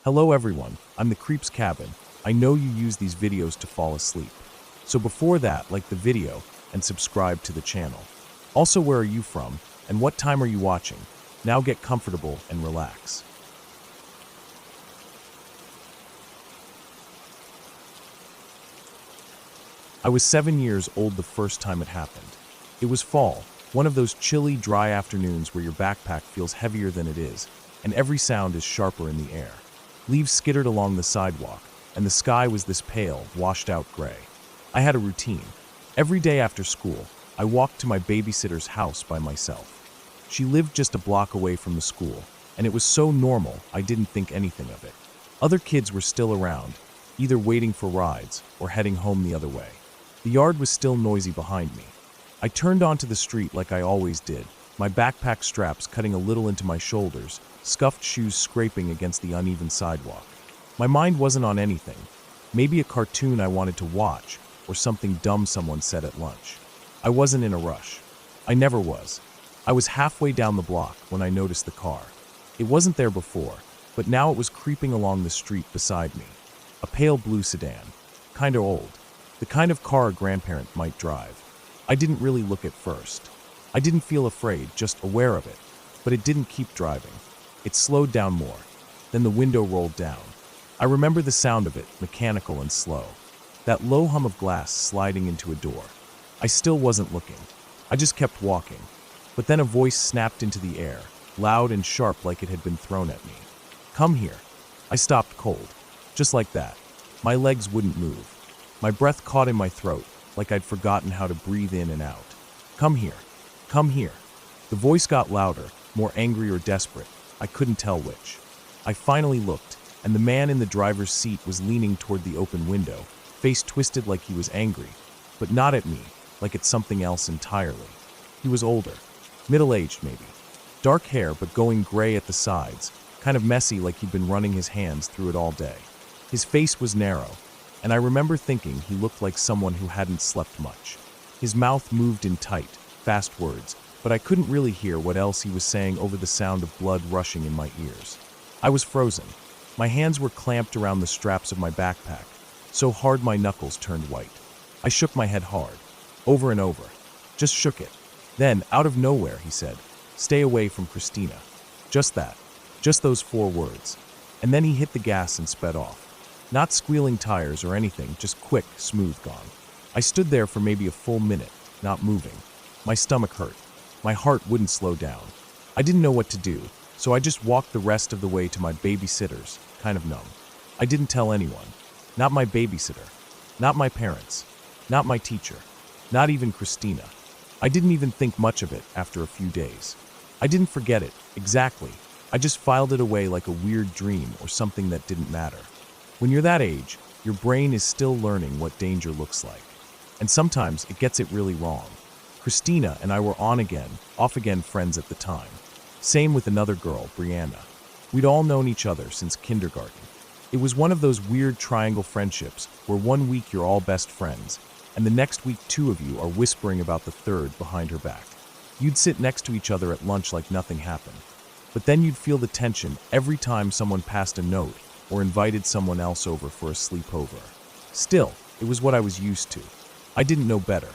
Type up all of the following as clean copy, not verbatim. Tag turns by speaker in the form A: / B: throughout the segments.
A: Hello everyone, I'm the Creep's Cabin. I know you use these videos to fall asleep. So before that, like the video and subscribe to the channel. Also, where are you from and what time are you watching? Now get comfortable and relax. I was 7 years old the first time it happened. It was fall, one of those chilly, dry afternoons where your backpack feels heavier than it is, and every sound is sharper in the air. Leaves skittered along the sidewalk, and the sky was this pale, washed-out gray. I had a routine. Every day after school, I walked to my babysitter's house by myself. She lived just a block away from the school, and it was so normal I didn't think anything of it. Other kids were still around, either waiting for rides or heading home the other way. The yard was still noisy behind me. I turned onto the street like I always did, my backpack straps cutting a little into my shoulders, scuffed shoes scraping against the uneven sidewalk. My mind wasn't on anything. Maybe a cartoon I wanted to watch, or something dumb someone said at lunch. I wasn't in a rush. I never was. I was halfway down the block when I noticed the car. It wasn't there before, but now it was creeping along the street beside me. A pale blue sedan. Kinda old. The kind of car a grandparent might drive. I didn't really look at first. I didn't feel afraid, just aware of it. But it didn't keep driving. It slowed down more. Then the window rolled down. I remember the sound of it, mechanical and slow. That low hum of glass sliding into a door. I still wasn't looking. I just kept walking. But then a voice snapped into the air, loud and sharp like it had been thrown at me. Come here. I stopped cold. Just like that. My legs wouldn't move. My breath caught in my throat, like I'd forgotten how to breathe in and out. Come here. Come here. The voice got louder, more angry or desperate. I couldn't tell which. I finally looked, and the man in the driver's seat was leaning toward the open window, face twisted like he was angry, but not at me, like at something else entirely. He was older, middle-aged maybe. Dark hair but going gray at the sides, kind of messy like he'd been running his hands through it all day. His face was narrow, and I remember thinking he looked like someone who hadn't slept much. His mouth moved in tight, fast words, but I couldn't really hear what else he was saying over the sound of blood rushing in my ears. I was frozen. My hands were clamped around the straps of my backpack, so hard my knuckles turned white. I shook my head hard, over and over. Just shook it. Then, out of nowhere, he said, "Stay away from Christina." Just that. Just those 4 words. And then he hit the gas and sped off. Not squealing tires or anything, just quick, smooth gone. I stood there for maybe a full minute, not moving. My stomach hurt. My heart wouldn't slow down. I didn't know what to do, so I just walked the rest of the way to my babysitter's, kind of numb. I didn't tell anyone. Not my babysitter. Not my parents. Not my teacher. Not even Christina. I didn't even think much of it after a few days. I didn't forget it, exactly. I just filed it away like a weird dream or something that didn't matter. When you're that age, your brain is still learning what danger looks like. And sometimes it gets it really wrong. Christina and I were off-again friends at the time. Same with another girl, Brianna. We'd all known each other since kindergarten. It was one of those weird triangle friendships where one week you're all best friends, and the next week 2 of you are whispering about the third behind her back. You'd sit next to each other at lunch like nothing happened. But then you'd feel the tension every time someone passed a note or invited someone else over for a sleepover. Still, it was what I was used to. I didn't know better.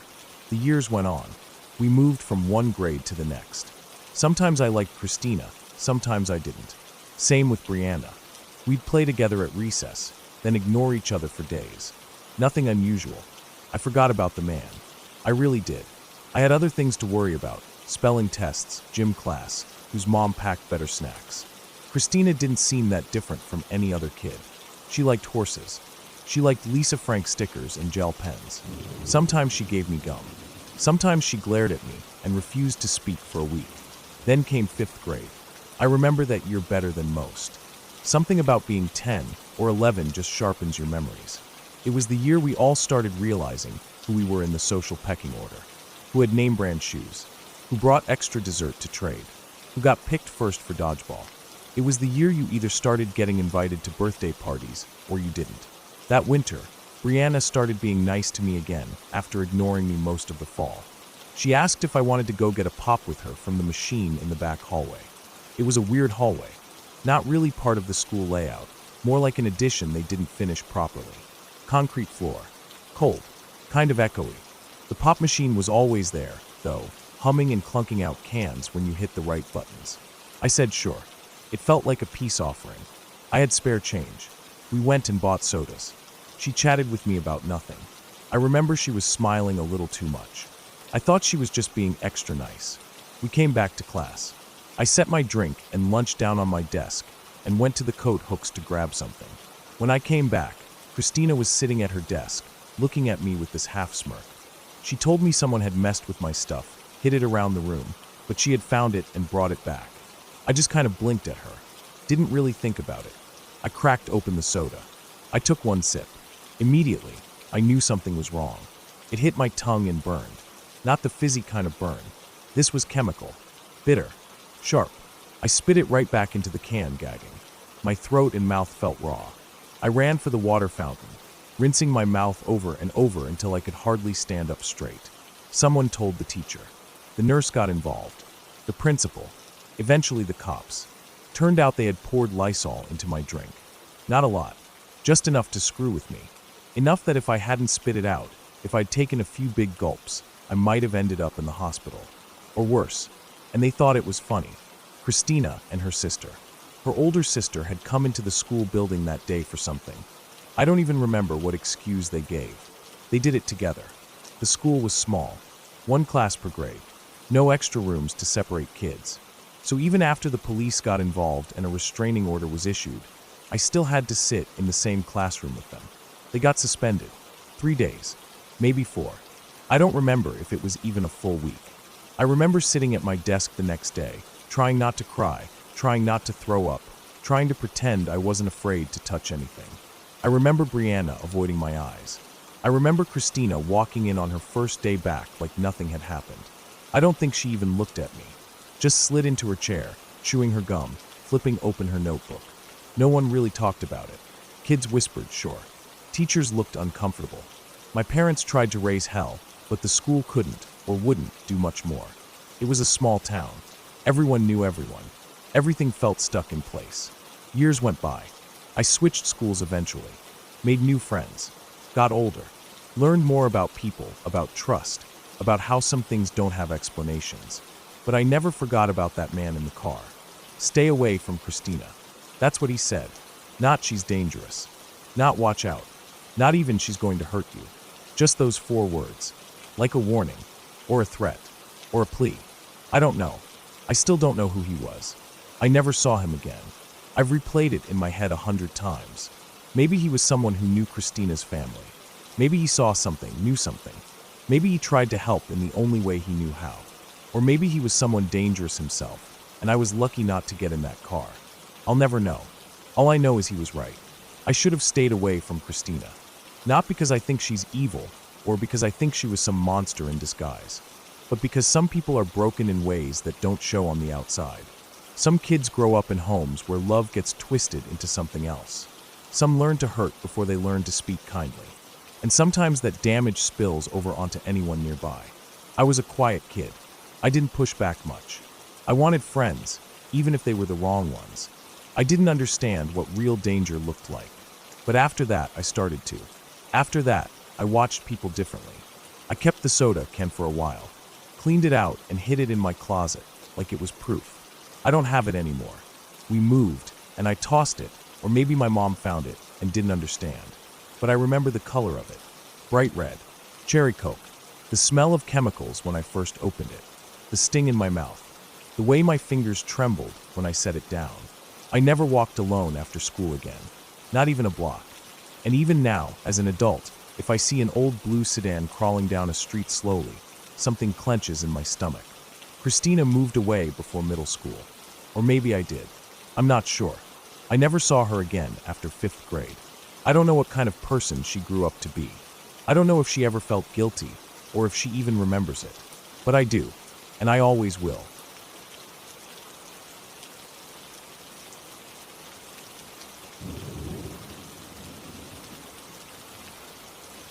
A: The years went on. We moved from one grade to the next. Sometimes I liked Christina, sometimes I didn't. Same with Brianna. We'd play together at recess, then ignore each other for days. Nothing unusual. I forgot about the man. I really did. I had other things to worry about, spelling tests, gym class, whose mom packed better snacks. Christina didn't seem that different from any other kid. She liked horses. She liked Lisa Frank stickers and gel pens. Sometimes she gave me gum. Sometimes she glared at me and refused to speak for a week. Then came 5th grade. I remember that year better than most. Something about being 10 or 11 just sharpens your memories. It was the year we all started realizing who we were in the social pecking order. Who had name brand shoes. Who brought extra dessert to trade. Who got picked first for dodgeball. It was the year you either started getting invited to birthday parties or you didn't. That winter, Brianna started being nice to me again after ignoring me most of the fall. She asked if I wanted to go get a pop with her from the machine in the back hallway. It was a weird hallway, not really part of the school layout, More like an addition they didn't finish properly. Concrete floor. Cold. Kind of echoey. The pop machine was always there, though, humming and clunking out cans when you hit the right buttons. I said sure. It felt like a peace offering. I had spare change. We went and bought sodas. She chatted with me about nothing. I remember she was smiling a little too much. I thought she was just being extra nice. We came back to class. I set my drink and lunch down on my desk and went to the coat hooks to grab something. When I came back, Christina was sitting at her desk, looking at me with this half smirk. She told me someone had messed with my stuff, hid it around the room, but she had found it and brought it back. I just kind of blinked at her. Didn't really think about it. I cracked open the soda. I took one sip. Immediately, I knew something was wrong. It hit my tongue and burned. Not the fizzy kind of burn. This was chemical. Bitter. Sharp. I spit it right back into the can, gagging. My throat and mouth felt raw. I ran for the water fountain, rinsing my mouth over and over until I could hardly stand up straight. Someone told the teacher. The nurse got involved. The principal. Eventually the cops. Turned out they had poured Lysol into my drink. Not a lot. Just enough to screw with me. Enough that if I hadn't spit it out, if I'd taken a few big gulps, I might have ended up in the hospital. Or worse. And they thought it was funny. Christina and her sister. Her older sister had come into the school building that day for something. I don't even remember what excuse they gave. They did it together. The school was small. 1 class per grade. No extra rooms to separate kids. So even after the police got involved and a restraining order was issued, I still had to sit in the same classroom with them. They got suspended. 3 days. Maybe 4. I don't remember if it was even a full week. I remember sitting at my desk the next day, trying not to cry, trying not to throw up, trying to pretend I wasn't afraid to touch anything. I remember Brianna avoiding my eyes. I remember Christina walking in on her first day back like nothing had happened. I don't think she even looked at me. Just slid into her chair, chewing her gum, flipping open her notebook. No one really talked about it. Kids whispered, sure. Teachers looked uncomfortable. My parents tried to raise hell, but the school couldn't or wouldn't do much more. It was a small town. Everyone knew everyone. Everything felt stuck in place. Years went by. I switched schools eventually. Made new friends. Got older. Learned more about people, about trust, about how some things don't have explanations. But I never forgot about that man in the car. Stay away from Christina. That's what he said. Not she's dangerous. Not watch out. Not even she's going to hurt you. Just those 4 words. Like a warning. Or a threat. Or a plea. I don't know. I still don't know who he was. I never saw him again. I've replayed it in my head 100 times. Maybe he was someone who knew Christina's family. Maybe he saw something, knew something. Maybe he tried to help in the only way he knew how. Or maybe he was someone dangerous himself, and I was lucky not to get in that car. I'll never know. All I know is he was right. I should have stayed away from Christina. Not because I think she's evil, or because I think she was some monster in disguise, but because some people are broken in ways that don't show on the outside. Some kids grow up in homes where love gets twisted into something else. Some learn to hurt before they learn to speak kindly. And sometimes that damage spills over onto anyone nearby. I was a quiet kid. I didn't push back much. I wanted friends, even if they were the wrong ones. I didn't understand what real danger looked like. But after that, I started to. After that, I watched people differently. I kept the soda can for a while, cleaned it out and hid it in my closet like it was proof. I don't have it anymore. We moved, and I tossed it, or maybe my mom found it and didn't understand. But I remember the color of it. Bright red. Cherry Coke. The smell of chemicals when I first opened it. The sting in my mouth. The way my fingers trembled when I set it down. I never walked alone after school again. Not even a block. And even now, as an adult, if I see an old blue sedan crawling down a street slowly, something clenches in my stomach. Christina moved away before middle school. Or maybe I did. I'm not sure. I never saw her again after 5th grade. I don't know what kind of person she grew up to be. I don't know if she ever felt guilty, or if she even remembers it. But I do, and I always will.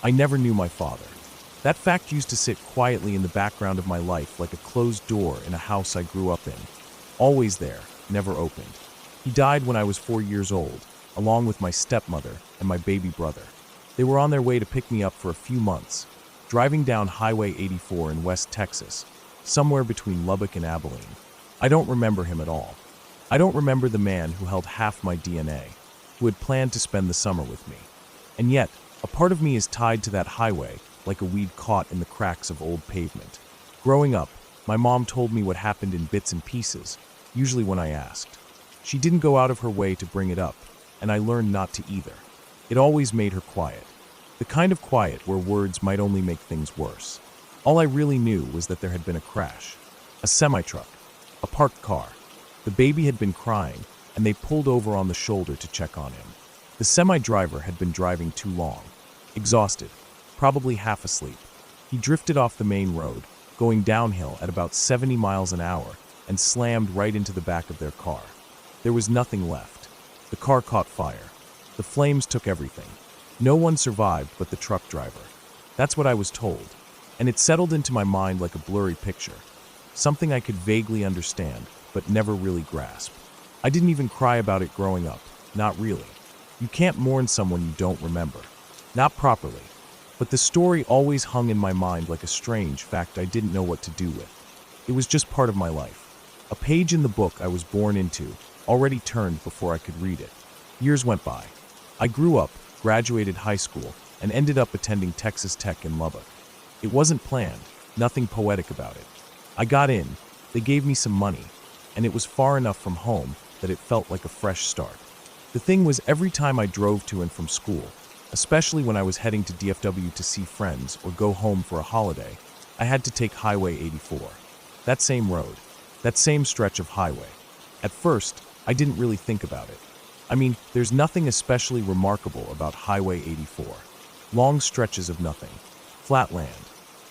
A: I never knew my father. That fact used to sit quietly in the background of my life like a closed door in a house I grew up in. Always there, never opened. He died when I was 4 years old, along with my stepmother and my baby brother. They were on their way to pick me up for a few months, driving down Highway 84 in West Texas, somewhere between Lubbock and Abilene. I don't remember him at all. I don't remember the man who held half my DNA, who had planned to spend the summer with me. And yet, a part of me is tied to that highway like a weed caught in the cracks of old pavement. Growing up, my mom told me what happened in bits and pieces, usually when I asked. She didn't go out of her way to bring it up, and I learned not to either. It always made her quiet. The kind of quiet where words might only make things worse. All I really knew was that there had been a crash. A semi-truck. A parked car. The baby had been crying, and they pulled over on the shoulder to check on him. The semi-driver had been driving too long. Exhausted. Probably half asleep. He drifted off the main road, going downhill at about 70 miles an hour, and slammed right into the back of their car. There was nothing left. The car caught fire. The flames took everything. No one survived but the truck driver. That's what I was told, and it settled into my mind like a blurry picture, something I could vaguely understand, but never really grasp. I didn't even cry about it growing up, not really. You can't mourn someone you don't remember. Not properly. But the story always hung in my mind like a strange fact I didn't know what to do with. It was just part of my life. A page in the book I was born into, already turned before I could read it. Years went by. I grew up, graduated high school, and ended up attending Texas Tech in Lubbock. It wasn't planned, nothing poetic about it. I got in, they gave me some money, and it was far enough from home that it felt like a fresh start. The thing was, every time I drove to and from school, especially when I was heading to DFW to see friends or go home for a holiday, I had to take Highway 84. That same road, that same stretch of highway. At first, I didn't really think about it. I mean, there's nothing especially remarkable about Highway 84. Long stretches of nothing. Flat land.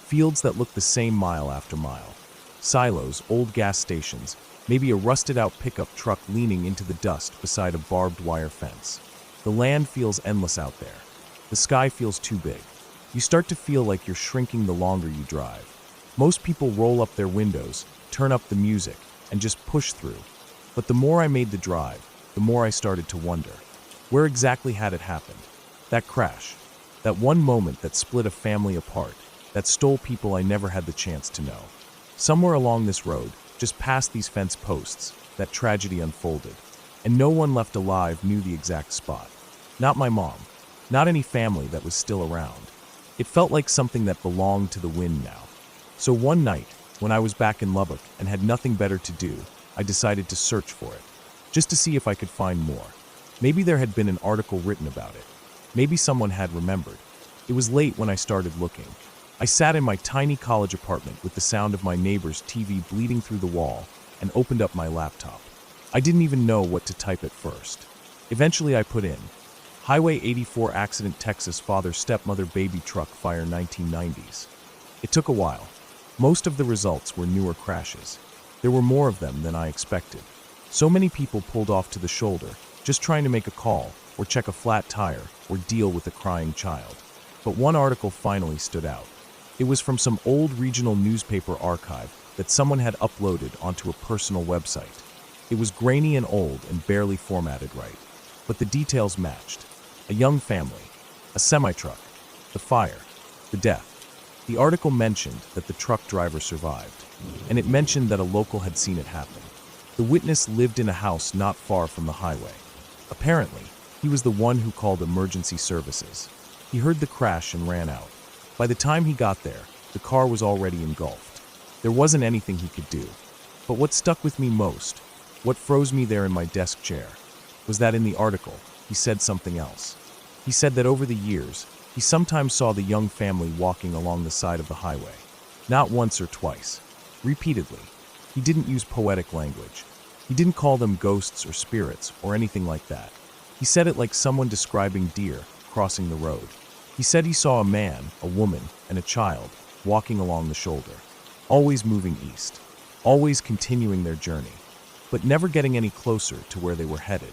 A: Fields that look the same mile after mile. Silos, old gas stations, maybe a rusted-out pickup truck leaning into the dust beside a barbed wire fence. The land feels endless out there. The sky feels too big. You start to feel like you're shrinking the longer you drive. Most people roll up their windows, turn up the music, and just push through. But the more I made the drive, the more I started to wonder. Where exactly had it happened? That crash. That one moment that split a family apart, that stole people I never had the chance to know. Somewhere along this road, just past these fence posts, that tragedy unfolded. And no one left alive knew the exact spot. Not my mom. Not any family that was still around. It felt like something that belonged to the wind now. So one night, when I was back in Lubbock and had nothing better to do, I decided to search for it. Just to see if I could find more. Maybe there had been an article written about it. Maybe someone had remembered. It was late when I started looking. I sat in my tiny college apartment with the sound of my neighbor's TV bleeding through the wall and opened up my laptop. I didn't even know what to type at first. Eventually I put in, Highway 84 accident Texas father-stepmother baby truck fire 1990s. It took a while. Most of the results were newer crashes. There were more of them than I expected. So many people pulled off to the shoulder, just trying to make a call, or check a flat tire, or deal with a crying child. But one article finally stood out. It was from some old regional newspaper archive that someone had uploaded onto a personal website. It was grainy and old and barely formatted right. But the details matched. A young family, a semi-truck, the fire, the death. The article mentioned that the truck driver survived, and it mentioned that a local had seen it happen. The witness lived in a house not far from the highway. Apparently, he was the one who called emergency services. He heard the crash and ran out. By the time he got there, the car was already engulfed. There wasn't anything he could do. But what stuck with me most, what froze me there in my desk chair, was that in the article, he said something else. He said that over the years, he sometimes saw the young family walking along the side of the highway. Not once or twice. Repeatedly. He didn't use poetic language. He didn't call them ghosts or spirits or anything like that. He said it like someone describing deer crossing the road. He said he saw a man, a woman, and a child walking along the shoulder, always moving east, always continuing their journey, but never getting any closer to where they were headed.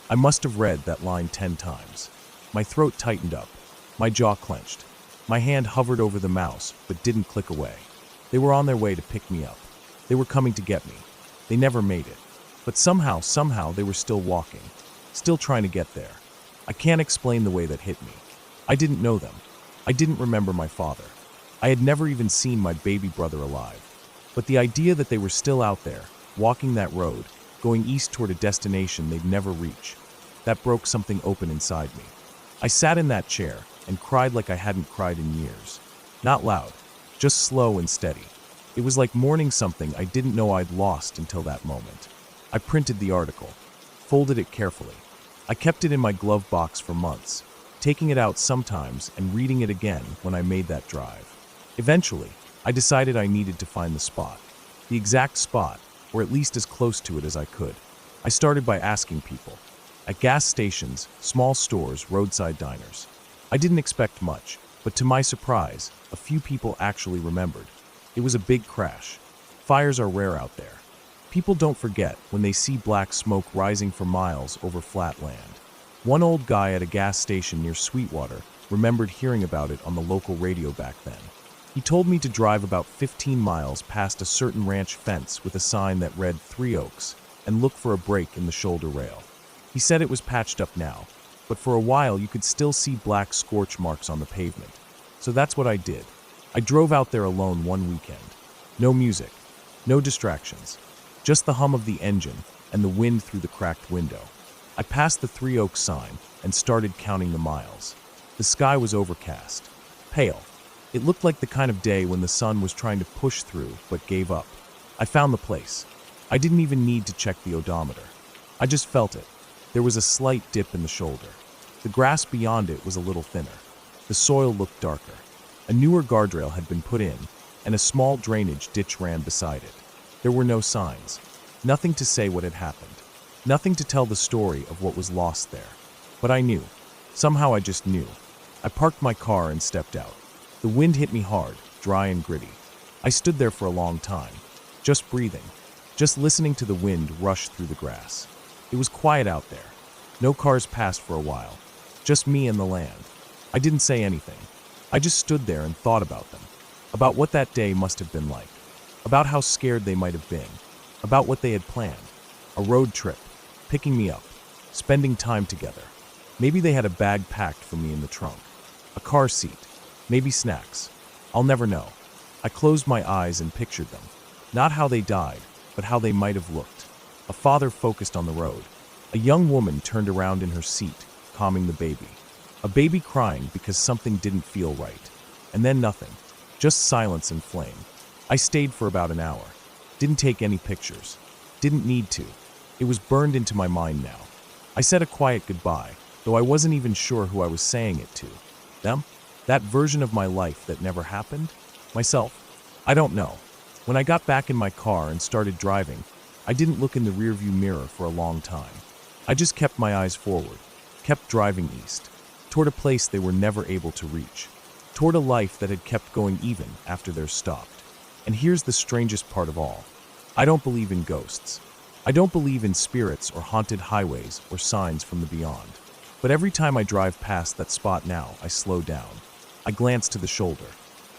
A: I must have read that line 10 times. My throat tightened up. My jaw clenched. My hand hovered over the mouse, but didn't click away. They were on their way to pick me up. They were coming to get me. They never made it. But somehow they were still walking, still trying to get there. I can't explain the way that hit me. I didn't know them. I didn't remember my father. I had never even seen my baby brother alive. But the idea that they were still out there, walking that road, going east toward a destination they'd never reach, that broke something open inside me. I sat in that chair and cried like I hadn't cried in years. Not loud, just slow and steady. It was like mourning something I didn't know I'd lost until that moment. I printed the article, folded it carefully. I kept it in my glove box for months, taking it out sometimes and reading it again when I made that drive. Eventually, I decided I needed to find the spot. The exact spot, or at least as close to it as I could. I started by asking people. At gas stations, small stores, roadside diners. I didn't expect much, but to my surprise, a few people actually remembered. It was a big crash. Fires are rare out there. People don't forget when they see black smoke rising for miles over flat land. One old guy at a gas station near Sweetwater remembered hearing about it on the local radio back then. He told me to drive about 15 miles past a certain ranch fence with a sign that read 3 Oaks and look for a break in the shoulder rail. He said it was patched up now, but for a while you could still see black scorch marks on the pavement. So that's what I did. I drove out there alone one weekend. No music, no distractions, just the hum of the engine and the wind through the cracked window. I passed the 3 Oaks sign and started counting the miles. The sky was overcast, pale. It looked like the kind of day when the sun was trying to push through but gave up. I found the place. I didn't even need to check the odometer. I just felt it. There was a slight dip in the shoulder. The grass beyond it was a little thinner. The soil looked darker. A newer guardrail had been put in, and a small drainage ditch ran beside it. There were no signs. Nothing to say what had happened. Nothing to tell the story of what was lost there. But I knew. Somehow I just knew. I parked my car and stepped out. The wind hit me hard, dry and gritty. I stood there for a long time, just breathing, just listening to the wind rush through the grass. It was quiet out there. No cars passed for a while. Just me and the land. I didn't say anything. I just stood there and thought about them. About what that day must have been like. About how scared they might have been. About what they had planned. A road trip. Picking me up. Spending time together. Maybe they had a bag packed for me in the trunk. A car seat. Maybe snacks. I'll never know. I closed my eyes and pictured them. Not how they died, but how they might have looked. A father focused on the road. A young woman turned around in her seat, calming the baby. A baby crying because something didn't feel right. And then nothing. Just silence and flame. I stayed for about an hour. Didn't take any pictures. Didn't need to. It was burned into my mind now. I said a quiet goodbye, though I wasn't even sure who I was saying it to. Them? That version of my life that never happened? Myself? I don't know. When I got back in my car and started driving, I didn't look in the rearview mirror for a long time. I just kept my eyes forward, kept driving east, toward a place they were never able to reach, toward a life that had kept going even after theirs stopped. And here's the strangest part of all. I don't believe in ghosts. I don't believe in spirits or haunted highways or signs from the beyond. But every time I drive past that spot now, I slow down. I glance to the shoulder.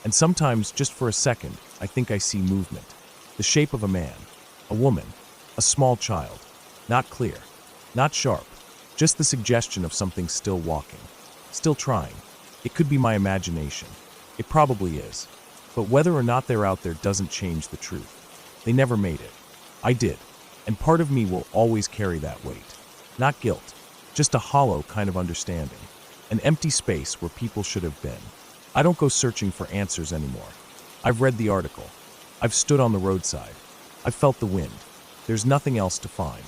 A: And sometimes, just for a second, I think I see movement. The shape of a man, a woman, a small child. Not clear, not sharp, just the suggestion of something still walking, still trying. It could be my imagination. It probably is. But whether or not they're out there doesn't change the truth. They never made it. I did. And part of me will always carry that weight. Not guilt, just a hollow kind of understanding. An empty space where people should have been. I don't go searching for answers anymore. I've read the article. I've stood on the roadside. I've felt the wind. There's nothing else to find.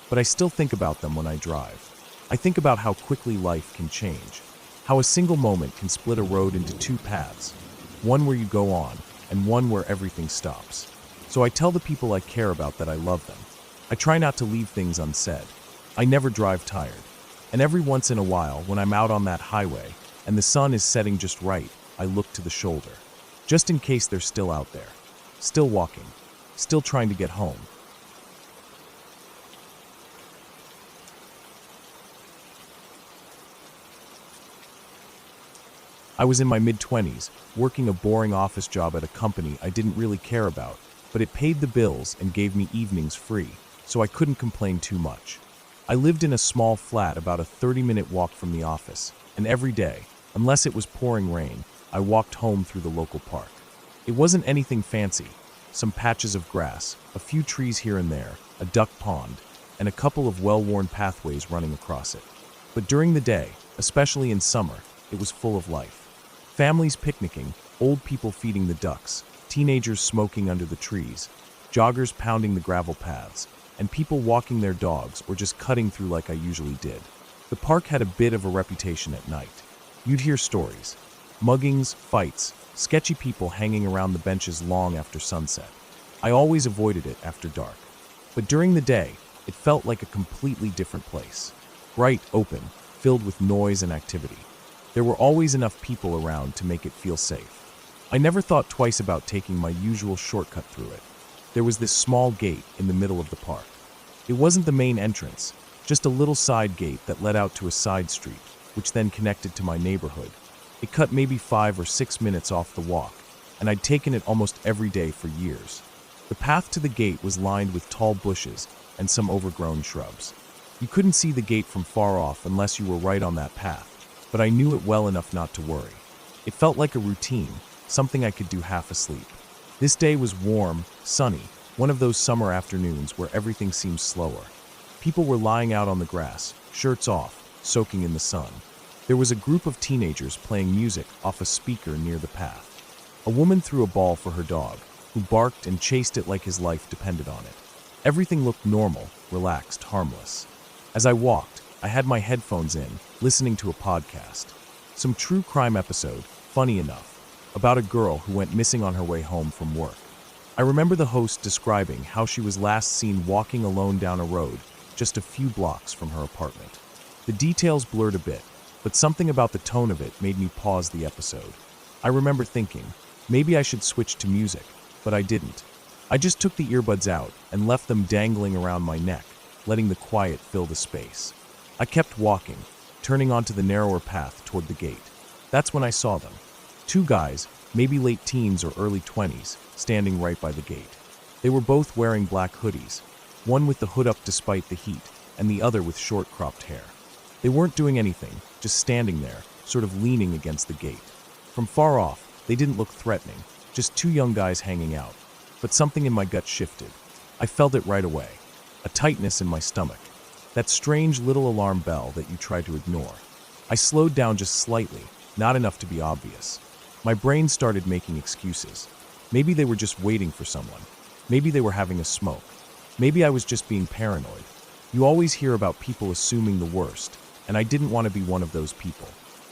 A: But I still think about them when I drive. I think about how quickly life can change. How a single moment can split a road into 2 paths. One where you go on, and one where everything stops. So I tell the people I care about that I love them. I try not to leave things unsaid. I never drive tired. And every once in a while, when I'm out on that highway, and the sun is setting just right, I look to the shoulder. Just in case they're still out there. Still walking. Still trying to get home. I was in my mid-20s, working a boring office job at a company I didn't really care about, but it paid the bills and gave me evenings free, so I couldn't complain too much. I lived in a small flat about a 30-minute walk from the office, and every day, unless it was pouring rain, I walked home through the local park. It wasn't anything fancy, some patches of grass, a few trees here and there, a duck pond, and a couple of well-worn pathways running across it. But during the day, especially in summer, it was full of life. Families picnicking, old people feeding the ducks, teenagers smoking under the trees, joggers pounding the gravel paths, and people walking their dogs or just cutting through like I usually did. The park had a bit of a reputation at night. You'd hear stories, muggings, fights, sketchy people hanging around the benches long after sunset. I always avoided it after dark. But during the day, it felt like a completely different place. Bright, open, filled with noise and activity. There were always enough people around to make it feel safe. I never thought twice about taking my usual shortcut through it. There was this small gate in the middle of the park. It wasn't the main entrance, just a little side gate that led out to a side street, which then connected to my neighborhood. It cut maybe 5 or 6 minutes off the walk, and I'd taken it almost every day for years. The path to the gate was lined with tall bushes and some overgrown shrubs. You couldn't see the gate from far off unless you were right on that path, but I knew it well enough not to worry. It felt like a routine, something I could do half asleep. This day was warm, sunny, one of those summer afternoons where everything seems slower. People were lying out on the grass, shirts off, soaking in the sun. There was a group of teenagers playing music off a speaker near the path. A woman threw a ball for her dog, who barked and chased it like his life depended on it. Everything looked normal, relaxed, harmless. As I walked, I had my headphones in, listening to a podcast. Some true crime episode, funny enough, about a girl who went missing on her way home from work. I remember the host describing how she was last seen walking alone down a road just a few blocks from her apartment. The details blurred a bit, but something about the tone of it made me pause the episode. I remember thinking, maybe I should switch to music, but I didn't. I just took the earbuds out and left them dangling around my neck, letting the quiet fill the space. I kept walking, turning onto the narrower path toward the gate. That's when I saw them. 2 guys, maybe late teens or early 20s, standing right by the gate. They were both wearing black hoodies, one with the hood up despite the heat, and the other with short cropped hair. They weren't doing anything, just standing there, sort of leaning against the gate. From far off, they didn't look threatening, just 2 young guys hanging out. But something in my gut shifted. I felt it right away. A tightness in my stomach. That strange little alarm bell that you try to ignore. I slowed down just slightly, not enough to be obvious. My brain started making excuses. Maybe they were just waiting for someone. Maybe they were having a smoke. Maybe I was just being paranoid. You always hear about people assuming the worst, and I didn't want to be one of those people.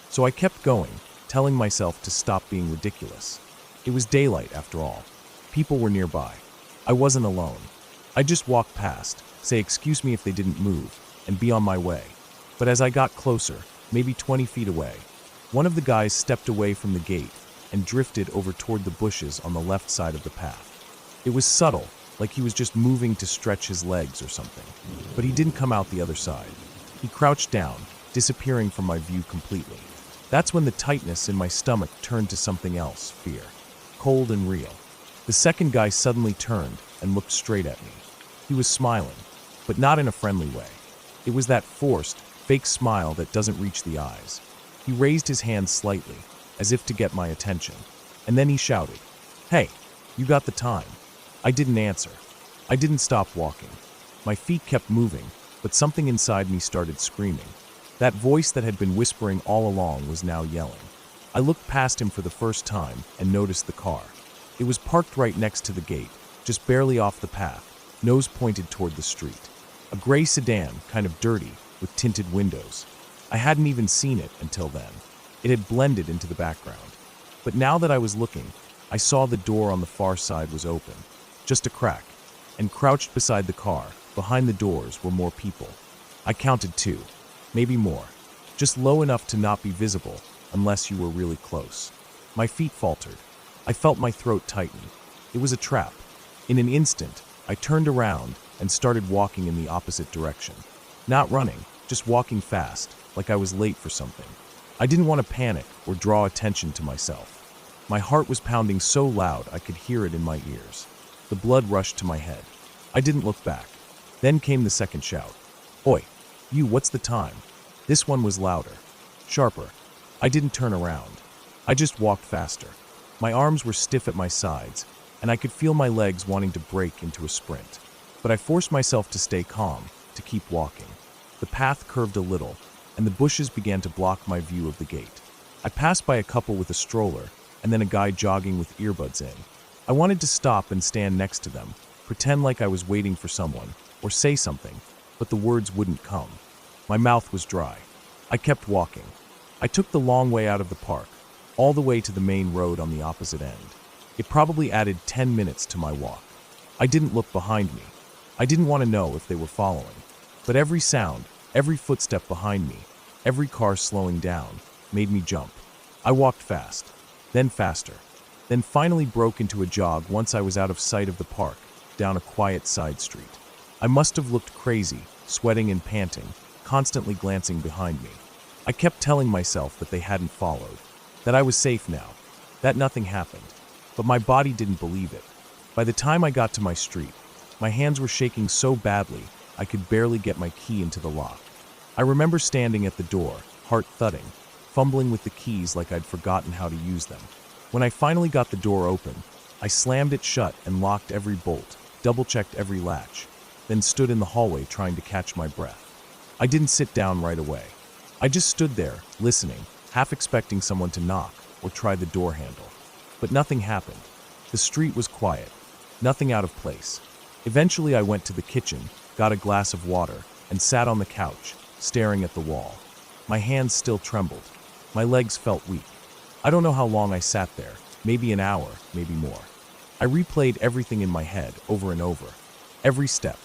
A: So I kept going, telling myself to stop being ridiculous. It was daylight after all. People were nearby. I wasn't alone. I just walked past, say excuse me if they didn't move, and be on my way. But as I got closer, maybe 20 feet away, one of the guys stepped away from the gate and drifted over toward the bushes on the left side of the path. It was subtle, like he was just moving to stretch his legs or something. But he didn't come out the other side. He crouched down, disappearing from my view completely. That's when the tightness in my stomach turned to something else, fear. Cold and real. The second guy suddenly turned and looked straight at me. He was smiling, but not in a friendly way. It was that forced, fake smile that doesn't reach the eyes. He raised his hand slightly, as if to get my attention, and then he shouted, "Hey, you got the time." I didn't answer. I didn't stop walking. My feet kept moving, but something inside me started screaming. That voice that had been whispering all along was now yelling. I looked past him for the first time and noticed the car. It was parked right next to the gate, just barely off the path, nose pointed toward the street. A gray sedan, kind of dirty, with tinted windows. I hadn't even seen it until then. It had blended into the background. But now that I was looking, I saw the door on the far side was open, just a crack, and crouched beside the car, behind the doors, were more people. I counted 2, maybe more, just low enough to not be visible unless you were really close. My feet faltered. I felt my throat tighten. It was a trap. In an instant, I turned around and started walking in the opposite direction. Not running, just walking fast, like I was late for something. I didn't want to panic or draw attention to myself. My heart was pounding so loud I could hear it in my ears. The blood rushed to my head. I didn't look back. Then came the second shout. "Oi, You, what's the time? This one was louder, sharper. I didn't turn around. I just walked faster. My arms were stiff at my sides, and I could feel my legs wanting to break into a sprint. But I forced myself to stay calm, to keep walking. The path curved a little, and the bushes began to block my view of the gate. I passed by a couple with a stroller, and then a guy jogging with earbuds in. I wanted to stop and stand next to them, pretend like I was waiting for someone, or say something, but the words wouldn't come. My mouth was dry. I kept walking. I took the long way out of the park, all the way to the main road on the opposite end. It probably added 10 minutes to my walk. I didn't look behind me. I didn't want to know if they were following. But every sound, every footstep behind me, every car slowing down, made me jump. I walked fast, then faster, then finally broke into a jog once I was out of sight of the park, down a quiet side street. I must have looked crazy, sweating and panting, constantly glancing behind me. I kept telling myself that they hadn't followed, that I was safe now, that nothing happened. But my body didn't believe it. By the time I got to my street, my hands were shaking so badly I could barely get my key into the lock. I remember standing at the door, heart thudding, fumbling with the keys like I'd forgotten how to use them. When I finally got the door open, I slammed it shut and locked every bolt, double-checked every latch, then stood in the hallway trying to catch my breath. I didn't sit down right away. I just stood there, listening, half expecting someone to knock or try the door handle. But nothing happened. The street was quiet, nothing out of place. Eventually I went to the kitchen, got a glass of water, and sat on the couch, staring at the wall. My hands still trembled. My legs felt weak. I don't know how long I sat there, maybe an hour, maybe more. I replayed everything in my head over and over. Every step,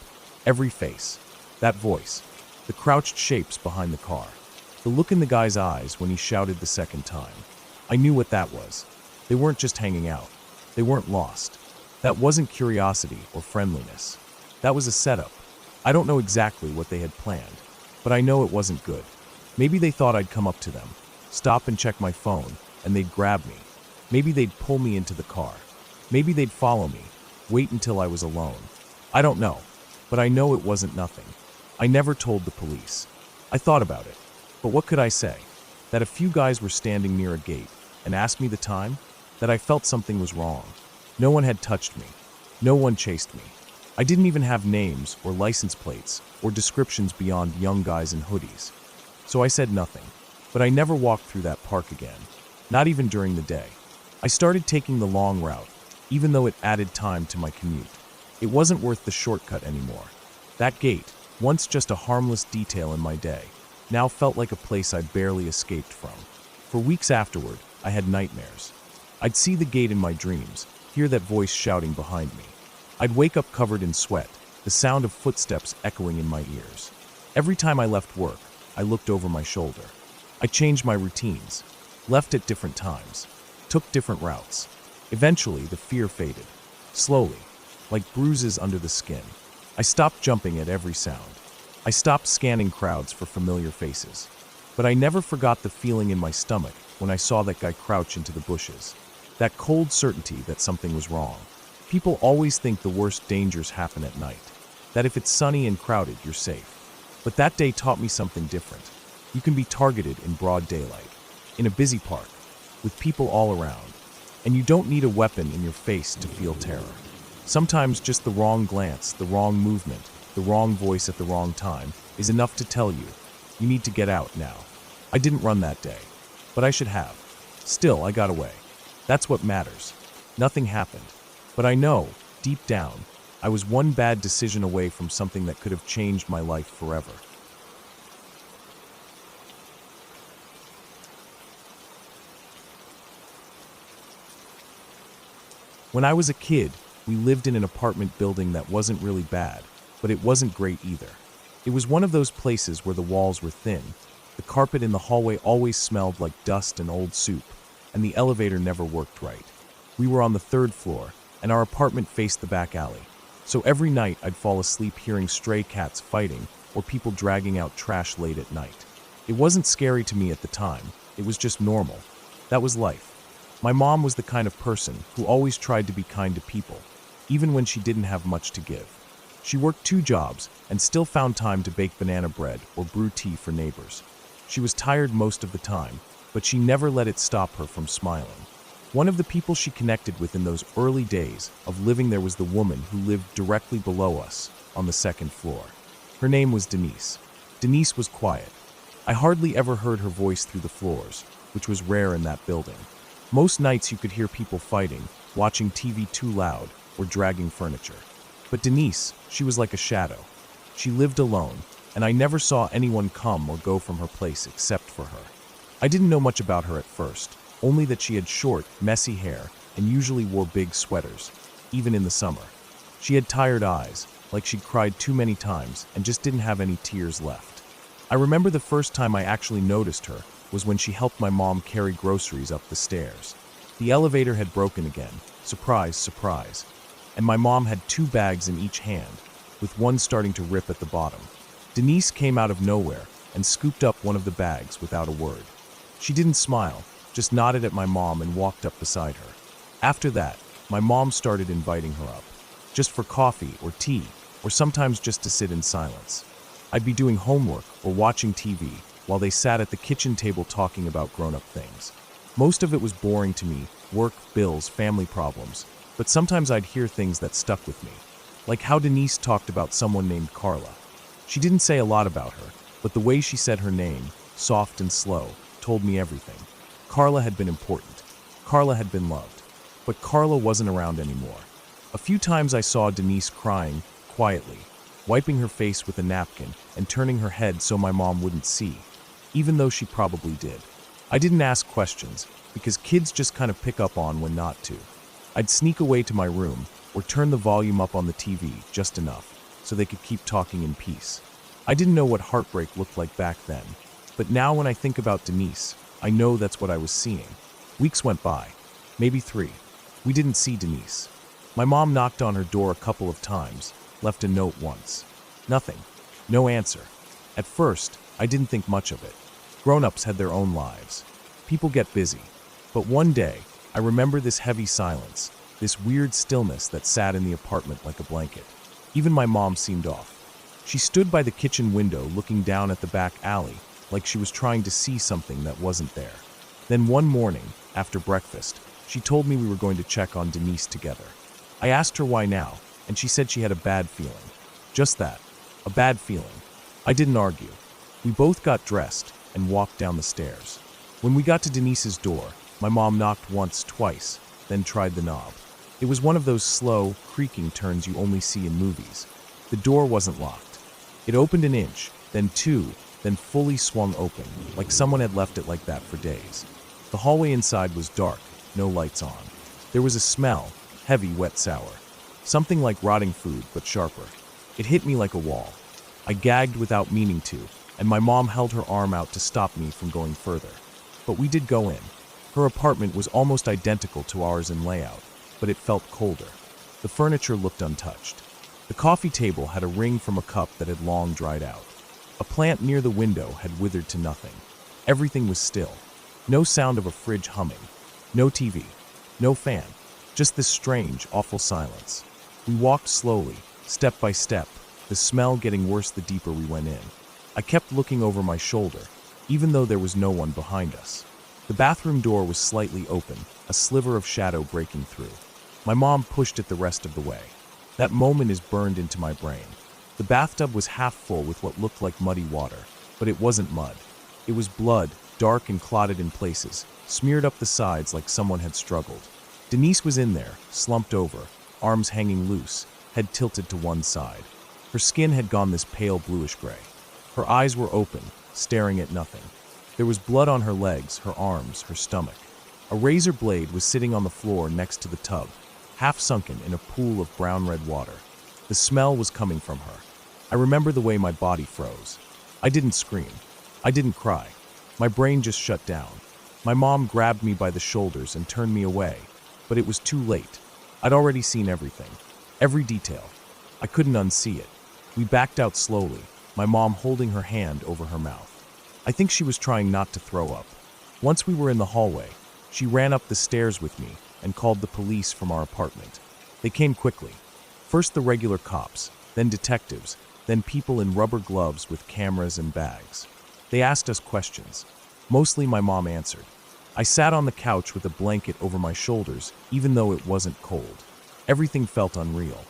A: every face, that voice, the crouched shapes behind the car, the look in the guy's eyes when he shouted the second time. I knew what that was. They weren't just hanging out. They weren't lost. That wasn't curiosity or friendliness. That was a setup. I don't know exactly what they had planned, but I know it wasn't good. Maybe they thought I'd come up to them, stop and check my phone, and they'd grab me. Maybe they'd pull me into the car. Maybe they'd follow me, wait until I was alone. I don't know, but I know it wasn't nothing. I never told the police. I thought about it, but what could I say? That a few guys were standing near a gate and asked me the time? That I felt something was wrong. No one had touched me. No one chased me. I didn't even have names or license plates or descriptions beyond young guys in hoodies. So I said nothing, but I never walked through that park again, not even during the day. I started taking the long route, even though it added time to my commute. It wasn't worth the shortcut anymore. That gate, once just a harmless detail in my day, now felt like a place I barely escaped from. For weeks afterward, I had nightmares. I'd see the gate in my dreams, hear that voice shouting behind me. I'd wake up covered in sweat, the sound of footsteps echoing in my ears. Every time I left work, I looked over my shoulder. I changed my routines, left at different times, took different routes. Eventually, the fear faded, slowly, like bruises under the skin. I stopped jumping at every sound. I stopped scanning crowds for familiar faces. But I never forgot the feeling in my stomach when I saw that guy crouch into the bushes. That cold certainty that something was wrong. People always think the worst dangers happen at night, that if it's sunny and crowded, you're safe. But that day taught me something different. You can be targeted in broad daylight, in a busy park, with people all around, and you don't need a weapon in your face to feel terror. Sometimes just the wrong glance, the wrong movement, the wrong voice at the wrong time is enough to tell you, you need to get out now. I didn't run that day, but I should have. Still, I got away. That's what matters. Nothing happened. But I know, deep down, I was one bad decision away from something that could have changed my life forever. When I was a kid, we lived in an apartment building that wasn't really bad, but it wasn't great either. It was one of those places where the walls were thin, the carpet in the hallway always smelled like dust and old soup, and the elevator never worked right. We were on the 3rd floor, and our apartment faced the back alley. So every night I'd fall asleep hearing stray cats fighting or people dragging out trash late at night. It wasn't scary to me at the time, it was just normal. That was life. My mom was the kind of person who always tried to be kind to people, even when she didn't have much to give. She worked 2 jobs and still found time to bake banana bread or brew tea for neighbors. She was tired most of the time, but she never let it stop her from smiling. One of the people she connected with in those early days of living there was the woman who lived directly below us on the 2nd floor. Her name was Denise. Denise was quiet. I hardly ever heard her voice through the floors, which was rare in that building. Most nights you could hear people fighting, watching TV too loud, or dragging furniture. But Denise, she was like a shadow. She lived alone, and I never saw anyone come or go from her place except for her. I didn't know much about her at first, only that she had short, messy hair and usually wore big sweaters, even in the summer. She had tired eyes, like she'd cried too many times and just didn't have any tears left. I remember the first time I actually noticed her was when she helped my mom carry groceries up the stairs. The elevator had broken again, surprise, surprise, and my mom had 2 bags in each hand, with one starting to rip at the bottom. Denise came out of nowhere and scooped up one of the bags without a word. She didn't smile, just nodded at my mom and walked up beside her. After that, my mom started inviting her up, just for coffee or tea, or sometimes just to sit in silence. I'd be doing homework or watching TV while they sat at the kitchen table talking about grown-up things. Most of it was boring to me, work, bills, family problems, but sometimes I'd hear things that stuck with me, like how Denise talked about someone named Carla. She didn't say a lot about her, but the way she said her name, soft and slow, told me everything. Carla had been important. Carla had been loved. But Carla wasn't around anymore. A few times I saw Denise crying, quietly, wiping her face with a napkin and turning her head so my mom wouldn't see, even though she probably did. I didn't ask questions, because kids just kind of pick up on when not to. I'd sneak away to my room, or turn the volume up on the TV just enough, so they could keep talking in peace. I didn't know what heartbreak looked like back then, but now when I think about Denise, I know that's what I was seeing. Weeks went by, maybe 3. We didn't see Denise. My mom knocked on her door a couple of times, left a note once. Nothing. No answer. At first, I didn't think much of it. Grown-ups had their own lives. People get busy. But one day, I remember this heavy silence, this weird stillness that sat in the apartment like a blanket. Even my mom seemed off. She stood by the kitchen window looking down at the back alley, like she was trying to see something that wasn't there. Then one morning, after breakfast, she told me we were going to check on Denise together. I asked her why now, and she said she had a bad feeling. Just that, a bad feeling. I didn't argue. We both got dressed and walked down the stairs. When we got to Denise's door, my mom knocked once, twice, then tried the knob. It was one of those slow, creaking turns you only see in movies. The door wasn't locked. It opened an inch, then 2, then fully swung open, like someone had left it like that for days. The hallway inside was dark, no lights on. There was a smell, heavy, wet, sour. Something like rotting food, but sharper. It hit me like a wall. I gagged without meaning to, and my mom held her arm out to stop me from going further. But we did go in. Her apartment was almost identical to ours in layout, but it felt colder. The furniture looked untouched. The coffee table had a ring from a cup that had long dried out. A plant near the window had withered to nothing. Everything was still. No sound of a fridge humming. No TV. No fan. Just this strange, awful silence. We walked slowly, step by step, the smell getting worse the deeper we went in. I kept looking over my shoulder, even though there was no one behind us. The bathroom door was slightly open, a sliver of shadow breaking through. My mom pushed it the rest of the way. That moment is burned into my brain. The bathtub was half full with what looked like muddy water, but it wasn't mud. It was blood, dark and clotted in places, smeared up the sides like someone had struggled. Denise was in there, slumped over, arms hanging loose, head tilted to one side. Her skin had gone this pale bluish gray. Her eyes were open, staring at nothing. There was blood on her legs, her arms, her stomach. A razor blade was sitting on the floor next to the tub, half sunken in a pool of brown-red water. The smell was coming from her. I remember the way my body froze. I didn't scream. I didn't cry. My brain just shut down. My mom grabbed me by the shoulders and turned me away, but it was too late. I'd already seen everything, every detail. I couldn't unsee it. We backed out slowly, my mom holding her hand over her mouth. I think she was trying not to throw up. Once we were in the hallway, she ran up the stairs with me and called the police from our apartment. They came quickly. First the regular cops, then detectives, then people in rubber gloves with cameras and bags. They asked us questions. Mostly my mom answered. I sat on the couch with a blanket over my shoulders, even though it wasn't cold. Everything felt unreal,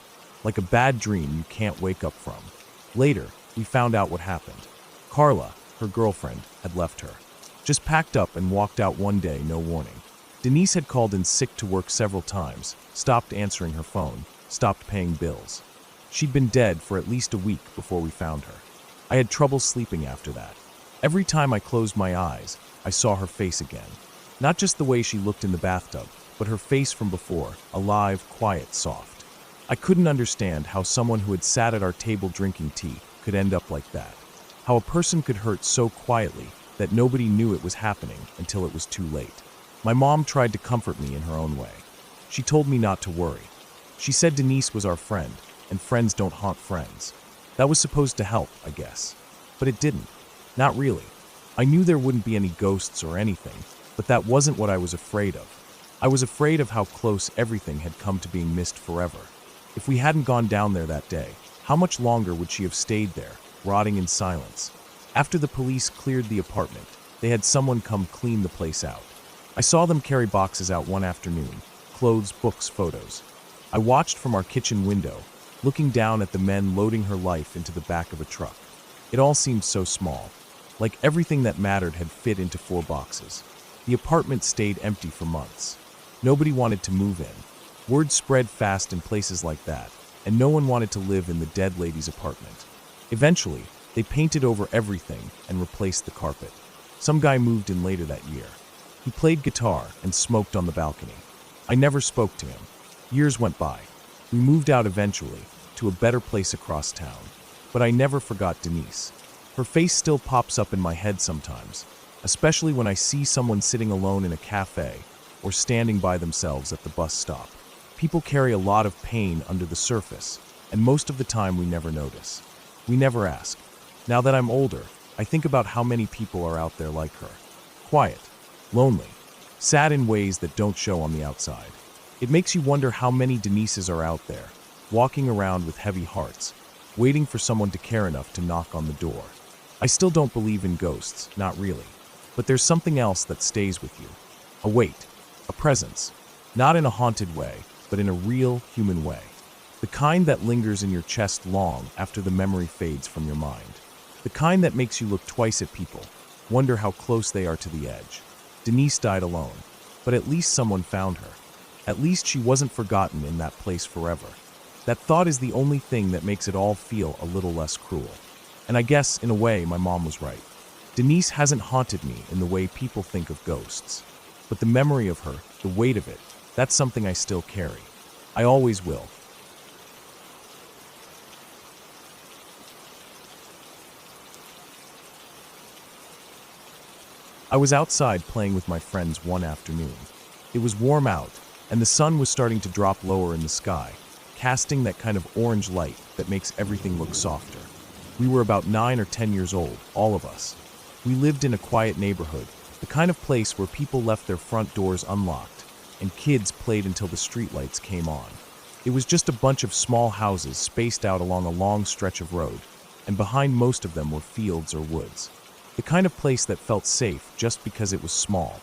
A: like a bad dream you can't wake up from. Later, we found out what happened. Carla, her girlfriend, had left her. Just packed up and walked out one day, no warning. Denise had called in sick to work several times, stopped answering her phone, stopped paying bills. She'd been dead for at least a week before we found her. I had trouble sleeping after that. Every time I closed my eyes, I saw her face again. Not just the way she looked in the bathtub, but her face from before, alive, quiet, soft. I couldn't understand how someone who had sat at our table drinking tea could end up like that. How a person could hurt so quietly that nobody knew it was happening until it was too late. My mom tried to comfort me in her own way. She told me not to worry. She said Denise was our friend, and friends don't haunt friends. That was supposed to help, I guess. But it didn't. Not really. I knew there wouldn't be any ghosts or anything, but that wasn't what I was afraid of. I was afraid of how close everything had come to being missed forever. If we hadn't gone down there that day, how much longer would she have stayed there, rotting in silence? After the police cleared the apartment, they had someone come clean the place out. I saw them carry boxes out one afternoon, clothes, books, photos. I watched from our kitchen window, looking down at the men loading her life into the back of a truck. It all seemed so small, like everything that mattered had fit into 4 boxes. The apartment stayed empty for months. Nobody wanted to move in. Word spread fast in places like that, and no one wanted to live in the dead lady's apartment. Eventually, they painted over everything and replaced the carpet. Some guy moved in later that year. He played guitar and smoked on the balcony. I never spoke to him. Years went by. We moved out eventually, to a better place across town. But I never forgot Denise. Her face still pops up in my head sometimes, especially when I see someone sitting alone in a cafe or standing by themselves at the bus stop. People carry a lot of pain under the surface, and most of the time we never notice. We never ask. Now that I'm older, I think about how many people are out there like her. Quiet, lonely, sad in ways that don't show on the outside. It makes you wonder how many Denises are out there, walking around with heavy hearts, waiting for someone to care enough to knock on the door. I still don't believe in ghosts, not really. But there's something else that stays with you. A weight, a presence. Not in a haunted way, but in a real human way. The kind that lingers in your chest long after the memory fades from your mind. The kind that makes you look twice at people, wonder how close they are to the edge. Denise died alone, but at least someone found her. At least she wasn't forgotten in that place forever. That thought is the only thing that makes it all feel a little less cruel. And I guess, in a way, my mom was right. Denise hasn't haunted me in the way people think of ghosts. But the memory of her, the weight of it, that's something I still carry. I always will. I was outside playing with my friends one afternoon. It was warm out, and the sun was starting to drop lower in the sky, casting that kind of orange light that makes everything look softer. We were about 9 or 10 years old, all of us. We lived in a quiet neighborhood, the kind of place where people left their front doors unlocked, and kids played until the streetlights came on. It was just a bunch of small houses spaced out along a long stretch of road, and behind most of them were fields or woods. The kind of place that felt safe just because it was small.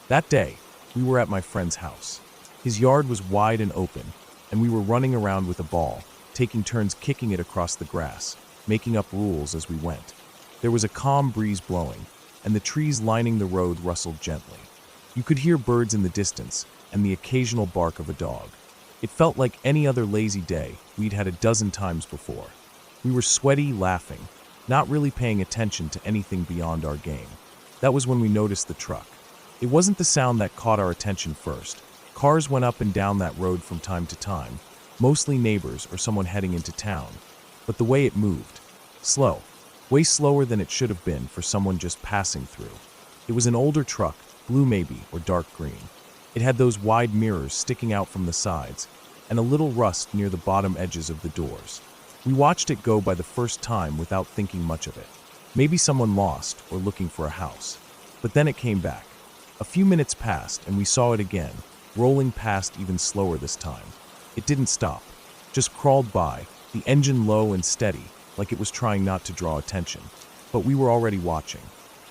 A: That day, we were at my friend's house. His yard was wide and open, and we were running around with a ball, taking turns kicking it across the grass, making up rules as we went. There was a calm breeze blowing, and the trees lining the road rustled gently. You could hear birds in the distance, and the occasional bark of a dog. It felt like any other lazy day we'd had a dozen times before. We were sweaty, laughing, not really paying attention to anything beyond our game. That was when we noticed the truck. It wasn't the sound that caught our attention first. Cars went up and down that road from time to time, mostly neighbors or someone heading into town. But the way it moved, slow, way slower than it should have been for someone just passing through. It was an older truck, blue maybe, or dark green. It had those wide mirrors sticking out from the sides, and a little rust near the bottom edges of the doors. We watched it go by the first time without thinking much of it. Maybe someone lost or looking for a house. But then it came back. A few minutes passed and we saw it again, rolling past even slower this time. It didn't stop, just crawled by, the engine low and steady, like it was trying not to draw attention. But we were already watching.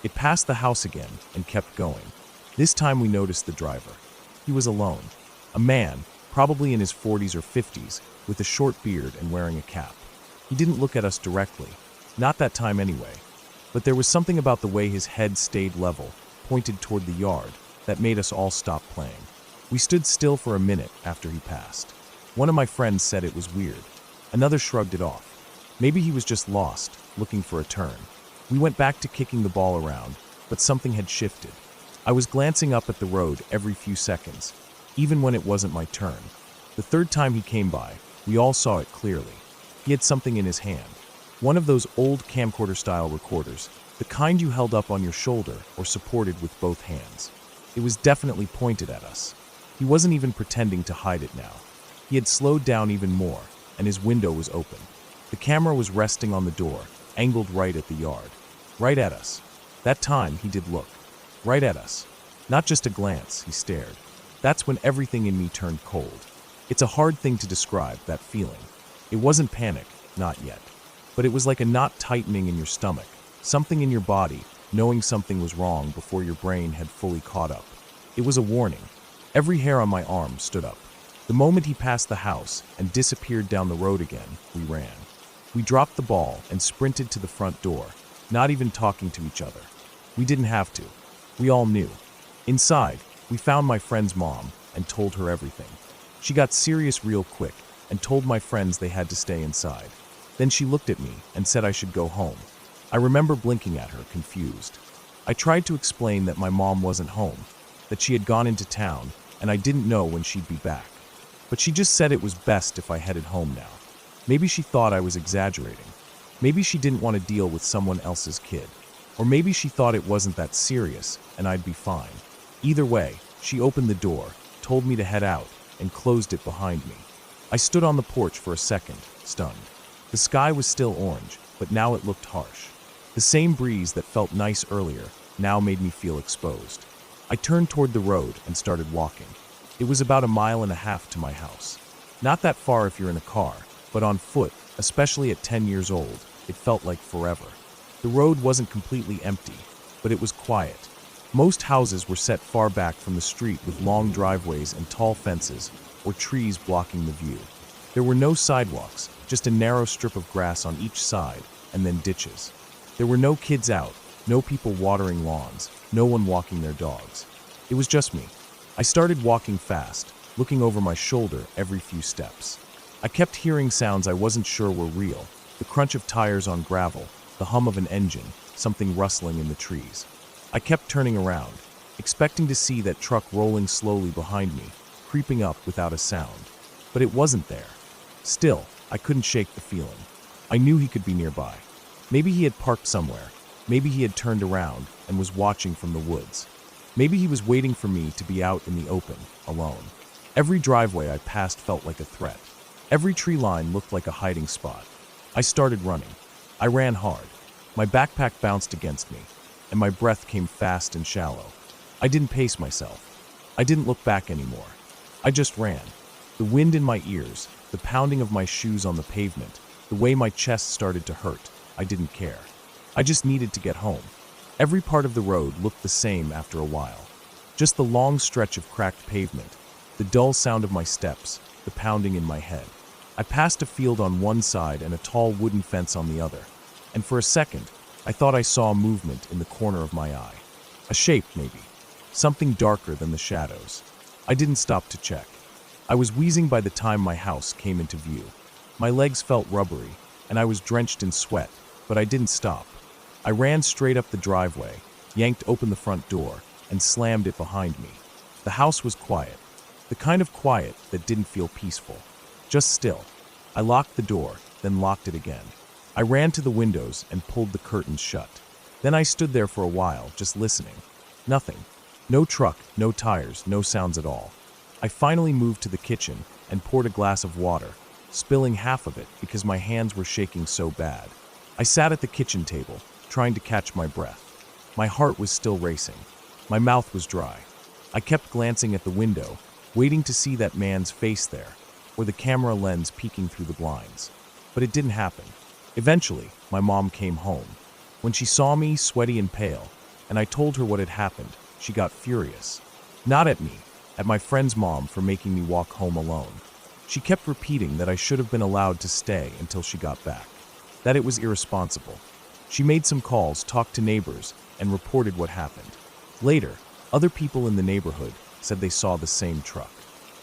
A: It passed the house again and kept going. This time we noticed the driver. He was alone. A man, probably in his 40s or 50s, with a short beard and wearing a cap. He didn't look at us directly. Not that time anyway. But there was something about the way his head stayed level, pointed toward the yard, that made us all stop playing. We stood still for a minute after he passed. One of my friends said it was weird. Another shrugged it off. Maybe he was just lost, looking for a turn. We went back to kicking the ball around, but something had shifted. I was glancing up at the road every few seconds, even when it wasn't my turn. The third time he came by, we all saw it clearly. He had something in his hand. One of those old camcorder-style recorders, the kind you held up on your shoulder or supported with both hands. It was definitely pointed at us. He wasn't even pretending to hide it now. He had slowed down even more, and his window was open. The camera was resting on the door, angled right at the yard. Right at us. That time, he did look. Right at us. Not just a glance, he stared. That's when everything in me turned cold. It's a hard thing to describe, that feeling. It wasn't panic, not yet. But it was like a knot tightening in your stomach, something in your body, knowing something was wrong before your brain had fully caught up. It was a warning. Every hair on my arm stood up. The moment he passed the house and disappeared down the road again, we ran. We dropped the ball and sprinted to the front door, not even talking to each other. We didn't have to. We all knew. Inside, we found my friend's mom and told her everything. She got serious real quick and told my friends they had to stay inside. Then she looked at me and said I should go home. I remember blinking at her, confused. I tried to explain that my mom wasn't home, that she had gone into town, and I didn't know when she'd be back. But she just said it was best if I headed home now. Maybe she thought I was exaggerating. Maybe she didn't want to deal with someone else's kid. Or maybe she thought it wasn't that serious and I'd be fine. Either way, she opened the door, told me to head out, and closed it behind me. I stood on the porch for a second, stunned. The sky was still orange, but now it looked harsh. The same breeze that felt nice earlier now made me feel exposed. I turned toward the road and started walking. It was about 1.5 miles to my house. Not that far if you're in a car, but on foot, especially at 10 years old, it felt like forever. The road wasn't completely empty, but it was quiet. Most houses were set far back from the street with long driveways and tall fences or trees blocking the view. There were no sidewalks, just a narrow strip of grass on each side, and then ditches. There were no kids out, no people watering lawns, no one walking their dogs. It was just me. I started walking fast, looking over my shoulder every few steps. I kept hearing sounds I wasn't sure were real, the crunch of tires on gravel, the hum of an engine, something rustling in the trees. I kept turning around, expecting to see that truck rolling slowly behind me, creeping up without a sound. But it wasn't there. Still, I couldn't shake the feeling. I knew he could be nearby. Maybe he had parked somewhere. Maybe he had turned around and was watching from the woods. Maybe he was waiting for me to be out in the open, alone. Every driveway I passed felt like a threat. Every tree line looked like a hiding spot. I started running. I ran hard. My backpack bounced against me, and my breath came fast and shallow. I didn't pace myself. I didn't look back anymore. I just ran. The wind in my ears, the pounding of my shoes on the pavement, the way my chest started to hurt, I didn't care. I just needed to get home. Every part of the road looked the same after a while. Just the long stretch of cracked pavement, the dull sound of my steps, the pounding in my head. I passed a field on one side and a tall wooden fence on the other, and for a second, I thought I saw a movement in the corner of my eye. A shape, maybe. Something darker than the shadows. I didn't stop to check. I was wheezing by the time my house came into view. My legs felt rubbery, and I was drenched in sweat, but I didn't stop. I ran straight up the driveway, yanked open the front door, and slammed it behind me. The house was quiet. The kind of quiet that didn't feel peaceful. Just still. I locked the door, then locked it again. I ran to the windows and pulled the curtains shut. Then I stood there for a while, just listening. Nothing. No truck, no tires, no sounds at all. I finally moved to the kitchen and poured a glass of water, spilling half of it because my hands were shaking so bad. I sat at the kitchen table, trying to catch my breath. My heart was still racing. My mouth was dry. I kept glancing at the window, waiting to see that man's face there, or the camera lens peeking through the blinds. but it didn't happen. Eventually, my mom came home. When she saw me, sweaty and pale, and I told her what had happened, she got furious. Not at me, at my friend's mom for making me walk home alone. She kept repeating that I should have been allowed to stay until she got back, that it was irresponsible. She made some calls, talked to neighbors, and reported what happened. Later, other people in the neighborhood said they saw the same truck.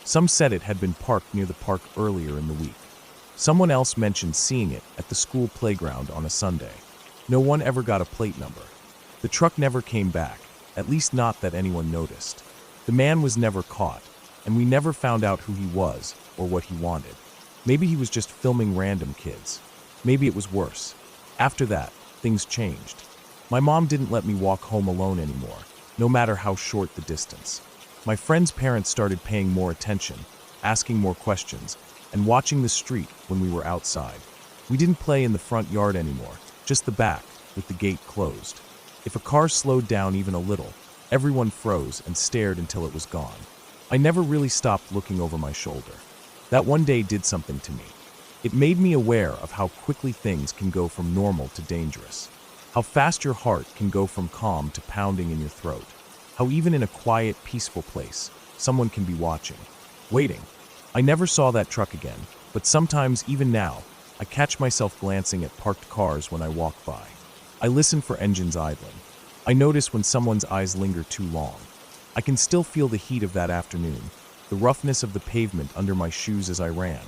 A: Some said it had been parked near the park earlier in the week. Someone else mentioned seeing it at the school playground on a Sunday. No one ever got a plate number. The truck never came back, at least not that anyone noticed. The man was never caught, and we never found out who he was or what he wanted. Maybe he was just filming random kids. Maybe it was worse. After that, things changed. My mom didn't let me walk home alone anymore, no matter how short the distance. My friend's parents started paying more attention, asking more questions, and watching the street when we were outside. We didn't play in the front yard anymore, just the back, with the gate closed. If a car slowed down even a little, everyone froze and stared until it was gone. I never really stopped looking over my shoulder. That one day did something to me. It made me aware of how quickly things can go from normal to dangerous. How fast your heart can go from calm to pounding in your throat. How even in a quiet, peaceful place, someone can be watching, waiting. I never saw that truck again, but sometimes, even now, I catch myself glancing at parked cars when I walk by. I listen for engines idling. I notice when someone's eyes linger too long. I can still feel the heat of that afternoon, the roughness of the pavement under my shoes as I ran,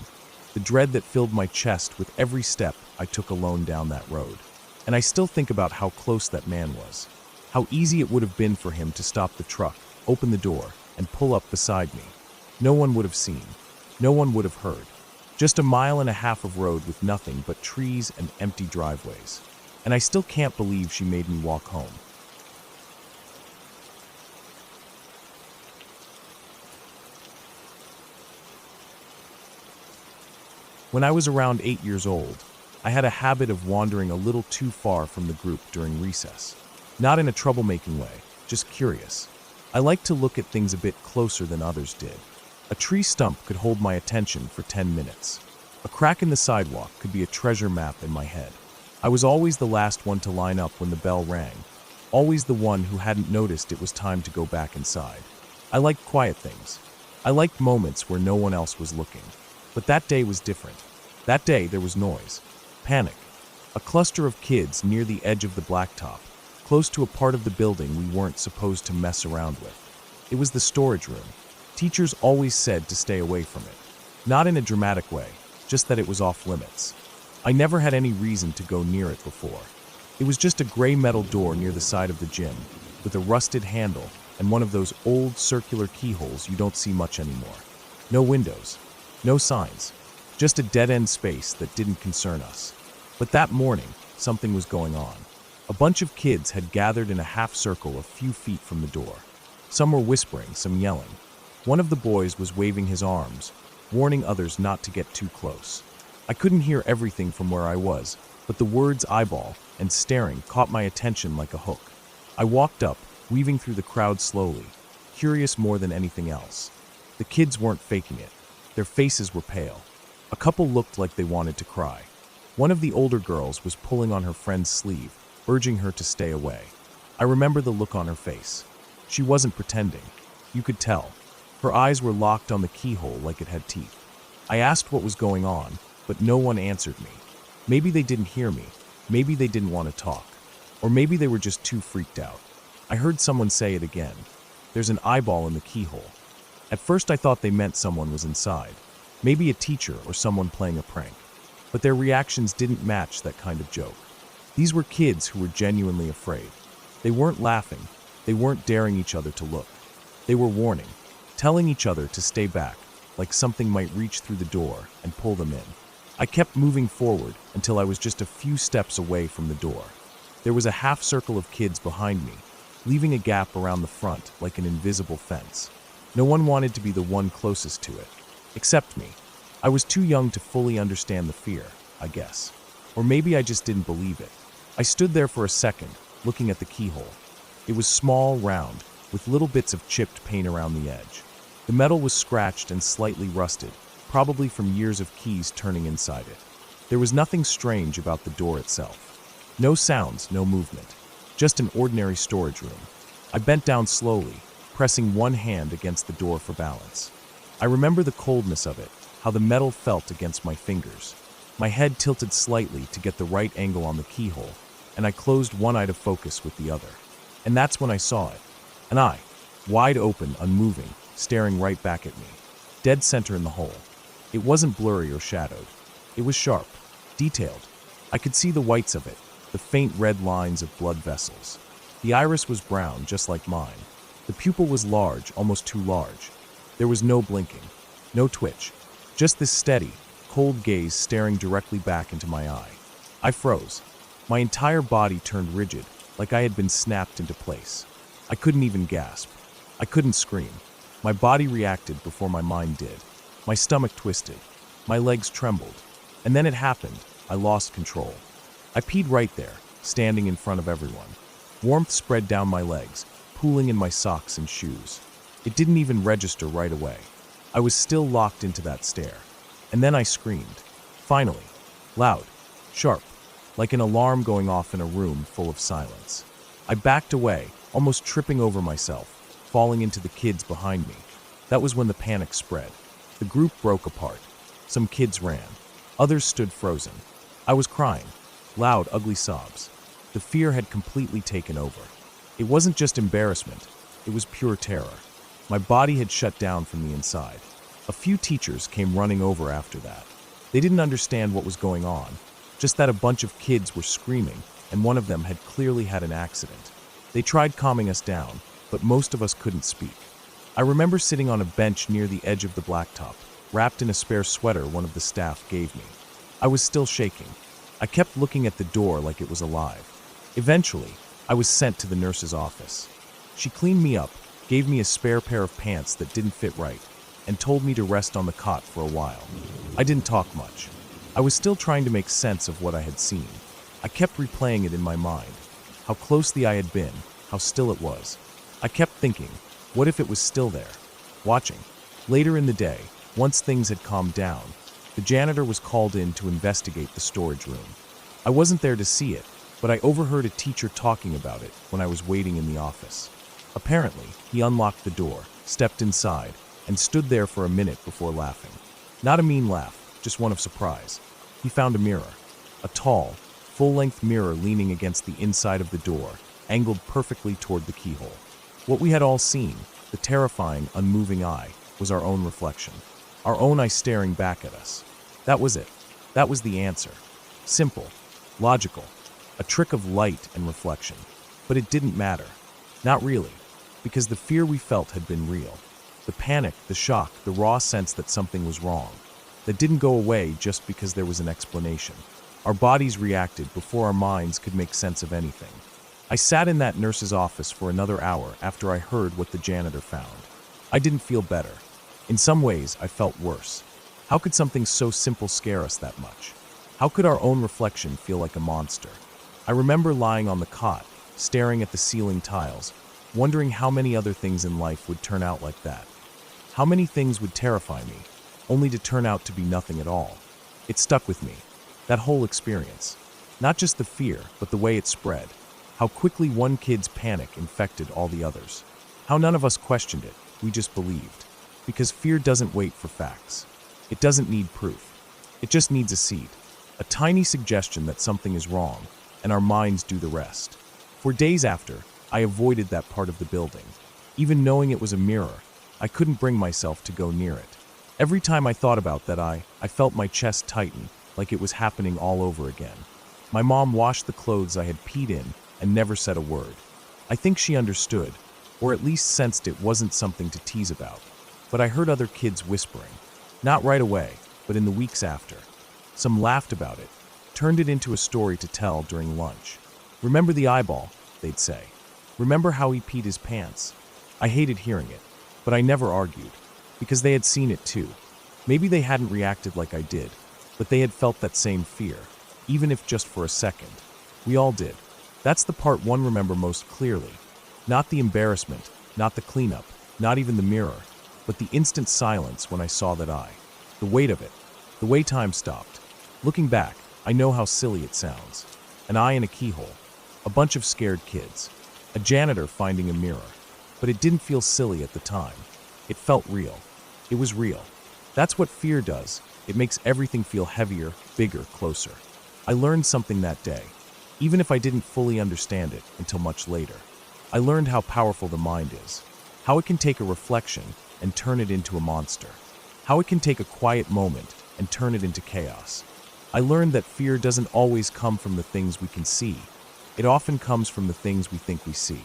A: the dread that filled my chest with every step I took alone down that road. And I still think about how close that man was. How easy it would have been for him to stop the truck, open the door, and pull up beside me. No one would have seen. No one would have heard. Just a mile and a half of road with nothing but trees and empty driveways. And I still can't believe she made me walk home. When I was around 8 years old, I had a habit of wandering a little too far from the group during recess. Not in a troublemaking way, just curious. I liked to look at things a bit closer than others did. A tree stump could hold my attention for 10 minutes. A crack in the sidewalk could be a treasure map in my head. I was always the last one to line up when the bell rang, always the one who hadn't noticed it was time to go back inside. I liked quiet things. I liked moments where no one else was looking. But that day was different. That day there was noise, panic, a cluster of kids near the edge of the blacktop, close to a part of the building we weren't supposed to mess around with. It was the storage room. Teachers always said to stay away from it. Not in a dramatic way, just that it was off limits. I never had any reason to go near it before. It was just a gray metal door near the side of the gym, with a rusted handle and one of those old circular keyholes you don't see much anymore. No windows, no signs, just a dead-end space that didn't concern us. But that morning, something was going on. A bunch of kids had gathered in a half circle a few feet from the door. Some were whispering, some yelling. One of the boys was waving his arms, warning others not to get too close. I couldn't hear everything from where I was, but the words eyeball and staring caught my attention like a hook. I walked up, weaving through the crowd slowly, curious more than anything else. The kids weren't faking it. Their faces were pale. A couple looked like they wanted to cry. One of the older girls was pulling on her friend's sleeve, urging her to stay away. I remember the look on her face. She wasn't pretending. You could tell. Her eyes were locked on the keyhole like it had teeth. I asked what was going on, but no one answered me. Maybe they didn't hear me. Maybe they didn't want to talk. Or maybe they were just too freaked out. I heard someone say it again. There's an eyeball in the keyhole. At first I thought they meant someone was inside. Maybe a teacher or someone playing a prank. But their reactions didn't match that kind of joke. These were kids who were genuinely afraid. They weren't laughing. They weren't daring each other to look. They were warning, telling each other to stay back, like something might reach through the door and pull them in. I kept moving forward until I was just a few steps away from the door. There was a half circle of kids behind me, leaving a gap around the front like an invisible fence. No one wanted to be the one closest to it, except me. I was too young to fully understand the fear, I guess. Or maybe I just didn't believe it. I stood there for a second, looking at the keyhole. It was small, round, with little bits of chipped paint around the edge. The metal was scratched and slightly rusted, probably from years of keys turning inside it. There was nothing strange about the door itself. No sounds, no movement. Just an ordinary storage room. I bent down slowly, pressing one hand against the door for balance. I remember the coldness of it, how the metal felt against my fingers. My head tilted slightly to get the right angle on the keyhole, and I closed one eye to focus with the other. And that's when I saw it. An eye, wide open, unmoving, staring right back at me. Dead center in the hole. It wasn't blurry or shadowed. It was sharp, detailed. I could see the whites of it, the faint red lines of blood vessels. The iris was brown, just like mine. The pupil was large, almost too large. There was no blinking, no twitch, just this steady, cold gaze staring directly back into my eye. I froze. My entire body turned rigid, like I had been snapped into place. I couldn't even gasp. I couldn't scream. My body reacted before my mind did. My stomach twisted. My legs trembled. And then it happened. I lost control. I peed right there, standing in front of everyone. Warmth spread down my legs, pooling in my socks and shoes. It didn't even register right away. I was still locked into that stare. And then I screamed. Finally. Loud. Sharp. Like an alarm going off in a room full of silence. I backed away, almost tripping over myself, falling into the kids behind me. That was when the panic spread. The group broke apart. Some kids ran. Others stood frozen. I was crying. Loud, ugly sobs. The fear had completely taken over. It wasn't just embarrassment. It was pure terror. My body had shut down from the inside. A few teachers came running over after that. They didn't understand what was going on, just that a bunch of kids were screaming, and one of them had clearly had an accident. They tried calming us down, but most of us couldn't speak. I remember sitting on a bench near the edge of the blacktop, wrapped in a spare sweater one of the staff gave me. I was still shaking. I kept looking at the door like it was alive. Eventually, I was sent to the nurse's office. She cleaned me up, gave me a spare pair of pants that didn't fit right, and told me to rest on the cot for a while. I didn't talk much. I was still trying to make sense of what I had seen. I kept replaying it in my mind. How close the eye had been, how still it was. I kept thinking, what if it was still there, watching? Later in the day, once things had calmed down, the janitor was called in to investigate the storage room. I wasn't there to see it, but I overheard a teacher talking about it when I was waiting in the office. Apparently, he unlocked the door, stepped inside, and stood there for a minute before laughing. Not a mean laugh, just one of surprise. He found a mirror. A tall, full-length mirror leaning against the inside of the door, angled perfectly toward the keyhole. What we had all seen, the terrifying, unmoving eye, was our own reflection. Our own eye staring back at us. That was it. That was the answer. Simple. Logical. A trick of light and reflection. But it didn't matter. Not really. Because the fear we felt had been real. The panic, the shock, the raw sense that something was wrong. That didn't go away just because there was an explanation. Our bodies reacted before our minds could make sense of anything. I sat in that nurse's office for another hour after I heard what the janitor found. I didn't feel better. In some ways, I felt worse. How could something so simple scare us that much? How could our own reflection feel like a monster? I remember lying on the cot, staring at the ceiling tiles, wondering how many other things in life would turn out like that. How many things would terrify me, only to turn out to be nothing at all. It stuck with me, that whole experience. Not just the fear, but the way it spread. How quickly one kid's panic infected all the others. How none of us questioned it, we just believed. Because fear doesn't wait for facts. It doesn't need proof. It just needs a seed. A tiny suggestion that something is wrong, and our minds do the rest. For days after, I avoided that part of the building. Even knowing it was a mirror, I couldn't bring myself to go near it. Every time I thought about that I felt my chest tighten, like it was happening all over again. My mom washed the clothes I had peed in and never said a word. I think she understood, or at least sensed it wasn't something to tease about. But I heard other kids whispering. Not right away, but in the weeks after. Some laughed about it, turned it into a story to tell during lunch. Remember the eyeball, they'd say. Remember how he peed his pants? I hated hearing it, but I never argued, because they had seen it too. Maybe they hadn't reacted like I did, but they had felt that same fear, even if just for a second. We all did. That's the part one remember most clearly. Not the embarrassment, not the cleanup, not even the mirror, but the instant silence when I saw that eye. The weight of it, the way time stopped. Looking back, I know how silly it sounds. An eye in a keyhole. A bunch of scared kids. A janitor finding a mirror. But it didn't feel silly at the time. It felt real. It was real. That's what fear does. It makes everything feel heavier, bigger, closer. I learned something that day, even if I didn't fully understand it until much later. I learned how powerful the mind is, how it can take a reflection and turn it into a monster, how it can take a quiet moment and turn it into chaos. I learned that fear doesn't always come from the things we can see. It often comes from the things we think we see.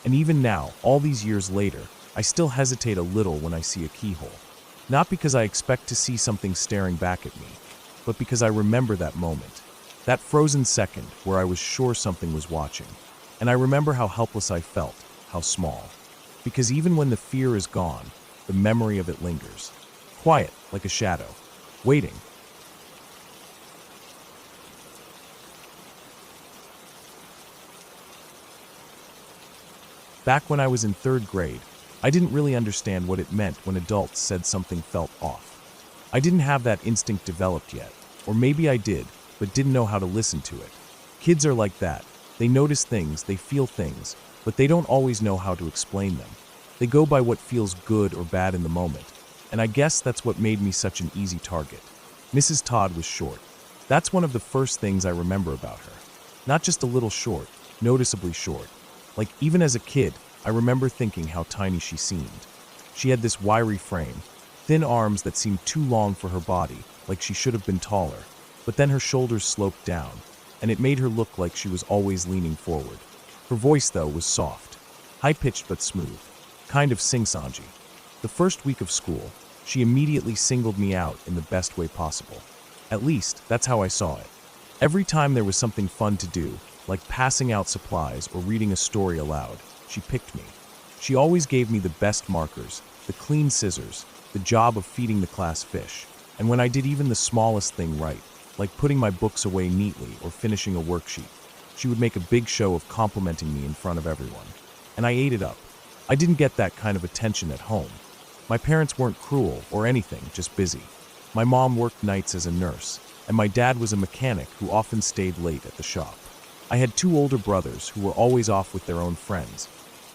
A: And even now, all these years later, I still hesitate a little when I see a keyhole. Not because I expect to see something staring back at me, but because I remember that moment. That frozen second where I was sure something was watching. And I remember how helpless I felt, how small. Because even when the fear is gone, the memory of it lingers. Quiet, like a shadow, waiting. Back when I was in 3rd grade, I didn't really understand what it meant when adults said something felt off. I didn't have that instinct developed yet, or maybe I did, but didn't know how to listen to it. Kids are like that. They notice things, they feel things, but they don't always know how to explain them. They go by what feels good or bad in the moment, and I guess that's what made me such an easy target. Mrs. Todd was short. That's one of the first things I remember about her. Not just a little short, noticeably short. Like, even as a kid, I remember thinking how tiny she seemed. She had this wiry frame, thin arms that seemed too long for her body, like she should have been taller, but then her shoulders sloped down, and it made her look like she was always leaning forward. Her voice, though, was soft, high-pitched but smooth, kind of sing-songy. The first week of school, she immediately singled me out in the best way possible. At least, that's how I saw it. Every time there was something fun to do, like passing out supplies or reading a story aloud, she picked me. She always gave me the best markers, the clean scissors, the job of feeding the class fish. And when I did even the smallest thing right, like putting my books away neatly or finishing a worksheet, she would make a big show of complimenting me in front of everyone. And I ate it up. I didn't get that kind of attention at home. My parents weren't cruel or anything, just busy. My mom worked nights as a nurse, and my dad was a mechanic who often stayed late at the shop. I had 2 older brothers who were always off with their own friends,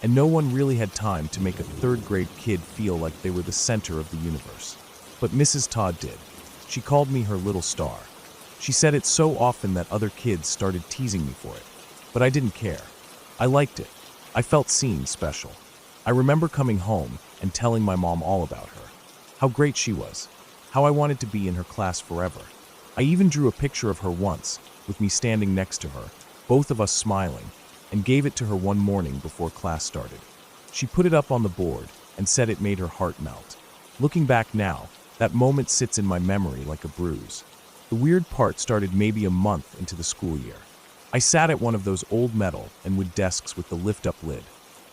A: and no one really had time to make a 3rd grade kid feel like they were the center of the universe. But Mrs. Todd did. She called me her little star. She said it so often that other kids started teasing me for it. But I didn't care. I liked it. I felt seen, special. I remember coming home and telling my mom all about her. How great she was. How I wanted to be in her class forever. I even drew a picture of her once, with me standing next to her, both of us smiling, and gave it to her one morning before class started. She put it up on the board and said it made her heart melt. Looking back now, that moment sits in my memory like a bruise. The weird part started maybe a month into the school year. I sat at one of those old metal and wood desks with the lift-up lid,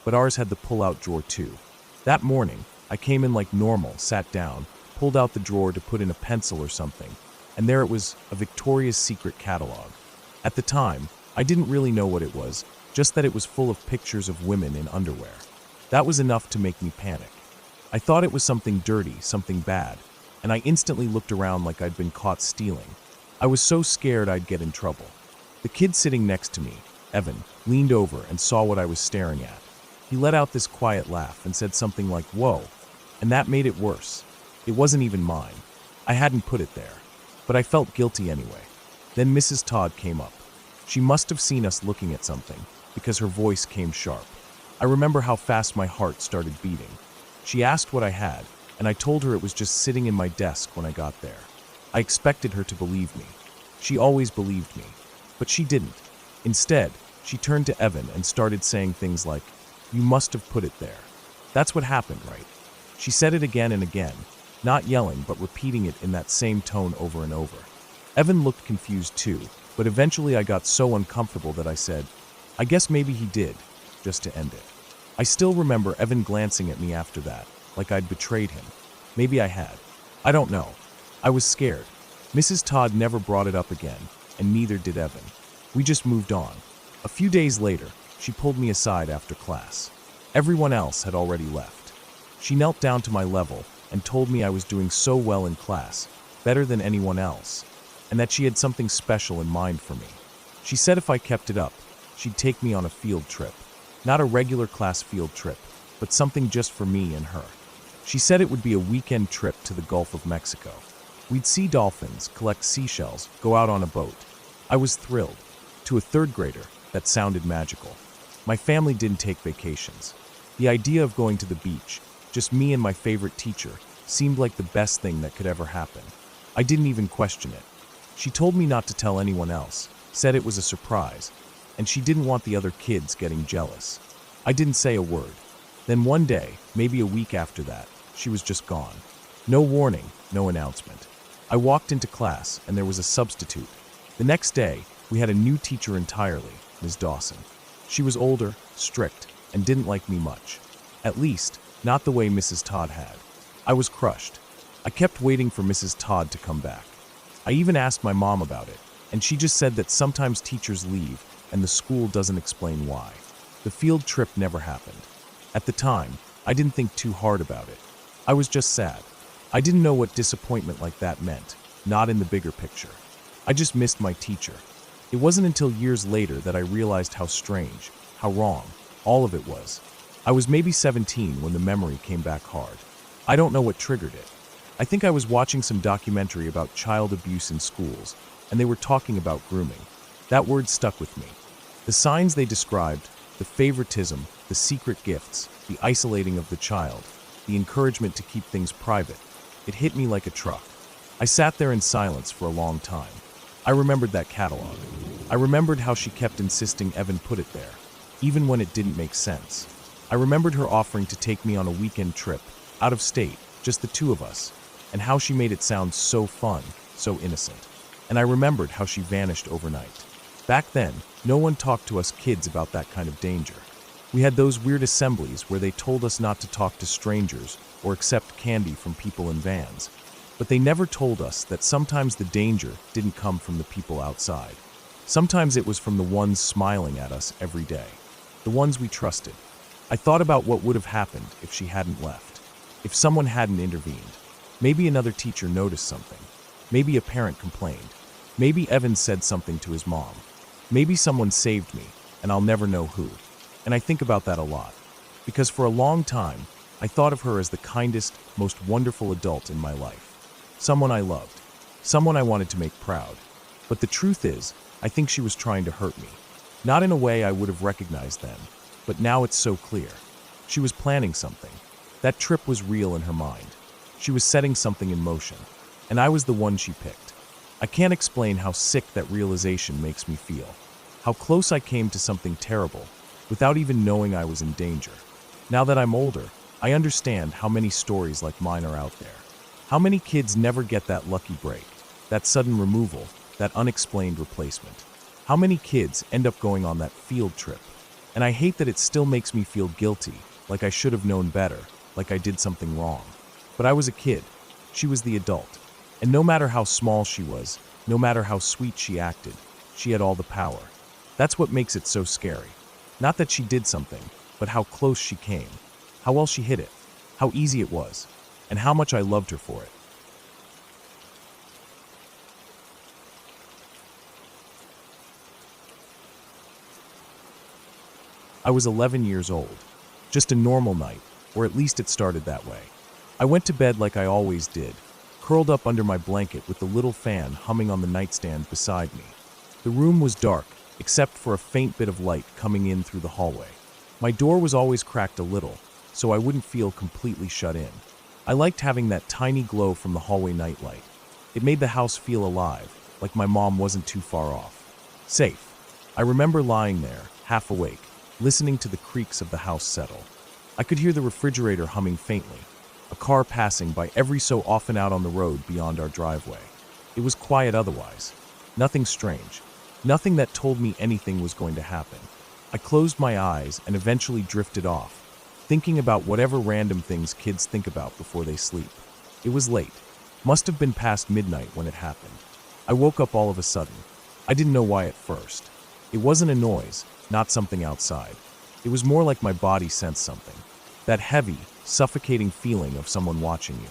A: but ours had the pull-out drawer too. That morning, I came in like normal, sat down, pulled out the drawer to put in a pencil or something, and there it was, a Victoria's Secret catalog. At the time, I didn't really know what it was, just that it was full of pictures of women in underwear. That was enough to make me panic. I thought it was something dirty, something bad, and I instantly looked around like I'd been caught stealing. I was so scared I'd get in trouble. The kid sitting next to me, Evan, leaned over and saw what I was staring at. He let out this quiet laugh and said something like, "Whoa," and that made it worse. It wasn't even mine. I hadn't put it there, but I felt guilty anyway. Then Mrs. Todd came up. She must have seen us looking at something, because her voice came sharp. I remember how fast my heart started beating. She asked what I had, and I told her it was just sitting in my desk when I got there. I expected her to believe me. She always believed me, but she didn't. Instead, she turned to Evan and started saying things like, "You must have put it there. That's what happened, right?" She said it again and again, not yelling but repeating it in that same tone over and over. Evan looked confused too, but eventually I got so uncomfortable that I said, "I guess maybe he did," just to end it. I still remember Evan glancing at me after that, like I'd betrayed him. Maybe I had. I don't know. I was scared. Mrs. Todd never brought it up again, and neither did Evan. We just moved on. A few days later, she pulled me aside after class. Everyone else had already left. She knelt down to my level and told me I was doing so well in class, better than anyone else. and that she had something special in mind for me. She said if I kept it up, she'd take me on a field trip. Not a regular class field trip, but something just for me and her. She said it would be a weekend trip to the Gulf of Mexico. We'd see dolphins, collect seashells, go out on a boat. I was thrilled. To a third grader, that sounded magical. My family didn't take vacations. The idea of going to the beach, just me and my favorite teacher, seemed like the best thing that could ever happen. I didn't even question it. She told me not to tell anyone else, said it was a surprise, and she didn't want the other kids getting jealous. I didn't say a word. Then one day, maybe a week after that, she was just gone. No warning, no announcement. I walked into class, and there was a substitute. The next day, we had a new teacher entirely, Ms. Dawson. She was older, strict, and didn't like me much. At least, not the way Mrs. Todd had. I was crushed. I kept waiting for Mrs. Todd to come back. I even asked my mom about it, and she just said that sometimes teachers leave, and the school doesn't explain why. The field trip never happened. At the time, I didn't think too hard about it. I was just sad. I didn't know what disappointment like that meant, not in the bigger picture. I just missed my teacher. It wasn't until years later that I realized how strange, how wrong, all of it was. I was maybe 17 when the memory came back hard. I don't know what triggered it. I think I was watching some documentary about child abuse in schools, and they were talking about grooming. That word stuck with me. The signs they described, the favoritism, the secret gifts, the isolating of the child, the encouragement to keep things private, it hit me like a truck. I sat there in silence for a long time. I remembered that catalog. I remembered how she kept insisting Evan put it there, even when it didn't make sense. I remembered her offering to take me on a weekend trip, out of state, just the two of us, and how she made it sound so fun, so innocent. And I remembered how she vanished overnight. Back then, no one talked to us kids about that kind of danger. We had those weird assemblies where they told us not to talk to strangers or accept candy from people in vans. But they never told us that sometimes the danger didn't come from the people outside. Sometimes it was from the ones smiling at us every day, the ones we trusted. I thought about what would have happened if she hadn't left, if someone hadn't intervened. Maybe another teacher noticed something. Maybe a parent complained. Maybe Evan said something to his mom. Maybe someone saved me, and I'll never know who. And I think about that a lot, because for a long time, I thought of her as the kindest, most wonderful adult in my life. Someone I loved, someone I wanted to make proud. But the truth is, I think she was trying to hurt me. Not in a way I would have recognized then, but now it's so clear. She was planning something. That trip was real in her mind. She was setting something in motion, and I was the one she picked. I can't explain how sick that realization makes me feel, how close I came to something terrible, without even knowing I was in danger. Now that I'm older, I understand how many stories like mine are out there. How many kids never get that lucky break, that sudden removal, that unexplained replacement? How many kids end up going on that field trip? And I hate that it still makes me feel guilty, like I should have known better, like I did something wrong. But I was a kid. She was the adult. And no matter how small she was, no matter how sweet she acted, she had all the power. That's what makes it so scary. Not that she did something, but how close she came, how well she hid it, how easy it was, and how much I loved her for it. I was 11 years old. Just a normal night, or at least it started that way. I went to bed like I always did, curled up under my blanket with the little fan humming on the nightstand beside me. The room was dark, except for a faint bit of light coming in through the hallway. My door was always cracked a little, so I wouldn't feel completely shut in. I liked having that tiny glow from the hallway nightlight. It made the house feel alive, like my mom wasn't too far off. Safe. I remember lying there, half awake, listening to the creaks of the house settle. I could hear the refrigerator humming faintly, a car passing by every so often out on the road beyond our driveway. It was quiet otherwise. Nothing strange. Nothing that told me anything was going to happen. I closed my eyes and eventually drifted off, thinking about whatever random things kids think about before they sleep. It was late. Must have been past midnight when it happened. I woke up all of a sudden. I didn't know why at first. It wasn't a noise, not something outside. It was more like my body sensed something. That heavy, suffocating feeling of someone watching you.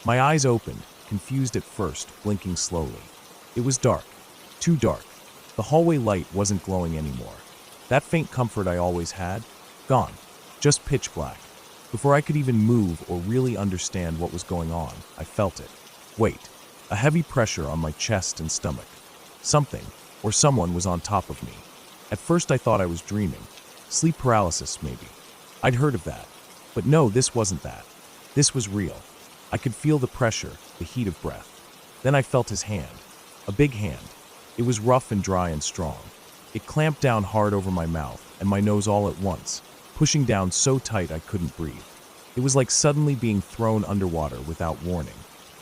A: My eyes opened, confused at first, blinking slowly. It was dark. Too dark. The hallway light wasn't glowing anymore. That faint comfort I always had, gone. Just pitch black. Before I could even move or really understand what was going on, I felt it. Weight. A heavy pressure on my chest and stomach. Something, or someone was on top of me. At first I thought I was dreaming. Sleep paralysis, maybe. I'd heard of that. But no, this wasn't that. This was real. I could feel the pressure, the heat of breath. Then I felt his hand. A big hand. It was rough and dry and strong. It clamped down hard over my mouth and my nose all at once, pushing down so tight I couldn't breathe. It was like suddenly being thrown underwater without warning.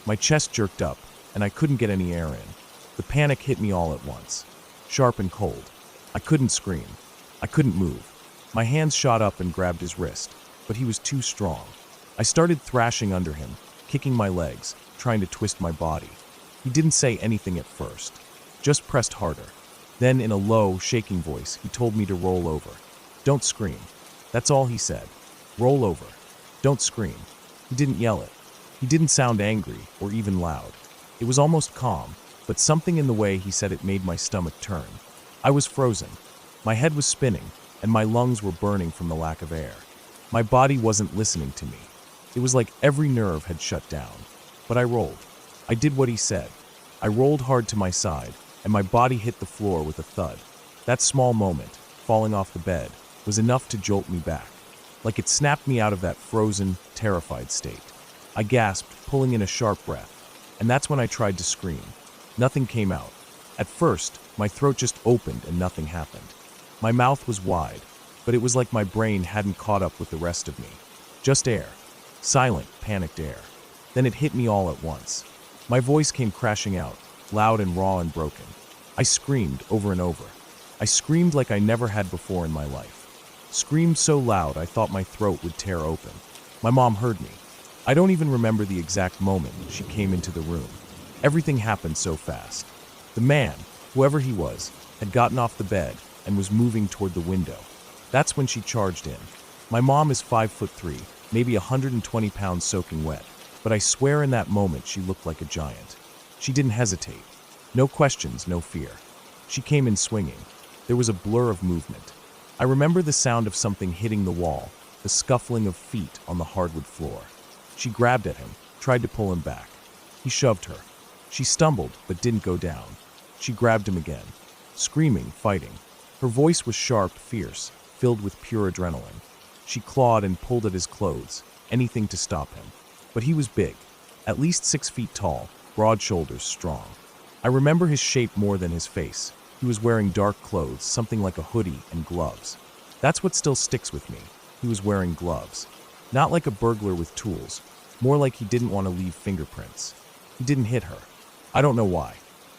A: My chest jerked up, and I couldn't get any air in. The panic hit me all at once. Sharp and cold. I couldn't scream. I couldn't move. My hands shot up and grabbed his wrist, but he was too strong. I started thrashing under him, kicking my legs, trying to twist my body. He didn't say anything at first, just pressed harder. Then, in a low, shaking voice, he told me to roll over. Don't scream. That's all he said. Roll over. Don't scream. He didn't yell it. He didn't sound angry or even loud. It was almost calm, but something in the way he said it made my stomach turn. I was frozen. My head was spinning, and my lungs were burning from the lack of air. My body wasn't listening to me. It was like every nerve had shut down. But I rolled. I did what he said. I rolled hard to my side, and my body hit the floor with a thud. That small moment, falling off the bed, was enough to jolt me back. Like it snapped me out of that frozen, terrified state. I gasped, pulling in a sharp breath. And that's when I tried to scream. Nothing came out. At first, my throat just opened and nothing happened. My mouth was wide, but it was like my brain hadn't caught up with the rest of me. Just air. Silent, panicked air. Then it hit me all at once. My voice came crashing out, loud and raw and broken. I screamed over and over. I screamed like I never had before in my life. Screamed so loud I thought my throat would tear open. My mom heard me. I don't even remember the exact moment she came into the room. Everything happened so fast. The man, whoever he was, had gotten off the bed and was moving toward the window. That's when she charged in. My mom is 5'3", maybe 120 pounds soaking wet, but I swear in that moment she looked like a giant. She didn't hesitate. No questions, no fear. She came in swinging. There was a blur of movement. I remember the sound of something hitting the wall, the scuffling of feet on the hardwood floor. She grabbed at him, tried to pull him back. He shoved her. She stumbled, but didn't go down. She grabbed him again, screaming, fighting. Her voice was sharp, fierce, filled with pure adrenaline. She clawed and pulled at his clothes, anything to stop him. But he was big, at least 6 feet tall, broad shoulders, strong. I remember his shape more than his face. He was wearing dark clothes, something like a hoodie and gloves. That's what still sticks with me. He was wearing gloves. Not like a burglar with tools, more like he didn't want to leave fingerprints. He didn't hit her. I don't know why.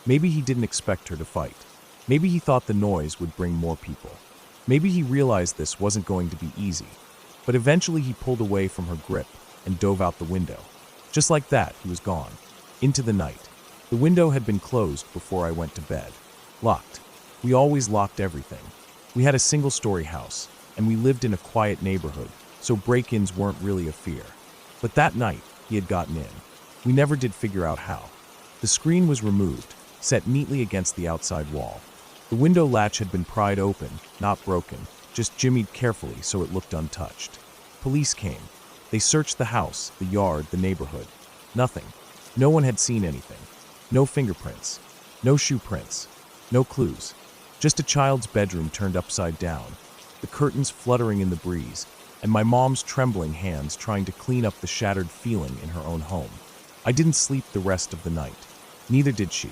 A: Maybe he didn't expect her to fight. Maybe he thought the noise would bring more people. Maybe he realized this wasn't going to be easy. But eventually he pulled away from her grip and dove out the window. Just like that, he was gone. Into the night. The window had been closed before I went to bed. Locked. We always locked everything. We had a single-story house, and we lived in a quiet neighborhood, so break-ins weren't really a fear. But that night, he had gotten in. We never did figure out how. The screen was removed, set neatly against the outside wall. The window latch had been pried open, not broken, just jimmied carefully so it looked untouched. Police came. They searched the house, the yard, the neighborhood. Nothing. No one had seen anything. No fingerprints. No shoe prints. No clues. Just a child's bedroom turned upside down, the curtains fluttering in the breeze, and my mom's trembling hands trying to clean up the shattered feeling in her own home. I didn't sleep the rest of the night. Neither did she.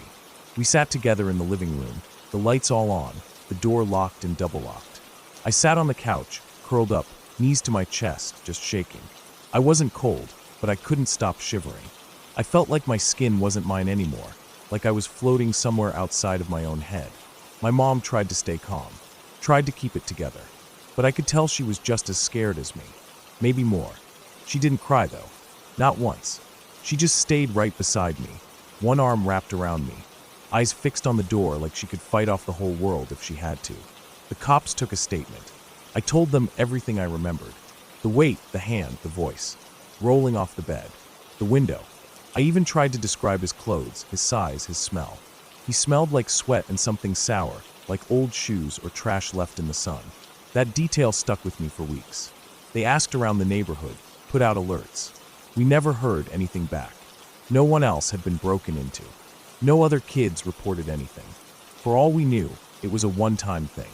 A: We sat together in the living room, the lights all on, the door locked and double-locked. I sat on the couch, curled up, knees to my chest, just shaking. I wasn't cold, but I couldn't stop shivering. I felt like my skin wasn't mine anymore, like I was floating somewhere outside of my own head. My mom tried to stay calm, tried to keep it together, but I could tell she was just as scared as me. Maybe more. She didn't cry, though. Not once. She just stayed right beside me, one arm wrapped around me, eyes fixed on the door like she could fight off the whole world if she had to. The cops took a statement. I told them everything I remembered. The weight, the hand, the voice. Rolling off the bed. The window. I even tried to describe his clothes, his size, his smell. He smelled like sweat and something sour, like old shoes or trash left in the sun. That detail stuck with me for weeks. They asked around the neighborhood, put out alerts. We never heard anything back. No one else had been broken into. No other kids reported anything. For all we knew, it was a one-time thing.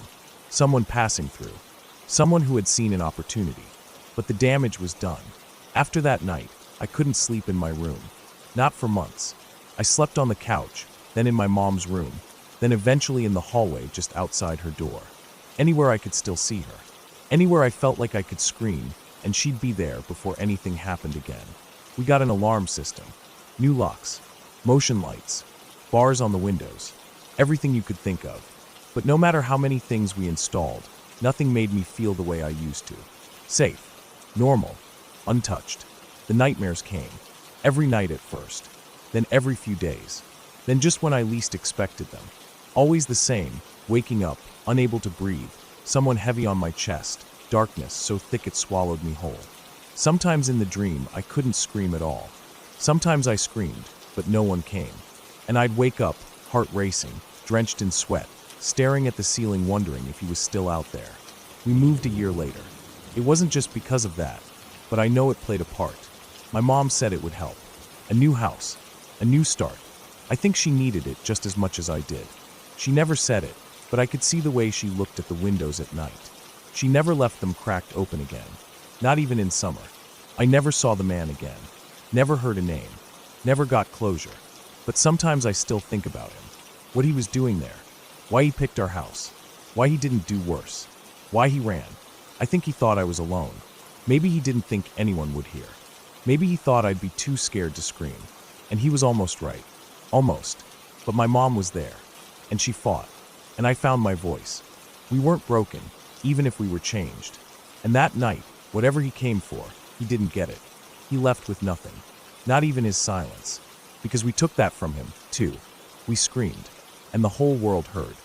A: Someone passing through. Someone who had seen an opportunity. But the damage was done. After that night, I couldn't sleep in my room. Not for months. I slept on the couch, then in my mom's room, then eventually in the hallway just outside her door. Anywhere I could still see her. Anywhere I felt like I could scream, and she'd be there before anything happened again. We got an alarm system. New locks. Motion lights. Bars on the windows. Everything you could think of. But no matter how many things we installed, nothing made me feel the way I used to. Safe. Normal. Untouched. The nightmares came. Every night at first. Then every few days. Then just when I least expected them. Always the same, waking up, unable to breathe, someone heavy on my chest, darkness so thick it swallowed me whole. Sometimes in the dream, I couldn't scream at all. Sometimes I screamed, but no one came. And I'd wake up, heart racing, drenched in sweat, staring at the ceiling wondering if he was still out there. We moved a year later. It wasn't just because of that, but I know it played a part. My mom said it would help. A new house. A new start. I think she needed it just as much as I did. She never said it, but I could see the way she looked at the windows at night. She never left them cracked open again. Not even in summer. I never saw the man again. Never heard a name. Never got closure. But sometimes I still think about him. What he was doing there. Why he picked our house. Why he didn't do worse. Why he ran. I think he thought I was alone. Maybe he didn't think anyone would hear. Maybe he thought I'd be too scared to scream. And he was almost right. Almost. But my mom was there. And she fought. And I found my voice. We weren't broken, even if we were changed. And that night, whatever he came for, he didn't get it. He left with nothing. Not even his silence. Because we took that from him, too. We screamed. And the whole world heard.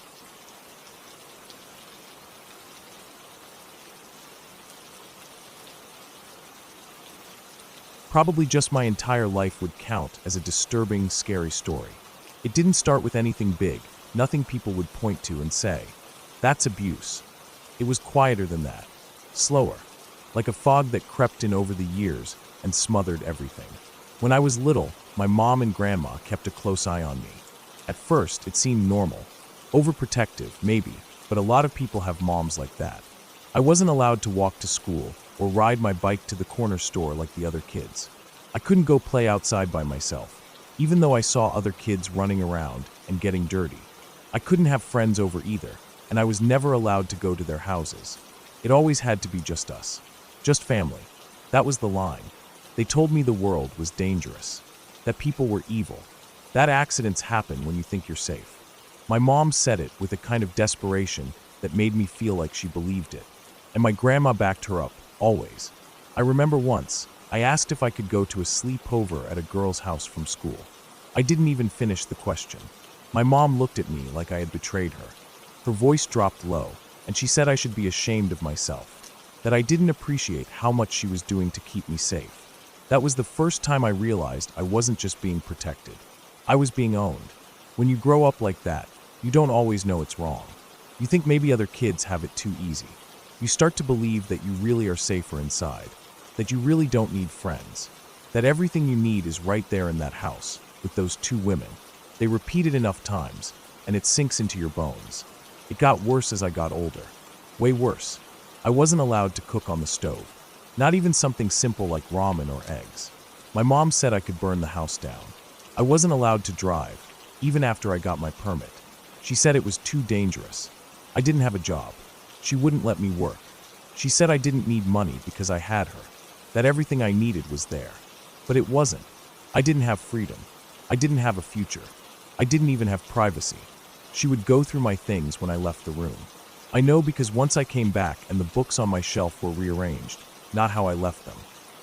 A: Probably just my entire life would count as a disturbing, scary story. It didn't start with anything big, nothing people would point to and say, "That's abuse." It was quieter than that, slower, like a fog that crept in over the years and smothered everything. When I was little, my mom and grandma kept a close eye on me. At first, it seemed normal, overprotective, maybe, but a lot of people have moms like that. I wasn't allowed to walk to school or ride my bike to the corner store like the other kids. I couldn't go play outside by myself, even though I saw other kids running around and getting dirty. I couldn't have friends over either, and I was never allowed to go to their houses. It always had to be just us. Just family. That was the line. They told me the world was dangerous, that people were evil, that accidents happen when you think you're safe. My mom said it with a kind of desperation that made me feel like she believed it. And my grandma backed her up, always. I remember once, I asked if I could go to a sleepover at a girl's house from school. I didn't even finish the question. My mom looked at me like I had betrayed her. Her voice dropped low, and she said I should be ashamed of myself, that I didn't appreciate how much she was doing to keep me safe. That was the first time I realized I wasn't just being protected. I was being owned. When you grow up like that, you don't always know it's wrong. You think maybe other kids have it too easy. You start to believe that you really are safer inside, that you really don't need friends, that everything you need is right there in that house with those two women. They repeat it enough times, and it sinks into your bones. It got worse as I got older. Way worse. I wasn't allowed to cook on the stove. Not even something simple like ramen or eggs. My mom said I could burn the house down. I wasn't allowed to drive, even after I got my permit. She said it was too dangerous. I didn't have a job. She wouldn't let me work. She said I didn't need money because I had her, that everything I needed was there. But it wasn't. I didn't have freedom. I didn't have a future. I didn't even have privacy. She would go through my things when I left the room. I know because once I came back and the books on my shelf were rearranged, not how I left them.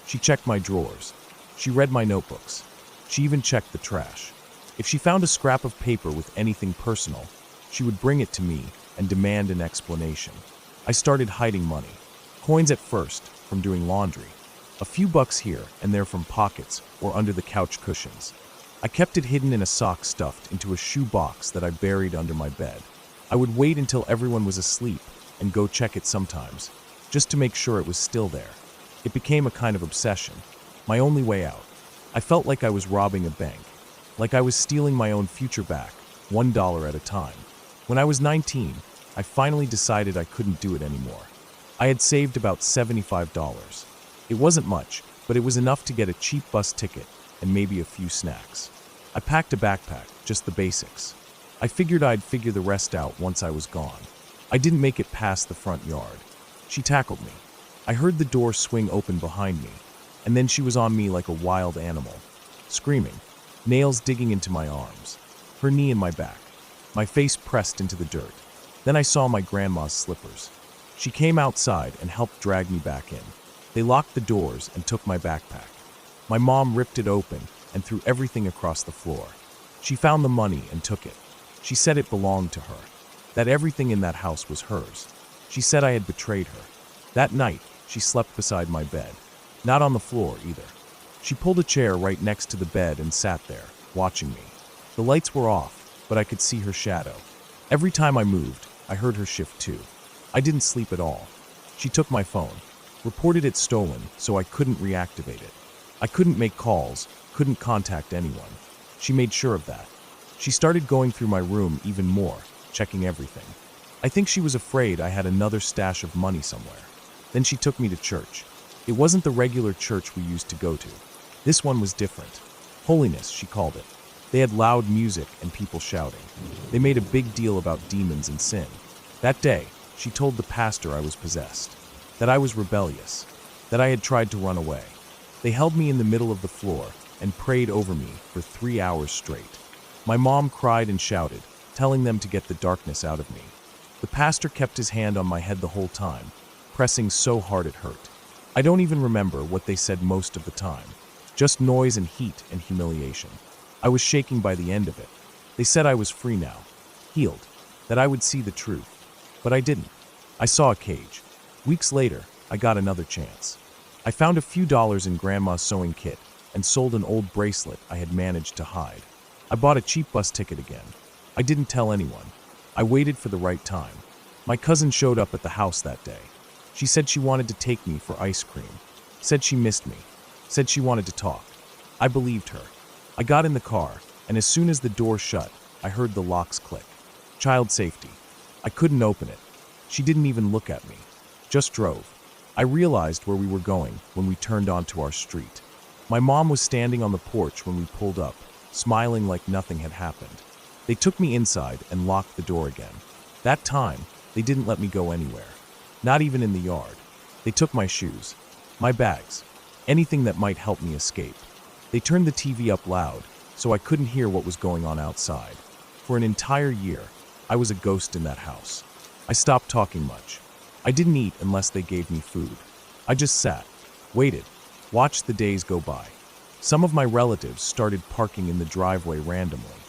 A: She checked my drawers. She read my notebooks. She even checked the trash. If she found a scrap of paper with anything personal, she would bring it to me and demand an explanation. I started hiding money. Coins at first, from doing laundry. A few bucks here and there from pockets or under the couch cushions. I kept it hidden in a sock stuffed into a shoe box that I buried under my bed. I would wait until everyone was asleep and go check it sometimes, just to make sure it was still there. It became a kind of obsession, my only way out. I felt like I was robbing a bank, like I was stealing my own future back, $1 at a time. When I was 19, I finally decided I couldn't do it anymore. I had saved about $75. It wasn't much, but it was enough to get a cheap bus ticket and maybe a few snacks. I packed a backpack, just the basics. I figured I'd figure the rest out once I was gone. I didn't make it past the front yard. She tackled me. I heard the door swing open behind me, and then she was on me like a wild animal, screaming, nails digging into my arms, her knee in my back, my face pressed into the dirt. Then I saw my grandma's slippers. She came outside and helped drag me back in. They locked the doors and took my backpack. My mom ripped it open and threw everything across the floor. She found the money and took it. She said it belonged to her, that everything in that house was hers. She said I had betrayed her. That night, she slept beside my bed, not on the floor either. She pulled a chair right next to the bed and sat there, watching me. The lights were off, but I could see her shadow. Every time I moved, I heard her shift too. I didn't sleep at all. She took my phone, reported it stolen so I couldn't reactivate it. I couldn't make calls, couldn't contact anyone. She made sure of that. She started going through my room even more, checking everything. I think she was afraid I had another stash of money somewhere. Then she took me to church. It wasn't the regular church we used to go to. This one was different. Holiness, she called it. They had loud music and people shouting. They made a big deal about demons and sin. That day, she told the pastor I was possessed, that I was rebellious, that I had tried to run away. They held me in the middle of the floor and prayed over me for 3 hours straight. My mom cried and shouted, telling them to get the darkness out of me. The pastor kept his hand on my head the whole time, pressing so hard it hurt. I don't even remember what they said most of the time, just noise and heat and humiliation. I was shaking by the end of it. They said I was free now, healed, that I would see the truth. But I didn't. I saw a cage. Weeks later, I got another chance. I found a few dollars in Grandma's sewing kit and sold an old bracelet I had managed to hide. I bought a cheap bus ticket again. I didn't tell anyone. I waited for the right time. My cousin showed up at the house that day. She said she wanted to take me for ice cream. Said she missed me. Said she wanted to talk. I believed her. I got in the car, and as soon as the door shut, I heard the locks click. Child safety. I couldn't open it. She didn't even look at me. Just drove. I realized where we were going when we turned onto our street. My mom was standing on the porch when we pulled up, smiling like nothing had happened. They took me inside and locked the door again. That time, they didn't let me go anywhere. Not even in the yard. They took my shoes, my bags, anything that might help me escape. They turned the TV up loud, so I couldn't hear what was going on outside. For an entire year, I was a ghost in that house. I stopped talking much. I didn't eat unless they gave me food. I just sat, waited, watched the days go by. Some of my relatives started parking in the driveway randomly.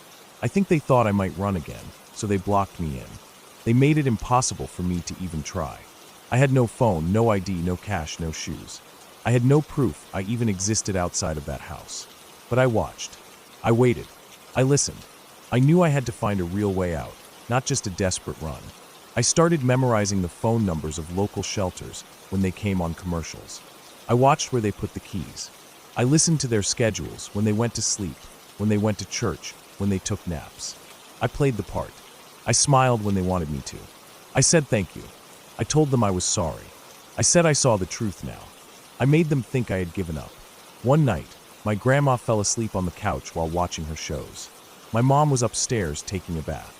A: I think they thought I might run again, so they blocked me in. They made it impossible for me to even try. I had no phone, no ID, no cash, no shoes. I had no proof I even existed outside of that house. But I watched. I waited. I listened. I knew I had to find a real way out, not just a desperate run. I started memorizing the phone numbers of local shelters when they came on commercials. I watched where they put the keys. I listened to their schedules when they went to sleep, when they went to church, when they took naps. I played the part. I smiled when they wanted me to. I said thank you. I told them I was sorry. I said I saw the truth now. I made them think I had given up. One night, my grandma fell asleep on the couch while watching her shows. My mom was upstairs taking a bath.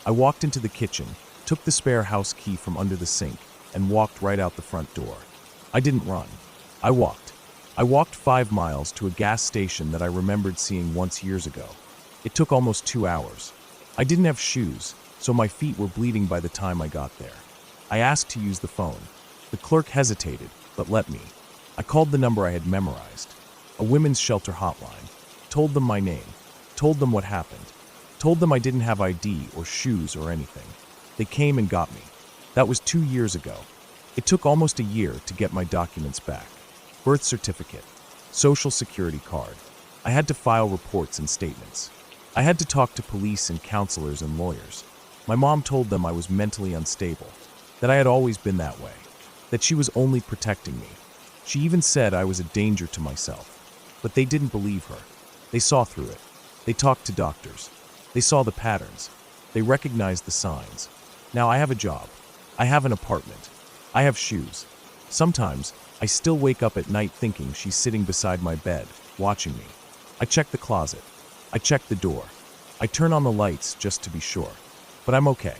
A: I walked into the kitchen, took the spare house key from under the sink, and walked right out the front door. I didn't run. I walked. I walked 5 miles to a gas station that I remembered seeing once years ago. It took almost 2 hours. I didn't have shoes, so my feet were bleeding by the time I got there. I asked to use the phone. The clerk hesitated, but let me. I called the number I had memorized, a women's shelter hotline, told them my name, told them what happened, told them I didn't have ID or shoes or anything. They came and got me. That was 2 years ago. It took almost a year to get my documents back. Birth certificate, social security card. I had to file reports and statements. I had to talk to police and counselors and lawyers. My mom told them I was mentally unstable, that I had always been that way, that she was only protecting me. She even said I was a danger to myself. But they didn't believe her. They saw through it. They talked to doctors. They saw the patterns. They recognized the signs. Now I have a job. I have an apartment. I have shoes. Sometimes, I still wake up at night thinking she's sitting beside my bed, watching me. I check the closet. I check the door. I turn on the lights just to be sure. But I'm okay.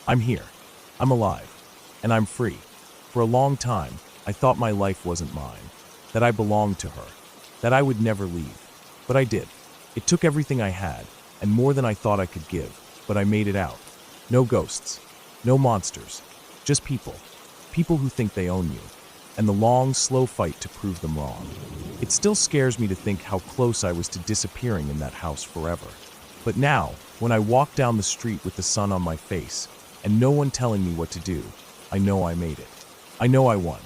A: I'm here. I'm alive. And I'm free. For a long time, I thought my life wasn't mine, that I belonged to her, that I would never leave. But I did. It took everything I had, and more than I thought I could give, but I made it out. No ghosts. No monsters. Just people. People who think they own you. And the long, slow fight to prove them wrong. It still scares me to think how close I was to disappearing in that house forever. But now, when I walk down the street with the sun on my face, and no one telling me what to do, I know I made it. I know I won.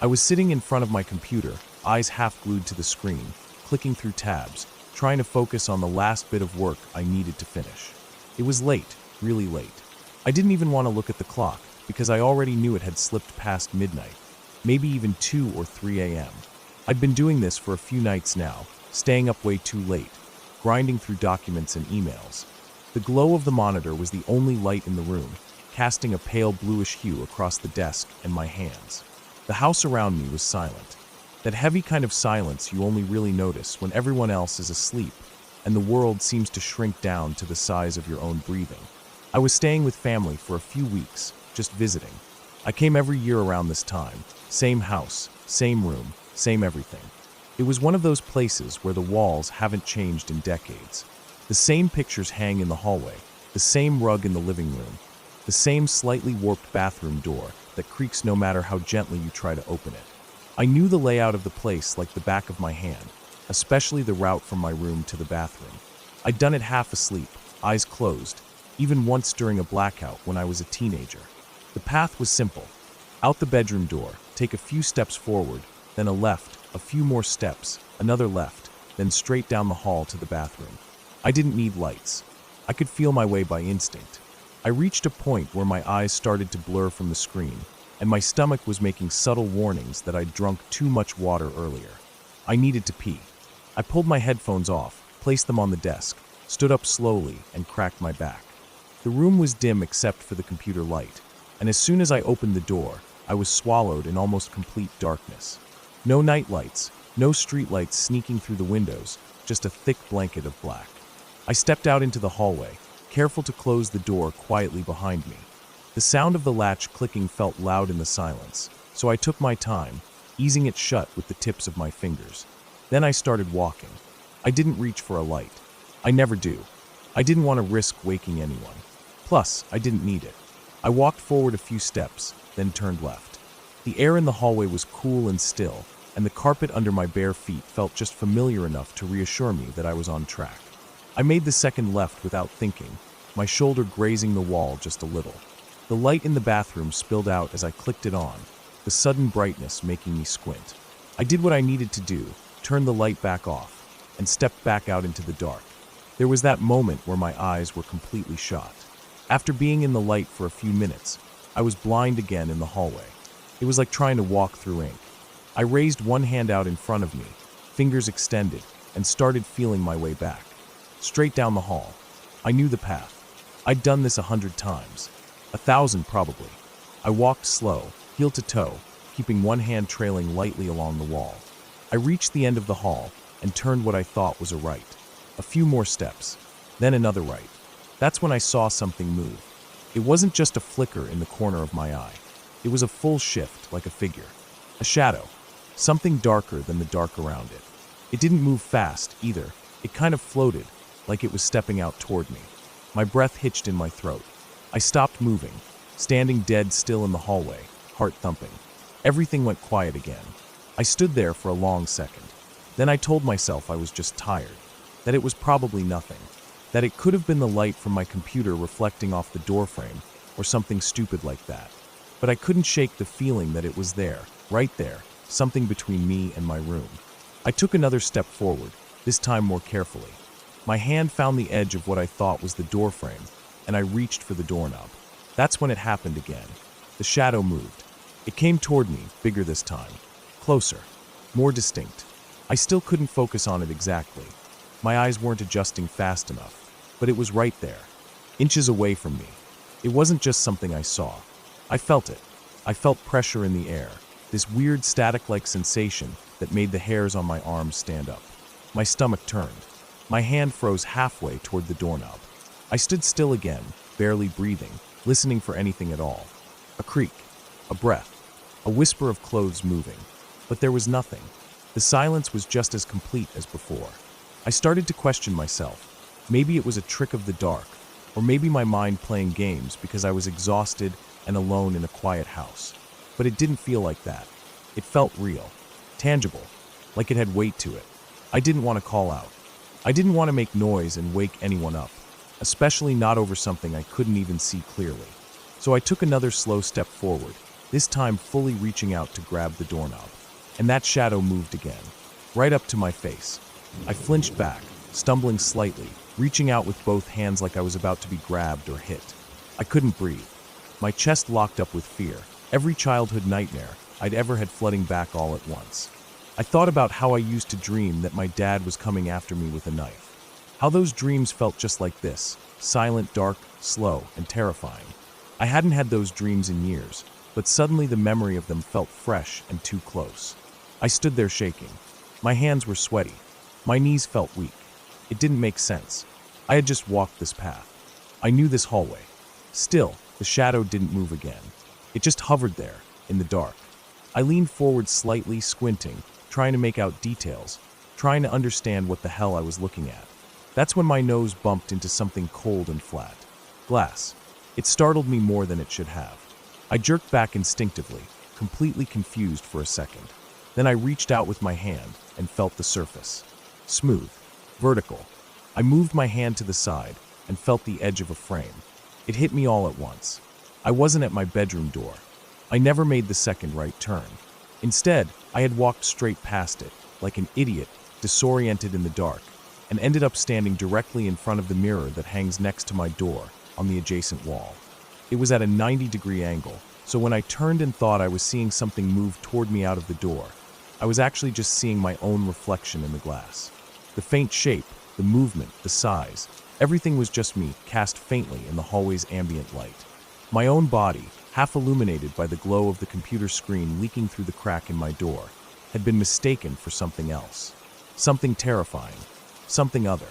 A: I was sitting in front of my computer, eyes half glued to the screen, clicking through tabs, trying to focus on the last bit of work I needed to finish. It was late, really late. I didn't even want to look at the clock, because I already knew it had slipped past midnight, maybe even 2 or 3 a.m. I'd been doing this for a few nights now, staying up way too late, grinding through documents and emails. The glow of the monitor was the only light in the room, casting a pale bluish hue across the desk and my hands. The house around me was silent. That heavy kind of silence you only really notice when everyone else is asleep and the world seems to shrink down to the size of your own breathing. I was staying with family for a few weeks, just visiting. I came every year around this time, same house, same room, same everything. It was one of those places where the walls haven't changed in decades. The same pictures hang in the hallway, the same rug in the living room, the same slightly warped bathroom door that creaks no matter how gently you try to open it. I knew the layout of the place like the back of my hand, especially the route from my room to the bathroom. I'd done it half asleep, eyes closed, even once during a blackout when I was a teenager. The path was simple. Out the bedroom door, take a few steps forward, then a left, a few more steps, another left, then straight down the hall to the bathroom. I didn't need lights. I could feel my way by instinct. I reached a point where my eyes started to blur from the screen, and my stomach was making subtle warnings that I'd drunk too much water earlier. I needed to pee. I pulled my headphones off, placed them on the desk, stood up slowly, and cracked my back. The room was dim except for the computer light, and as soon as I opened the door, I was swallowed in almost complete darkness. No night lights, no street lights sneaking through the windows, just a thick blanket of black. I stepped out into the hallway, careful to close the door quietly behind me. The sound of the latch clicking felt loud in the silence, so I took my time, easing it shut with the tips of my fingers. Then I started walking. I didn't reach for a light. I never do. I didn't want to risk waking anyone. Plus, I didn't need it. I walked forward a few steps, then turned left. The air in the hallway was cool and still, and the carpet under my bare feet felt just familiar enough to reassure me that I was on track. I made the second left without thinking, my shoulder grazing the wall just a little. The light in the bathroom spilled out as I clicked it on, the sudden brightness making me squint. I did what I needed to do, turned the light back off, and stepped back out into the dark. There was that moment where my eyes were completely shot. After being in the light for a few minutes, I was blind again in the hallway. It was like trying to walk through ink. I raised one hand out in front of me, fingers extended, and started feeling my way back. Straight down the hall. I knew the path. I'd done this 100 times. 1,000 probably. I walked slow, heel to toe, keeping one hand trailing lightly along the wall. I reached the end of the hall and turned what I thought was a right. A few more steps, then another right. That's when I saw something move. It wasn't just a flicker in the corner of my eye. It was a full shift, like a figure. A shadow. Something darker than the dark around it. It didn't move fast, either. It kind of floated, like it was stepping out toward me. My breath hitched in my throat. I stopped moving, standing dead still in the hallway, heart thumping. Everything went quiet again. I stood there for a long second. Then I told myself I was just tired, that it was probably nothing, that it could have been the light from my computer reflecting off the doorframe, or something stupid like that. But I couldn't shake the feeling that it was there, right there, something between me and my room. I took another step forward, this time more carefully. My hand found the edge of what I thought was the door frame, and I reached for the doorknob. That's when it happened again. The shadow moved. It came toward me, bigger this time. Closer. More distinct. I still couldn't focus on it exactly. My eyes weren't adjusting fast enough, but it was right there, inches away from me. It wasn't just something I saw. I felt it. I felt pressure in the air, this weird static-like sensation that made the hairs on my arms stand up. My stomach turned. My hand froze halfway toward the doorknob. I stood still again, barely breathing, listening for anything at all. A creak, a breath, a whisper of clothes moving. But there was nothing. The silence was just as complete as before. I started to question myself. Maybe it was a trick of the dark, or maybe my mind playing games because I was exhausted and alone in a quiet house. But it didn't feel like that. It felt real, tangible, like it had weight to it. I didn't want to call out. I didn't want to make noise and wake anyone up, especially not over something I couldn't even see clearly. So I took another slow step forward, this time fully reaching out to grab the doorknob. And that shadow moved again, right up to my face. I flinched back, stumbling slightly, reaching out with both hands like I was about to be grabbed or hit. I couldn't breathe. My chest locked up with fear, every childhood nightmare I'd ever had flooding back all at once. I thought about how I used to dream that my dad was coming after me with a knife. How those dreams felt just like this, silent, dark, slow, and terrifying. I hadn't had those dreams in years, but suddenly the memory of them felt fresh and too close. I stood there shaking. My hands were sweaty. My knees felt weak. It didn't make sense. I had just walked this path. I knew this hallway. Still, the shadow didn't move again. It just hovered there, in the dark. I leaned forward slightly, squinting, trying to make out details, trying to understand what the hell I was looking at. That's when my nose bumped into something cold and flat. Glass. It startled me more than it should have. I jerked back instinctively, completely confused for a second. Then I reached out with my hand and felt the surface. Smooth. Vertical. I moved my hand to the side and felt the edge of a frame. It hit me all at once. I wasn't at my bedroom door. I never made the second right turn. Instead, I had walked straight past it, like an idiot, disoriented in the dark, and ended up standing directly in front of the mirror that hangs next to my door on the adjacent wall. It was at a 90-degree angle, so when I turned and thought I was seeing something move toward me out of the door, I was actually just seeing my own reflection in the glass. The faint shape, the movement, the size, everything was just me, cast faintly in the hallway's ambient light. My own body, half illuminated by the glow of the computer screen leaking through the crack in my door, had been mistaken for something else. Something terrifying. Something other.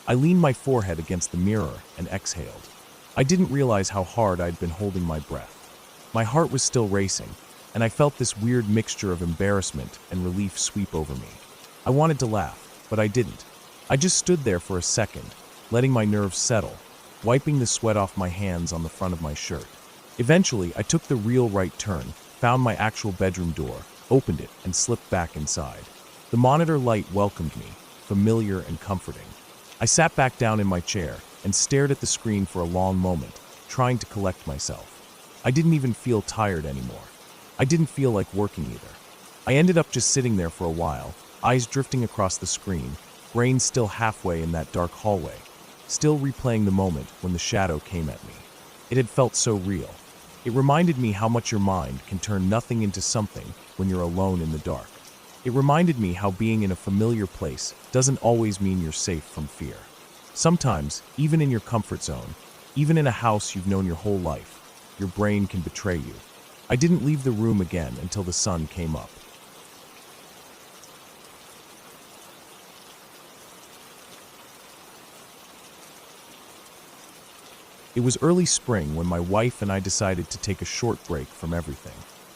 A: I leaned my forehead against the mirror and exhaled. I didn't realize how hard I'd been holding my breath. My heart was still racing, and I felt this weird mixture of embarrassment and relief sweep over me. I wanted to laugh, but I didn't. I just stood there for a second, letting my nerves settle, wiping the sweat off my hands on the front of my shirt. Eventually, I took the real right turn, found my actual bedroom door, opened it, and slipped back inside. The monitor light welcomed me, familiar and comforting. I sat back down in my chair and stared at the screen for a long moment, trying to collect myself. I didn't even feel tired anymore. I didn't feel like working either. I ended up just sitting there for a while, eyes drifting across the screen, brain still halfway in that dark hallway, still replaying the moment when the shadow came at me. It had felt so real. It reminded me how much your mind can turn nothing into something when you're alone in the dark. It reminded me how being in a familiar place doesn't always mean you're safe from fear. Sometimes, even in your comfort zone, even in a house you've known your whole life, your brain can betray you. I didn't leave the room again until the sun came up. It was early spring when my wife and I decided to take a short break from everything.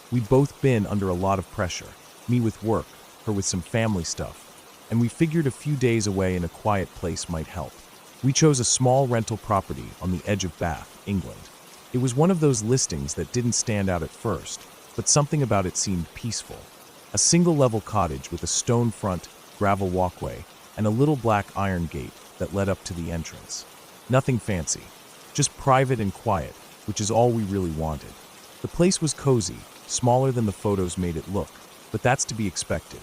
A: We'd both been under a lot of pressure, me with work, her with some family stuff, and we figured a few days away in a quiet place might help. We chose a small rental property on the edge of Bath, England. It was one of those listings that didn't stand out at first, but something about it seemed peaceful. A single-level cottage with a stone front, gravel walkway, and a little black iron gate that led up to the entrance. Nothing fancy. Just private and quiet, which is all we really wanted. The place was cozy, smaller than the photos made it look, but that's to be expected.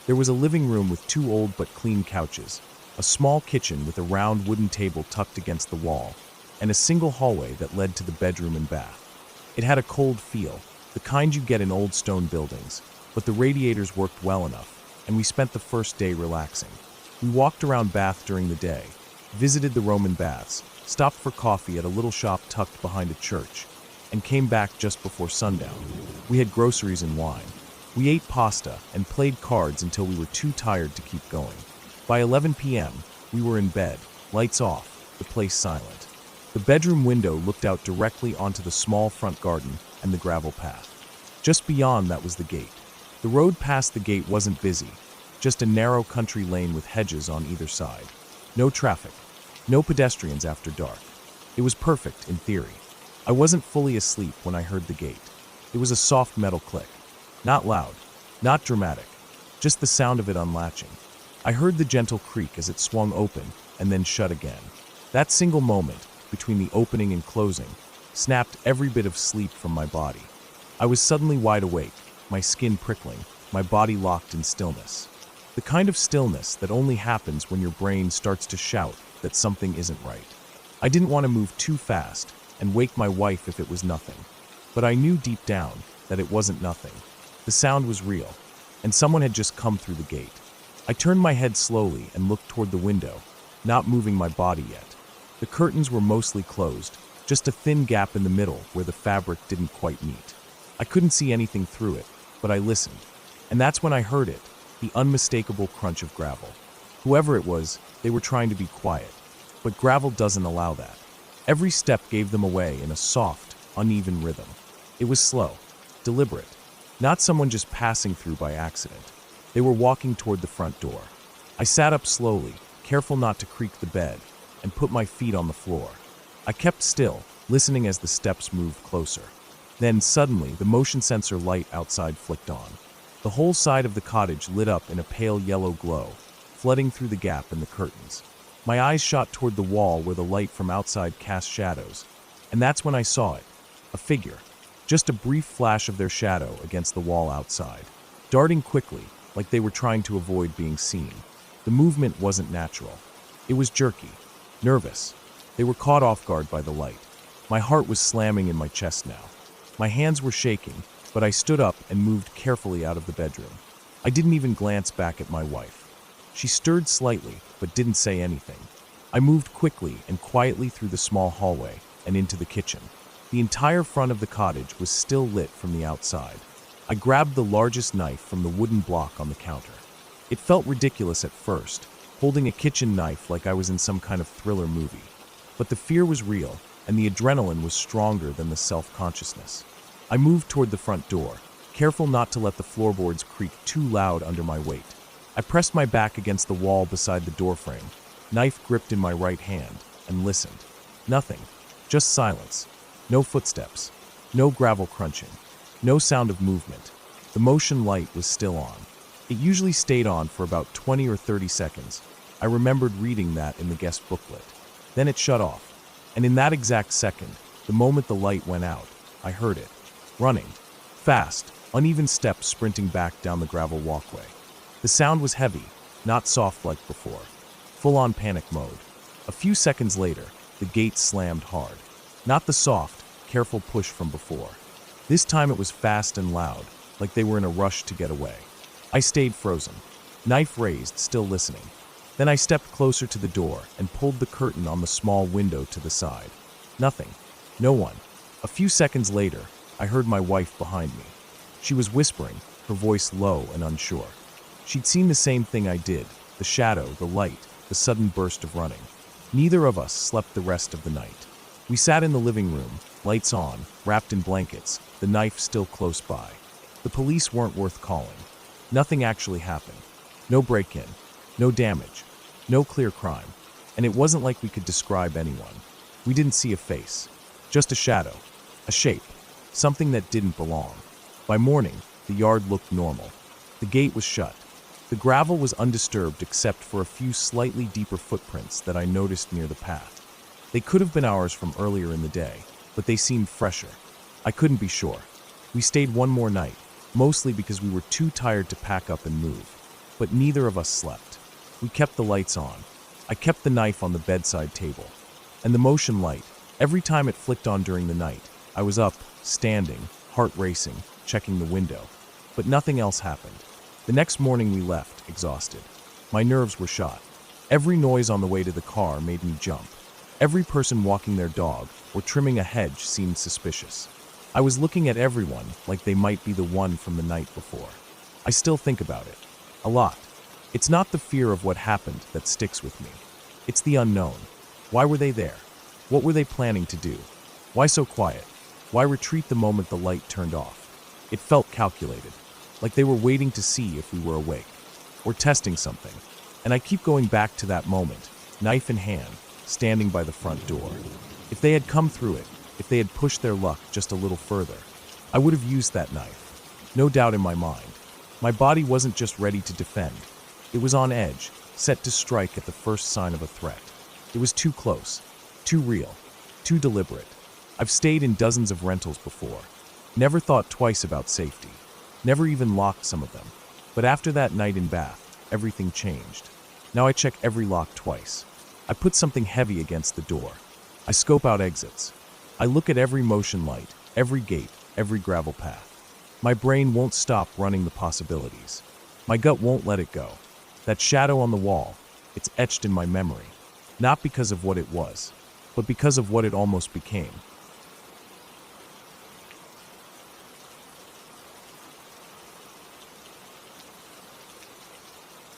A: There was a living room with 2 old but clean couches, a small kitchen with a round wooden table tucked against the wall, and a single hallway that led to the bedroom and bath. It had a cold feel, the kind you get in old stone buildings, but the radiators worked well enough, and we spent the first day relaxing. We walked around Bath during the day, visited the Roman baths, stopped for coffee at a little shop tucked behind a church, and came back just before sundown. We had groceries and wine. We ate pasta and played cards until we were too tired to keep going. By 11 p.m., we were in bed, lights off, the place silent. The bedroom window looked out directly onto the small front garden and the gravel path. Just beyond that was the gate. The road past the gate wasn't busy, just a narrow country lane with hedges on either side. No traffic, no pedestrians after dark. It was perfect in theory. I wasn't fully asleep when I heard the gate. It was a soft metal click. Not loud, not dramatic, just the sound of it unlatching. I heard the gentle creak as it swung open and then shut again. That single moment, between the opening and closing, snapped every bit of sleep from my body. I was suddenly wide awake, my skin prickling, my body locked in stillness. The kind of stillness that only happens when your brain starts to shout that something isn't right. I didn't want to move too fast and wake my wife if it was nothing. But I knew deep down that it wasn't nothing. The sound was real, and someone had just come through the gate. I turned my head slowly and looked toward the window, not moving my body yet. The curtains were mostly closed, just a thin gap in the middle where the fabric didn't quite meet. I couldn't see anything through it, but I listened. And that's when I heard it, the unmistakable crunch of gravel. Whoever it was, they were trying to be quiet. But gravel doesn't allow that. Every step gave them away in a soft, uneven rhythm. It was slow, deliberate, not someone just passing through by accident. They were walking toward the front door. I sat up slowly, careful not to creak the bed, and put my feet on the floor. I kept still, listening as the steps moved closer. Then, suddenly, the motion sensor light outside flicked on. The whole side of the cottage lit up in a pale yellow glow, flooding through the gap in the curtains. My eyes shot toward the wall where the light from outside cast shadows, and that's when I saw it. A figure. Just a brief flash of their shadow against the wall outside, darting quickly, like they were trying to avoid being seen. The movement wasn't natural. It was jerky, nervous. They were caught off guard by the light. My heart was slamming in my chest now. My hands were shaking, but I stood up and moved carefully out of the bedroom. I didn't even glance back at my wife. She stirred slightly, but didn't say anything. I moved quickly and quietly through the small hallway and into the kitchen. The entire front of the cottage was still lit from the outside. I grabbed the largest knife from the wooden block on the counter. It felt ridiculous at first, holding a kitchen knife like I was in some kind of thriller movie. But the fear was real, and the adrenaline was stronger than the self-consciousness. I moved toward the front door, careful not to let the floorboards creak too loud under my weight. I pressed my back against the wall beside the doorframe, knife gripped in my right hand, and listened. Nothing, just silence. No footsteps, no gravel crunching, no sound of movement. The motion light was still on. It usually stayed on for about 20 or 30 seconds. I remembered reading that in the guest booklet. Then it shut off, and in that exact second, the moment the light went out, I heard it. Running. Fast, uneven steps sprinting back down the gravel walkway. The sound was heavy, not soft like before. Full-on panic mode. A few seconds later, the gate slammed hard. Not the soft, careful push from before. This time it was fast and loud, like they were in a rush to get away. I stayed frozen, knife raised, still listening. Then I stepped closer to the door and pulled the curtain on the small window to the side. Nothing. No one. A few seconds later, I heard my wife behind me. She was whispering, her voice low and unsure. She'd seen the same thing I did, the shadow, the light, the sudden burst of running. Neither of us slept the rest of the night. We sat in the living room, lights on, wrapped in blankets, the knife still close by. The police weren't worth calling. Nothing actually happened. No break-in, no damage, no clear crime. And it wasn't like we could describe anyone. We didn't see a face, just a shadow, a shape, something that didn't belong. By morning, the yard looked normal. The gate was shut. The gravel was undisturbed except for a few slightly deeper footprints that I noticed near the path. They could have been ours from earlier in the day, but but they seemed fresher. I couldn't be sure. We stayed one more night, mostly because we were too tired to pack up and move. But neither of us slept. We kept the lights on. I kept the knife on the bedside table. And the motion light, every time it flicked on during the night, I was up, standing, heart racing, checking the window. But nothing else happened. The next morning we left, exhausted. My nerves were shot. Every noise on the way to the car made me jump. Every person walking their dog or trimming a hedge seemed suspicious. I was looking at everyone like they might be the one from the night before. I still think about it. A lot. It's not the fear of what happened that sticks with me. It's the unknown. Why were they there? What were they planning to do? Why so quiet? Why retreat the moment the light turned off? It felt calculated, like they were waiting to see if we were awake, or testing something. And I keep going back to that moment, knife in hand, standing by the front door. If they had come through it, if they had pushed their luck just a little further, I would have used that knife. No doubt in my mind. My body wasn't just ready to defend. It was on edge, set to strike at the first sign of a threat. It was too close, too real, too deliberate. I've stayed in dozens of rentals before. Never thought twice about safety. Never even locked some of them. But after that night in Bath, everything changed. Now I check every lock twice. I put something heavy against the door. I scope out exits. I look at every motion light, every gate, every gravel path. My brain won't stop running the possibilities. My gut won't let it go. That shadow on the wall, it's etched in my memory. Not because of what it was, but because of what it almost became.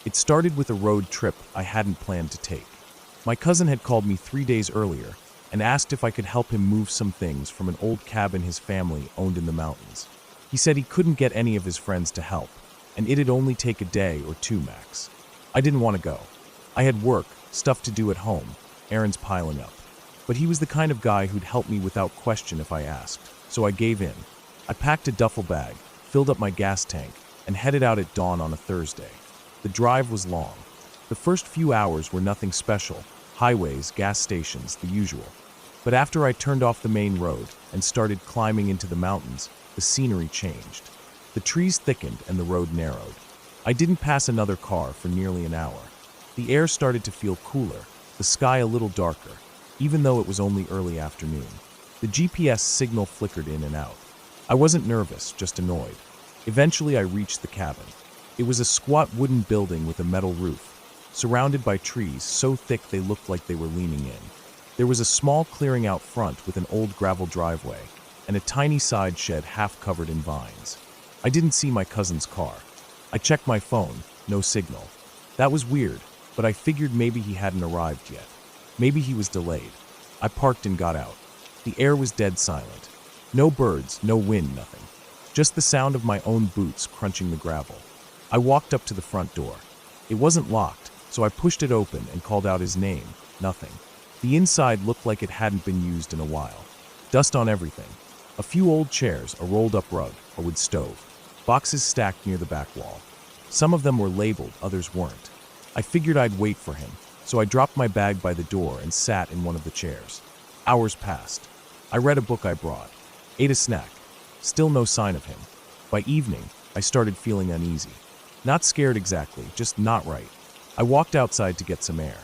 A: It started with a road trip I hadn't planned to take. My cousin had called me 3 days earlier and asked if I could help him move some things from an old cabin his family owned in the mountains. He said he couldn't get any of his friends to help, and it'd only take a day or two max. I didn't want to go. I had work, stuff to do at home, errands piling up. But he was the kind of guy who'd help me without question if I asked, so I gave in. I packed a duffel bag, filled up my gas tank, and headed out at dawn on a Thursday. The drive was long. The first few hours were nothing special, highways, gas stations, the usual. But after I turned off the main road and started climbing into the mountains, the scenery changed. The trees thickened and the road narrowed. I didn't pass another car for nearly an hour. The air started to feel cooler, the sky a little darker, even though it was only early afternoon. The GPS signal flickered in and out. I wasn't nervous, just annoyed. Eventually I reached the cabin. It was a squat wooden building with a metal roof, surrounded by trees so thick they looked like they were leaning in. There was a small clearing out front with an old gravel driveway, and a tiny side shed half covered in vines. I didn't see my cousin's car. I checked my phone, no signal. That was weird, but I figured maybe he hadn't arrived yet. Maybe he was delayed. I parked and got out. The air was dead silent. No birds, no wind, nothing. Just the sound of my own boots crunching the gravel. I walked up to the front door. It wasn't locked, so I pushed it open and called out his name. Nothing. The inside looked like it hadn't been used in a while. Dust on everything. A few old chairs, a rolled-up rug, a wood stove. Boxes stacked near the back wall. Some of them were labeled, others weren't. I figured I'd wait for him, so I dropped my bag by the door and sat in one of the chairs. Hours passed. I read a book I brought. Ate a snack. Still no sign of him. By evening, I started feeling uneasy. Not scared exactly, just not right. I walked outside to get some air.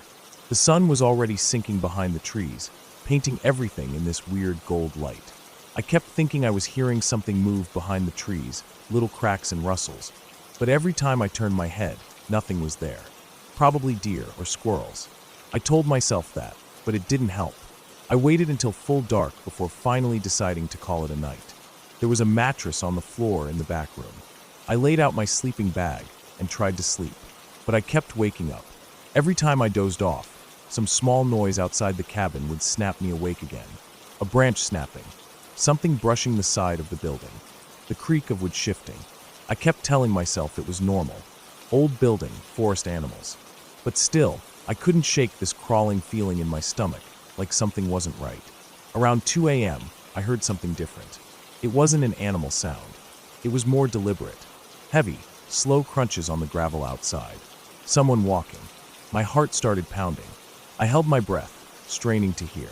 A: The sun was already sinking behind the trees, painting everything in this weird gold light. I kept thinking I was hearing something move behind the trees, little cracks and rustles. But every time I turned my head, nothing was there. Probably deer or squirrels. I told myself that, but it didn't help. I waited until full dark before finally deciding to call it a night. There was a mattress on the floor in the back room. I laid out my sleeping bag and tried to sleep, but I kept waking up. Every time I dozed off, some small noise outside the cabin would snap me awake again. A branch snapping, something brushing the side of the building, the creak of wood shifting. I kept telling myself it was normal. Old building, forest animals. But still, I couldn't shake this crawling feeling in my stomach, like something wasn't right. Around 2 a.m., I heard something different. It wasn't an animal sound. It was more deliberate. Heavy, slow crunches on the gravel outside. Someone walking. My heart started pounding. I held my breath, straining to hear.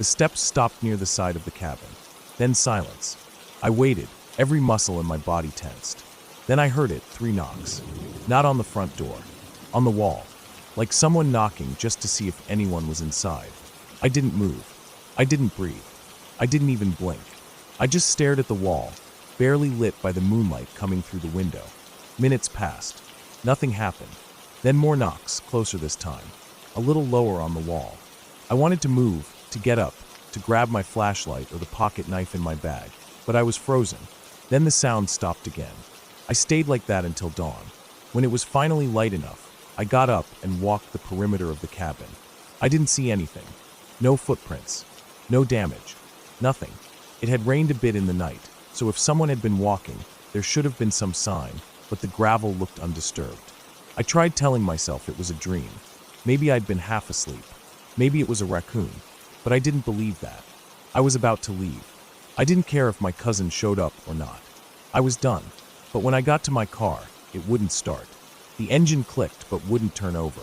A: The steps stopped near the side of the cabin. Then silence. I waited, every muscle in my body tensed. Then I heard it, 3 knocks. Not on the front door. On the wall. Like someone knocking just to see if anyone was inside. I didn't move. I didn't breathe. I didn't even blink. I just stared at the wall, barely lit by the moonlight coming through the window. Minutes passed. Nothing happened. Then more knocks, closer this time. A little lower on the wall. I wanted to move, to get up, to grab my flashlight or the pocket knife in my bag, but I was frozen. Then the sound stopped again. I stayed like that until dawn. When it was finally light enough, I got up and walked the perimeter of the cabin. I didn't see anything. No footprints. No damage. Nothing. It had rained a bit in the night, so if someone had been walking, there should have been some sign, but the gravel looked undisturbed. I tried telling myself it was a dream. Maybe I'd been half asleep. Maybe it was a raccoon. But I didn't believe that. I was about to leave. I didn't care if my cousin showed up or not. I was done. But when I got to my car, it wouldn't start. The engine clicked but wouldn't turn over.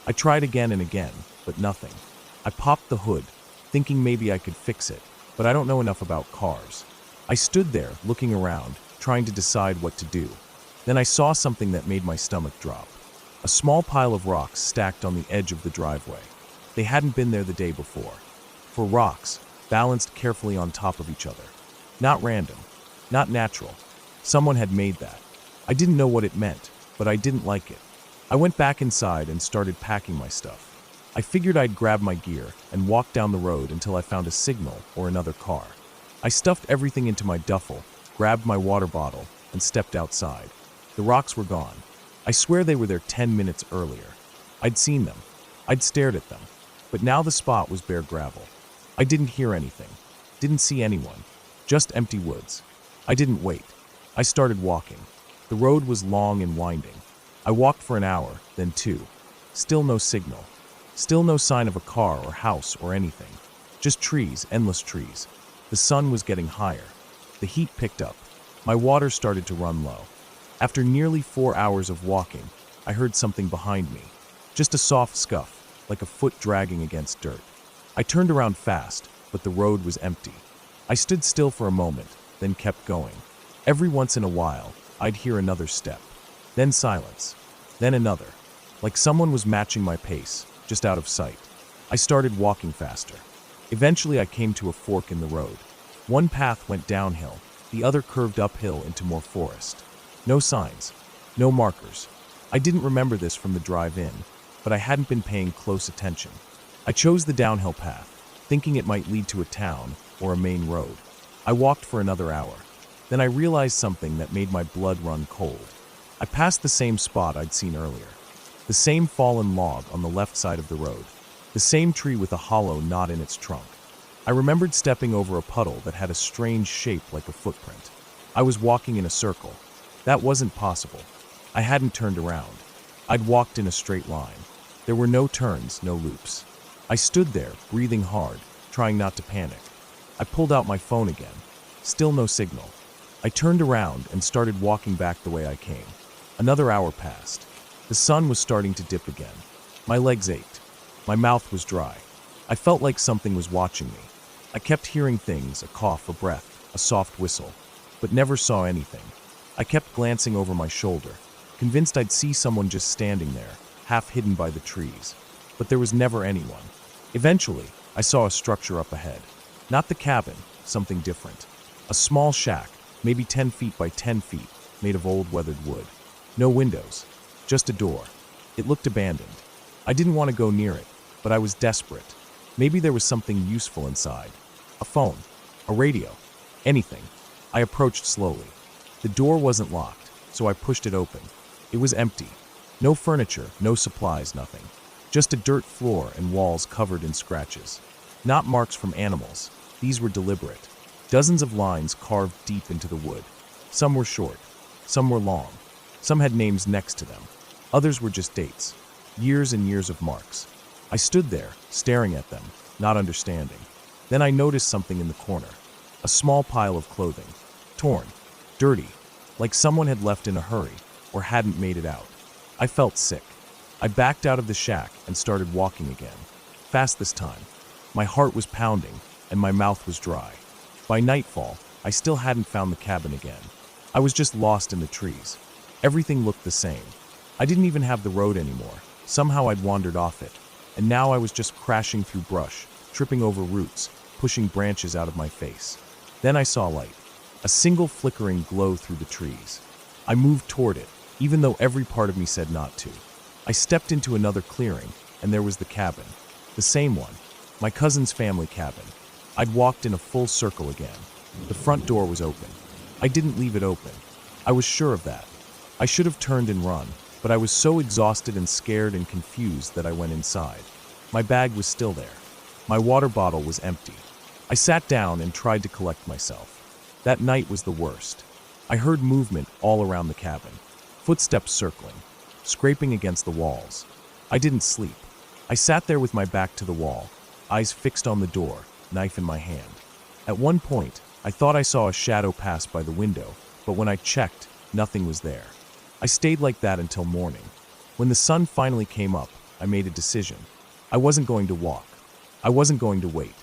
A: I tried again and again, but nothing. I popped the hood, thinking maybe I could fix it, but I don't know enough about cars. I stood there, looking around, trying to decide what to do. Then I saw something that made my stomach drop. A small pile of rocks stacked on the edge of the driveway. They hadn't been there the day before. For rocks, balanced carefully on top of each other. Not random. Not natural. Someone had made that. I didn't know what it meant, but I didn't like it. I went back inside and started packing my stuff. I figured I'd grab my gear and walk down the road until I found a signal or another car. I stuffed everything into my duffel, grabbed my water bottle, and stepped outside. The rocks were gone. I swear they were there 10 minutes earlier. I'd seen them. I'd stared at them. But now the spot was bare gravel. I didn't hear anything. Didn't see anyone. Just empty woods. I didn't wait. I started walking. The road was long and winding. I walked for an hour, then 2. Still no signal. Still no sign of a car or house or anything. Just trees, endless trees. The sun was getting higher. The heat picked up. My water started to run low. After nearly 4 hours of walking, I heard something behind me. Just a soft scuff, like a foot dragging against dirt. I turned around fast, but the road was empty. I stood still for a moment, then kept going. Every once in a while, I'd hear another step. Then silence. Then another. Like someone was matching my pace, just out of sight. I started walking faster. Eventually I came to a fork in the road. One path went downhill, the other curved uphill into more forest. No signs. No markers. I didn't remember this from the drive-in, but I hadn't been paying close attention. I chose the downhill path, thinking it might lead to a town or a main road. I walked for another hour. Then I realized something that made my blood run cold. I passed the same spot I'd seen earlier. The same fallen log on the left side of the road. The same tree with a hollow knot in its trunk. I remembered stepping over a puddle that had a strange shape like a footprint. I was walking in a circle. That wasn't possible. I hadn't turned around. I'd walked in a straight line. There were no turns, no loops. I stood there, breathing hard, trying not to panic. I pulled out my phone again. Still no signal. I turned around and started walking back the way I came. Another hour passed. The sun was starting to dip again. My legs ached. My mouth was dry. I felt like something was watching me. I kept hearing things, a cough, a breath, a soft whistle, but never saw anything. I kept glancing over my shoulder, convinced I'd see someone just standing there, half hidden by the trees. But there was never anyone. Eventually, I saw a structure up ahead. Not the cabin, something different. A small shack, maybe 10 feet by 10 feet, made of old weathered wood. No windows, just a door. It looked abandoned. I didn't want to go near it, but I was desperate. Maybe there was something useful inside. A phone, a radio, anything. I approached slowly. The door wasn't locked, so I pushed it open. It was empty. No furniture, no supplies, nothing. Just a dirt floor and walls covered in scratches. Not marks from animals. These were deliberate. Dozens of lines carved deep into the wood. Some were short. Some were long. Some had names next to them. Others were just dates. Years and years of marks. I stood there, staring at them, not understanding. Then I noticed something in the corner. A small pile of clothing. Torn. Dirty. Like someone had left in a hurry, or hadn't made it out. I felt sick. I backed out of the shack and started walking again. Fast this time. My heart was pounding, and my mouth was dry. By nightfall, I still hadn't found the cabin again. I was just lost in the trees. Everything looked the same. I didn't even have the road anymore. Somehow I'd wandered off it, and now I was just crashing through brush, tripping over roots, pushing branches out of my face. Then I saw light, a single flickering glow through the trees. I moved toward it, even though every part of me said not to. I stepped into another clearing, and there was the cabin. The same one, my cousin's family cabin. I'd walked in a full circle again. The front door was open. I didn't leave it open. I was sure of that. I should have turned and run, but I was so exhausted and scared and confused that I went inside. My bag was still there. My water bottle was empty. I sat down and tried to collect myself. That night was the worst. I heard movement all around the cabin, footsteps circling, scraping against the walls. I didn't sleep. I sat there with my back to the wall, eyes fixed on the door, knife in my hand. At one point, I thought I saw a shadow pass by the window, but when I checked, nothing was there. I stayed like that until morning. When the sun finally came up, I made a decision. I wasn't going to walk. I wasn't going to wait.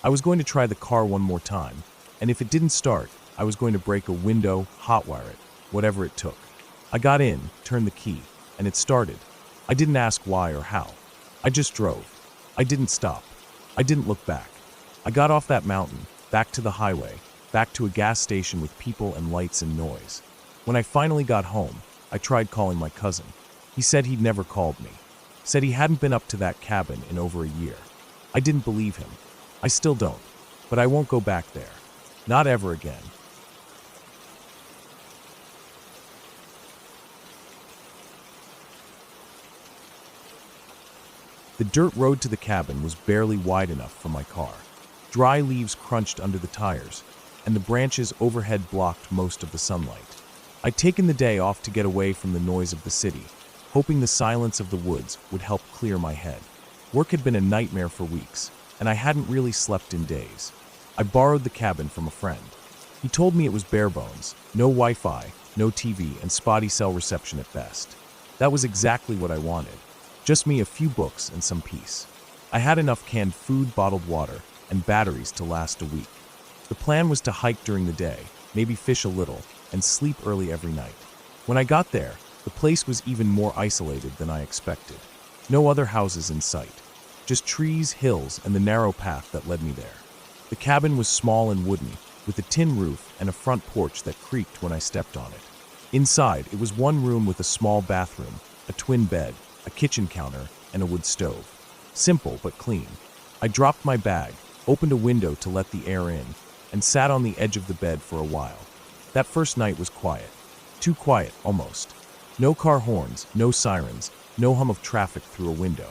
A: I was going to try the car one more time, and if it didn't start, I was going to break a window, hotwire it, whatever it took. I got in, turned the key, and it started. I didn't ask why or how. I just drove. I didn't stop. I didn't look back. I got off that mountain, back to the highway, back to a gas station with people and lights and noise. When I finally got home, I tried calling my cousin. He said he'd never called me. Said he hadn't been up to that cabin in over a year. I didn't believe him. I still don't. But I won't go back there. Not ever again. The dirt road to the cabin was barely wide enough for my car. Dry leaves crunched under the tires, and the branches overhead blocked most of the sunlight. I'd taken the day off to get away from the noise of the city, hoping the silence of the woods would help clear my head. Work had been a nightmare for weeks, and I hadn't really slept in days. I borrowed the cabin from a friend. He told me it was bare bones, no Wi-Fi, no TV, and spotty cell reception at best. That was exactly what I wanted. Just me, a few books, and some peace. I had enough canned food, bottled water, and batteries to last a week. The plan was to hike during the day, maybe fish a little, and sleep early every night. When I got there, the place was even more isolated than I expected. No other houses in sight. Just trees, hills, and the narrow path that led me there. The cabin was small and wooden, with a tin roof and a front porch that creaked when I stepped on it. Inside, it was one room with a small bathroom, a twin bed, a kitchen counter, and a wood stove. Simple but clean. I dropped my bag, opened a window to let the air in, and sat on the edge of the bed for a while. That first night was quiet. Too quiet, almost. No car horns, no sirens, no hum of traffic through a window.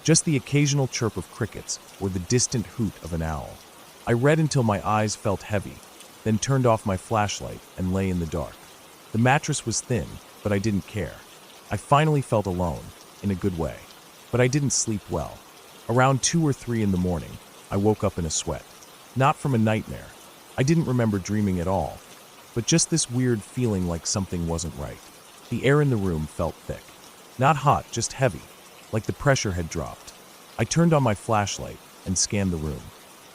A: Just the occasional chirp of crickets or the distant hoot of an owl. I read until my eyes felt heavy, then turned off my flashlight and lay in the dark. The mattress was thin, but I didn't care. I finally felt alone, in a good way. But I didn't sleep well. Around 2 or 3 in the morning, I woke up in a sweat. Not from a nightmare. I didn't remember dreaming at all, but just this weird feeling like something wasn't right. The air in the room felt thick. Not hot, just heavy, like the pressure had dropped. I turned on my flashlight and scanned the room.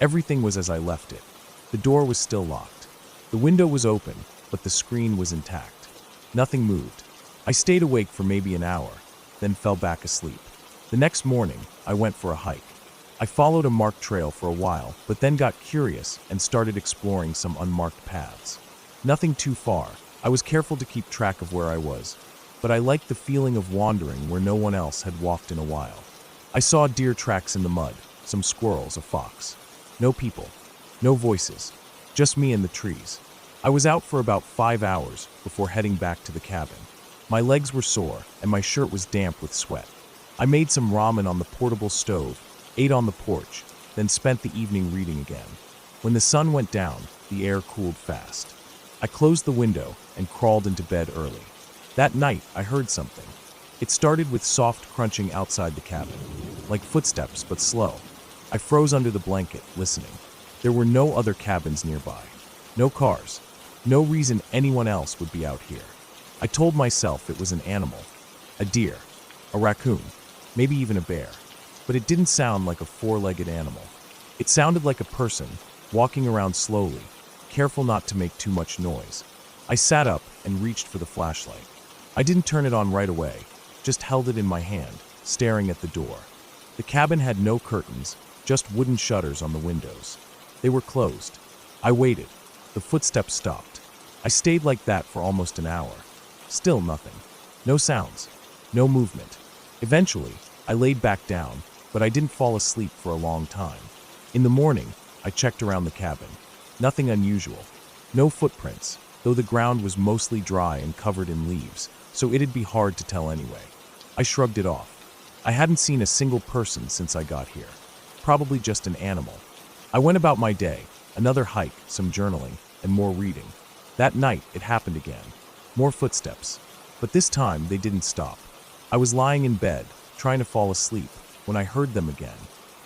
A: Everything was as I left it. The door was still locked. The window was open, but the screen was intact. Nothing moved. I stayed awake for maybe an hour, then fell back asleep. The next morning, I went for a hike. I followed a marked trail for a while, but then got curious and started exploring some unmarked paths. Nothing too far. I was careful to keep track of where I was, but I liked the feeling of wandering where no one else had walked in a while. I saw deer tracks in the mud, some squirrels, a fox. No people, no voices, just me and the trees. I was out for about 5 hours before heading back to the cabin. My legs were sore and my shirt was damp with sweat. I made some ramen on the portable stove, ate on the porch, then spent the evening reading again. When the sun went down, the air cooled fast. I closed the window and crawled into bed early. That night, I heard something. It started with soft crunching outside the cabin, like footsteps but slow. I froze under the blanket, listening. There were no other cabins nearby. No cars. No reason anyone else would be out here. I told myself it was an animal. A deer. A raccoon. Maybe even a bear. But it didn't sound like a 4-legged animal. It sounded like a person, walking around slowly, careful not to make too much noise. I sat up and reached for the flashlight. I didn't turn it on right away, just held it in my hand, staring at the door. The cabin had no curtains, just wooden shutters on the windows. They were closed. I waited. The footsteps stopped. I stayed like that for almost an hour. Still nothing. No sounds. No movement. Eventually, I laid back down, but I didn't fall asleep for a long time. In the morning, I checked around the cabin. Nothing unusual. No footprints, though the ground was mostly dry and covered in leaves, so it'd be hard to tell anyway. I shrugged it off. I hadn't seen a single person since I got here. Probably just an animal. I went about my day, another hike, some journaling, and more reading. That night, it happened again. More footsteps. But this time, they didn't stop. I was lying in bed, trying to fall asleep, when I heard them again.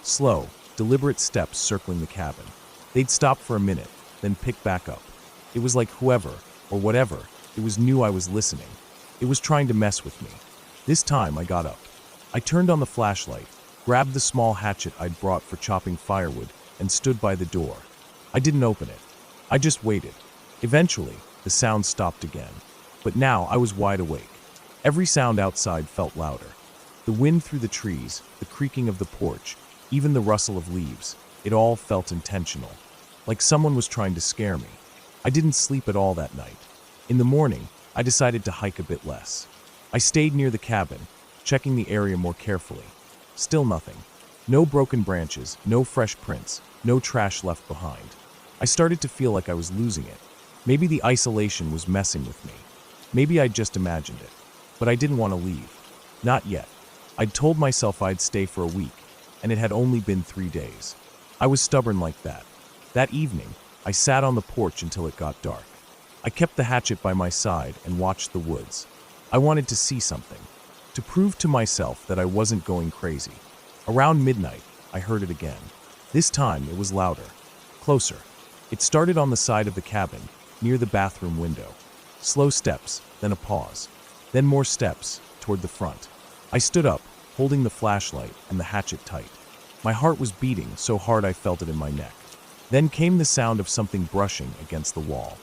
A: Slow, deliberate steps circling the cabin. They'd stop for a minute, then pick back up. It was like whoever, or whatever, it was knew I was listening. It was trying to mess with me. This time, I got up. I turned on the flashlight, grabbed the small hatchet I'd brought for chopping firewood, and stood by the door. I didn't open it. I just waited. Eventually, the sound stopped again. But now I was wide awake. Every sound outside felt louder. The wind through the trees, the creaking of the porch, even the rustle of leaves, it all felt intentional. Like someone was trying to scare me. I didn't sleep at all that night. In the morning, I decided to hike a bit less. I stayed near the cabin, checking the area more carefully. Still nothing. No broken branches, no fresh prints, no trash left behind. I started to feel like I was losing it. Maybe the isolation was messing with me. Maybe I'd just imagined it. But I didn't want to leave. Not yet. I'd told myself I'd stay for a week, and it had only been 3 days. I was stubborn like that. That evening, I sat on the porch until it got dark. I kept the hatchet by my side and watched the woods. I wanted to see something. To prove to myself that I wasn't going crazy. Around midnight, I heard it again. This time, it was louder. Closer. It started on the side of the cabin, near the bathroom window. Slow steps, then a pause. Then more steps, toward the front. I stood up, holding the flashlight and the hatchet tight. My heart was beating so hard I felt it in my neck. Then came the sound of something brushing against the wall,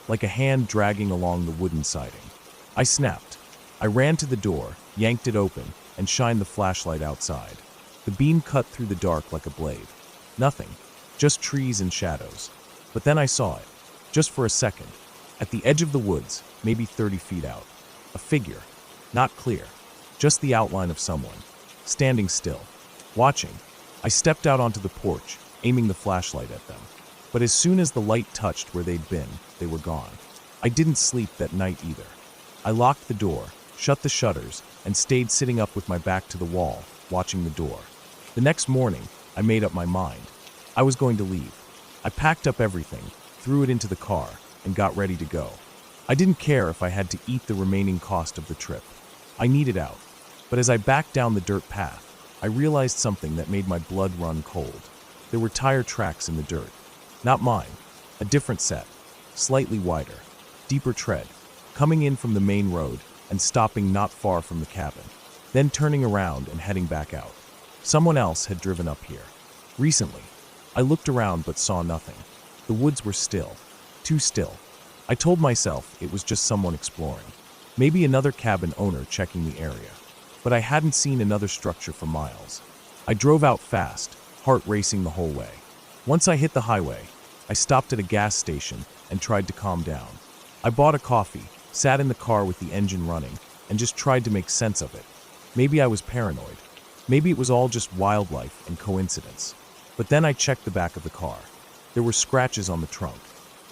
A: like a hand dragging along the wooden siding. I snapped. I ran to the door, yanked it open, and shined the flashlight outside. The beam cut through the dark like a blade. Nothing, just trees and shadows. But then I saw it, just for a second, at the edge of the woods, maybe 30 feet out. A figure, not clear, just the outline of someone, standing still, watching. I stepped out onto the porch, aiming the flashlight at them. But as soon as the light touched where they'd been, they were gone. I didn't sleep that night either. I locked the door, shut the shutters, and stayed sitting up with my back to the wall, watching the door. The next morning, I made up my mind. I was going to leave. I packed up everything, threw it into the car, and got ready to go. I didn't care if I had to eat the remaining cost of the trip. I needed out. But as I backed down the dirt path, I realized something that made my blood run cold. There were tire tracks in the dirt. Not mine. A different set. Slightly wider. Deeper tread. Coming in from the main road and stopping not far from the cabin. Then turning around and heading back out. Someone else had driven up here. Recently. I looked around but saw nothing. The woods were still. Too still. I told myself it was just someone exploring. Maybe another cabin owner checking the area. But I hadn't seen another structure for miles. I drove out fast, heart racing the whole way. Once I hit the highway, I stopped at a gas station and tried to calm down. I bought a coffee, sat in the car with the engine running, and just tried to make sense of it. Maybe I was paranoid. Maybe it was all just wildlife and coincidence. But then I checked the back of the car. There were scratches on the trunk.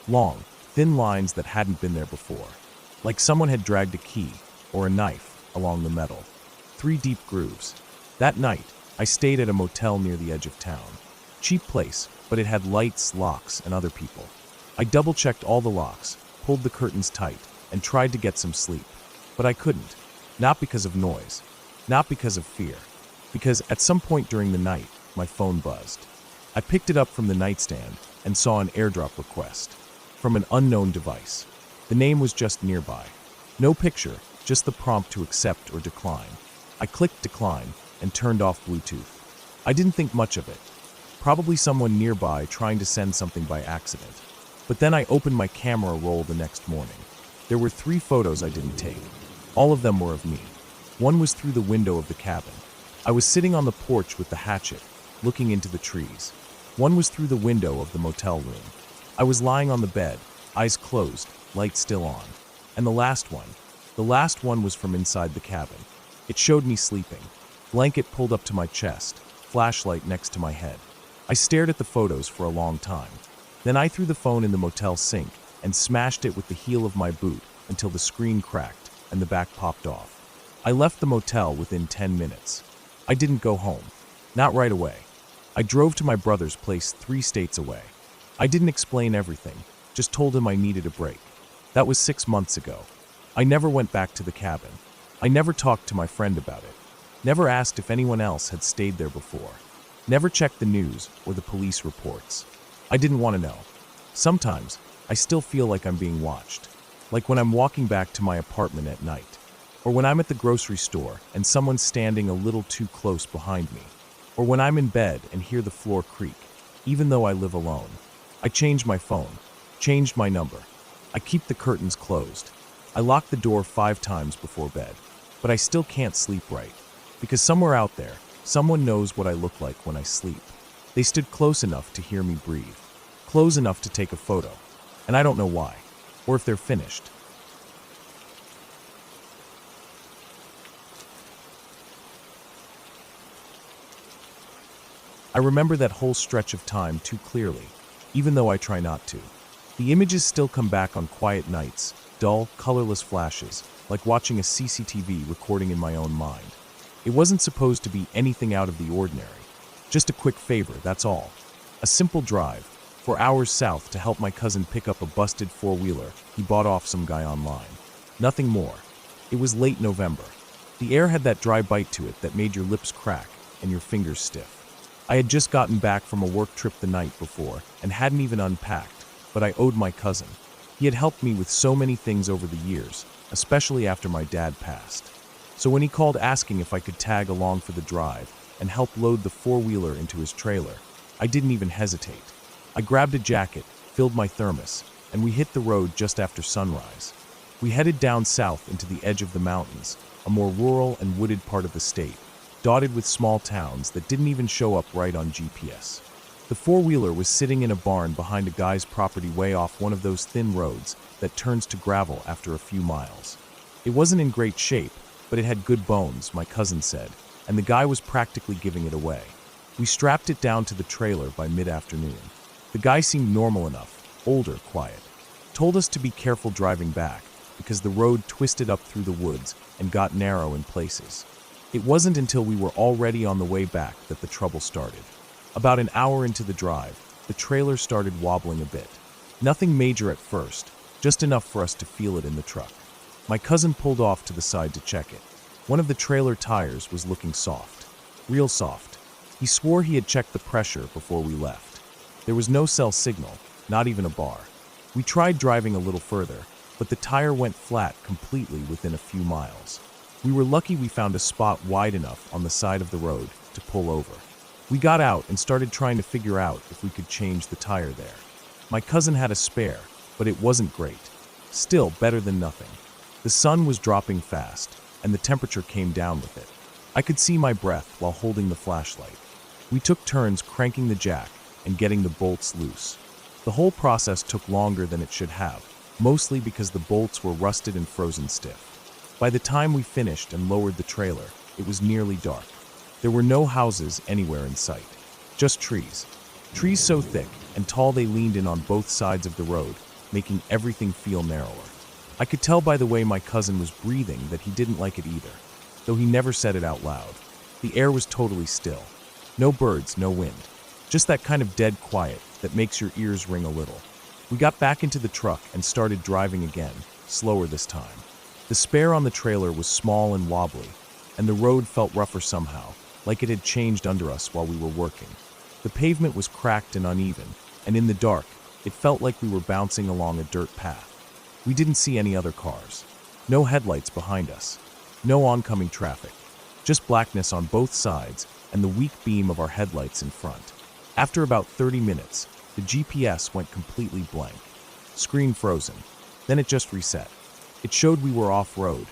A: Long, thin lines that hadn't been there before. Like someone had dragged a key, or a knife, along the metal. 3 deep grooves. That night, I stayed at a motel near the edge of town. Cheap place, but it had lights, locks, and other people. I double-checked all the locks, pulled the curtains tight, and tried to get some sleep. But I couldn't. Not because of noise. Not because of fear. Because at some point during the night, my phone buzzed. I picked it up from the nightstand and saw an airdrop request. From an unknown device. The name was just nearby. No picture, just the prompt to accept or decline. I clicked decline and turned off Bluetooth. I didn't think much of it. Probably someone nearby trying to send something by accident. But then I opened my camera roll the next morning. There were 3 photos I didn't take. All of them were of me. One was through the window of the cabin. I was sitting on the porch with the hatchet, looking into the trees. One was through the window of the motel room. I was lying on the bed, eyes closed, light still on. And the last one was from inside the cabin. It showed me sleeping. Blanket pulled up to my chest, flashlight next to my head. I stared at the photos for a long time. Then I threw the phone in the motel sink and smashed it with the heel of my boot until the screen cracked and the back popped off. I left the motel within 10 minutes. I didn't go home. Not right away. I drove to my brother's place 3 states away. I didn't explain everything, just told him I needed a break. That was 6 months ago. I never went back to the cabin. I never talked to my friend about it. Never asked if anyone else had stayed there before. Never checked the news or the police reports. I didn't want to know. Sometimes, I still feel like I'm being watched. Like when I'm walking back to my apartment at night. Or when I'm at the grocery store and someone's standing a little too close behind me. Or when I'm in bed and hear the floor creak, even though I live alone. I changed my phone. Changed my number. I keep the curtains closed. I lock the door 5 times before bed. But I still can't sleep right. Because somewhere out there, someone knows what I look like when I sleep. They stood close enough to hear me breathe, close enough to take a photo, and I don't know why, or if they're finished. I remember that whole stretch of time too clearly, even though I try not to. The images still come back on quiet nights, dull, colorless flashes, like watching a CCTV recording in my own mind. It wasn't supposed to be anything out of the ordinary. Just a quick favor, that's all. A simple drive, for hours south to help my cousin pick up a busted 4-wheeler he bought off some guy online. Nothing more. It was late November. The air had that dry bite to it that made your lips crack and your fingers stiff. I had just gotten back from a work trip the night before and hadn't even unpacked, but I owed my cousin. He had helped me with so many things over the years, especially after my dad passed. So when he called asking if I could tag along for the drive and help load the 4-wheeler into his trailer, I didn't even hesitate. I grabbed a jacket, filled my thermos, and we hit the road just after sunrise. We headed down south into the edge of the mountains, a more rural and wooded part of the state, dotted with small towns that didn't even show up right on GPS. The 4-wheeler was sitting in a barn behind a guy's property way off one of those thin roads that turns to gravel after a few miles. It wasn't in great shape, but it had good bones, my cousin said, and the guy was practically giving it away. We strapped it down to the trailer by mid-afternoon. The guy seemed normal enough, older, quiet. Told us to be careful driving back, because the road twisted up through the woods and got narrow in places. It wasn't until we were already on the way back that the trouble started. About an hour into the drive, the trailer started wobbling a bit. Nothing major at first, just enough for us to feel it in the truck. My cousin pulled off to the side to check it. One of the trailer tires was looking soft. Real soft. He swore he had checked the pressure before we left. There was no cell signal, not even a bar. We tried driving a little further, but the tire went flat completely within a few miles. We were lucky we found a spot wide enough on the side of the road to pull over. We got out and started trying to figure out if we could change the tire there. My cousin had a spare, but it wasn't great. Still better than nothing. The sun was dropping fast, and the temperature came down with it. I could see my breath while holding the flashlight. We took turns cranking the jack and getting the bolts loose. The whole process took longer than it should have, mostly because the bolts were rusted and frozen stiff. By the time we finished and lowered the trailer, it was nearly dark. There were no houses anywhere in sight, just trees. Trees so thick and tall they leaned in on both sides of the road, making everything feel narrower. I could tell by the way my cousin was breathing that he didn't like it either, though he never said it out loud. The air was totally still. No birds, no wind. Just that kind of dead quiet that makes your ears ring a little. We got back into the truck and started driving again, slower this time. The spare on the trailer was small and wobbly, and the road felt rougher somehow, like it had changed under us while we were working. The pavement was cracked and uneven, and in the dark, it felt like we were bouncing along a dirt path. We didn't see any other cars. No headlights behind us. No oncoming traffic. Just blackness on both sides and the weak beam of our headlights in front. After about 30 minutes, the GPS went completely blank. Screen frozen. Then it just reset. It showed we were off-road,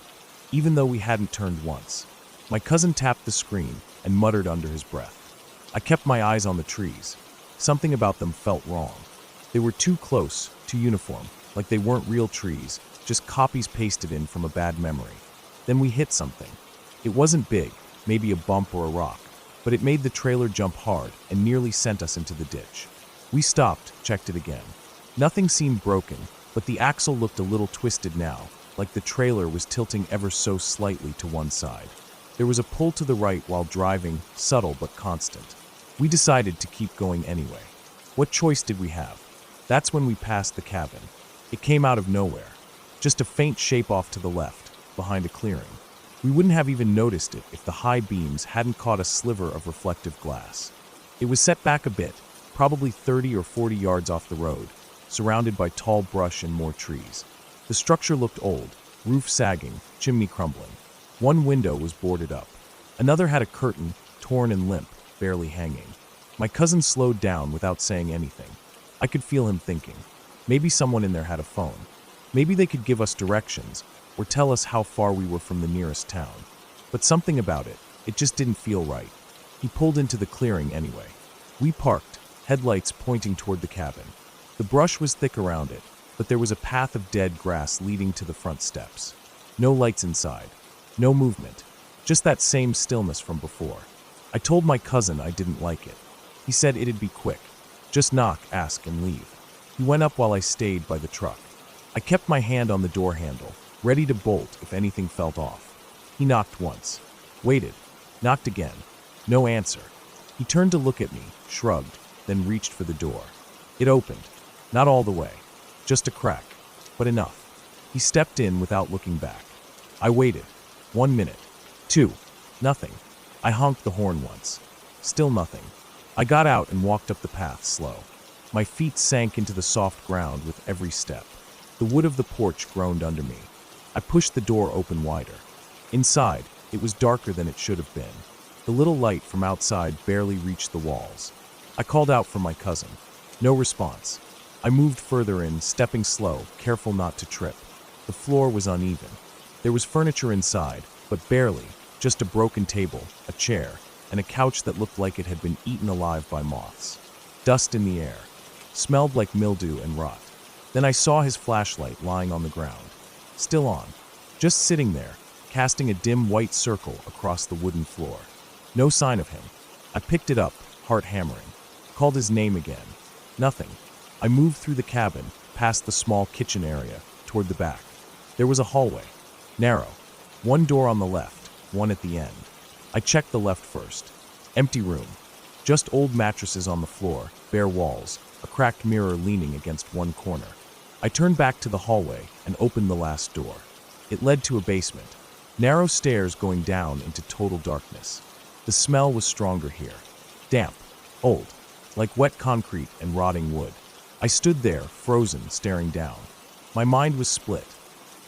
A: even though we hadn't turned once. My cousin tapped the screen and muttered under his breath. I kept my eyes on the trees. Something about them felt wrong. They were too close, too uniform, like they weren't real trees, just copies pasted in from a bad memory. Then we hit something. It wasn't big, maybe a bump or a rock, but it made the trailer jump hard and nearly sent us into the ditch. We stopped, checked it again. Nothing seemed broken, but the axle looked a little twisted now, like the trailer was tilting ever so slightly to one side. There was a pull to the right while driving, subtle but constant. We decided to keep going anyway. What choice did we have? That's when we passed the cabin. It came out of nowhere. Just a faint shape off to the left, behind a clearing. We wouldn't have even noticed it if the high beams hadn't caught a sliver of reflective glass. It was set back a bit, probably 30 or 40 yards off the road, surrounded by tall brush and more trees. The structure looked old, roof sagging, chimney crumbling. One window was boarded up. Another had a curtain, torn and limp, barely hanging. My cousin slowed down without saying anything. I could feel him thinking. Maybe someone in there had a phone. Maybe they could give us directions or tell us how far we were from the nearest town. But something about it just didn't feel right. He pulled into the clearing anyway. We parked, headlights pointing toward the cabin. The brush was thick around it, but there was a path of dead grass leading to the front steps. No lights inside. No movement. Just that same stillness from before. I told my cousin I didn't like it. He said it'd be quick. Just knock, ask, and leave. He went up while I stayed by the truck. I kept my hand on the door handle, ready to bolt if anything felt off. He knocked once. Waited. Knocked again. No answer. He turned to look at me, shrugged, then reached for the door. It opened. Not all the way. Just a crack. But enough. He stepped in without looking back. I waited. 1 minute. 2. Nothing. I honked the horn once. Still nothing. I got out and walked up the path slow. My feet sank into the soft ground with every step. The wood of the porch groaned under me. I pushed the door open wider. Inside, it was darker than it should have been. The little light from outside barely reached the walls. I called out for my cousin. No response. I moved further in, stepping slow, careful not to trip. The floor was uneven. There was furniture inside, but barely, just a broken table, a chair, and a couch that looked like it had been eaten alive by moths. Dust in the air. Smelled like mildew and rot. Then I saw his flashlight lying on the ground. Still on. Just sitting there, casting a dim white circle across the wooden floor. No sign of him. I picked it up, heart hammering. Called his name again. Nothing. I moved through the cabin, past the small kitchen area, toward the back. There was a hallway. Narrow. One door on the left, one at the end. I checked the left first. Empty room. Just old mattresses on the floor, bare walls, a cracked mirror leaning against one corner. I turned back to the hallway and opened the last door. It led to a basement. Narrow stairs going down into total darkness. The smell was stronger here. Damp. Old. Like wet concrete and rotting wood. I stood there, frozen, staring down. My mind was split.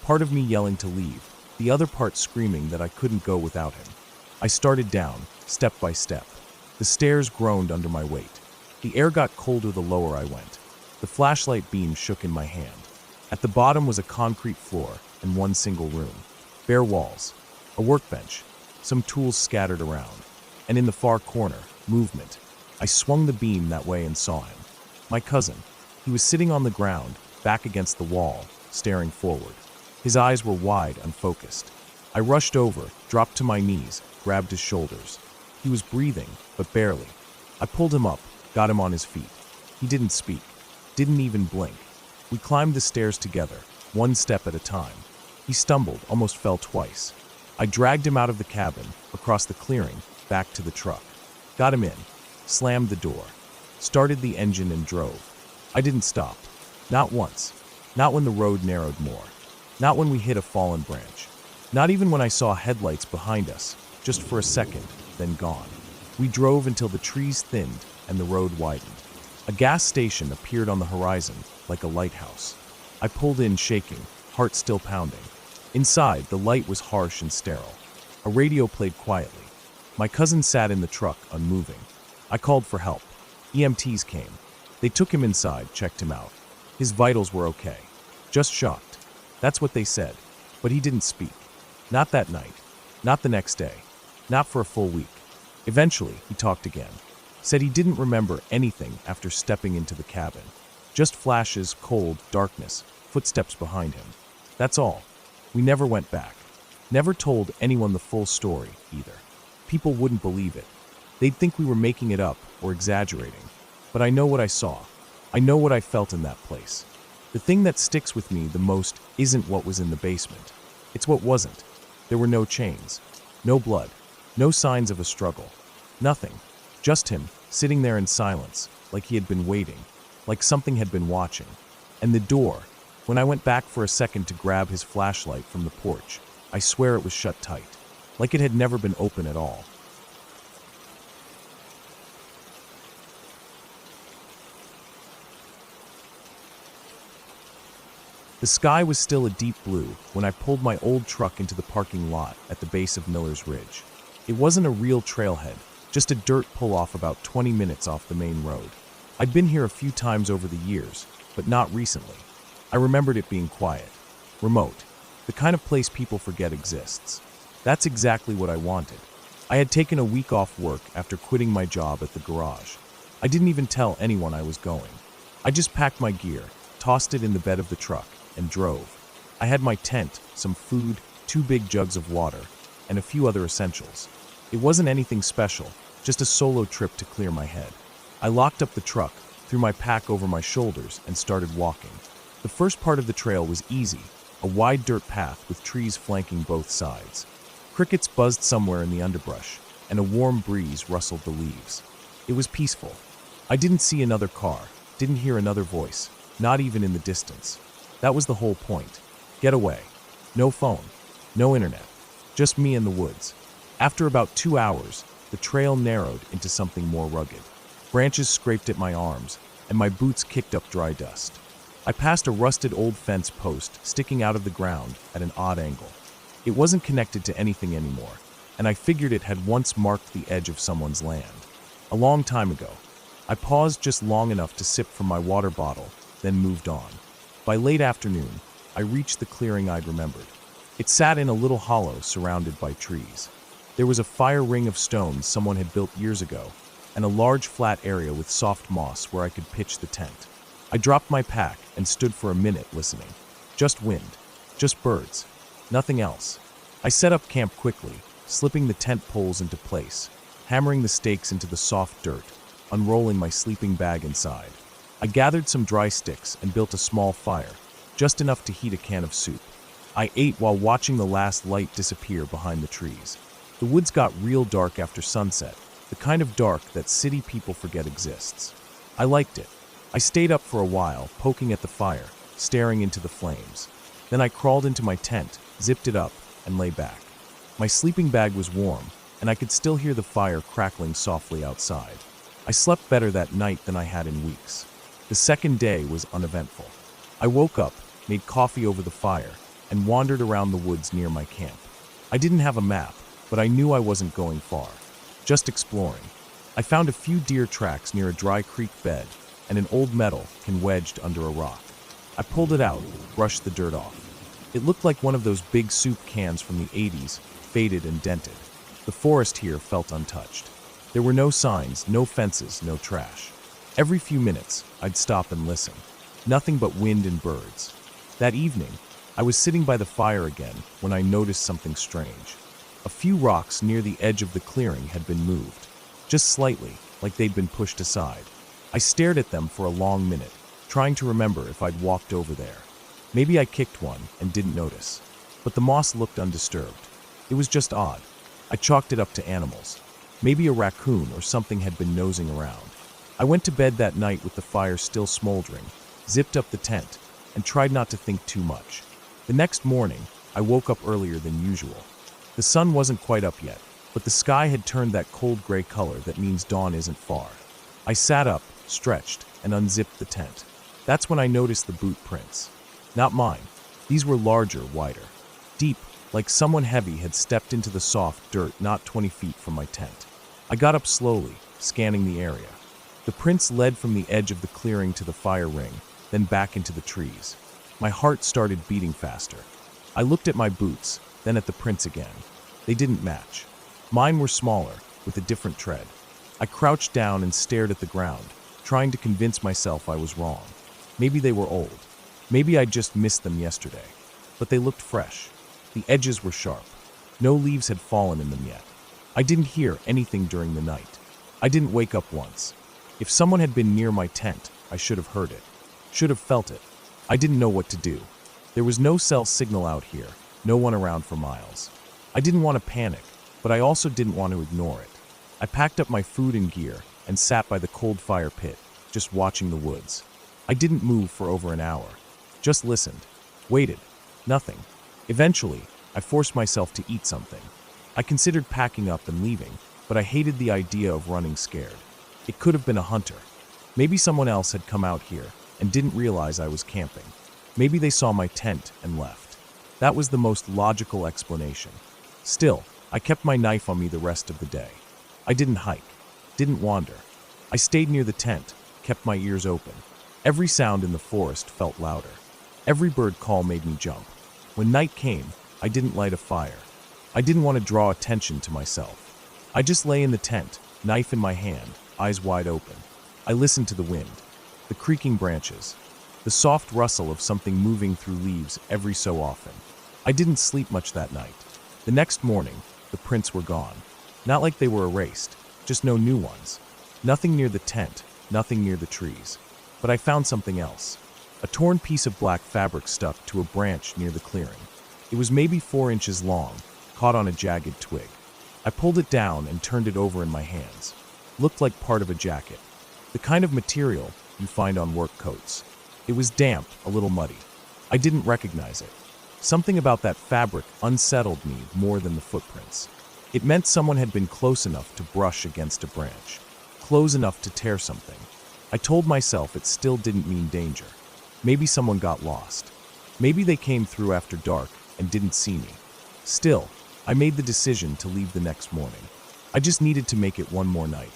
A: Part of me yelling to leave, the other part screaming that I couldn't go without him. I started down, step by step. The stairs groaned under my weight. The air got colder the lower I went. The flashlight beam shook in my hand. At the bottom was a concrete floor and one single room. Bare walls. A workbench. Some tools scattered around. And in the far corner, movement. I swung the beam that way and saw him. My cousin. He was sitting on the ground, back against the wall, staring forward. His eyes were wide, unfocused. I rushed over, dropped to my knees, grabbed his shoulders. He was breathing, but barely. I pulled him up, got him on his feet. He didn't speak, didn't even blink. We climbed the stairs together, one step at a time. He stumbled, almost fell twice. I dragged him out of the cabin, across the clearing, back to the truck. Got him in, slammed the door, started the engine and drove. I didn't stop. Not once. Not when the road narrowed more. Not when we hit a fallen branch. Not even when I saw headlights behind us, just for a second, then gone. We drove until the trees thinned and the road widened. A gas station appeared on the horizon, like a lighthouse. I pulled in shaking, heart still pounding. Inside, the light was harsh and sterile. A radio played quietly. My cousin sat in the truck, unmoving. I called for help. EMTs came. They took him inside, checked him out. His vitals were okay. Just shocked. That's what they said. But he didn't speak. Not that night. Not the next day. Not for a full week. Eventually, he talked again. Said he didn't remember anything after stepping into the cabin. Just flashes, cold, darkness, footsteps behind him. That's all. We never went back. Never told anyone the full story, either. People wouldn't believe it. They'd think we were making it up or exaggerating. But I know what I saw. I know what I felt in that place. The thing that sticks with me the most isn't what was in the basement. It's what wasn't. There were no chains, no blood, no signs of a struggle. Nothing. Just him, sitting there in silence, like he had been waiting, like something had been watching. And the door, when I went back for a second to grab his flashlight from the porch, I swear it was shut tight, like it had never been open at all. The sky was still a deep blue when I pulled my old truck into the parking lot at the base of Miller's Ridge. It wasn't a real trailhead, just a dirt pull-off about 20 minutes off the main road. I'd been here a few times over the years, but not recently. I remembered it being quiet, remote, the kind of place people forget exists. That's exactly what I wanted. I had taken a week off work after quitting my job at the garage. I didn't even tell anyone I was going. I just packed my gear, tossed it in the bed of the truck, and drove. I had my tent, some food, 2 big jugs of water, and a few other essentials. It wasn't anything special, just a solo trip to clear my head. I locked up the truck, threw my pack over my shoulders, and started walking. The first part of the trail was easy, a wide dirt path with trees flanking both sides. Crickets buzzed somewhere in the underbrush, and a warm breeze rustled the leaves. It was peaceful. I didn't see another car, didn't hear another voice, not even in the distance. That was the whole point. Get away. No phone. No internet. Just me in the woods. After about 2 hours, the trail narrowed into something more rugged. Branches scraped at my arms, and my boots kicked up dry dust. I passed a rusted old fence post sticking out of the ground at an odd angle. It wasn't connected to anything anymore, and I figured it had once marked the edge of someone's land. A long time ago. I paused just long enough to sip from my water bottle, then moved on. By late afternoon, I reached the clearing I'd remembered. It sat in a little hollow surrounded by trees. There was a fire ring of stones someone had built years ago, and a large flat area with soft moss where I could pitch the tent. I dropped my pack and stood for a minute listening. Just wind. Just birds. Nothing else. I set up camp quickly, slipping the tent poles into place, hammering the stakes into the soft dirt, unrolling my sleeping bag inside. I gathered some dry sticks and built a small fire, just enough to heat a can of soup. I ate while watching the last light disappear behind the trees. The woods got real dark after sunset, the kind of dark that city people forget exists. I liked it. I stayed up for a while, poking at the fire, staring into the flames. Then I crawled into my tent, zipped it up, and lay back. My sleeping bag was warm, and I could still hear the fire crackling softly outside. I slept better that night than I had in weeks. The second day was uneventful. I woke up, made coffee over the fire, and wandered around the woods near my camp. I didn't have a map, but I knew I wasn't going far. Just exploring. I found a few deer tracks near a dry creek bed, and an old metal can wedged under a rock. I pulled it out, brushed the dirt off. It looked like one of those big soup cans from the 80s, faded and dented. The forest here felt untouched. There were no signs, no fences, no trash. Every few minutes, I'd stop and listen. Nothing but wind and birds. That evening, I was sitting by the fire again when I noticed something strange. A few rocks near the edge of the clearing had been moved, just slightly, like they'd been pushed aside. I stared at them for a long minute, trying to remember if I'd walked over there. Maybe I kicked one and didn't notice, but the moss looked undisturbed. It was just odd. I chalked it up to animals. Maybe a raccoon or something had been nosing around. I went to bed that night with the fire still smoldering, zipped up the tent, and tried not to think too much. The next morning, I woke up earlier than usual. The sun wasn't quite up yet, but the sky had turned that cold gray color that means dawn isn't far. I sat up, stretched, and unzipped the tent. That's when I noticed the boot prints. Not mine. These were larger, wider. Deep, like someone heavy had stepped into the soft dirt not 20 feet from my tent. I got up slowly, scanning the area. The prints led from the edge of the clearing to the fire ring, then back into the trees. My heart started beating faster. I looked at my boots, then at the prints again. They didn't match. Mine were smaller, with a different tread. I crouched down and stared at the ground, trying to convince myself I was wrong. Maybe they were old. Maybe I'd just missed them yesterday. But they looked fresh. The edges were sharp. No leaves had fallen in them yet. I didn't hear anything during the night. I didn't wake up once. If someone had been near my tent, I should have heard it. Should have felt it. I didn't know what to do. There was no cell signal out here, no one around for miles. I didn't want to panic, but I also didn't want to ignore it. I packed up my food and gear and sat by the cold fire pit, just watching the woods. I didn't move for over an hour. Just listened. Waited. Nothing. Eventually, I forced myself to eat something. I considered packing up and leaving, but I hated the idea of running scared. It could have been a hunter. Maybe someone else had come out here and didn't realize I was camping. Maybe they saw my tent and left. That was the most logical explanation. Still, I kept my knife on me the rest of the day. I didn't hike, didn't wander. I stayed near the tent, kept my ears open. Every sound in the forest felt louder. Every bird call made me jump. When night came, I didn't light a fire. I didn't want to draw attention to myself. I just lay in the tent, knife in my hand, eyes wide open. I listened to the wind, the creaking branches, the soft rustle of something moving through leaves every so often. I didn't sleep much that night. The next morning, the prints were gone. Not like they were erased, just no new ones. Nothing near the tent, nothing near the trees. But I found something else. A torn piece of black fabric stuck to a branch near the clearing. It was maybe 4 inches long, caught on a jagged twig. I pulled it down and turned it over in my hands. Looked like part of a jacket. The kind of material you find on work coats. It was damp, a little muddy. I didn't recognize it. Something about that fabric unsettled me more than the footprints. It meant someone had been close enough to brush against a branch, close enough to tear something. I told myself it still didn't mean danger. Maybe someone got lost. Maybe they came through after dark and didn't see me. Still, I made the decision to leave the next morning. I just needed to make it one more night.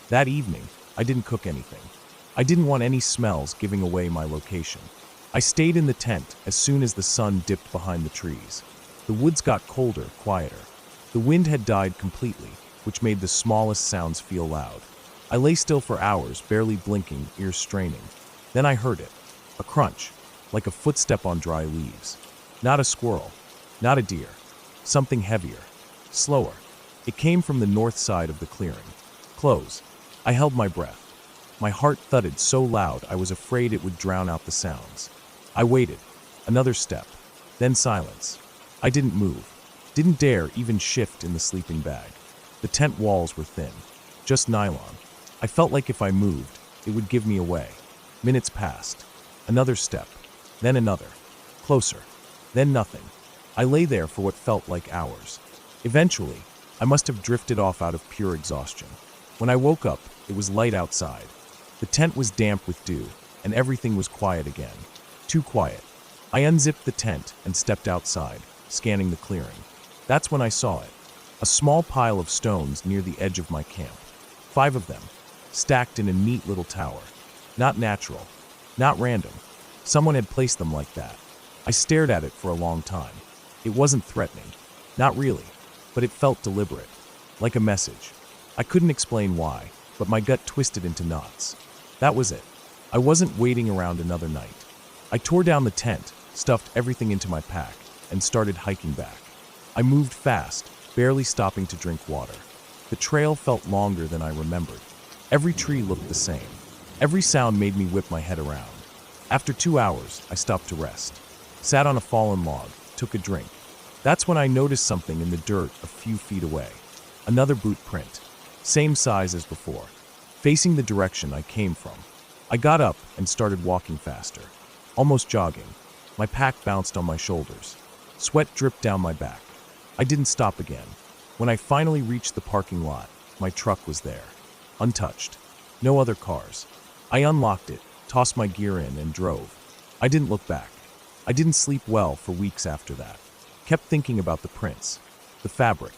A: That evening, I didn't cook anything. I didn't want any smells giving away my location. I stayed in the tent as soon as the sun dipped behind the trees. The woods got colder, quieter. The wind had died completely, which made the smallest sounds feel loud. I lay still for hours, barely blinking, ears straining. Then I heard it. A crunch, like a footstep on dry leaves. Not a squirrel, not a deer. Something heavier, slower. It came from the north side of the clearing. Close. I held my breath. My heart thudded so loud I was afraid it would drown out the sounds. I waited. Another step. Then silence. I didn't move. Didn't dare even shift in the sleeping bag. The tent walls were thin. Just nylon. I felt like if I moved, it would give me away. Minutes passed. Another step. Then another. Closer. Then nothing. I lay there for what felt like hours. Eventually, I must have drifted off out of pure exhaustion. When I woke up, it was light outside. The tent was damp with dew, and everything was quiet again. Too quiet. I unzipped the tent and stepped outside, scanning the clearing. That's when I saw it. A small pile of stones near the edge of my camp. 5 of them, stacked in a neat little tower. Not natural. Not random. Someone had placed them like that. I stared at it for a long time. It wasn't threatening. Not really. But it felt deliberate. Like a message. I couldn't explain why, but my gut twisted into knots. That was it. I wasn't waiting around another night. I tore down the tent, stuffed everything into my pack, and started hiking back. I moved fast, barely stopping to drink water. The trail felt longer than I remembered. Every tree looked the same. Every sound made me whip my head around. After 2 hours, I stopped to rest. Sat on a fallen log, took a drink. That's when I noticed something in the dirt a few feet away. Another boot print. Same size as before. Facing the direction I came from. I got up and started walking faster. Almost jogging. My pack bounced on my shoulders. Sweat dripped down my back. I didn't stop again. When I finally reached the parking lot, my truck was there. Untouched. No other cars. I unlocked it, tossed my gear in, and drove. I didn't look back. I didn't sleep well for weeks after that. Kept thinking about the prints, the fabric,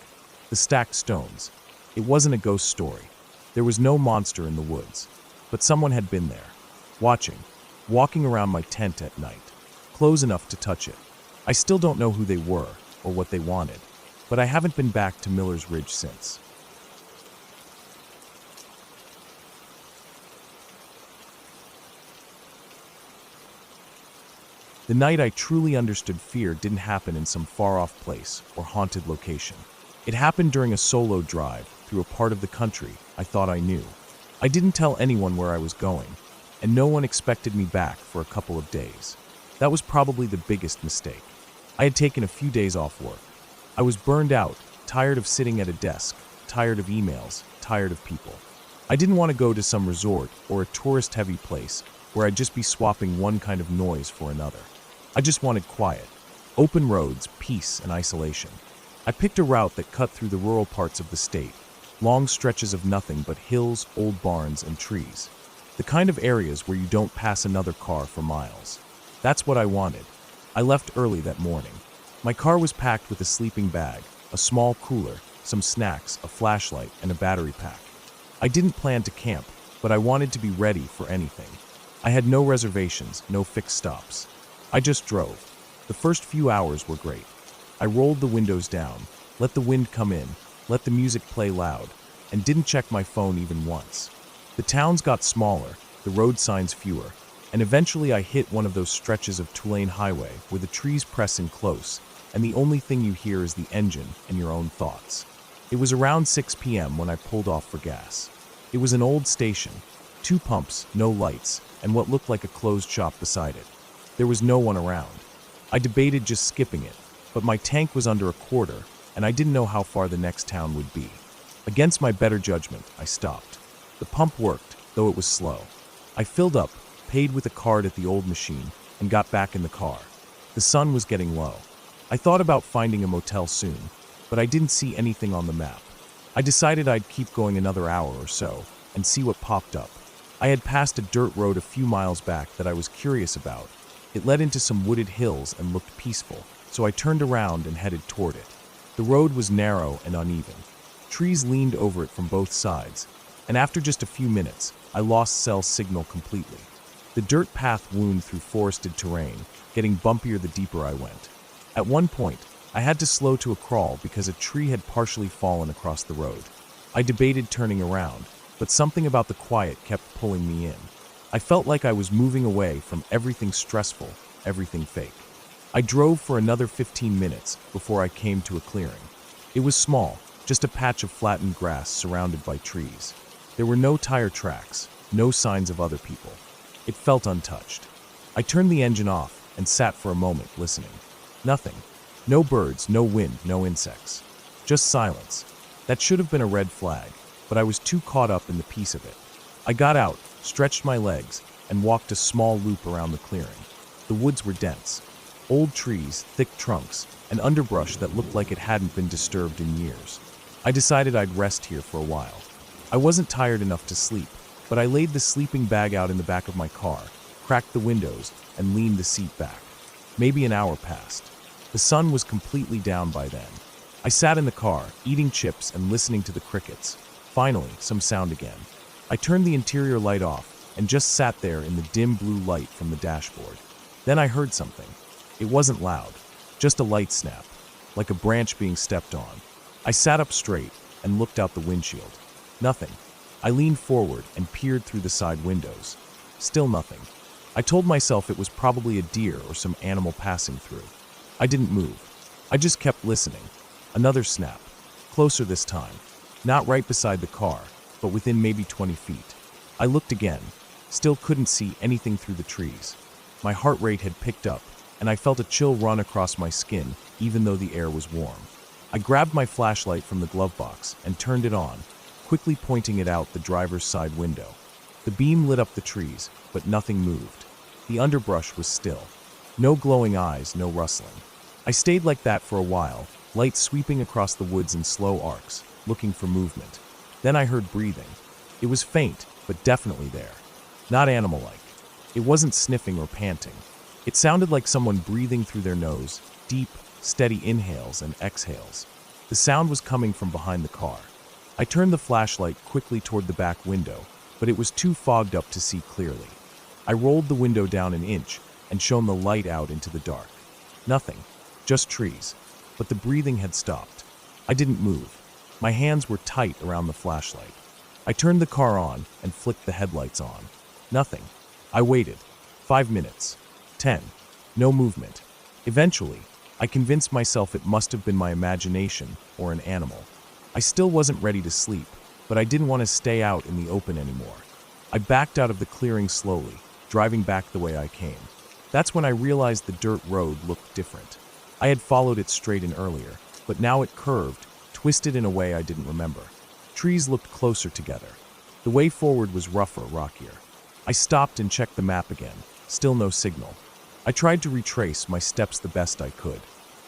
A: the stacked stones. It wasn't a ghost story. There was no monster in the woods. but someone had been there, watching, walking around my tent at night, close enough to touch it. I still don't know who they were or what they wanted, but I haven't been back to Miller's Ridge since. The night I truly understood fear didn't happen in some far-off place or haunted location. It happened during a solo drive through a part of the country I thought I knew. I didn't tell anyone where I was going, and no one expected me back for a couple of days. That was probably the biggest mistake. I had taken a few days off work. I was burned out, tired of sitting at a desk, tired of emails, tired of people. I didn't want to go to some resort or a tourist-heavy place where I'd just be swapping one kind of noise for another. I just wanted quiet, open roads, peace, and isolation. I picked a route that cut through the rural parts of the state, long stretches of nothing but hills, old barns, and trees. The kind of areas where you don't pass another car for miles. That's what I wanted. I left early that morning. My car was packed with a sleeping bag, a small cooler, some snacks, a flashlight, and a battery pack. I didn't plan to camp, but I wanted to be ready for anything. I had no reservations, no fixed stops. I just drove. The first few hours were great. I rolled the windows down, let the wind come in, let the music play loud, and didn't check my phone even once. The towns got smaller, the road signs fewer, and eventually I hit one of those stretches of two-lane highway where the trees press in close, and the only thing you hear is the engine and your own thoughts. It was around 6 p.m. when I pulled off for gas. It was an old station, 2 pumps, no lights, and what looked like a closed shop beside it. There was no one around. I debated just skipping it, but my tank was under a quarter, and I didn't know how far the next town would be. Against my better judgment, I stopped. The pump worked, though it was slow. I filled up, paid with a card at the old machine, and got back in the car. The sun was getting low. I thought about finding a motel soon, but I didn't see anything on the map. I decided I'd keep going another hour or so and see what popped up. I had passed a dirt road a few miles back that I was curious about. It led into some wooded hills and looked peaceful, so I turned around and headed toward it. The road was narrow and uneven. Trees leaned over it from both sides, and after just a few minutes, I lost cell signal completely. The dirt path wound through forested terrain, getting bumpier the deeper I went. At one point, I had to slow to a crawl because a tree had partially fallen across the road. I debated turning around, but something about the quiet kept pulling me in. I felt like I was moving away from everything stressful, everything fake. I drove for another 15 minutes before I came to a clearing. It was small, just a patch of flattened grass surrounded by trees. There were no tire tracks, no signs of other people. It felt untouched. I turned the engine off and sat for a moment listening. Nothing. No birds, no wind, no insects. Just silence. That should have been a red flag, but I was too caught up in the peace of it. I got out, stretched my legs, and walked a small loop around the clearing. The woods were dense. Old trees, thick trunks, and underbrush that looked like it hadn't been disturbed in years. I decided I'd rest here for a while. I wasn't tired enough to sleep, but I laid the sleeping bag out in the back of my car, cracked the windows, and leaned the seat back. Maybe an hour passed. The sun was completely down by then. I sat in the car, eating chips and listening to the crickets. Finally, some sound again. I turned the interior light off and just sat there in the dim blue light from the dashboard. Then I heard something. It wasn't loud, just a light snap, like a branch being stepped on. I sat up straight and looked out the windshield. Nothing. I leaned forward and peered through the side windows. Still nothing. I told myself it was probably a deer or some animal passing through. I didn't move. I just kept listening. Another snap. Closer this time. Not right beside the car, but within maybe 20 feet. I looked again. Still couldn't see anything through the trees. My heart rate had picked up, and I felt a chill run across my skin, even though the air was warm. I grabbed my flashlight from the glove box and turned it on, quickly pointing it out the driver's side window. The beam lit up the trees, but nothing moved. The underbrush was still. No glowing eyes, no rustling. I stayed like that for a while, light sweeping across the woods in slow arcs, looking for movement. Then I heard breathing. It was faint, but definitely there. Not animal-like. It wasn't sniffing or panting. It sounded like someone breathing through their nose, deep, steady inhales and exhales. The sound was coming from behind the car. I turned the flashlight quickly toward the back window, but it was too fogged up to see clearly. I rolled the window down an inch and shone the light out into the dark. Nothing, just trees, but the breathing had stopped. I didn't move. My hands were tight around the flashlight. I turned the car on and flicked the headlights on. Nothing. I waited. 5 minutes. 10. No movement. Eventually, I convinced myself it must have been my imagination or an animal. I still wasn't ready to sleep, but I didn't want to stay out in the open anymore. I backed out of the clearing slowly, driving back the way I came. That's when I realized the dirt road looked different. I had followed it straight in earlier, but now it curved, twisted in a way I didn't remember. Trees looked closer together. The way forward was rougher, rockier. I stopped and checked the map again. Still no signal. I tried to retrace my steps the best I could.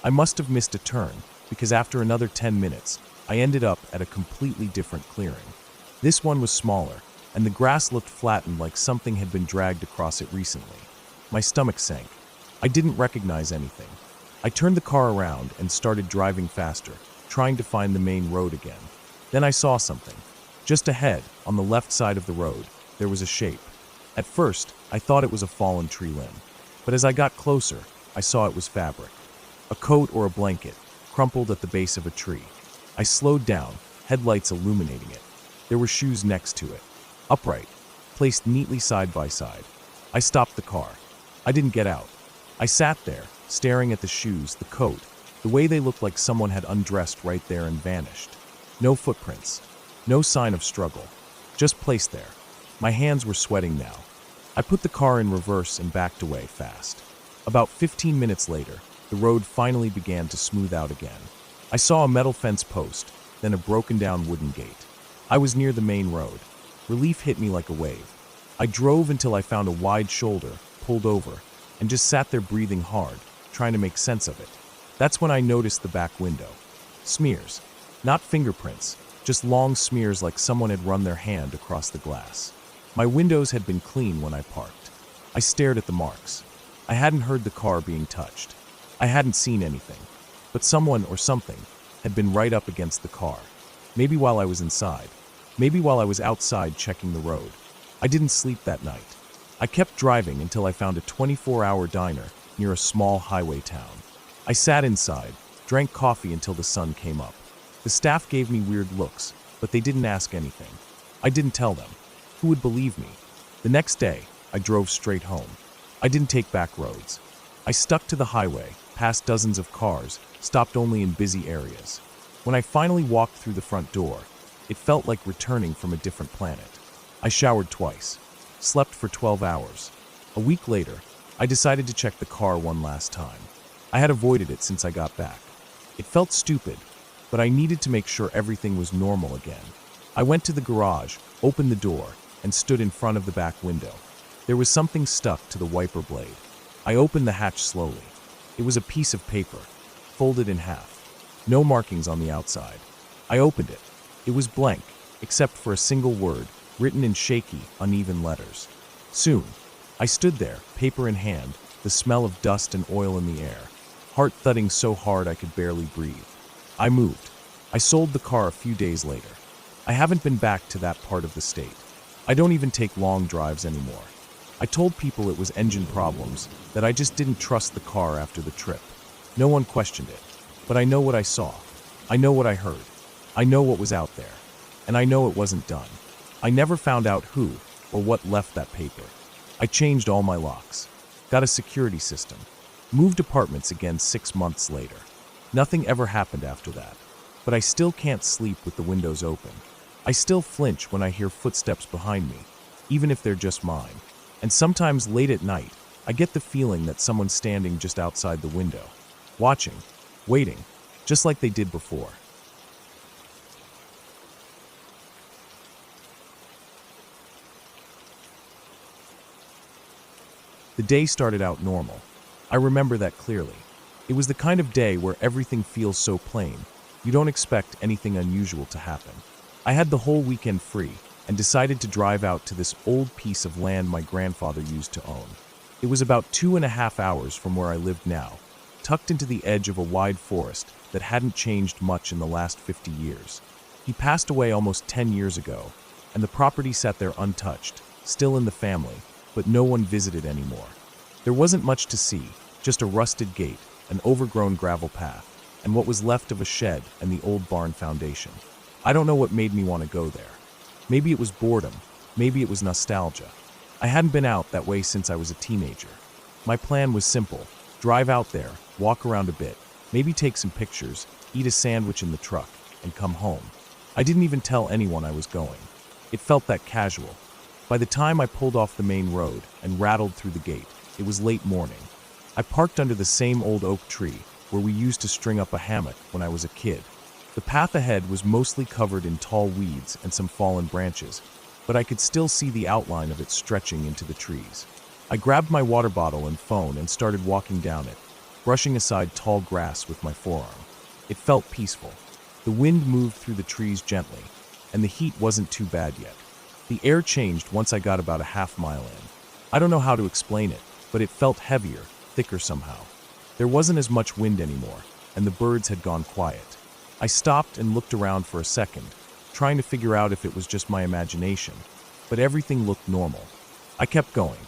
A: I must have missed a turn, because after another 10 minutes, I ended up at a completely different clearing. This one was smaller, and the grass looked flattened like something had been dragged across it recently. My stomach sank. I didn't recognize anything. I turned the car around and started driving faster, trying to find the main road again. Then I saw something. Just ahead, on the left side of the road, there was a shape. At first, I thought it was a fallen tree limb, but as I got closer, I saw it was fabric. A coat or a blanket, crumpled at the base of a tree. I slowed down, headlights illuminating it. There were shoes next to it, upright, placed neatly side by side. I stopped the car. I didn't get out. I sat there, staring at the shoes, the coat, the way they looked like someone had undressed right there and vanished. No footprints, no sign of struggle, just placed there. My hands were sweating now. I put the car in reverse and backed away fast. About 15 minutes later, the road finally began to smooth out again. I saw a metal fence post, then a broken down wooden gate. I was near the main road. Relief hit me like a wave. I drove until I found a wide shoulder, pulled over, and just sat there breathing hard, trying to make sense of it. That's when I noticed the back window. Smears. Not fingerprints, just long smears like someone had run their hand across the glass. My windows had been clean when I parked. I stared at the marks. I hadn't heard the car being touched. I hadn't seen anything. But someone or something had been right up against the car. Maybe while I was inside. Maybe while I was outside checking the road. I didn't sleep that night. I kept driving until I found a 24-hour diner near a small highway town. I sat inside, drank coffee until the sun came up. The staff gave me weird looks, but they didn't ask anything. I didn't tell them. Who would believe me? The next day, I drove straight home. I didn't take back roads. I stuck to the highway, past dozens of cars, stopped only in busy areas. When I finally walked through the front door, it felt like returning from a different planet. I showered twice, slept for 12 hours. A week later, I decided to check the car one last time. I had avoided it since I got back. It felt stupid, but I needed to make sure everything was normal again. I went to the garage, opened the door, and stood in front of the back window. There was something stuck to the wiper blade. I opened the hatch slowly. It was a piece of paper, folded in half. No markings on the outside. I opened it. It was blank, except for a single word, written in shaky, uneven letters. Soon, I stood there, paper in hand, the smell of dust and oil in the air, heart thudding so hard I could barely breathe. I moved. I sold the car a few days later. I haven't been back to that part of the state. I don't even take long drives anymore. I told people it was engine problems, that I just didn't trust the car after the trip. No one questioned it. But I know what I saw. I know what I heard. I know what was out there. And I know it wasn't done. I never found out who or what left that paper. I changed all my locks. Got a security system. Moved apartments again 6 months later. Nothing ever happened after that. But I still can't sleep with the windows open. I still flinch when I hear footsteps behind me, even if they're just mine. And sometimes late at night, I get the feeling that someone's standing just outside the window, watching, waiting, just like they did before. The day started out normal. I remember that clearly. It was the kind of day where everything feels so plain, you don't expect anything unusual to happen. I had the whole weekend free and decided to drive out to this old piece of land my grandfather used to own. It was about 2.5 hours from where I lived now, tucked into the edge of a wide forest that hadn't changed much in the last 50 years. He passed away almost 10 years ago, and the property sat there untouched, still in the family, but no one visited anymore. There wasn't much to see, just a rusted gate, an overgrown gravel path, and what was left of a shed and the old barn foundation. I don't know what made me want to go there. Maybe it was boredom, maybe it was nostalgia. I hadn't been out that way since I was a teenager. My plan was simple: drive out there, walk around a bit, maybe take some pictures, eat a sandwich in the truck, and come home. I didn't even tell anyone I was going. It felt that casual. By the time I pulled off the main road and rattled through the gate, it was late morning. I parked under the same old oak tree where we used to string up a hammock when I was a kid. The path ahead was mostly covered in tall weeds and some fallen branches, but I could still see the outline of it stretching into the trees. I grabbed my water bottle and phone and started walking down it, brushing aside tall grass with my forearm. It felt peaceful. The wind moved through the trees gently, and the heat wasn't too bad yet. The air changed once I got about a half-mile in. I don't know how to explain it, but it felt heavier, thicker somehow. There wasn't as much wind anymore, and the birds had gone quiet. I stopped and looked around for a second, trying to figure out if it was just my imagination, but everything looked normal. I kept going.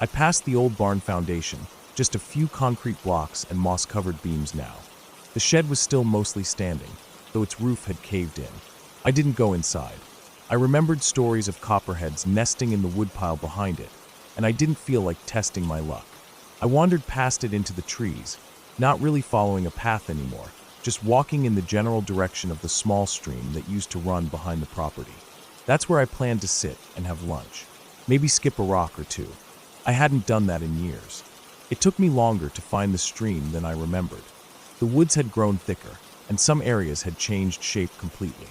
A: I passed the old barn foundation, just a few concrete blocks and moss-covered beams now. The shed was still mostly standing, though its roof had caved in. I didn't go inside. I remembered stories of copperheads nesting in the woodpile behind it, and I didn't feel like testing my luck. I wandered past it into the trees, not really following a path anymore, just walking in the general direction of the small stream that used to run behind the property. That's where I planned to sit and have lunch, maybe skip a rock or two. I hadn't done that in years. It took me longer to find the stream than I remembered. The woods had grown thicker, and some areas had changed shape completely.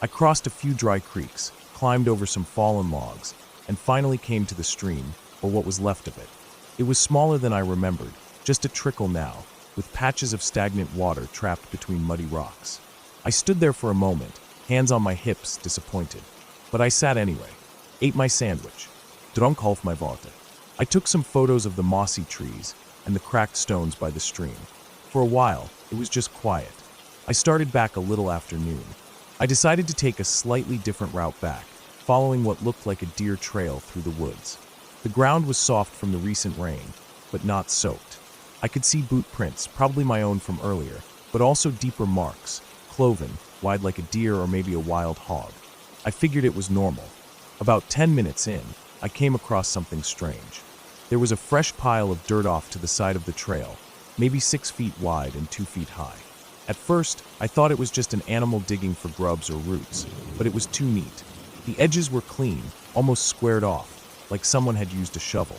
A: I crossed a few dry creeks, climbed over some fallen logs, and finally came to the stream, or what was left of it. It was smaller than I remembered, just a trickle now, with patches of stagnant water trapped between muddy rocks. I stood there for a moment, hands on my hips, disappointed. But I sat anyway, ate my sandwich, dronk half my water. I took some photos of the mossy trees and the cracked stones by the stream. For a while, it was just quiet. I started back a little after noon. I decided to take a slightly different route back, following what looked like a deer trail through the woods. The ground was soft from the recent rain, but not soaked. I could see boot prints, probably my own from earlier, but also deeper marks, cloven, wide like a deer or maybe a wild hog. I figured it was normal. About 10 minutes in, I came across something strange. There was a fresh pile of dirt off to the side of the trail, maybe 6 feet wide and 2 feet high. At first, I thought it was just an animal digging for grubs or roots, but it was too neat. The edges were clean, almost squared off, like someone had used a shovel,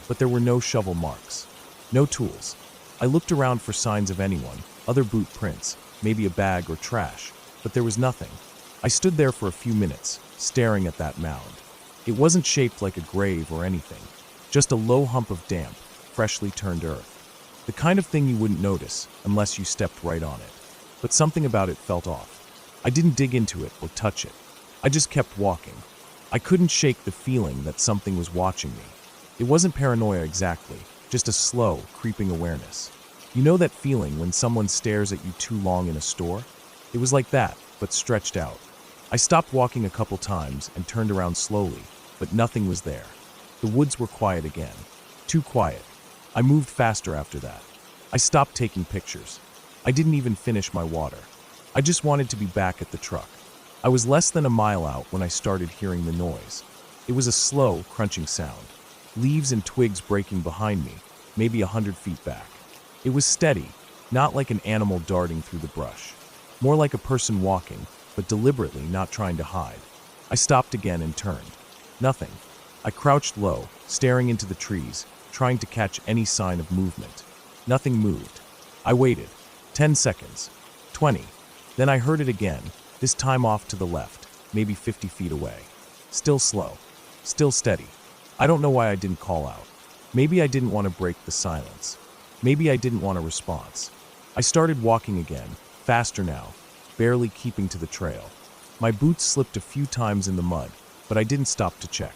A: but there were no shovel marks. No tools. I looked around for signs of anyone, other boot prints, maybe a bag or trash, but there was nothing. I stood there for a few minutes, staring at that mound. It wasn't shaped like a grave or anything, just a low hump of damp, freshly turned earth. The kind of thing you wouldn't notice unless you stepped right on it. But something about it felt off. I didn't dig into it or touch it. I just kept walking. I couldn't shake the feeling that something was watching me. It wasn't paranoia exactly, just a slow, creeping awareness. You know that feeling when someone stares at you too long in a store? It was like that, but stretched out. I stopped walking a couple times and turned around slowly, but nothing was there. The woods were quiet again. Too quiet. I moved faster after that. I stopped taking pictures. I didn't even finish my water. I just wanted to be back at the truck. I was less than a mile out when I started hearing the noise. It was a slow, crunching sound. Leaves and twigs breaking behind me, maybe 100 feet back. It was steady, not like an animal darting through the brush. More like a person walking, but deliberately not trying to hide. I stopped again and turned. Nothing. I crouched low, staring into the trees, trying to catch any sign of movement. Nothing moved. I waited. 10 seconds. 20. Then I heard it again, this time off to the left, maybe 50 feet away. Still slow. Still steady. I don't know why I didn't call out. Maybe I didn't want to break the silence. Maybe I didn't want a response. I started walking again, faster now, barely keeping to the trail. My boots slipped a few times in the mud, but I didn't stop to check.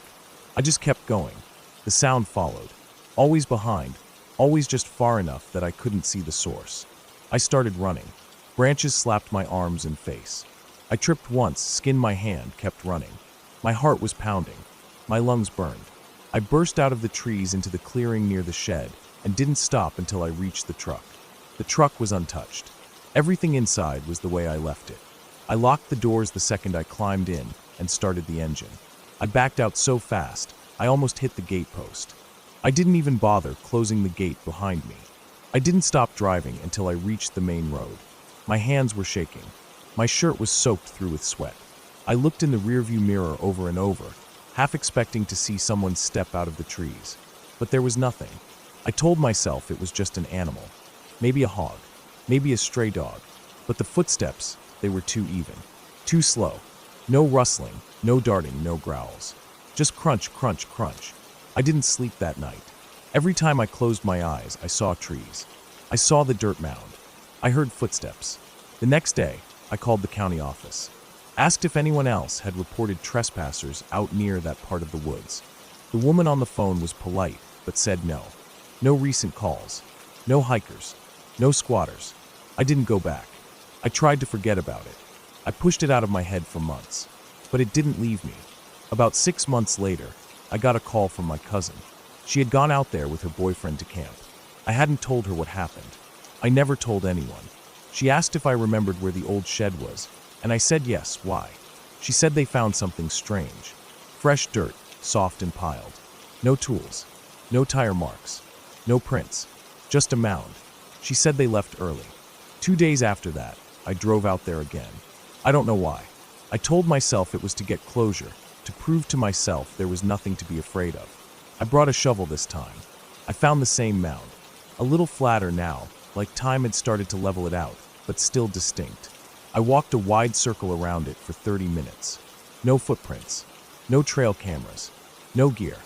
A: I just kept going. The sound followed. Always behind, always just far enough that I couldn't see the source. I started running. Branches slapped my arms and face. I tripped once, skinned my hand, kept running. My heart was pounding. My lungs burned. I burst out of the trees into the clearing near the shed and didn't stop until I reached the truck. The truck was untouched. Everything inside was the way I left it. I locked the doors the second I climbed in and started the engine. I backed out so fast, I almost hit the gate post. I didn't even bother closing the gate behind me. I didn't stop driving until I reached the main road. My hands were shaking. My shirt was soaked through with sweat. I looked in the rearview mirror over and over, half expecting to see someone step out of the trees. But there was nothing. I told myself it was just an animal. Maybe a hog. Maybe a stray dog. But the footsteps, they were too even. Too slow. No rustling, no darting, no growls. Just crunch, crunch, crunch. I didn't sleep that night. Every time I closed my eyes, I saw trees. I saw the dirt mound. I heard footsteps. The next day, I called the county office. Asked if anyone else had reported trespassers out near that part of the woods. The woman on the phone was polite, but said no. No recent calls. No hikers. No squatters. I didn't go back. I tried to forget about it. I pushed it out of my head for months. But it didn't leave me. About 6 months later, I got a call from my cousin. She had gone out there with her boyfriend to camp. I hadn't told her what happened. I never told anyone. She asked if I remembered where the old shed was, and I said yes. Why? She said they found something strange. Fresh dirt, soft and piled. No tools. No tire marks. No prints. Just a mound. She said they left early. 2 days after that, I drove out there again. I don't know why. I told myself it was to get closure, to prove to myself there was nothing to be afraid of. I brought a shovel this time. I found the same mound. A little flatter now, like time had started to level it out, but still distinct. I walked a wide circle around it for 30 minutes. No footprints. No trail cameras. No gear.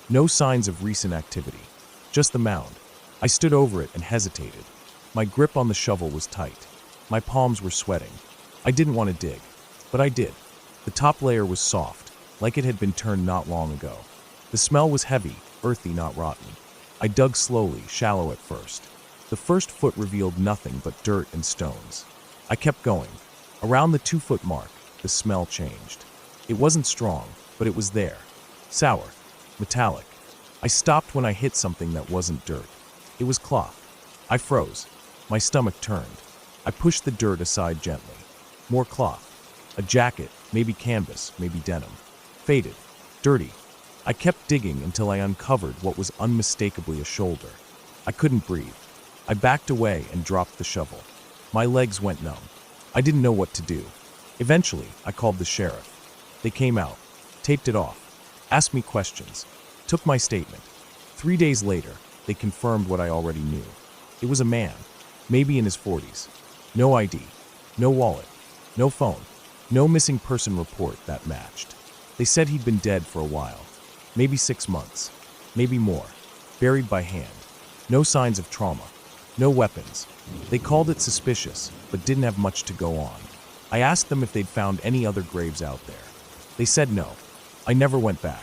A: No signs of recent activity. Just the mound. I stood over it and hesitated. My grip on the shovel was tight. My palms were sweating. I didn't want to dig, but I did. The top layer was soft, like it had been turned not long ago. The smell was heavy, earthy, not rotten. I dug slowly, shallow at first. The first foot revealed nothing but dirt and stones. I kept going. Around the 2-foot mark, the smell changed. It wasn't strong, but it was there. Sour. Metallic. I stopped when I hit something that wasn't dirt. It was cloth. I froze. My stomach turned. I pushed the dirt aside gently. More cloth. A jacket, maybe canvas, maybe denim. Faded. Dirty. I kept digging until I uncovered what was unmistakably a shoulder. I couldn't breathe. I backed away and dropped the shovel. My legs went numb. I didn't know what to do. Eventually, I called the sheriff. They came out, taped it off, asked me questions, took my statement. 3 days later, they confirmed what I already knew. It was a man, maybe in his 40s. No ID, no wallet, no phone, no missing person report that matched. They said he'd been dead for a while, maybe 6 months, maybe more, buried by hand. No signs of trauma, no weapons. They called it suspicious, but didn't have much to go on. I asked them if they'd found any other graves out there. They said no. I never went back.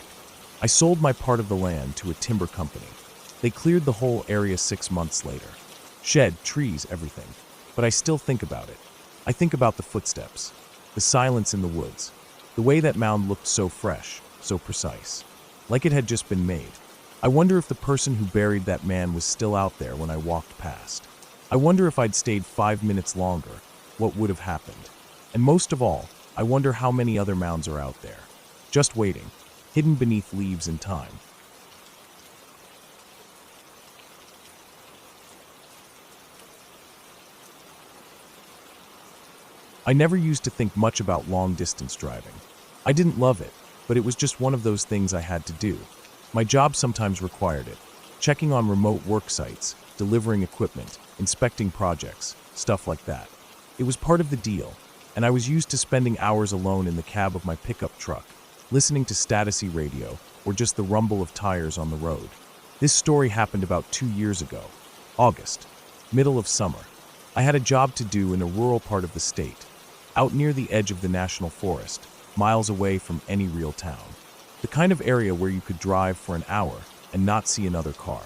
A: I sold my part of the land to a timber company. They cleared the whole area 6 months later. Shed, trees, everything. But I still think about it. I think about the footsteps, the silence in the woods, the way that mound looked so fresh, so precise, like it had just been made. I wonder if the person who buried that man was still out there when I walked past. I wonder if I'd stayed 5 minutes longer, what would have happened. And most of all, I wonder how many other mounds are out there, just waiting, hidden beneath leaves and time. I never used to think much about long-distance driving. I didn't love it, but it was just one of those things I had to do. My job sometimes required it, checking on remote work sites, delivering equipment, inspecting projects, stuff like that. It was part of the deal, and I was used to spending hours alone in the cab of my pickup truck, listening to static radio or just the rumble of tires on the road. This story happened about 2 years ago, August, middle of summer. I had a job to do in a rural part of the state, out near the edge of the national forest, miles away from any real town. The kind of area where you could drive for an hour and not see another car.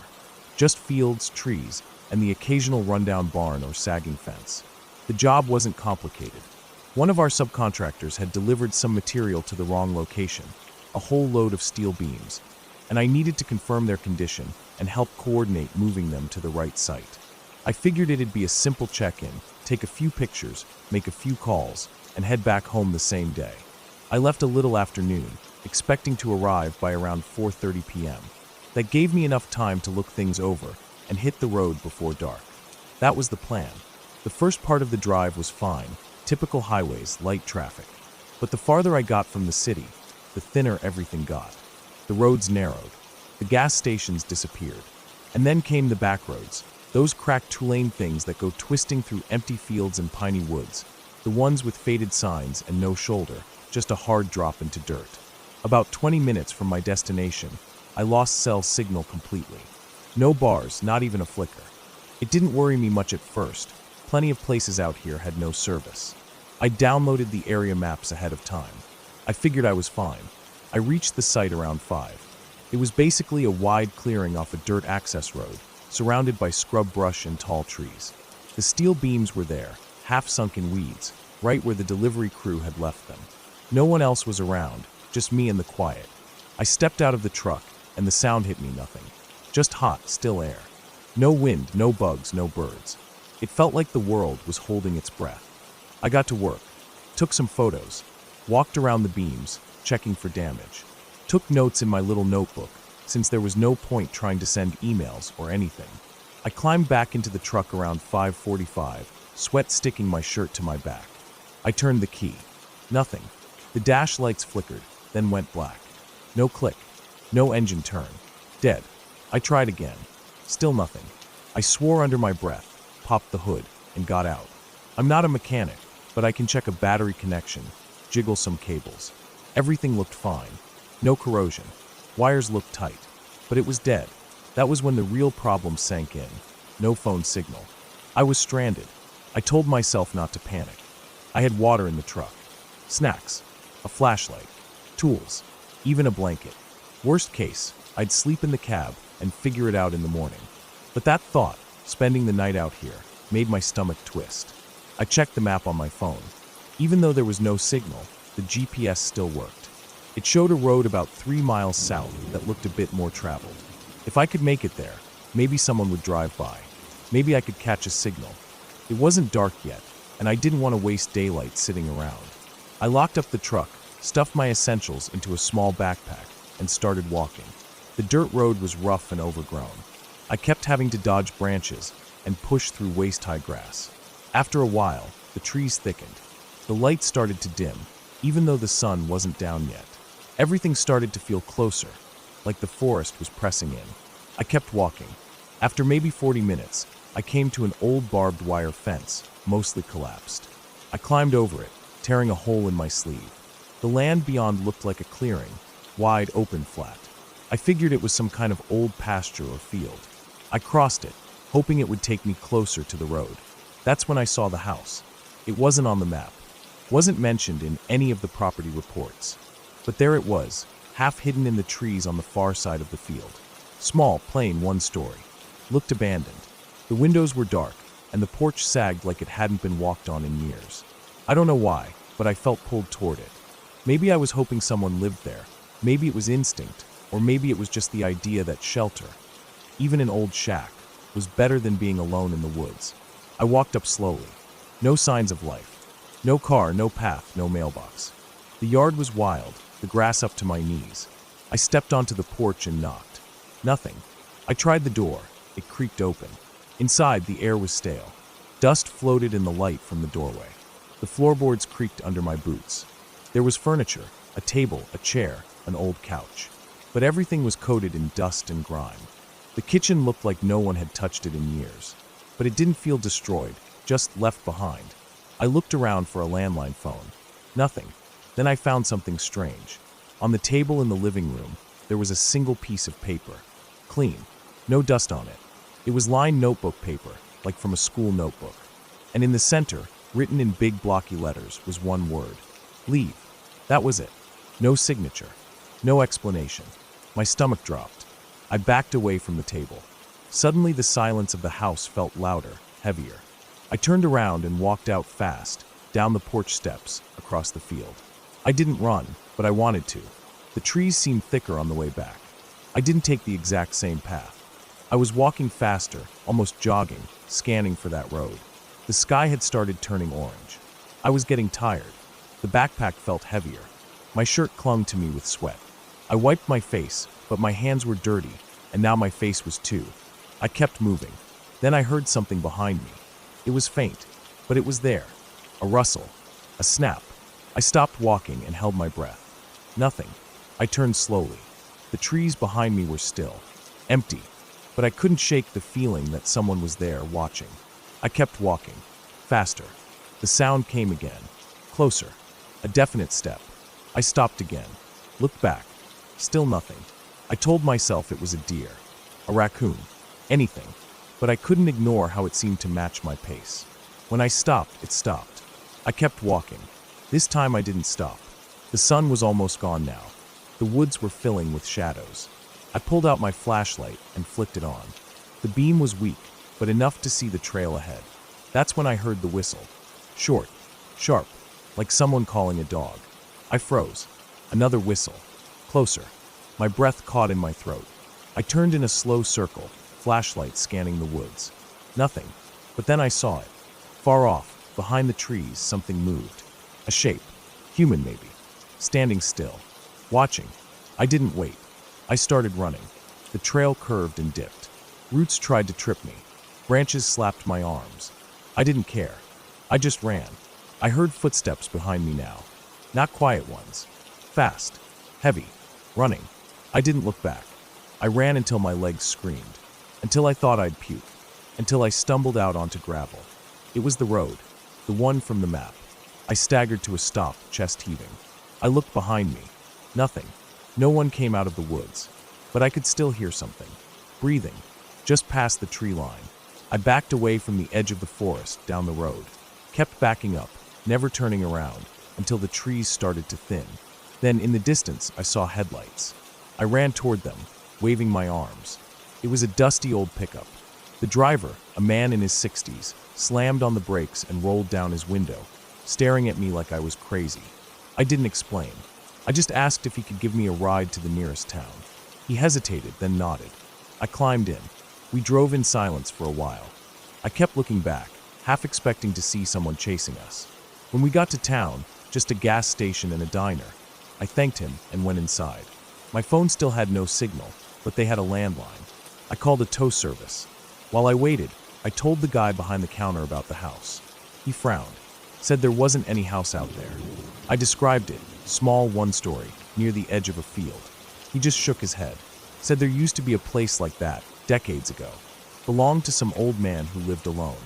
A: Just fields, trees, and the occasional rundown barn or sagging fence. The job wasn't complicated. One of our subcontractors had delivered some material to the wrong location, a whole load of steel beams, and I needed to confirm their condition and help coordinate moving them to the right site. I figured it'd be a simple check-in, take a few pictures, make a few calls, and head back home the same day. I left a little after noon, expecting to arrive by around 4:30 p.m. That gave me enough time to look things over and hit the road before dark. That was the plan. The first part of the drive was fine, typical highways, light traffic. But the farther I got from the city, the thinner everything got. The roads narrowed, the gas stations disappeared, and then came the back roads, those cracked two-lane things that go twisting through empty fields and piney woods, the ones with faded signs and no shoulder, just a hard drop into dirt. About 20 minutes from my destination, I lost cell signal completely. No bars, not even a flicker. It didn't worry me much at first. Plenty of places out here had no service. I downloaded the area maps ahead of time. I figured I was fine. I reached the site around 5. It was basically a wide clearing off a dirt access road, surrounded by scrub brush and tall trees. The steel beams were there, half sunk in weeds, right where the delivery crew had left them. No one else was around, just me and the quiet. I stepped out of the truck, and the sound hit me nothing. Just hot, still air. No wind, no bugs, no birds. It felt like the world was holding its breath. I got to work, took some photos, walked around the beams, checking for damage. Took notes in my little notebook, since there was no point trying to send emails or anything. I climbed back into the truck around 5:45, sweat sticking my shirt to my back. I turned the key. Nothing. The dash lights flickered, then went black. No click. No engine turn. Dead. I tried again. Still nothing. I swore under my breath, popped the hood, and got out. I'm not a mechanic, but I can check a battery connection, jiggle some cables. Everything looked fine. No corrosion. Wires looked tight. But it was dead. That was when the real problem sank in. No phone signal. I was stranded. I told myself not to panic. I had water in the truck. Snacks. A flashlight. Tools. Even a blanket. Worst case, I'd sleep in the cab and figure it out in the morning. But that thought, spending the night out here, made my stomach twist. I checked the map on my phone. Even though there was no signal, the GPS still worked. It showed a road about 3 miles south that looked a bit more traveled. If I could make it there, maybe someone would drive by. Maybe I could catch a signal. It wasn't dark yet, and I didn't want to waste daylight sitting around. I locked up the truck, stuffed my essentials into a small backpack, and started walking. The dirt road was rough and overgrown. I kept having to dodge branches and push through waist-high grass. After a while, the trees thickened. The light started to dim, even though the sun wasn't down yet. Everything started to feel closer, like the forest was pressing in. I kept walking. After maybe 40 minutes, I came to an old barbed wire fence, mostly collapsed. I climbed over it, tearing a hole in my sleeve. The land beyond looked like a clearing, wide open flat. I figured it was some kind of old pasture or field. I crossed it, hoping it would take me closer to the road. That's when I saw the house. It wasn't on the map, wasn't mentioned in any of the property reports. But there it was, half hidden in the trees on the far side of the field. Small, plain, one story. Looked abandoned. The windows were dark, and the porch sagged like it hadn't been walked on in years. I don't know why, but I felt pulled toward it. Maybe I was hoping someone lived there. Maybe it was instinct, or maybe it was just the idea that shelter, even an old shack, was better than being alone in the woods. I walked up slowly. No signs of life. No car, no path, no mailbox. The yard was wild, the grass up to my knees. I stepped onto the porch and knocked. Nothing. I tried the door. It creaked open. Inside, the air was stale. Dust floated in the light from the doorway. The floorboards creaked under my boots. There was furniture, a table, a chair, an old couch. But everything was coated in dust and grime. The kitchen looked like no one had touched it in years. But it didn't feel destroyed, just left behind. I looked around for a landline phone. Nothing. Then I found something strange. On the table in the living room, there was a single piece of paper. Clean. No dust on it. It was lined notebook paper, like from a school notebook. And in the center, written in big blocky letters, was one word. Leave. That was it. No signature. No explanation. My stomach dropped. I backed away from the table. Suddenly the silence of the house felt louder, heavier. I turned around and walked out fast, down the porch steps, across the field. I didn't run, but I wanted to. The trees seemed thicker on the way back. I didn't take the exact same path. I was walking faster, almost jogging, scanning for that road. The sky had started turning orange. I was getting tired. The backpack felt heavier. My shirt clung to me with sweat. I wiped my face, but my hands were dirty, and now my face was too. I kept moving. Then I heard something behind me. It was faint, but it was there. A rustle. A snap. I stopped walking and held my breath. Nothing. I turned slowly. The trees behind me were still. Empty. But I couldn't shake the feeling that someone was there watching. I kept walking. Faster. The sound came again. Closer. A definite step. I stopped again. Looked back. Still nothing. I told myself it was a deer. A raccoon. Anything. But I couldn't ignore how it seemed to match my pace. When I stopped, it stopped. I kept walking. This time I didn't stop. The sun was almost gone now. The woods were filling with shadows. I pulled out my flashlight and flicked it on. The beam was weak, but enough to see the trail ahead. That's when I heard the whistle. Short, sharp, like someone calling a dog. I froze. Another whistle. Closer. My breath caught in my throat. I turned in a slow circle, flashlight scanning the woods. Nothing. But then I saw it. Far off, behind the trees, something moved. A shape. Human, maybe. Standing still. Watching. I didn't wait. I started running. The trail curved and dipped. Roots tried to trip me. Branches slapped my arms. I didn't care. I just ran. I heard footsteps behind me now. Not quiet ones. Fast. Heavy. Running. I didn't look back. I ran until my legs screamed. Until I thought I'd puke. Until I stumbled out onto gravel. It was the road. The one from the map. I staggered to a stop, chest heaving. I looked behind me. Nothing. No one came out of the woods. But I could still hear something. Breathing. Just past the tree line. I backed away from the edge of the forest, down the road. Kept backing up, never turning around, until the trees started to thin. Then, in the distance, I saw headlights. I ran toward them, waving my arms. It was a dusty old pickup. The driver, a man in his 60s, slammed on the brakes and rolled down his window, staring at me like I was crazy. I didn't explain. I just asked if he could give me a ride to the nearest town. He hesitated, then nodded. I climbed in. We drove in silence for a while. I kept looking back, half expecting to see someone chasing us. When we got to town, just a gas station and a diner, I thanked him and went inside. My phone still had no signal, but they had a landline. I called a tow service. While I waited, I told the guy behind the counter about the house. He frowned, said there wasn't any house out there. I described it, small, one-story, near the edge of a field. He just shook his head, said there used to be a place like that, decades ago. Belonged to some old man who lived alone,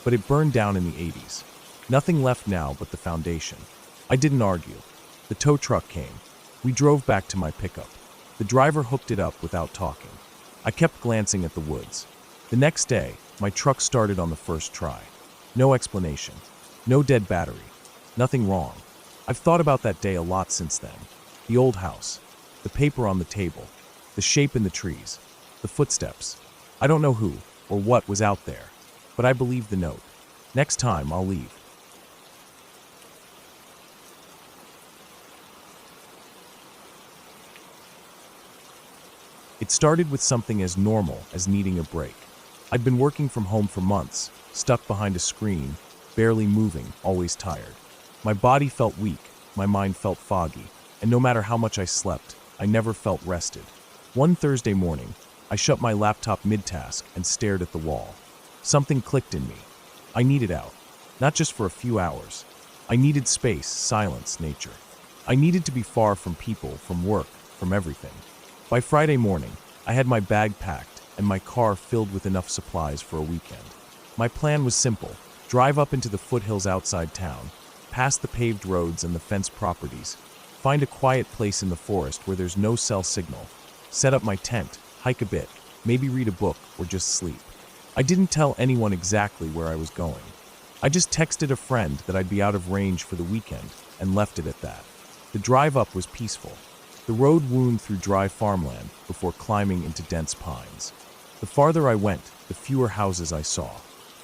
A: but it burned down in the 80s. Nothing left now but the foundation. I didn't argue. The tow truck came. We drove back to my pickup. The driver hooked it up without talking. I kept glancing at the woods. The next day, my truck started on the first try. No explanation. No dead battery. Nothing wrong. I've thought about that day a lot since then. The old house. The paper on the table. The shape in the trees. The footsteps. I don't know who or what was out there, but I believe the note. Next time, I'll leave. It started with something as normal as needing a break. I'd been working from home for months, stuck behind a screen, barely moving, always tired. My body felt weak, my mind felt foggy, and no matter how much I slept, I never felt rested. One Thursday morning, I shut my laptop mid-task and stared at the wall. Something clicked in me. I needed out, not just for a few hours. I needed space, silence, nature. I needed to be far from people, from work, from everything. By Friday morning, I had my bag packed and my car filled with enough supplies for a weekend. My plan was simple: drive up into the foothills outside town, past the paved roads and the fenced properties, find a quiet place in the forest where there's no cell signal, set up my tent, hike a bit, maybe read a book or just sleep. I didn't tell anyone exactly where I was going. I just texted a friend that I'd be out of range for the weekend and left it at that. The drive up was peaceful. The road wound through dry farmland before climbing into dense pines. The farther I went, the fewer houses I saw.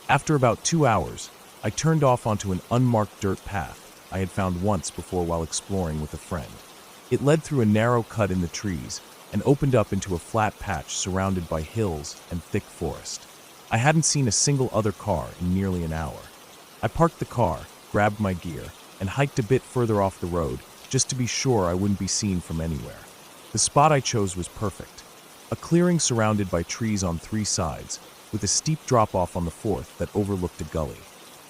A: After about 2 hours, I turned off onto an unmarked dirt path I had found once before while exploring with a friend. It led through a narrow cut in the trees and opened up into a flat patch surrounded by hills and thick forest. I hadn't seen a single other car in nearly an hour. I parked the car, grabbed my gear, and hiked a bit further off the road just to be sure I wouldn't be seen from anywhere. The spot I chose was perfect. A clearing surrounded by trees on 3 sides, with a steep drop-off on the 4th that overlooked a gully.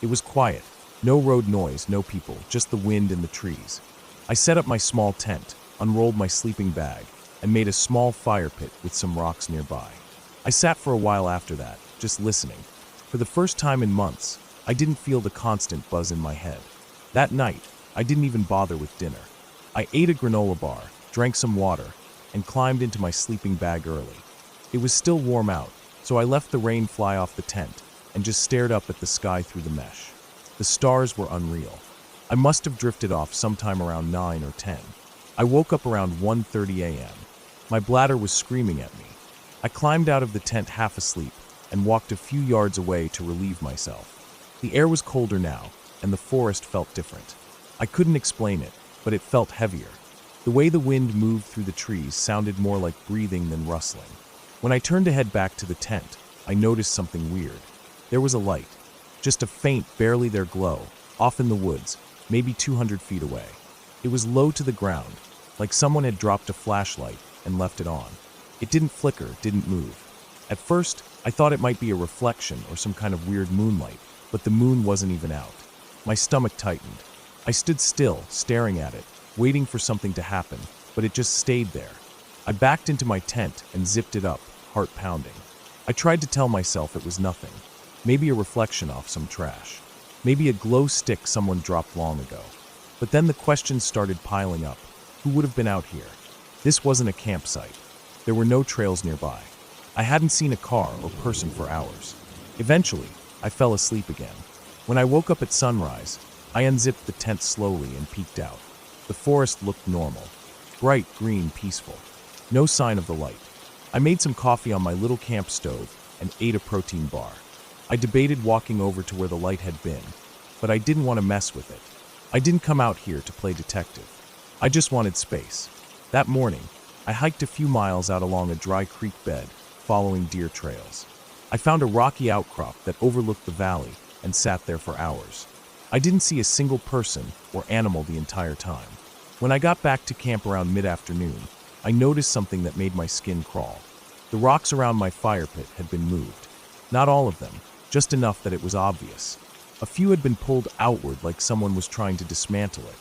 A: It was quiet. No road noise, no people, just the wind and the trees. I set up my small tent, unrolled my sleeping bag, and made a small fire pit with some rocks nearby. I sat for a while after that, just listening. For the first time in months, I didn't feel the constant buzz in my head. That night, I didn't even bother with dinner. I ate a granola bar, drank some water, and climbed into my sleeping bag early. It was still warm out, so I left the rain fly off the tent and just stared up at the sky through the mesh. The stars were unreal. I must have drifted off sometime around 9 or 10. I woke up around 1:30 a.m. My bladder was screaming at me. I climbed out of the tent half asleep and walked a few yards away to relieve myself. The air was colder now, and the forest felt different. I couldn't explain it, but it felt heavier. The way the wind moved through the trees sounded more like breathing than rustling. When I turned to head back to the tent, I noticed something weird. There was a light, just a faint, barely there glow, off in the woods, maybe 200 feet away. It was low to the ground, like someone had dropped a flashlight and left it on. It didn't flicker, didn't move. At first, I thought it might be a reflection or some kind of weird moonlight, but the moon wasn't even out. My stomach tightened. I stood still, staring at it, waiting for something to happen, but it just stayed there. I backed into my tent and zipped it up, heart pounding. I tried to tell myself it was nothing. Maybe a reflection off some trash. Maybe a glow stick someone dropped long ago. But then the questions started piling up. Who would have been out here? This wasn't a campsite. There were no trails nearby. I hadn't seen a car or person for hours. Eventually, I fell asleep again. When I woke up at sunrise, I unzipped the tent slowly and peeked out. The forest looked normal. Bright, green, peaceful. No sign of the light. I made some coffee on my little camp stove and ate a protein bar. I debated walking over to where the light had been, but I didn't want to mess with it. I didn't come out here to play detective. I just wanted space. That morning, I hiked a few miles out along a dry creek bed, following deer trails. I found a rocky outcrop that overlooked the valley and sat there for hours. I didn't see a single person or animal the entire time. When I got back to camp around mid-afternoon, I noticed something that made my skin crawl. The rocks around my fire pit had been moved. Not all of them, just enough that it was obvious. A few had been pulled outward like someone was trying to dismantle it.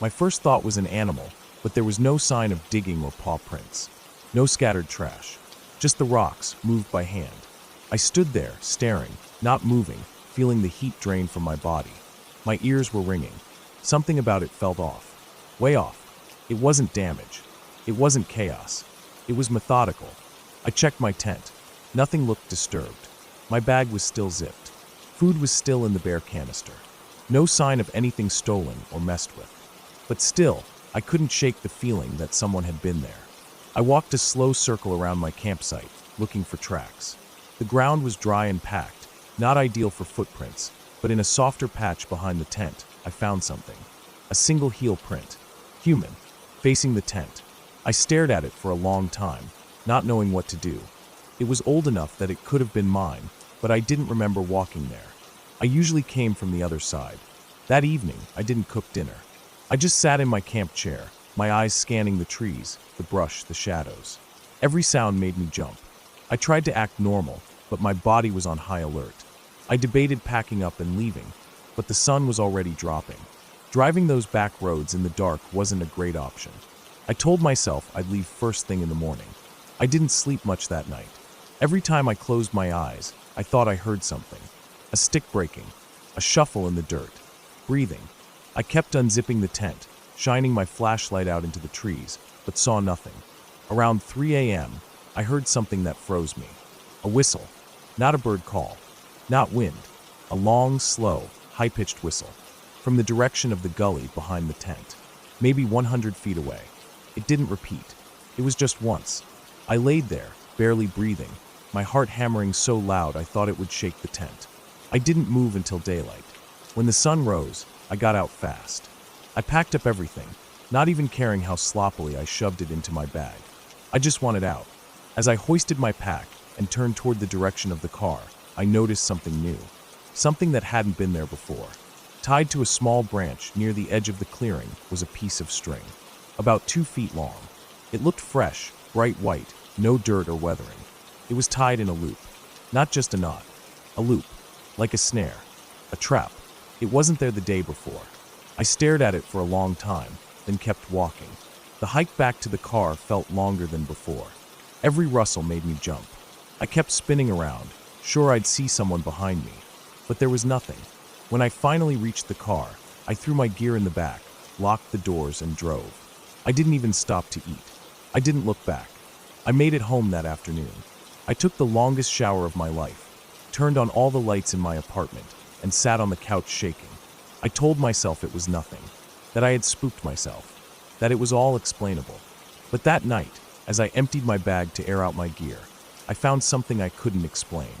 A: My first thought was an animal, but there was no sign of digging or paw prints. No scattered trash. Just the rocks, moved by hand. I stood there, staring, not moving, feeling the heat drain from my body. My ears were ringing. Something about it felt off. Way off. It wasn't damage. It wasn't chaos. It was methodical. I checked my tent. Nothing looked disturbed. My bag was still zipped. Food was still in the bare canister. No sign of anything stolen or messed with. But still, I couldn't shake the feeling that someone had been there. I walked a slow circle around my campsite, looking for tracks. The ground was dry and packed, not ideal for footprints, but in a softer patch behind the tent, I found something. A single heel print. Human. Facing the tent. I stared at it for a long time, not knowing what to do. It was old enough that it could have been mine, but I didn't remember walking there. I usually came from the other side. That evening, I didn't cook dinner. I just sat in my camp chair, my eyes scanning the trees, the brush, the shadows. Every sound made me jump. I tried to act normal, but my body was on high alert. I debated packing up and leaving, but the sun was already dropping. Driving those back roads in the dark wasn't a great option. I told myself I'd leave first thing in the morning. I didn't sleep much that night. Every time I closed my eyes, I thought I heard something. A stick breaking, a shuffle in the dirt, breathing. I kept unzipping the tent, shining my flashlight out into the trees, but saw nothing. Around 3 a.m., I heard something that froze me. A whistle. Not a bird call. Not wind. A long, slow, high-pitched whistle. From the direction of the gully behind the tent. Maybe 100 feet away. It didn't repeat. It was just once. I laid there, barely breathing, my heart hammering so loud I thought it would shake the tent. I didn't move until daylight. When the sun rose, I got out fast. I packed up everything, not even caring how sloppily I shoved it into my bag. I just wanted out. As I hoisted my pack and turned toward the direction of the car, I noticed something new. Something that hadn't been there before. Tied to a small branch near the edge of the clearing was a piece of string, about 2 feet long. It looked fresh, bright white, no dirt or weathering. It was tied in a loop. Not just a knot. A loop. Like a snare. A trap. It wasn't there the day before. I stared at it for a long time, then kept walking. The hike back to the car felt longer than before. Every rustle made me jump. I kept spinning around, sure I'd see someone behind me. But there was nothing. When I finally reached the car, I threw my gear in the back, locked the doors, and drove. I didn't even stop to eat. I didn't look back. I made it home that afternoon. I took the longest shower of my life, turned on all the lights in my apartment, and sat on the couch shaking. I told myself it was nothing, that I had spooked myself, that it was all explainable. But that night, as I emptied my bag to air out my gear, I found something I couldn't explain.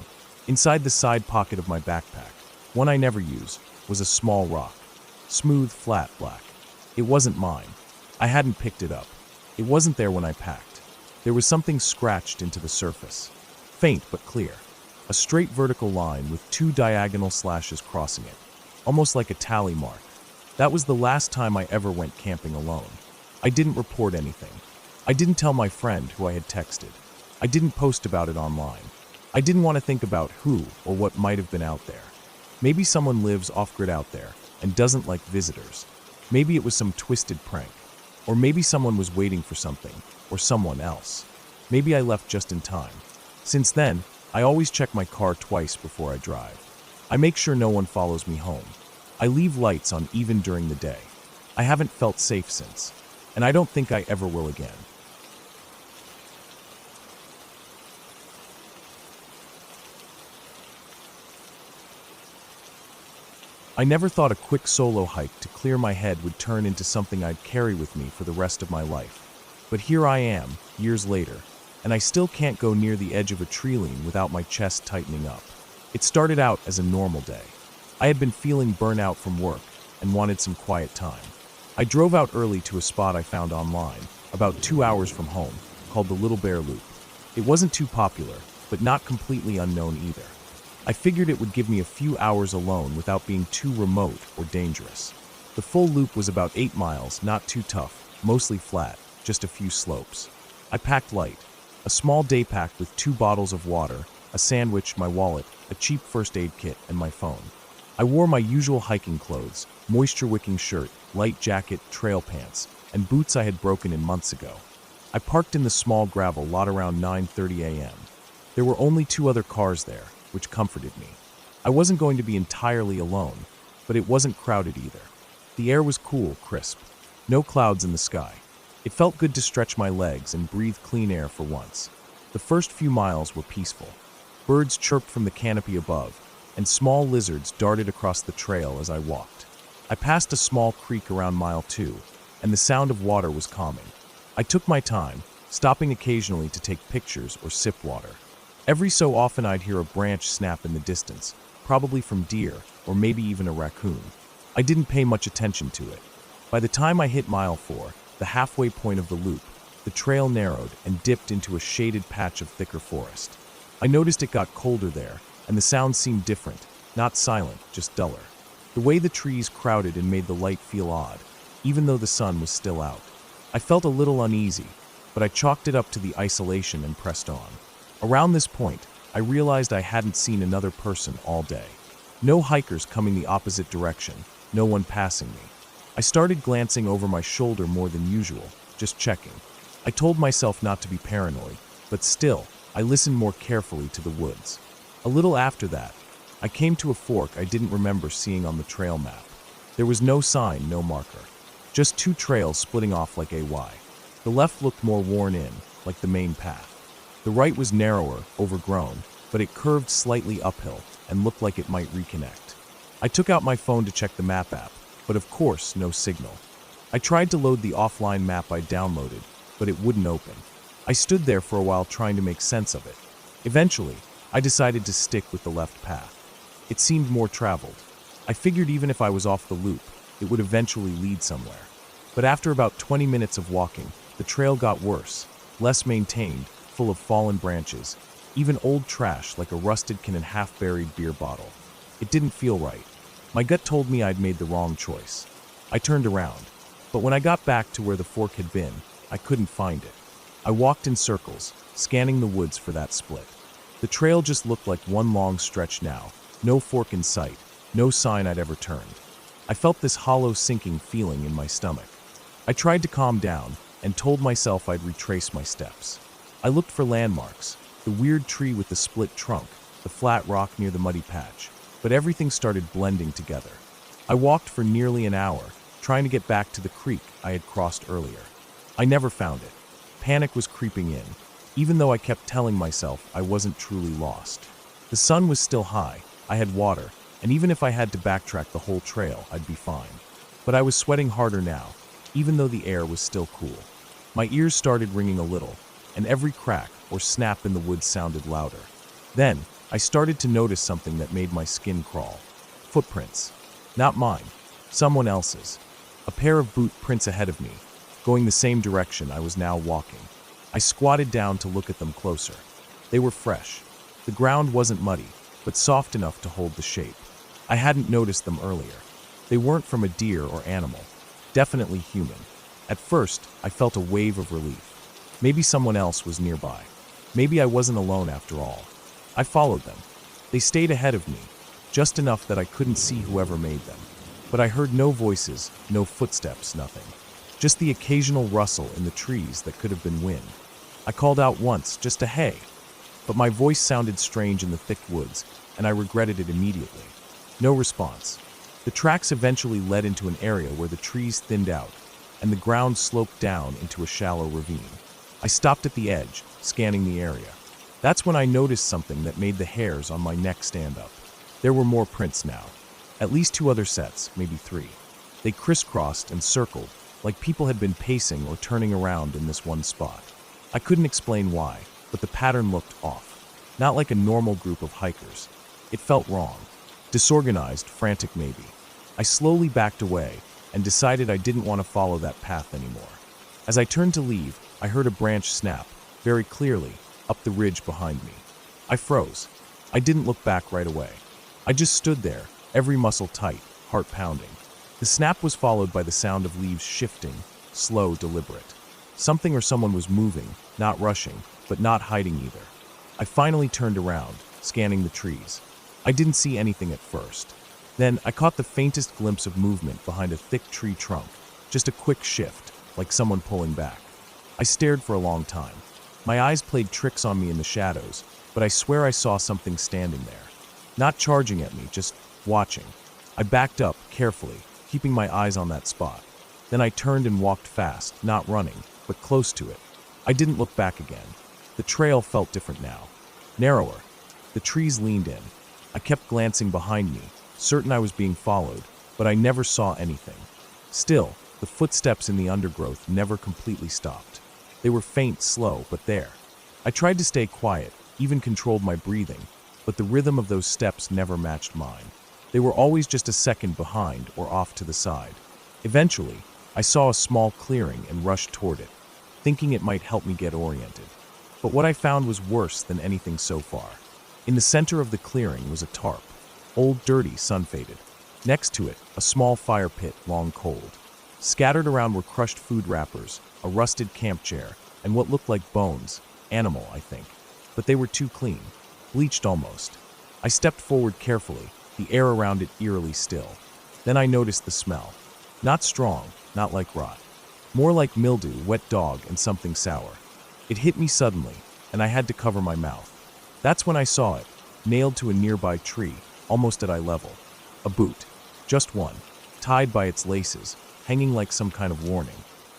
A: Inside the side pocket of my backpack, one I never use, was a small rock. Smooth, flat, black. It wasn't mine. I hadn't picked it up. It wasn't there when I packed. There was something scratched into the surface. Faint but clear. A straight vertical line with 2 diagonal slashes crossing it. Almost like a tally mark. That was the last time I ever went camping alone. I didn't report anything. I didn't tell my friend who I had texted. I didn't post about it online. I didn't want to think about who or what might have been out there. Maybe someone lives off-grid out there and doesn't like visitors. Maybe it was some twisted prank. Or maybe someone was waiting for something, or someone else. Maybe I left just in time. Since then, I always check my car twice before I drive. I make sure no one follows me home. I leave lights on even during the day. I haven't felt safe since, and I don't think I ever will again. I never thought a quick solo hike to clear my head would turn into something I'd carry with me for the rest of my life. But here I am, years later, and I still can't go near the edge of a tree line without my chest tightening up. It started out as a normal day. I had been feeling burnt out from work and wanted some quiet time. I drove out early to a spot I found online, about 2 hours from home, called the Little Bear Loop. It wasn't too popular, but not completely unknown either. I figured it would give me a few hours alone without being too remote or dangerous. The full loop was about 8 miles, not too tough, mostly flat, just a few slopes. I packed light, a small day pack with 2 bottles of water, a sandwich, my wallet, a cheap first aid kit, and my phone. I wore my usual hiking clothes, moisture-wicking shirt, light jacket, trail pants, and boots I had broken in months ago. I parked in the small gravel lot around 9:30 a.m. There were only 2 other cars there, which comforted me. I wasn't going to be entirely alone, but it wasn't crowded either. The air was cool, crisp. No clouds in the sky. It felt good to stretch my legs and breathe clean air for once. The first few miles were peaceful. Birds chirped from the canopy above, and small lizards darted across the trail as I walked. I passed a small creek around mile 2, and the sound of water was calming. I took my time, stopping occasionally to take pictures or sip water. Every so often I'd hear a branch snap in the distance, probably from deer or maybe even a raccoon. I didn't pay much attention to it. By the time I hit mile 4, the halfway point of the loop, the trail narrowed and dipped into a shaded patch of thicker forest. I noticed it got colder there, and the sound seemed different, not silent, just duller. The way the trees crowded and made the light feel odd, even though the sun was still out. I felt a little uneasy, but I chalked it up to the isolation and pressed on. Around this point, I realized I hadn't seen another person all day. No hikers coming the opposite direction, no one passing me. I started glancing over my shoulder more than usual, just checking. I told myself not to be paranoid, but still, I listened more carefully to the woods. A little after that, I came to a fork I didn't remember seeing on the trail map. There was no sign, no marker. Just 2 trails splitting off like AY. The left looked more worn in, like the main path. The right was narrower, overgrown, but it curved slightly uphill and looked like it might reconnect. I took out my phone to check the map app, but of course, no signal. I tried to load the offline map I downloaded, but it wouldn't open. I stood there for a while trying to make sense of it. Eventually, I decided to stick with the left path. It seemed more traveled. I figured even if I was off the loop, it would eventually lead somewhere. But after about 20 minutes of walking, the trail got worse, less maintained, full of fallen branches, even old trash like a rusted can and half-buried beer bottle. It didn't feel right. My gut told me I'd made the wrong choice. I turned around, but when I got back to where the fork had been, I couldn't find it. I walked in circles, scanning the woods for that split. The trail just looked like one long stretch now, no fork in sight, no sign I'd ever turned. I felt this hollow sinking feeling in my stomach. I tried to calm down and told myself I'd retrace my steps. I looked for landmarks, the weird tree with the split trunk, the flat rock near the muddy patch, but everything started blending together. I walked for nearly an hour, trying to get back to the creek I had crossed earlier. I never found it. Panic was creeping in, even though I kept telling myself I wasn't truly lost. The sun was still high, I had water, and even if I had to backtrack the whole trail, I'd be fine. But I was sweating harder now, even though the air was still cool. My ears started ringing a little, and every crack or snap in the woods sounded louder. Then, I started to notice something that made my skin crawl. Footprints. Not mine. Someone else's. A pair of boot prints ahead of me, going the same direction I was now walking. I squatted down to look at them closer. They were fresh. The ground wasn't muddy, but soft enough to hold the shape. I hadn't noticed them earlier. They weren't from a deer or animal. Definitely human. At first, I felt a wave of relief. Maybe someone else was nearby. Maybe I wasn't alone after all. I followed them. They stayed ahead of me, just enough that I couldn't see whoever made them. But I heard no voices, no footsteps, nothing. Just the occasional rustle in the trees that could have been wind. I called out once, just a hey, but my voice sounded strange in the thick woods, and I regretted it immediately. No response. The tracks eventually led into an area where the trees thinned out, and the ground sloped down into a shallow ravine. I stopped at the edge, scanning the area. That's when I noticed something that made the hairs on my neck stand up. There were more prints now. At least 2 other sets, maybe 3. They crisscrossed and circled, like people had been pacing or turning around in this one spot. I couldn't explain why, but the pattern looked off. Not like a normal group of hikers. It felt wrong. Disorganized, frantic maybe. I slowly backed away and decided I didn't want to follow that path anymore. As I turned to leave, I heard a branch snap, very clearly, up the ridge behind me. I froze. I didn't look back right away. I just stood there, every muscle tight, heart pounding. The snap was followed by the sound of leaves shifting, slow, deliberate. Something or someone was moving, not rushing, but not hiding either. I finally turned around, scanning the trees. I didn't see anything at first. Then I caught the faintest glimpse of movement behind a thick tree trunk, just a quick shift, like someone pulling back. I stared for a long time. My eyes played tricks on me in the shadows, but I swear I saw something standing there. Not charging at me, just watching. I backed up, carefully, keeping my eyes on that spot. Then I turned and walked fast, not running, but close to it. I didn't look back again. The trail felt different now. Narrower. The trees leaned in. I kept glancing behind me, certain I was being followed, but I never saw anything. Still, the footsteps in the undergrowth never completely stopped. They were faint, slow, but there. I tried to stay quiet, even controlled my breathing, but the rhythm of those steps never matched mine. They were always just a second behind or off to the side. Eventually, I saw a small clearing and rushed toward it, thinking it might help me get oriented. But what I found was worse than anything so far. In the center of the clearing was a tarp, old, dirty, sun-faded. Next to it, a small fire pit, long cold. Scattered around were crushed food wrappers, a rusted camp chair, and what looked like bones, animal, I think. But they were too clean, bleached almost. I stepped forward carefully, the air around it eerily still. Then I noticed the smell. Not strong, not like rot. More like mildew, wet dog, and something sour. It hit me suddenly, and I had to cover my mouth. That's when I saw it, nailed to a nearby tree, almost at eye level. A boot. Just one, tied by its laces, hanging like some kind of warning.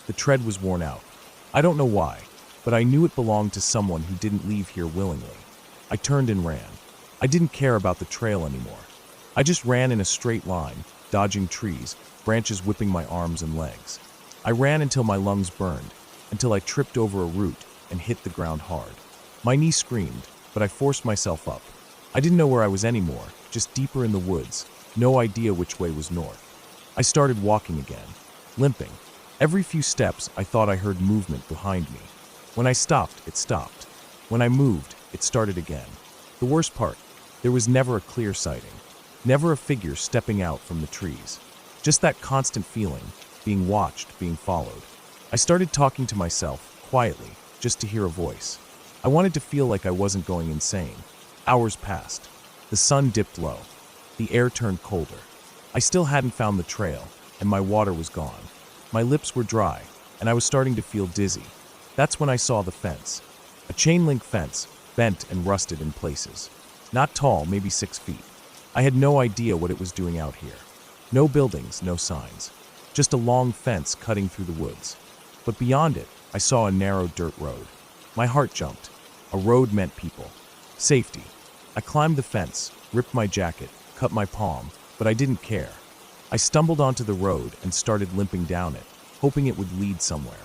A: The tread was worn out. I don't know why, but I knew it belonged to someone who didn't leave here willingly. I turned and ran. I didn't care about the trail anymore. I just ran in a straight line, dodging trees, branches whipping my arms and legs. I ran until my lungs burned, until I tripped over a root and hit the ground hard. My knee screamed, but I forced myself up. I didn't know where I was anymore, just deeper in the woods, no idea which way was north. I started walking again, limping. Every few steps, I thought I heard movement behind me. When I stopped, it stopped. When I moved, it started again. The worst part, there was never a clear sighting, never a figure stepping out from the trees. Just that constant feeling, being watched, being followed. I started talking to myself, quietly, just to hear a voice. I wanted to feel like I wasn't going insane. Hours passed. The sun dipped low. The air turned colder. I still hadn't found the trail, and my water was gone. My lips were dry, and I was starting to feel dizzy. That's when I saw the fence. A chain-link fence, bent and rusted in places. Not tall, maybe 6 feet. I had no idea what it was doing out here. No buildings, no signs. Just a long fence cutting through the woods. But beyond it, I saw a narrow dirt road. My heart jumped. A road meant people. Safety. I climbed the fence, ripped my jacket, cut my palm, but I didn't care. I stumbled onto the road and started limping down it, hoping it would lead somewhere.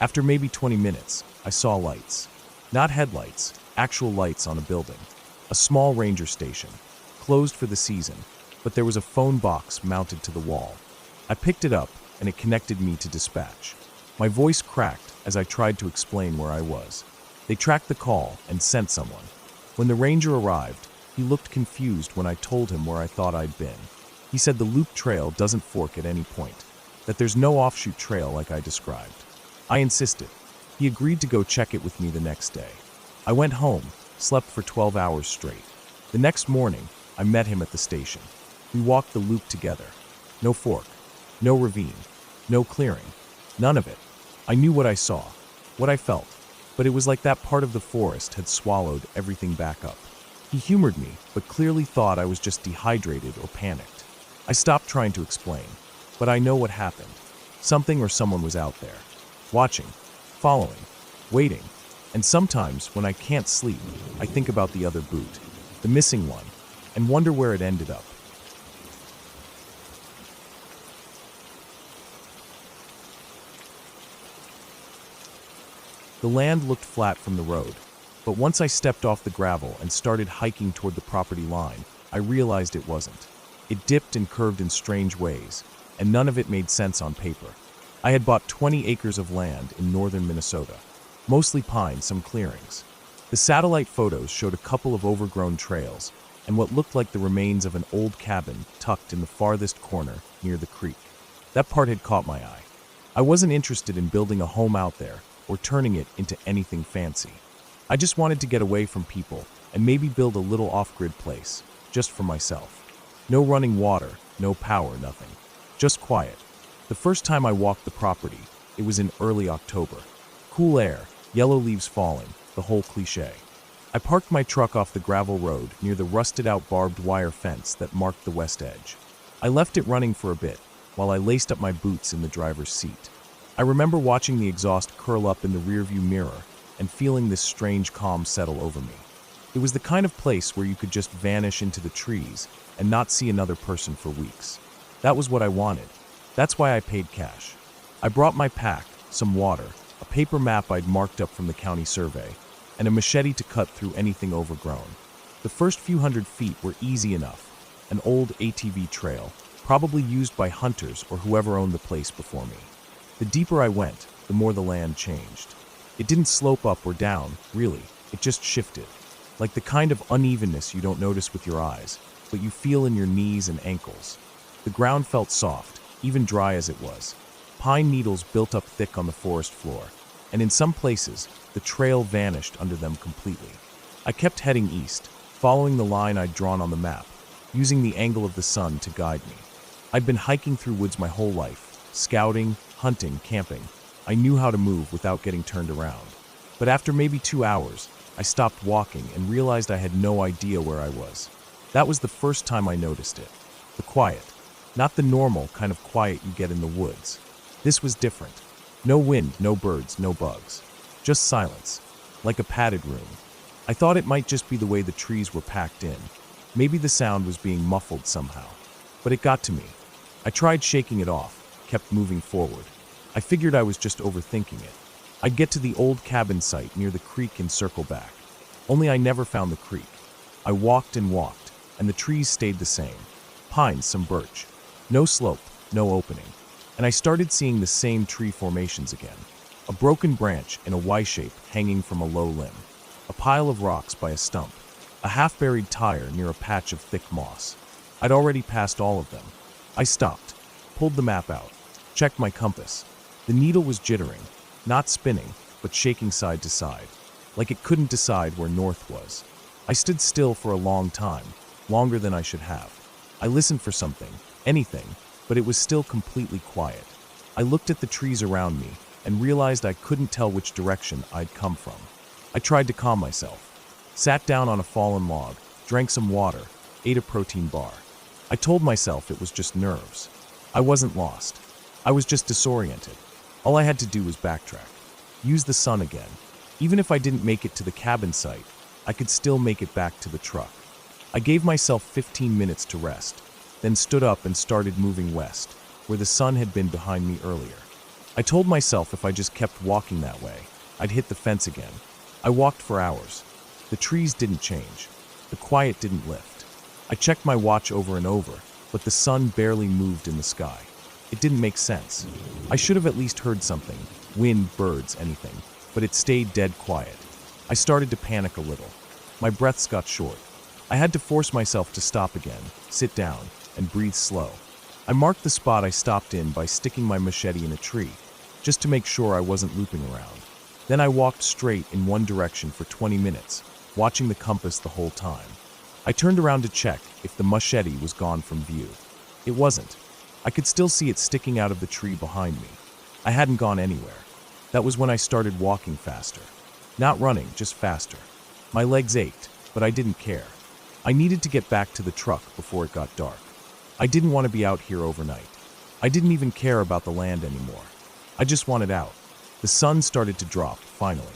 A: After maybe 20 minutes, I saw lights. Not headlights, actual lights on a building. A small ranger station, closed for the season, but there was a phone box mounted to the wall. I picked it up, and it connected me to dispatch. My voice cracked as I tried to explain where I was. They tracked the call and sent someone. When the ranger arrived, he looked confused when I told him where I thought I'd been. He said the loop trail doesn't fork at any point, that there's no offshoot trail like I described. I insisted. He agreed to go check it with me the next day. I went home, slept for 12 hours straight. The next morning, I met him at the station. We walked the loop together. No fork, no ravine, no clearing, none of it. I knew what I saw, what I felt, but it was like that part of the forest had swallowed everything back up. He humored me, but clearly thought I was just dehydrated or panicked. I stopped trying to explain, but I know what happened. Something or someone was out there, watching, following, waiting, and sometimes when I can't sleep, I think about the other boot, the missing one, and wonder where it ended up. The land looked flat from the road, but once I stepped off the gravel and started hiking toward the property line, I realized it wasn't. It dipped and curved in strange ways, and none of it made sense on paper. I had bought 20 acres of land in northern Minnesota, mostly pine, some clearings. The satellite photos showed a couple of overgrown trails and what looked like the remains of an old cabin tucked in the farthest corner near the creek. That part had caught my eye. I wasn't interested in building a home out there or turning it into anything fancy. I just wanted to get away from people and maybe build a little off-grid place, just for myself. No running water, no power, nothing. Just quiet. The first time I walked the property, it was in early October. Cool air, yellow leaves falling, the whole cliché. I parked my truck off the gravel road near the rusted-out barbed wire fence that marked the west edge. I left it running for a bit, while I laced up my boots in the driver's seat. I remember watching the exhaust curl up in the rearview mirror and feeling this strange calm settle over me. It was the kind of place where you could just vanish into the trees and not see another person for weeks. That was what I wanted. That's why I paid cash. I brought my pack, some water, a paper map I'd marked up from the county survey, and a machete to cut through anything overgrown. The first few hundred feet were easy enough, an old ATV trail, probably used by hunters or whoever owned the place before me. The deeper I went, the more the land changed. It didn't slope up or down, really, it just shifted. Like the kind of unevenness you don't notice with your eyes, but you feel in your knees and ankles. The ground felt soft, even dry as it was. Pine needles built up thick on the forest floor, and in some places, the trail vanished under them completely. I kept heading east, following the line I'd drawn on the map, using the angle of the sun to guide me. I'd been hiking through woods my whole life, scouting, hunting, camping. I knew how to move without getting turned around. But after maybe 2 hours, I stopped walking and realized I had no idea where I was. That was the first time I noticed it. The quiet. Not the normal kind of quiet you get in the woods. This was different. No wind, no birds, no bugs. Just silence. Like a padded room. I thought it might just be the way the trees were packed in. Maybe the sound was being muffled somehow. But it got to me. I tried shaking it off, kept moving forward. I figured I was just overthinking it. I'd get to the old cabin site near the creek and circle back. Only I never found the creek. I walked and walked, and the trees stayed the same. Pines, some birch. No slope, no opening. And I started seeing the same tree formations again. A broken branch in a Y shape hanging from a low limb. A pile of rocks by a stump. A half-buried tire near a patch of thick moss. I'd already passed all of them. I stopped, pulled the map out, checked my compass. The needle was jittering, not spinning, but shaking side to side, like it couldn't decide where north was. I stood still for a long time, longer than I should have. I listened for something, anything, but it was still completely quiet. I looked at the trees around me and realized I couldn't tell which direction I'd come from. I tried to calm myself. Sat down on a fallen log, drank some water, ate a protein bar. I told myself it was just nerves. I wasn't lost. I was just disoriented. All I had to do was backtrack. Use the sun again. Even if I didn't make it to the cabin site, I could still make it back to the truck. I gave myself 15 minutes to rest, then stood up and started moving west, where the sun had been behind me earlier. I told myself if I just kept walking that way, I'd hit the fence again. I walked for hours. The trees didn't change. The quiet didn't lift. I checked my watch over and over, but the sun barely moved in the sky. It didn't make sense. I should have at least heard something, wind, birds, anything, but it stayed dead quiet. I started to panic a little. My breaths got short. I had to force myself to stop again, sit down, and breathe slow. I marked the spot I stopped in by sticking my machete in a tree, just to make sure I wasn't looping around. Then I walked straight in one direction for 20 minutes, watching the compass the whole time. I turned around to check if the machete was gone from view. It wasn't. I could still see it sticking out of the tree behind me. I hadn't gone anywhere. That was when I started walking faster. Not running, just faster. My legs ached, but I didn't care. I needed to get back to the truck before it got dark. I didn't want to be out here overnight. I didn't even care about the land anymore. I just wanted out. The sun started to drop, finally.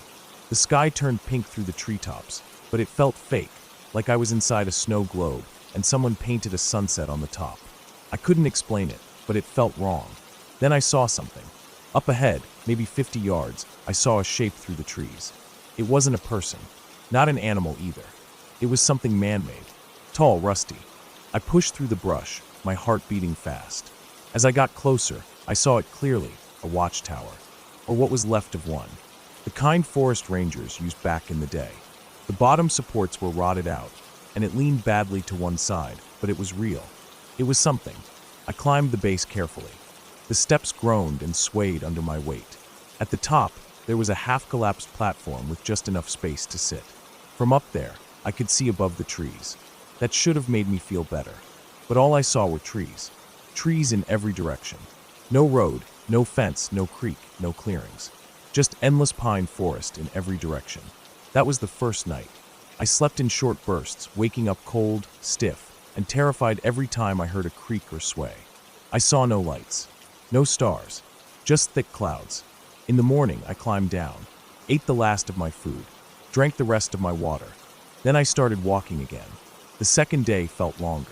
A: The sky turned pink through the treetops, but it felt fake, like I was inside a snow globe and someone painted a sunset on the top. I couldn't explain it, but it felt wrong. Then I saw something. Up ahead, maybe 50 yards, I saw a shape through the trees. It wasn't a person, not an animal either. It was something man-made, tall, rusty. I pushed through the brush, my heart beating fast. As I got closer, I saw it clearly, a watchtower, or what was left of one. The kind forest rangers used back in the day. The bottom supports were rotted out, and it leaned badly to one side, but it was real. It was something. I climbed the base carefully. The steps groaned and swayed under my weight. At the top, there was a half-collapsed platform with just enough space to sit. From up there, I could see above the trees. That should have made me feel better. But all I saw were trees. Trees in every direction. No road, no fence, no creek, no clearings. Just endless pine forest in every direction. That was the first night. I slept in short bursts, waking up cold, stiff, and terrified every time I heard a creak or sway. I saw no lights, no stars, just thick clouds. In the morning, I climbed down, ate the last of my food, drank the rest of my water. Then I started walking again. The second day felt longer.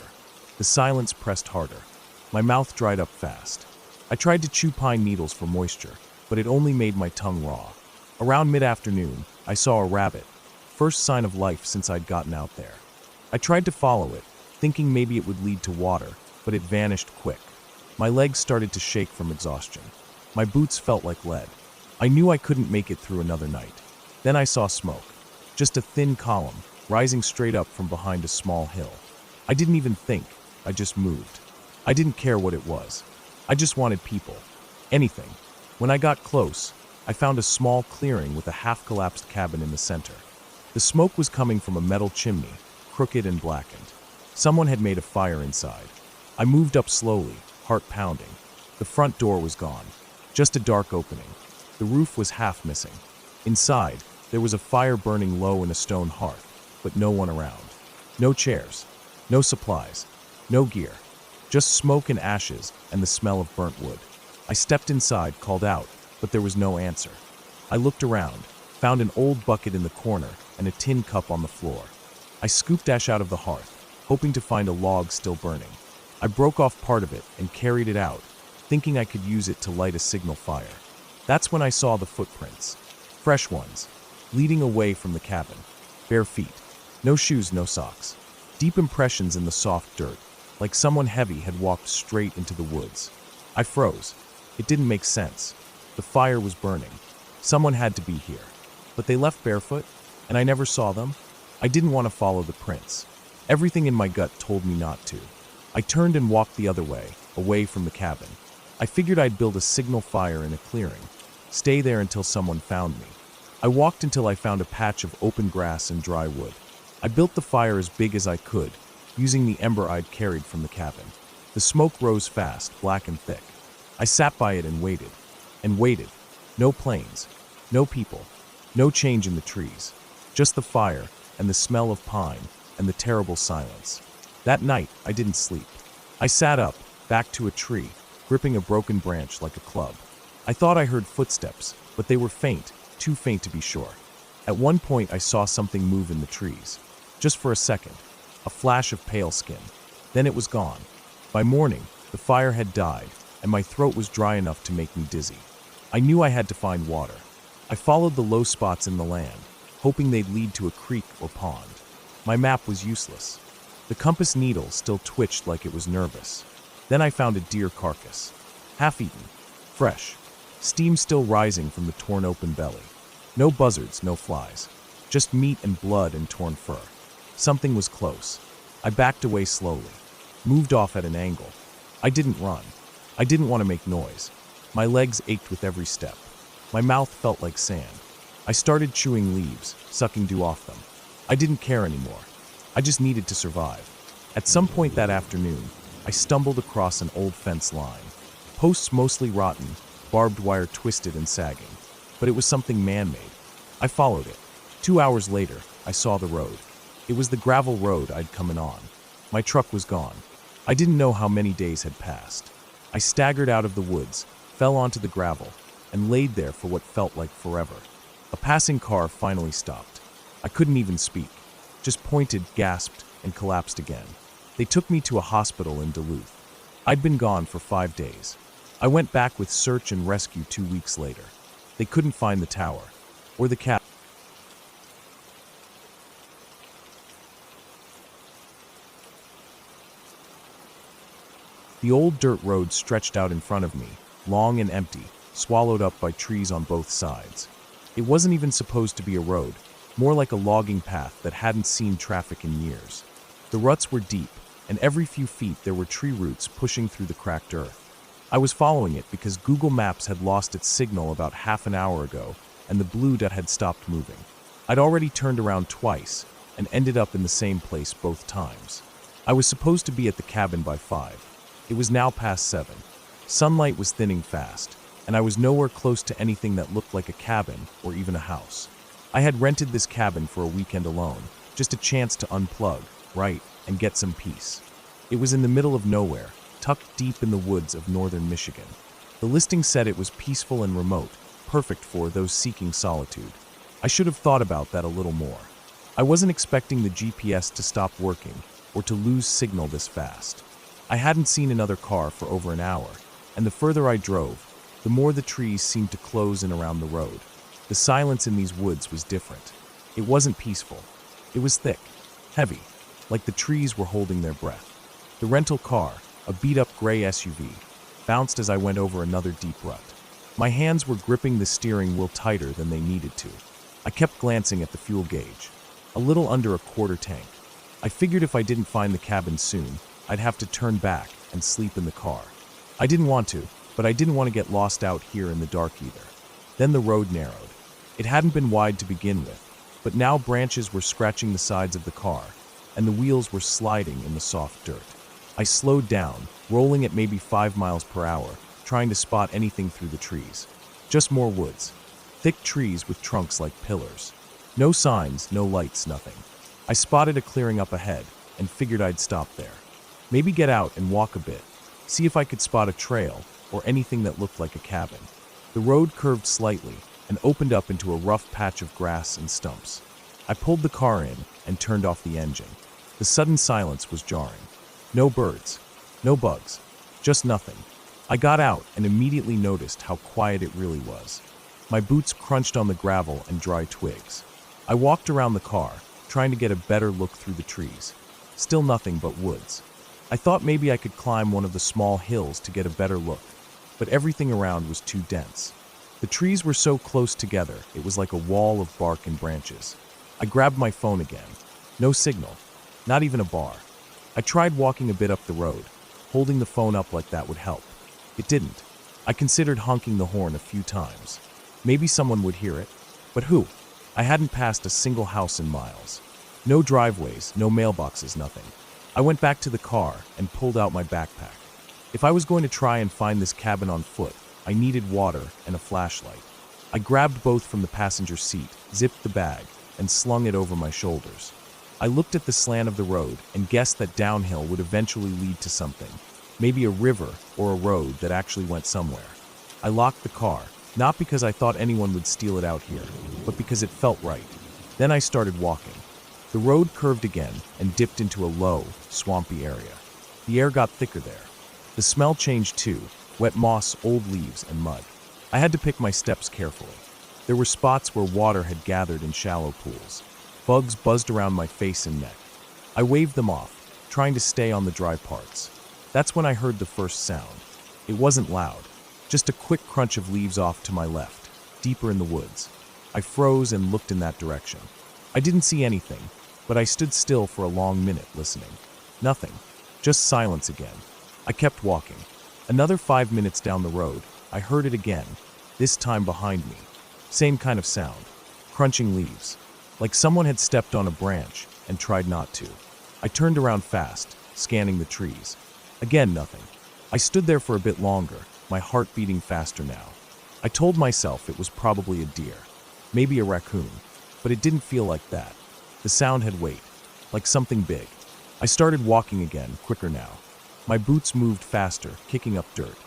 A: The silence pressed harder. My mouth dried up fast. I tried to chew pine needles for moisture, but it only made my tongue raw. Around mid-afternoon, I saw a rabbit, first sign of life since I'd gotten out there. I tried to follow it, thinking maybe it would lead to water, but it vanished quick. My legs started to shake from exhaustion. My boots felt like lead. I knew I couldn't make it through another night. Then I saw smoke, just a thin column, rising straight up from behind a small hill. I didn't even think, I just moved. I didn't care what it was. I just wanted people. Anything. When I got close, I found a small clearing with a half-collapsed cabin in the center. The smoke was coming from a metal chimney, crooked and blackened. Someone had made a fire inside. I moved up slowly, heart pounding. The front door was gone, just a dark opening. The roof was half missing. Inside, there was a fire burning low in a stone hearth, but no one around. No chairs, no supplies, no gear, just smoke and ashes and the smell of burnt wood. I stepped inside, called out, but there was no answer. I looked around, found an old bucket in the corner and a tin cup on the floor. I scooped ash out of the hearth, hoping to find a log still burning. I broke off part of it and carried it out, thinking I could use it to light a signal fire. That's when I saw the footprints. Fresh ones, leading away from the cabin. Bare feet. No shoes, no socks. Deep impressions in the soft dirt. like someone heavy had walked straight into the woods. I froze. It didn't make sense. The fire was burning. Someone had to be here. But they left barefoot, and I never saw them. I didn't want to follow the prints. Everything in my gut told me not to. I turned and walked the other way, away from the cabin. I figured I'd build a signal fire in a clearing, stay there until someone found me. I walked until I found a patch of open grass and dry wood. I built the fire as big as I could, using the ember I'd carried from the cabin. The smoke rose fast, black and thick. I sat by it and waited. And waited. No planes. No people. No change in the trees. Just the fire, and the smell of pine, and the terrible silence. That night, I didn't sleep. I sat up, back to a tree, gripping a broken branch like a club. I thought I heard footsteps, but they were faint, too faint to be sure. At one point, I saw something move in the trees. Just for a second. A flash of pale skin. Then it was gone. By morning, the fire had died, and my throat was dry enough to make me dizzy. I knew I had to find water. I followed the low spots in the land, hoping they'd lead to a creek or pond. My map was useless. The compass needle still twitched like it was nervous. Then I found a deer carcass. Half-eaten. Fresh. Steam still rising from the torn open belly. No buzzards, no flies. Just meat and blood and torn fur. Something was close. I backed away slowly. Moved off at an angle. I didn't run. I didn't want to make noise. My legs ached with every step. My mouth felt like sand. I started chewing leaves, sucking dew off them. I didn't care anymore. I just needed to survive. At some point that afternoon, I stumbled across an old fence line. Posts mostly rotten, barbed wire twisted and sagging. But it was something man-made. I followed it. 2 hours later, I saw the road. It was the gravel road I'd come in on. My truck was gone. I didn't know how many days had passed. I staggered out of the woods, fell onto the gravel, and laid there for what felt like forever. A passing car finally stopped. I couldn't even speak. Just pointed, gasped, and collapsed again. They took me to a hospital in Duluth. I'd been gone for 5 days. I went back with search and rescue 2 weeks later. They couldn't find the tower, or the cabin. The old dirt road stretched out in front of me, long and empty, swallowed up by trees on both sides. It wasn't even supposed to be a road, more like a logging path that hadn't seen traffic in years. The ruts were deep, and every few feet there were tree roots pushing through the cracked earth. I was following it because Google Maps had lost its signal about half an hour ago, and the blue dot had stopped moving. I'd already turned around twice, and ended up in the same place both times. I was supposed to be at the cabin by 5. It was now past 7. Sunlight was thinning fast, and I was nowhere close to anything that looked like a cabin or even a house. I had rented this cabin for a weekend alone, just a chance to unplug, write, and get some peace. It was in the middle of nowhere, tucked deep in the woods of northern Michigan. The listing said it was peaceful and remote, perfect for those seeking solitude. I should have thought about that a little more. I wasn't expecting the GPS to stop working or to lose signal this fast. I hadn't seen another car for over an hour, and the further I drove, the more the trees seemed to close in around the road. The silence in these woods was different. It wasn't peaceful. It was thick, heavy, like the trees were holding their breath. The rental car, a beat-up gray SUV, bounced as I went over another deep rut. My hands were gripping the steering wheel tighter than they needed to. I kept glancing at the fuel gauge, a little under a quarter tank. I figured if I didn't find the cabin soon, I'd have to turn back and sleep in the car. I didn't want to, but I didn't want to get lost out here in the dark either. Then the road narrowed. It hadn't been wide to begin with, but now branches were scratching the sides of the car, and the wheels were sliding in the soft dirt. I slowed down, rolling at maybe 5 miles per hour, trying to spot anything through the trees. Just more woods. Thick trees with trunks like pillars. No signs, no lights, nothing. I spotted a clearing up ahead and figured I'd stop there. Maybe get out and walk a bit, see if I could spot a trail or anything that looked like a cabin. The road curved slightly and opened up into a rough patch of grass and stumps. I pulled the car in and turned off the engine. The sudden silence was jarring. No birds, no bugs, just nothing. I got out and immediately noticed how quiet it really was. My boots crunched on the gravel and dry twigs. I walked around the car, trying to get a better look through the trees. Still nothing but woods. I thought maybe I could climb one of the small hills to get a better look, but everything around was too dense. The trees were so close together, it was like a wall of bark and branches. I grabbed my phone again. No signal, not even a bar. I tried walking a bit up the road. Holding the phone up like that would help. It didn't. I considered honking the horn a few times. Maybe someone would hear it, but who? I hadn't passed a single house in miles. No driveways, no mailboxes, nothing. I went back to the car and pulled out my backpack. If I was going to try and find this cabin on foot, I needed water and a flashlight. I grabbed both from the passenger seat, zipped the bag, and slung it over my shoulders. I looked at the slant of the road and guessed that downhill would eventually lead to something, maybe a river or a road that actually went somewhere. I locked the car, not because I thought anyone would steal it out here, but because it felt right. Then I started walking. The road curved again and dipped into a low, swampy area. The air got thicker there. The smell changed too, wet moss, old leaves, and mud. I had to pick my steps carefully. There were spots where water had gathered in shallow pools. Bugs buzzed around my face and neck. I waved them off, trying to stay on the dry parts. That's when I heard the first sound. It wasn't loud, just a quick crunch of leaves off to my left, deeper in the woods. I froze and looked in that direction. I didn't see anything, but I stood still for a long minute listening. Nothing, just silence again. I kept walking. Another 5 minutes down the road, I heard it again, this time behind me. Same kind of sound, crunching leaves, like someone had stepped on a branch and tried not to. I turned around fast, scanning the trees. Again, nothing. I stood there for a bit longer, my heart beating faster now. I told myself it was probably a deer, maybe a raccoon, but it didn't feel like that. The sound had weight, like something big. I started walking again, quicker now. My boots moved faster, kicking up dirt.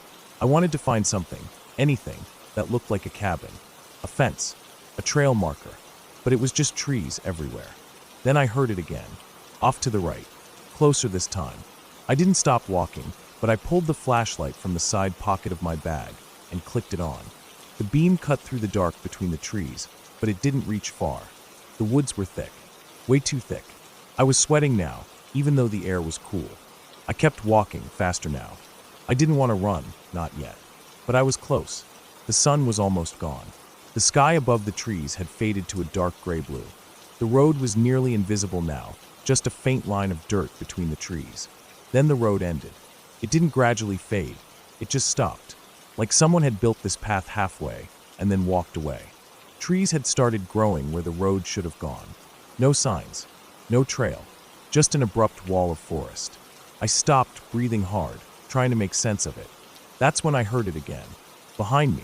A: I wanted to find something, anything, that looked like a cabin, a fence, a trail marker, but it was just trees everywhere. Then I heard it again, off to the right, closer this time. I didn't stop walking, but I pulled the flashlight from the side pocket of my bag and clicked it on. The beam cut through the dark between the trees, but it didn't reach far. The woods were thick, way too thick. I was sweating now, even though the air was cool. I kept walking, faster now. I didn't want to run, not yet. But I was close. The sun was almost gone. The sky above the trees had faded to a dark gray blue. The road was nearly invisible now, just a faint line of dirt between the trees. Then the road ended. It didn't gradually fade. It just stopped, like someone had built this path halfway and then walked away. Trees had started growing where the road should have gone. No signs, no trail, just an abrupt wall of forest. I stopped, breathing hard, trying to make sense of it. That's when I heard it again. Behind me,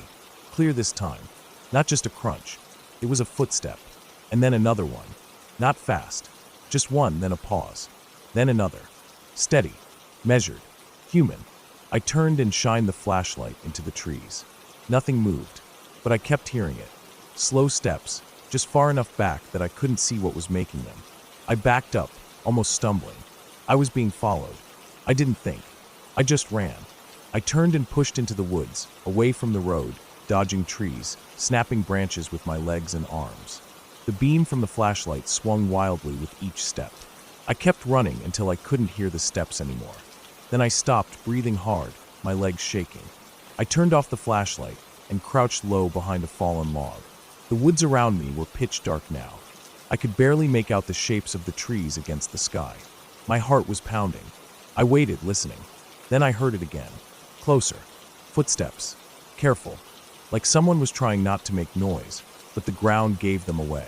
A: clear this time. Not just a crunch. It was a footstep. And then another one. Not fast. Just one, then a pause. Then another. Steady. Measured. Human. I turned and shined the flashlight into the trees. Nothing moved, but I kept hearing it. Slow steps, just far enough back that I couldn't see what was making them. I backed up, almost stumbling. I was being followed. I didn't think. I just ran. I turned and pushed into the woods, away from the road, dodging trees, snapping branches with my legs and arms. The beam from the flashlight swung wildly with each step. I kept running until I couldn't hear the steps anymore. Then I stopped, breathing hard, my legs shaking. I turned off the flashlight and crouched low behind a fallen log. The woods around me were pitch dark now. I could barely make out the shapes of the trees against the sky. My heart was pounding. I waited, listening. Then I heard it again. Closer. Footsteps. Careful. Like someone was trying not to make noise, but the ground gave them away.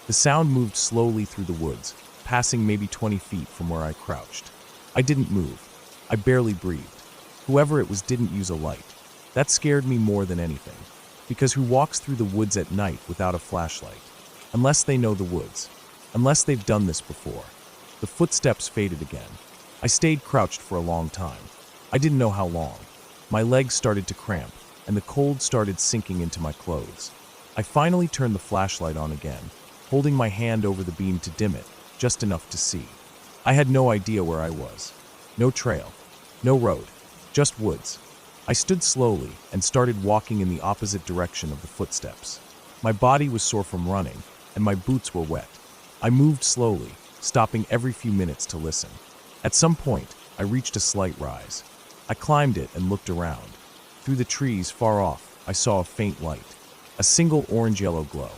A: The sound moved slowly through the woods, passing maybe 20 feet from where I crouched. I didn't move. I barely breathed. Whoever it was didn't use a light. That scared me more than anything. Because who walks through the woods at night without a flashlight? Unless they know the woods. Unless they've done this before. The footsteps faded again. I stayed crouched for a long time. I didn't know how long. My legs started to cramp, and the cold started sinking into my clothes. I finally turned the flashlight on again, holding my hand over the beam to dim it, just enough to see. I had no idea where I was. No trail. No road. Just woods. I stood slowly and started walking in the opposite direction of the footsteps. My body was sore from running, and my boots were wet. I moved slowly, stopping every few minutes to listen. At some point, I reached a slight rise. I climbed it and looked around. Through the trees far off, I saw a faint light. A single orange-yellow glow.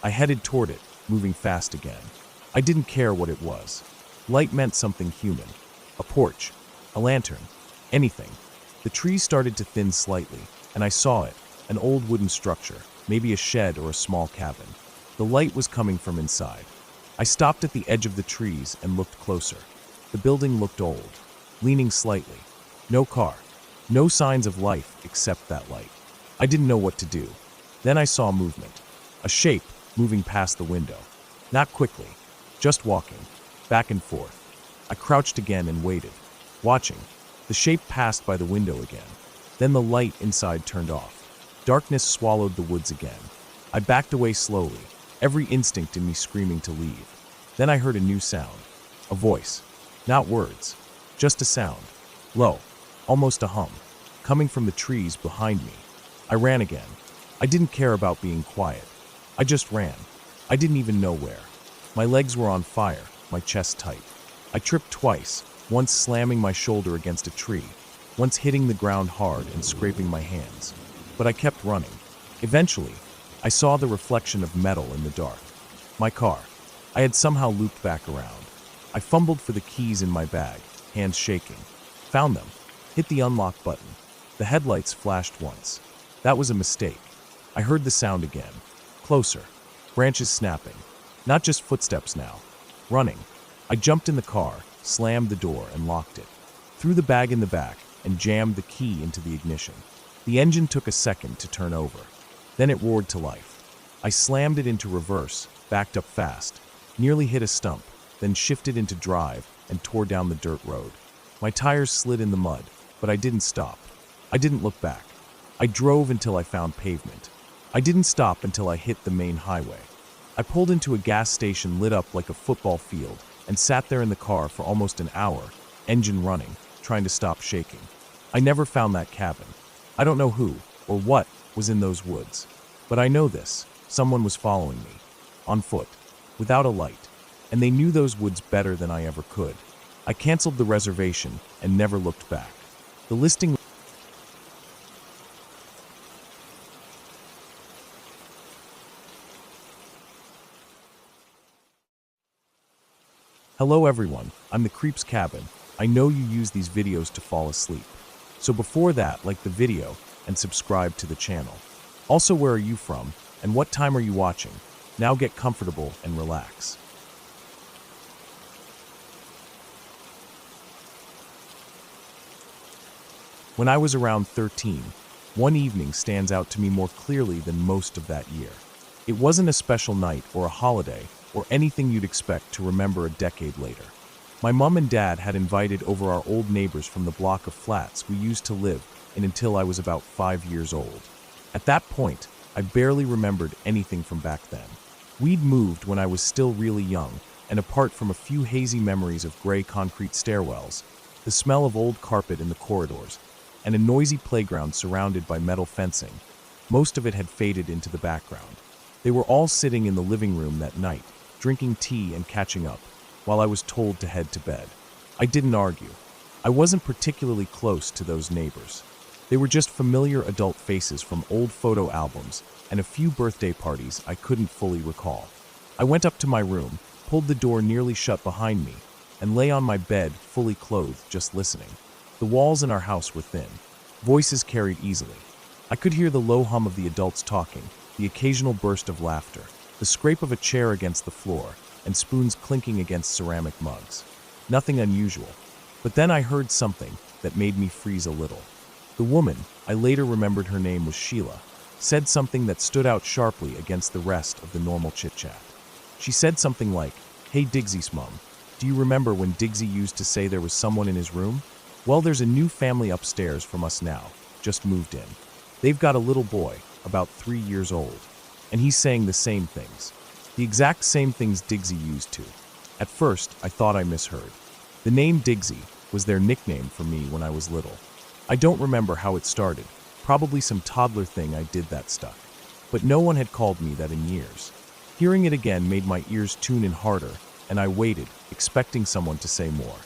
A: I headed toward it, moving fast again. I didn't care what it was. Light meant something human. A porch, a lantern, anything. The trees started to thin slightly, and I saw it, an old wooden structure, maybe a shed or a small cabin. The light was coming from inside. I stopped at the edge of the trees and looked closer. The building looked old, leaning slightly. No car, no signs of life except that light. I didn't know what to do. Then I saw movement, a shape moving past the window. Not quickly, just walking, back and forth. I crouched again and waited, watching. The shape passed by the window again. Then the light inside turned off. Darkness swallowed the woods again. I backed away slowly, every instinct in me screaming to leave. Then I heard a new sound, a voice, not words, just a sound, low, almost a hum, coming from the trees behind me. I ran again. I didn't care about being quiet. I just ran. I didn't even know where. My legs were on fire, my chest tight. I tripped twice, once slamming my shoulder against a tree, once hitting the ground hard and scraping my hands. But I kept running. Eventually, I saw the reflection of metal in the dark. My car. I had somehow looped back around. I fumbled for the keys in my bag, hands shaking. Found them. Hit the unlock button. The headlights flashed once. That was a mistake. I heard the sound again. Closer. Branches snapping. Not just footsteps now. Running. I jumped in the car, slammed the door, and locked it. Threw the bag in the back and jammed the key into the ignition. The engine took a second to turn over. Then it roared to life. I slammed it into reverse, backed up fast, nearly hit a stump, then shifted into drive and tore down the dirt road. My tires slid in the mud, but I didn't stop. I didn't look back. I drove until I found pavement. I didn't stop until I hit the main highway. I pulled into a gas station lit up like a football field and sat there in the car for almost an hour, engine running, trying to stop shaking. I never found that cabin. I don't know who or what was in those woods, but I know this. Someone was following me, on foot, without a light, and they knew those woods better than I ever could. I canceled the reservation and never looked back. The listing. Hello everyone, I'm the Creep's Cabin. I know you use these videos to fall asleep. So before that, like the video and subscribe to the channel. Also, where are you from and what time are you watching? Now get comfortable and relax. When I was around 13, one evening stands out to me more clearly than most of that year. It wasn't a special night or a holiday or anything you'd expect to remember a decade later. My mom and dad had invited over our old neighbors from the block of flats we used to live in until I was about 5 years old. At that point, I barely remembered anything from back then. We'd moved when I was still really young, and apart from a few hazy memories of gray concrete stairwells, the smell of old carpet in the corridors, and a noisy playground surrounded by metal fencing, most of it had faded into the background. They were all sitting in the living room that night, drinking tea and catching up, while I was told to head to bed. I didn't argue. I wasn't particularly close to those neighbors. They were just familiar adult faces from old photo albums and a few birthday parties I couldn't fully recall. I went up to my room, pulled the door nearly shut behind me, and lay on my bed fully clothed, just listening. The walls in our house were thin. Voices carried easily. I could hear the low hum of the adults talking, the occasional burst of laughter, the scrape of a chair against the floor, and spoons clinking against ceramic mugs. Nothing unusual. But then I heard something that made me freeze a little. The woman, I later remembered her name was Sheila, said something that stood out sharply against the rest of the normal chit-chat. She said something like, "Hey Digsy's mom, do you remember when Digsy used to say there was someone in his room? Well, there's a new family upstairs from us now, just moved in. They've got a little boy, about 3 years old, and he's saying the same things. The exact same things Digsy used to." At first, I thought I misheard. The name Digsy was their nickname for me when I was little. I don't remember how it started, probably some toddler thing I did that stuck. But no one had called me that in years. Hearing it again made my ears tune in harder, and I waited, expecting someone to say more.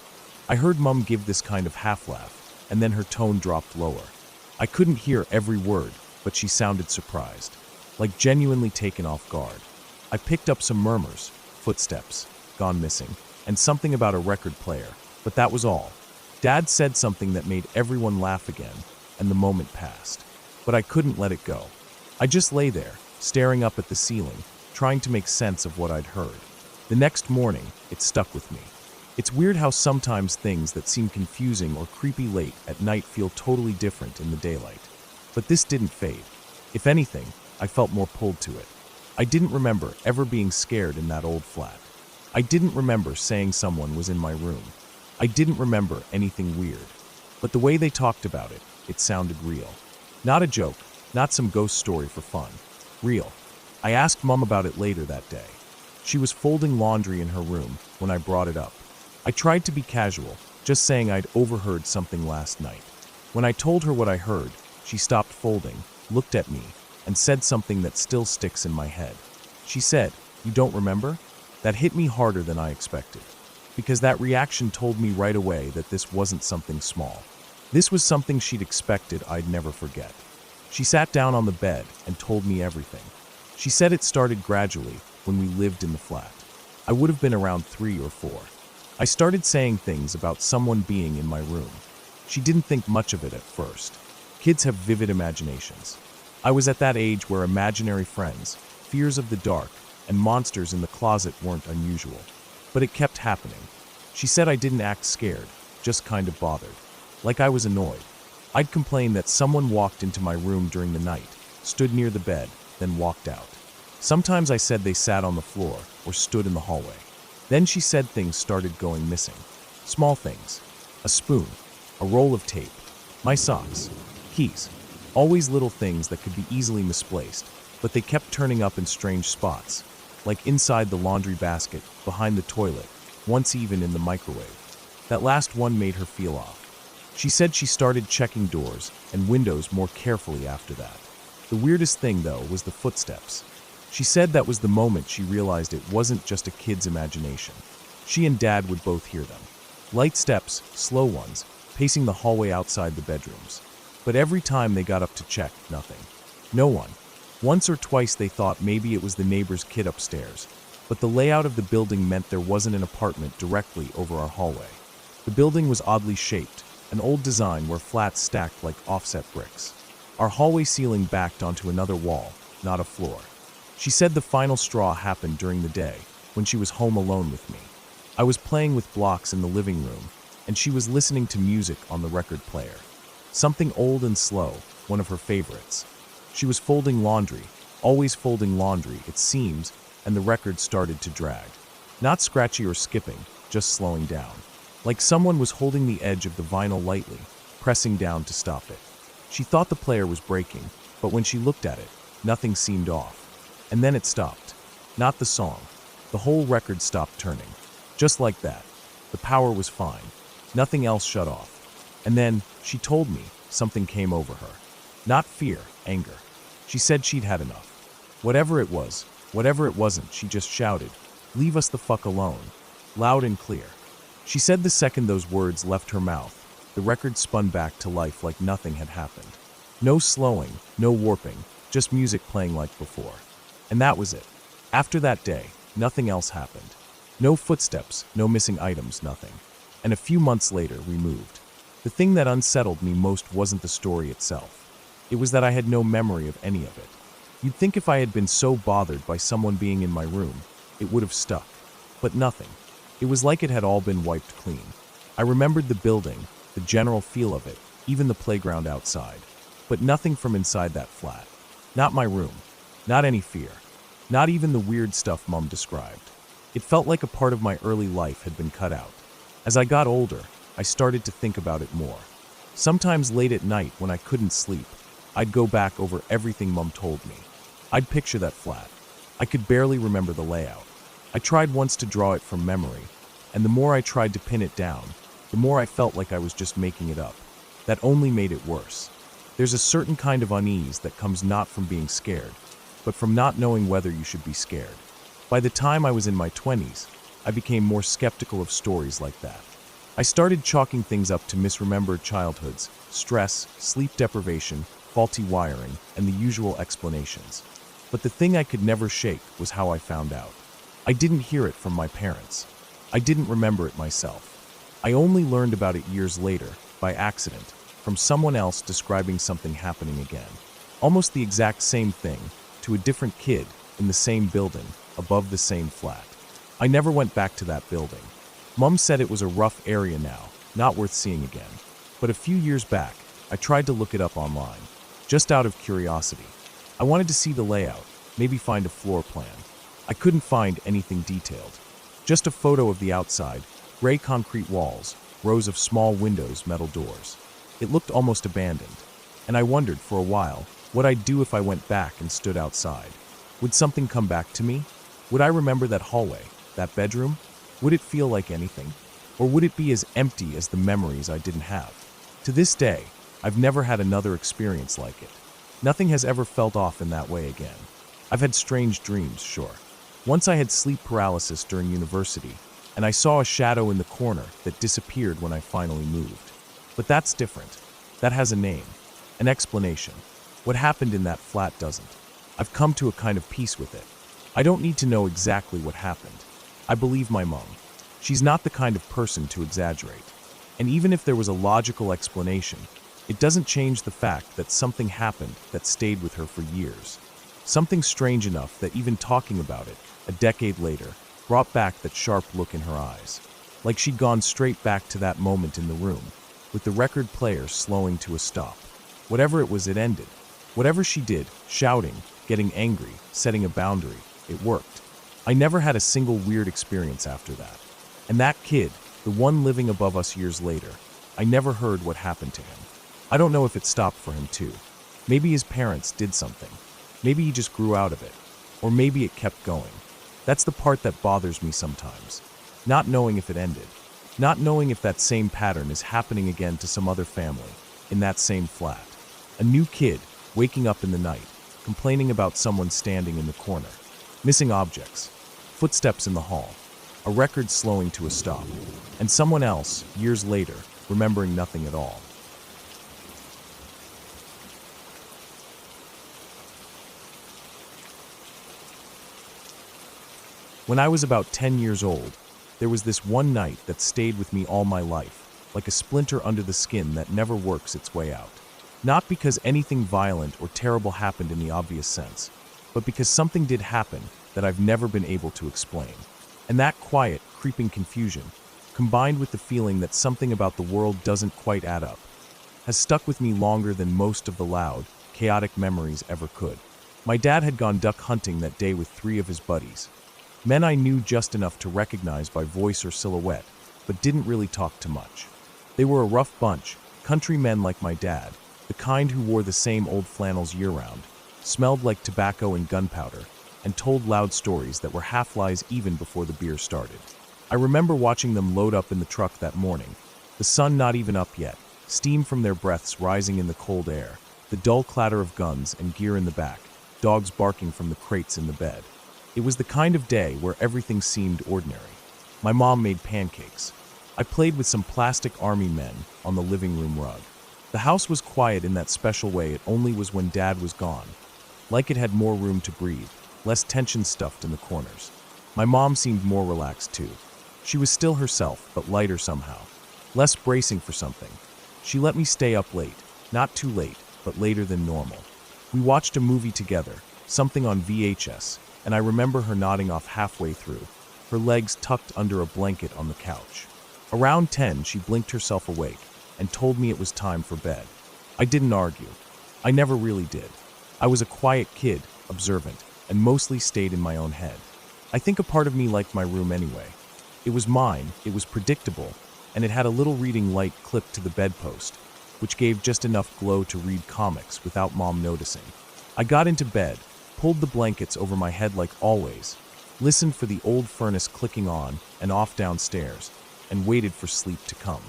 A: I heard Mum give this kind of half-laugh, and then her tone dropped lower. I couldn't hear every word, but she sounded surprised, like genuinely taken off guard. I picked up some murmurs, footsteps, gone missing, and something about a record player, but that was all. Dad said something that made everyone laugh again, and the moment passed. But I couldn't let it go. I just lay there, staring up at the ceiling, trying to make sense of what I'd heard. The next morning, it stuck with me. It's weird how sometimes things that seem confusing or creepy late at night feel totally different in the daylight. But this didn't fade. If anything, I felt more pulled to it. I didn't remember ever being scared in that old flat. I didn't remember saying someone was in my room. I didn't remember anything weird. But the way they talked about it, it sounded real. Not a joke, not some ghost story for fun. Real. I asked Mum about it later that day. She was folding laundry in her room when I brought it up. I tried to be casual, just saying I'd overheard something last night. When I told her what I heard, she stopped folding, looked at me, and said something that still sticks in my head. She said, "You don't remember?" That hit me harder than I expected, because that reaction told me right away that this wasn't something small. This was something she'd expected I'd never forget. She sat down on the bed and told me everything. She said it started gradually when we lived in the flat. I would have been around 3 or 4. I started saying things about someone being in my room. She didn't think much of it at first. Kids have vivid imaginations. I was at that age where imaginary friends, fears of the dark, and monsters in the closet weren't unusual. But it kept happening. She said I didn't act scared, just kind of bothered. Like I was annoyed. I'd complain that someone walked into my room during the night, stood near the bed, then walked out. Sometimes I said they sat on the floor or stood in the hallway. Then she said things started going missing. Small things. A spoon, a roll of tape, my socks, keys. Always little things that could be easily misplaced, but they kept turning up in strange spots, like inside the laundry basket, behind the toilet, once even in the microwave. That last one made her feel off. She said she started checking doors and windows more carefully after that. The weirdest thing, though, was the footsteps. She said that was the moment she realized it wasn't just a kid's imagination. She and Dad would both hear them. Light steps, slow ones, pacing the hallway outside the bedrooms. But every time they got up to check, nothing. No one. Once or twice they thought maybe it was the neighbor's kid upstairs, but the layout of the building meant there wasn't an apartment directly over our hallway. The building was oddly shaped, an old design where flats stacked like offset bricks. Our hallway ceiling backed onto another wall, not a floor. She said the final straw happened during the day, when she was home alone with me. I was playing with blocks in the living room, and she was listening to music on the record player. Something old and slow, one of her favorites. She was folding laundry, always folding laundry, it seems, and the record started to drag. Not scratchy or skipping, just slowing down. Like someone was holding the edge of the vinyl lightly, pressing down to stop it. She thought the player was breaking, but when she looked at it, nothing seemed off. And then it stopped. Not the song. The whole record stopped turning. Just like that. The power was fine. Nothing else shut off. And then, she told me, something came over her. Not fear, anger. She said she'd had enough. Whatever it was, whatever it wasn't, she just shouted, "Leave us the fuck alone." Loud and clear. She said the second those words left her mouth, the record spun back to life like nothing had happened. No slowing, no warping, just music playing like before. And that was it. After that day, nothing else happened. No footsteps, no missing items, nothing. And a few months later, we moved. The thing that unsettled me most wasn't the story itself. It was that I had no memory of any of it. You'd think if I had been so bothered by someone being in my room, it would have stuck. But nothing. It was like it had all been wiped clean. I remembered the building, the general feel of it, even the playground outside. But nothing from inside that flat. Not my room. Not any fear. Not even the weird stuff Mum described. It felt like a part of my early life had been cut out. As I got older, I started to think about it more. Sometimes late at night when I couldn't sleep, I'd go back over everything Mum told me. I'd picture that flat. I could barely remember the layout. I tried once to draw it from memory, and the more I tried to pin it down, the more I felt like I was just making it up. That only made it worse. There's a certain kind of unease that comes not from being scared, but from not knowing whether you should be scared. By the time I was in my 20s, I became more skeptical of stories like that. I started chalking things up to misremembered childhoods, stress, sleep deprivation, faulty wiring, and the usual explanations. But the thing I could never shake was how I found out. I didn't hear it from my parents. I didn't remember it myself. I only learned about it years later, by accident, from someone else describing something happening again. Almost the exact same thing, to a different kid, in the same building, above the same flat. I never went back to that building. Mom said it was a rough area now, not worth seeing again. But a few years back, I tried to look it up online, just out of curiosity. I wanted to see the layout, maybe find a floor plan. I couldn't find anything detailed. Just a photo of the outside, gray concrete walls, rows of small windows, metal doors. It looked almost abandoned, and I wondered for a while what I'd do if I went back and stood outside. Would something come back to me? Would I remember that hallway, that bedroom? Would it feel like anything? Or would it be as empty as the memories I didn't have? To this day, I've never had another experience like it. Nothing has ever felt off in that way again. I've had strange dreams, sure. Once I had sleep paralysis during university, and I saw a shadow in the corner that disappeared when I finally moved. But that's different. That has a name, an explanation. What happened in that flat doesn't. I've come to a kind of peace with it. I don't need to know exactly what happened. I believe my mom. She's not the kind of person to exaggerate. And even if there was a logical explanation, it doesn't change the fact that something happened that stayed with her for years. Something strange enough that even talking about it, a decade later, brought back that sharp look in her eyes. Like she'd gone straight back to that moment in the room, with the record player slowing to a stop. Whatever it was, it ended. Whatever she did, shouting, getting angry, setting a boundary, it worked. I never had a single weird experience after that. And that kid, the one living above us years later, I never heard what happened to him. I don't know if it stopped for him too. Maybe his parents did something. Maybe he just grew out of it. Or maybe it kept going. That's the part that bothers me sometimes. Not knowing if it ended. Not knowing if that same pattern is happening again to some other family, in that same flat. A new kid, waking up in the night, complaining about someone standing in the corner. Missing objects. Footsteps in the hall. A record slowing to a stop. And someone else, years later, remembering nothing at all. When I was about 10 years old, there was this one night that stayed with me all my life, like a splinter under the skin that never works its way out. Not because anything violent or terrible happened in the obvious sense, but because something did happen that I've never been able to explain. And that quiet, creeping confusion, combined with the feeling that something about the world doesn't quite add up, has stuck with me longer than most of the loud, chaotic memories ever could. My dad had gone duck hunting that day with 3 of his buddies. Men I knew just enough to recognize by voice or silhouette, but didn't really talk too much. They were a rough bunch, country men like my dad, the kind who wore the same old flannels year-round, smelled like tobacco and gunpowder, and told loud stories that were half lies even before the beer started. I remember watching them load up in the truck that morning, the sun not even up yet, steam from their breaths rising in the cold air, the dull clatter of guns and gear in the back, dogs barking from the crates in the bed. It was the kind of day where everything seemed ordinary. My mom made pancakes. I played with some plastic army men on the living room rug. The house was quiet in that special way it only was when Dad was gone, like it had more room to breathe, less tension stuffed in the corners. My mom seemed more relaxed too. She was still herself, but lighter somehow, less bracing for something. She let me stay up late, not too late, but later than normal. We watched a movie together, something on VHS, and I remember her nodding off halfway through, her legs tucked under a blanket on the couch. Around 10, she blinked herself awake and told me it was time for bed. I didn't argue. I never really did. I was a quiet kid, observant, and mostly stayed in my own head. I think a part of me liked my room anyway. It was mine, it was predictable, and it had a little reading light clipped to the bedpost, which gave just enough glow to read comics without Mom noticing. I got into bed, pulled the blankets over my head like always, listened for the old furnace clicking on and off downstairs, and waited for sleep to come.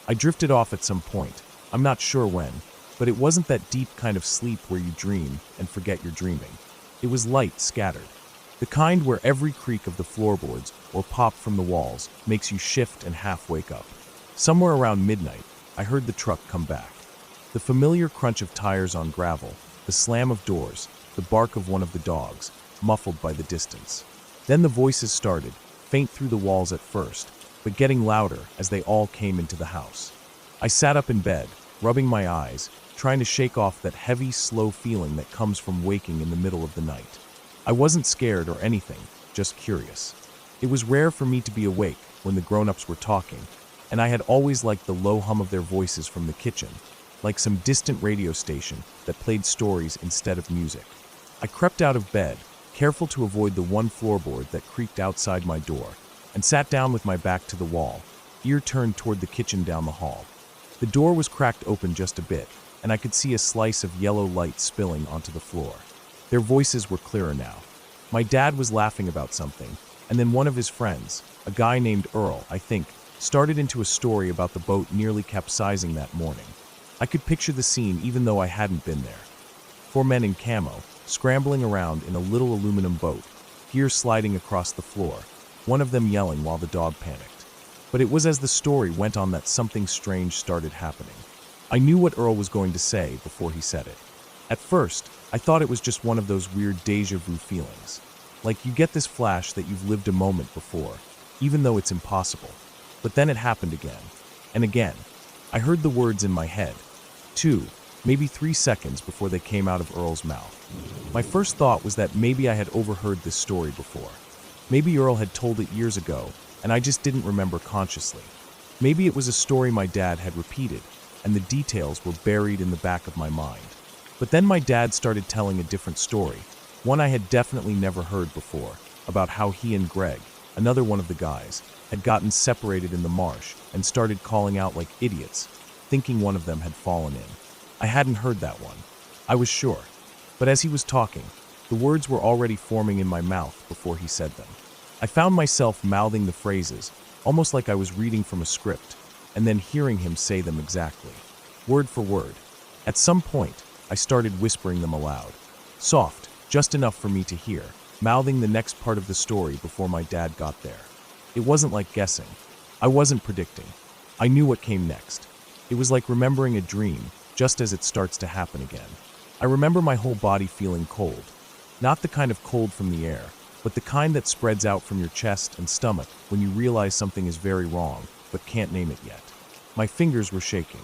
A: I drifted off at some point, I'm not sure when, but it wasn't that deep kind of sleep where you dream and forget you're dreaming. It was light, scattered. The kind where every creak of the floorboards or pop from the walls makes you shift and half wake up. Somewhere around midnight, I heard the truck come back. The familiar crunch of tires on gravel, the slam of doors, the bark of one of the dogs, muffled by the distance. Then the voices started, faint through the walls at first, but getting louder as they all came into the house. I sat up in bed, rubbing my eyes, trying to shake off that heavy, slow feeling that comes from waking in the middle of the night. I wasn't scared or anything, just curious. It was rare for me to be awake when the grown-ups were talking, and I had always liked the low hum of their voices from the kitchen, like some distant radio station that played stories instead of music. I crept out of bed, careful to avoid the one floorboard that creaked outside my door, and sat down with my back to the wall, ear turned toward the kitchen down the hall. The door was cracked open just a bit, and I could see a slice of yellow light spilling onto the floor. Their voices were clearer now. My dad was laughing about something, and then one of his friends, a guy named Earl, I think, started into a story about the boat nearly capsizing that morning. I could picture the scene even though I hadn't been there. 4 men in camo, scrambling around in a little aluminum boat, gear sliding across the floor, one of them yelling while the dog panicked. But it was as the story went on that something strange started happening. I knew what Earl was going to say before he said it. At first, I thought it was just one of those weird déjà vu feelings. Like you get this flash that you've lived a moment before, even though it's impossible. But then it happened again, and again. I heard the words in my head. 2, maybe 3 seconds before they came out of Earl's mouth. My first thought was that maybe I had overheard this story before. Maybe Earl had told it years ago, and I just didn't remember consciously. Maybe it was a story my dad had repeated, and the details were buried in the back of my mind. But then my dad started telling a different story, one I had definitely never heard before, about how he and Greg, another one of the guys, had gotten separated in the marsh and started calling out like idiots, thinking one of them had fallen in. I hadn't heard that one. I was sure. But as he was talking, the words were already forming in my mouth before he said them. I found myself mouthing the phrases, almost like I was reading from a script, and then hearing him say them exactly, word for word. At some point, I started whispering them aloud, soft, just enough for me to hear, mouthing the next part of the story before my dad got there. It wasn't like guessing. I wasn't predicting. I knew what came next. It was like remembering a dream, just as it starts to happen again. I remember my whole body feeling cold. Not the kind of cold from the air, but the kind that spreads out from your chest and stomach when you realize something is very wrong, but can't name it yet. My fingers were shaking.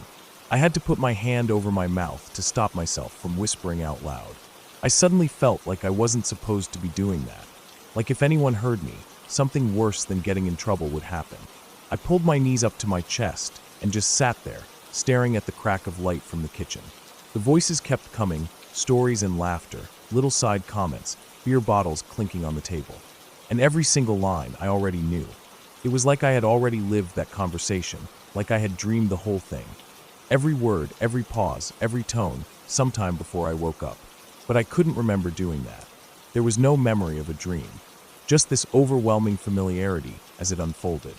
A: I had to put my hand over my mouth to stop myself from whispering out loud. I suddenly felt like I wasn't supposed to be doing that. Like if anyone heard me, something worse than getting in trouble would happen. I pulled my knees up to my chest and just sat there, staring at the crack of light from the kitchen. The voices kept coming, stories and laughter, little side comments, beer bottles clinking on the table. And every single line I already knew. It was like I had already lived that conversation, like I had dreamed the whole thing. Every word, every pause, every tone, sometime before I woke up. But I couldn't remember doing that. There was no memory of a dream. Just this overwhelming familiarity as it unfolded.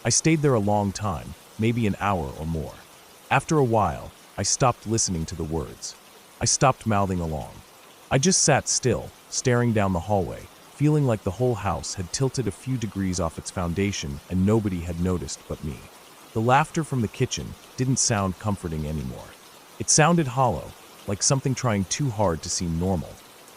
A: I stayed there a long time, maybe an hour or more. After a while, I stopped listening to the words. I stopped mouthing along. I just sat still, staring down the hallway, feeling like the whole house had tilted a few degrees off its foundation and nobody had noticed but me. The laughter from the kitchen didn't sound comforting anymore. It sounded hollow, like something trying too hard to seem normal.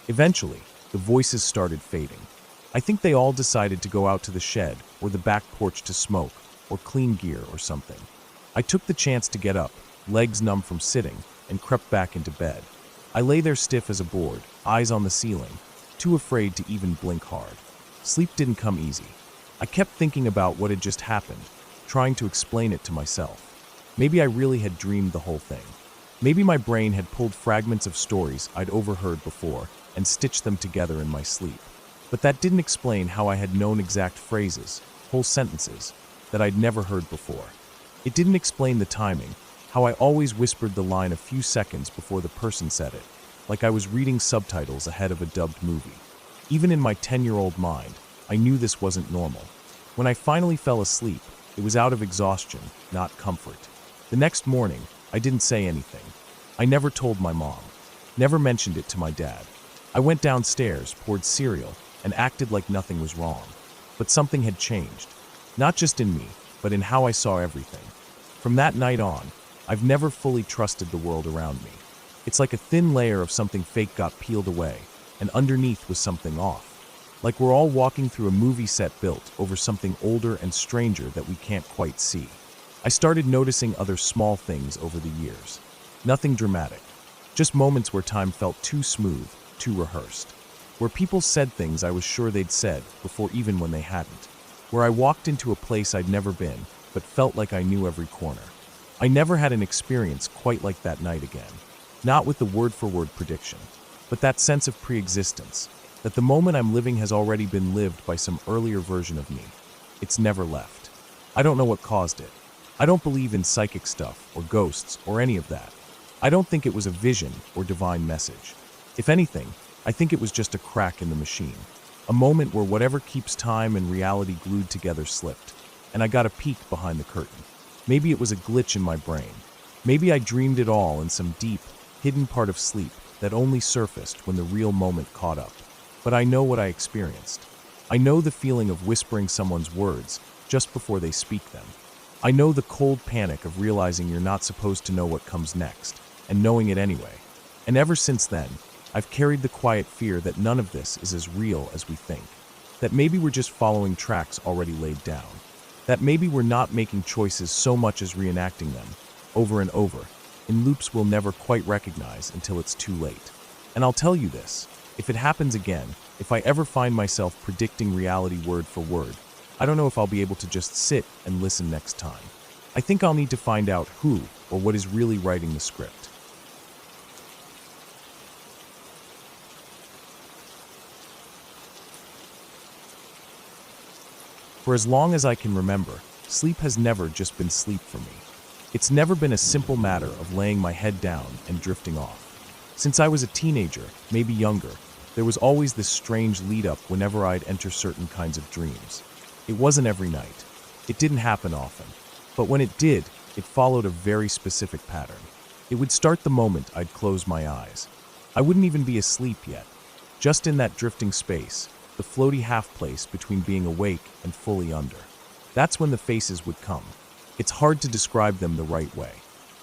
A: Eventually, the voices started fading. I think they all decided to go out to the shed or the back porch to smoke or clean gear or something. I took the chance to get up, legs numb from sitting, and crept back into bed. I lay there stiff as a board, eyes on the ceiling, too afraid to even blink hard. Sleep didn't come easy. I kept thinking about what had just happened, trying to explain it to myself. Maybe I really had dreamed the whole thing. Maybe my brain had pulled fragments of stories I'd overheard before and stitched them together in my sleep. But that didn't explain how I had known exact phrases, whole sentences, that I'd never heard before. It didn't explain the timing, how I always whispered the line a few seconds before the person said it, like I was reading subtitles ahead of a dubbed movie. Even in my 10-year-old mind, I knew this wasn't normal. When I finally fell asleep, it was out of exhaustion, not comfort. The next morning, I didn't say anything. I never told my mom, never mentioned it to my dad. I went downstairs, poured cereal, and acted like nothing was wrong. But something had changed. Not just in me, but in how I saw everything. From that night on, I've never fully trusted the world around me. It's like a thin layer of something fake got peeled away, and underneath was something off. Like we're all walking through a movie set built over something older and stranger that we can't quite see. I started noticing other small things over the years. Nothing dramatic, just moments where time felt too smooth, too rehearsed. Where people said things I was sure they'd said before even when they hadn't. Where I walked into a place I'd never been, but felt like I knew every corner. I never had an experience quite like that night again. Not with the word-for-word prediction, but that sense of pre-existence, that the moment I'm living has already been lived by some earlier version of me. It's never left. I don't know what caused it. I don't believe in psychic stuff or ghosts or any of that. I don't think it was a vision or divine message. If anything, I think it was just a crack in the machine. A moment where whatever keeps time and reality glued together slipped, and I got a peek behind the curtain. Maybe it was a glitch in my brain. Maybe I dreamed it all in some deep, hidden part of sleep that only surfaced when the real moment caught up. But I know what I experienced. I know the feeling of whispering someone's words just before they speak them. I know the cold panic of realizing you're not supposed to know what comes next, and knowing it anyway. And ever since then, I've carried the quiet fear that none of this is as real as we think. That maybe we're just following tracks already laid down. That maybe we're not making choices so much as reenacting them, over and over, in loops we'll never quite recognize until it's too late. And I'll tell you this, if it happens again, if I ever find myself predicting reality word for word, I don't know if I'll be able to just sit and listen next time. I think I'll need to find out who or what is really writing the script. For as long as I can remember, sleep has never just been sleep for me. It's never been a simple matter of laying my head down and drifting off. Since I was a teenager, maybe younger, there was always this strange lead-up whenever I'd enter certain kinds of dreams. It wasn't every night. It didn't happen often. But when it did, it followed a very specific pattern. It would start the moment I'd close my eyes. I wouldn't even be asleep yet. Just in that drifting space, the floaty half place between being awake and fully under. That's when the faces would come. It's hard to describe them the right way.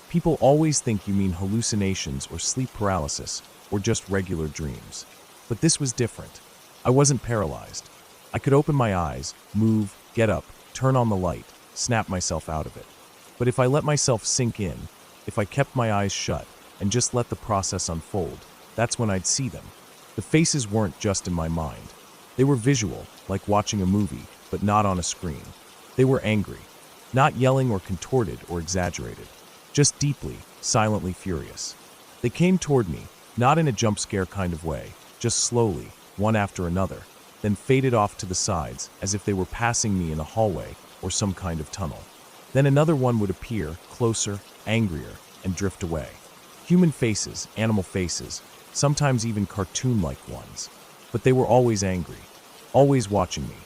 A: People always think you mean hallucinations or sleep paralysis or just regular dreams. But this was different. I wasn't paralyzed. I could open my eyes, move, get up, turn on the light, snap myself out of it. But if I let myself sink in, if I kept my eyes shut and just let the process unfold, that's when I'd see them. The faces weren't just in my mind. They were visual, like watching a movie, but not on a screen. They were angry, not yelling or contorted or exaggerated, just deeply, silently furious. They came toward me, not in a jump scare kind of way, just slowly, one after another, then faded off to the sides as if they were passing me in a hallway or some kind of tunnel. Then another one would appear, closer, angrier, and drift away. Human faces, animal faces, sometimes even cartoon-like ones. But they were always angry, always watching me.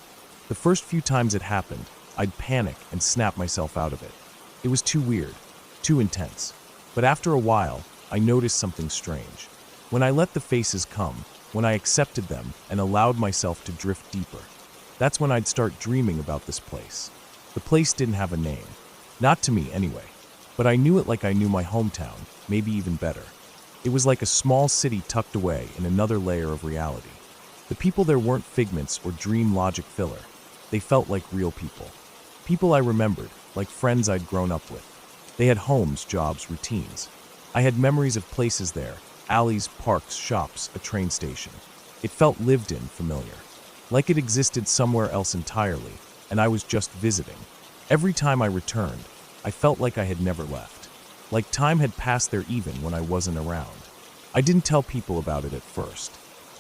A: The first few times it happened, I'd panic and snap myself out of it. It was too weird, too intense. But after a while, I noticed something strange. When I let the faces come, when I accepted them and allowed myself to drift deeper, that's when I'd start dreaming about this place. The place didn't have a name. Not to me, anyway. But I knew it like I knew my hometown, maybe even better. It was like a small city tucked away in another layer of reality. The people there weren't figments or dream logic filler. They felt like real people. People I remembered, like friends I'd grown up with. They had homes, jobs, routines. I had memories of places there, alleys, parks, shops, a train station. It felt lived in, familiar. Like it existed somewhere else entirely, and I was just visiting. Every time I returned, I felt like I had never left. Like time had passed there even when I wasn't around. I didn't tell people about it at first.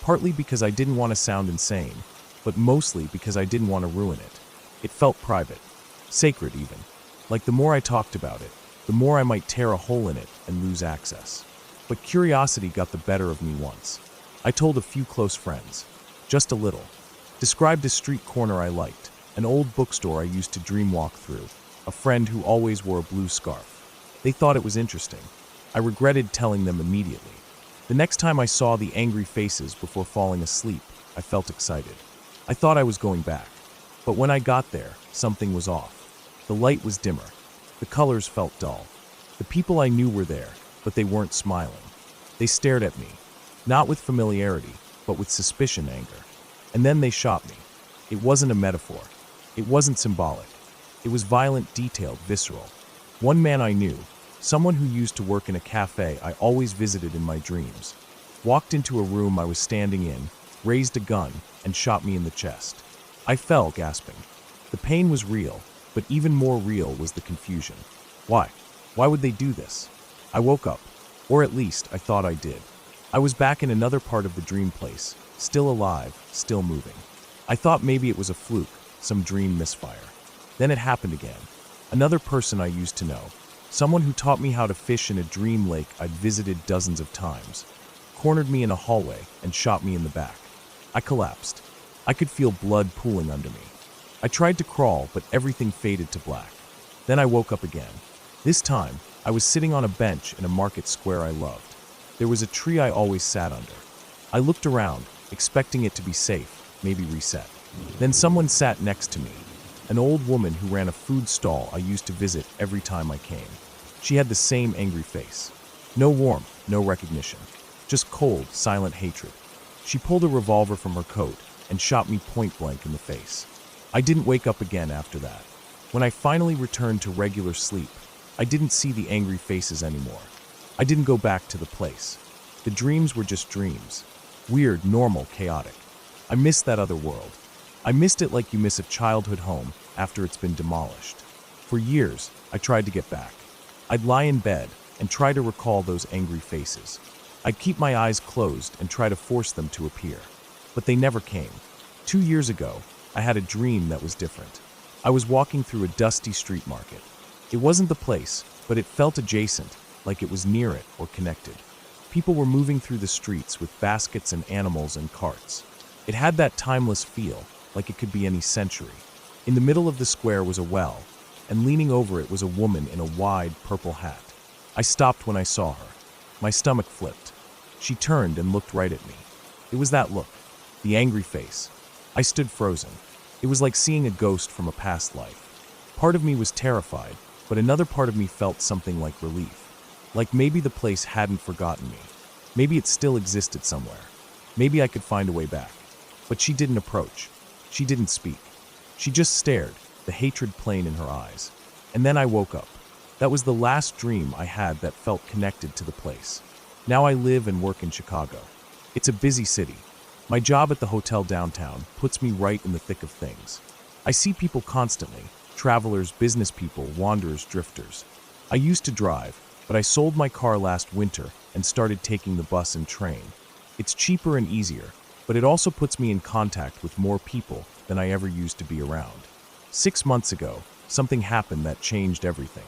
A: Partly because I didn't want to sound insane, but mostly because I didn't want to ruin it. It felt private, sacred even. Like the more I talked about it, the more I might tear a hole in it and lose access. But curiosity got the better of me once. I told a few close friends, just a little. Described a street corner I liked, an old bookstore I used to dream walk through, a friend who always wore a blue scarf. They thought it was interesting. I regretted telling them immediately. The next time I saw the angry faces before falling asleep, I felt excited. I thought I was going back. But when I got there, something was off. The light was dimmer. The colors felt dull. The people I knew were there, but they weren't smiling. They stared at me, not with familiarity, but with suspicion, anger. And then they shot me. It wasn't a metaphor. It wasn't symbolic. It was violent, detailed, visceral. One man I knew, someone who used to work in a cafe I always visited in my dreams, walked into a room I was standing in, raised a gun, and shot me in the chest. I fell, gasping. The pain was real, but even more real was the confusion. Why? Why would they do this? I woke up, or at least I thought I did. I was back in another part of the dream place, still alive, still moving. I thought maybe it was a fluke, some dream misfire. Then it happened again. Another person I used to know, someone who taught me how to fish in a dream lake I'd visited dozens of times, cornered me in a hallway and shot me in the back. I collapsed. I could feel blood pooling under me. I tried to crawl, but everything faded to black. Then I woke up again. This time, I was sitting on a bench in a market square I loved. There was a tree I always sat under. I looked around, expecting it to be safe, maybe reset. Then someone sat next to me, an old woman who ran a food stall I used to visit every time I came. She had the same angry face. No warmth, no recognition. Just cold, silent hatred. She pulled a revolver from her coat and shot me point blank in the face. I didn't wake up again after that. When I finally returned to regular sleep, I didn't see the angry faces anymore. I didn't go back to the place. The dreams were just dreams. Weird, normal, chaotic. I missed that other world. I missed it like you miss a childhood home after it's been demolished. For years, I tried to get back. I'd lie in bed and try to recall those angry faces. I'd keep my eyes closed and try to force them to appear. But they never came. 2 years ago, I had a dream that was different. I was walking through a dusty street market. It wasn't the place, but it felt adjacent, like it was near it or connected. People were moving through the streets with baskets and animals and carts. It had that timeless feel, like it could be any century. In the middle of the square was a well, and leaning over it was a woman in a wide purple hat. I stopped when I saw her. My stomach flipped. She turned and looked right at me. It was that look, the angry face. I stood frozen. It was like seeing a ghost from a past life. Part of me was terrified, but another part of me felt something like relief. Like maybe the place hadn't forgotten me. Maybe it still existed somewhere. Maybe I could find a way back. But she didn't approach. She didn't speak. She just stared, the hatred plain in her eyes. And then I woke up. That was the last dream I had that felt connected to the place. Now I live and work in Chicago. It's a busy city. My job at the hotel downtown puts me right in the thick of things. I see people constantly, travelers, business people, wanderers, drifters. I used to drive, but I sold my car last winter and started taking the bus and train. It's cheaper and easier, but it also puts me in contact with more people than I ever used to be around. 6 months ago, something happened that changed everything.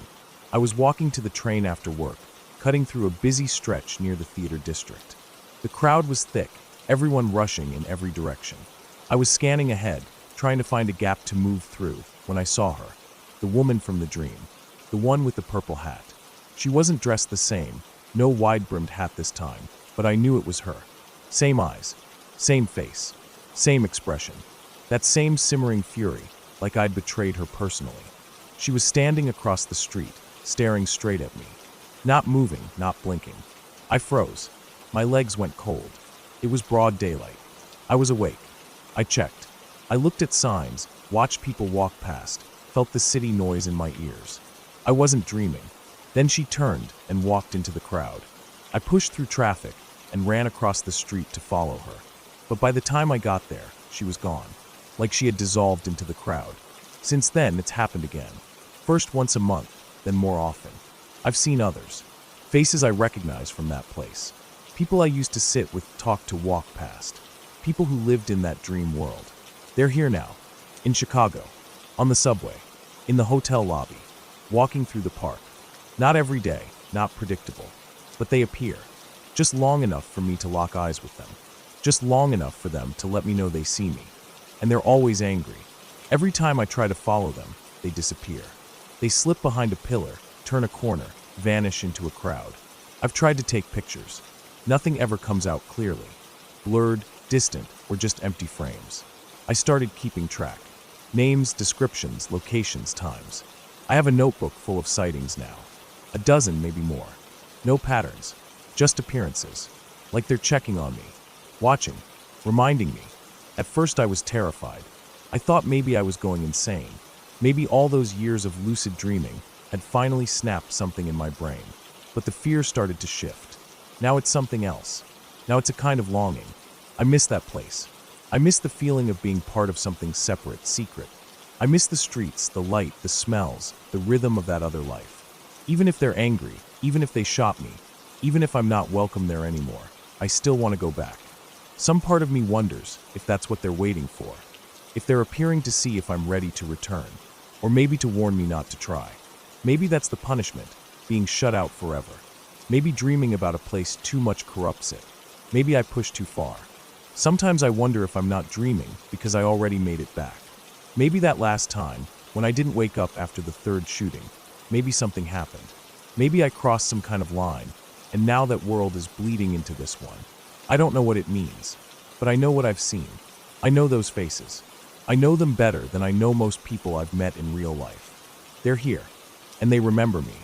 A: I was walking to the train after work, cutting through a busy stretch near the theater district. The crowd was thick, everyone rushing in every direction. I was scanning ahead, trying to find a gap to move through, when I saw her. The woman from the dream. The one with the purple hat. She wasn't dressed the same, no wide-brimmed hat this time, but I knew it was her. Same eyes, same face, same expression. That same simmering fury, like I'd betrayed her personally. She was standing across the street, staring straight at me. Not moving, not blinking. I froze. My legs went cold. It was broad daylight. I was awake. I checked. I looked at signs, watched people walk past, felt the city noise in my ears. I wasn't dreaming. Then she turned and walked into the crowd. I pushed through traffic and ran across the street to follow her. But by the time I got there, she was gone, like she had dissolved into the crowd. Since then, it's happened again. First once a month, then more often. I've seen others. Faces I recognize from that place. People I used to sit with, talk to, walk past. People who lived in that dream world. They're here now. In Chicago. On the subway. In the hotel lobby. Walking through the park. Not every day, not predictable. But they appear. Just long enough for me to lock eyes with them. Just long enough for them to let me know they see me. And they're always angry. Every time I try to follow them, they disappear. They slip behind a pillar, turn a corner, vanish into a crowd. I've tried to take pictures. Nothing ever comes out clearly. Blurred, distant, or just empty frames. I started keeping track. Names, descriptions, locations, times. I have a notebook full of sightings now. A dozen, maybe more. No patterns, just appearances. Like they're checking on me, watching, reminding me. At first I was terrified. I thought maybe I was going insane. Maybe all those years of lucid dreaming had finally snapped something in my brain. But the fear started to shift. Now it's something else. Now it's a kind of longing. I miss that place. I miss the feeling of being part of something separate, secret. I miss the streets, the light, the smells, the rhythm of that other life. Even if they're angry, even if they shot me, even if I'm not welcome there anymore, I still want to go back. Some part of me wonders if that's what they're waiting for. If they're appearing to see if I'm ready to return. Or maybe to warn me not to try. Maybe that's the punishment, being shut out forever. Maybe dreaming about a place too much corrupts it. Maybe I push too far. Sometimes I wonder if I'm not dreaming because I already made it back. Maybe that last time, when I didn't wake up after the third shooting, maybe something happened. Maybe I crossed some kind of line, and now that world is bleeding into this one. I don't know what it means, but I know what I've seen. I know those faces. I know them better than I know most people I've met in real life. They're here, and they remember me.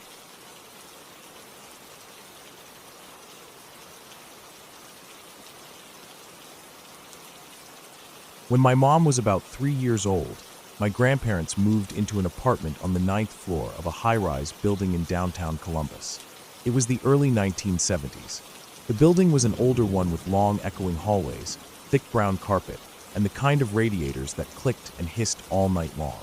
A: When my mom was about 3 years old, my grandparents moved into an apartment on the 9th floor of a high-rise building in downtown Columbus. It was the early 1970s. The building was an older one with long, echoing hallways, thick brown carpet, and the kind of radiators that clicked and hissed all night long.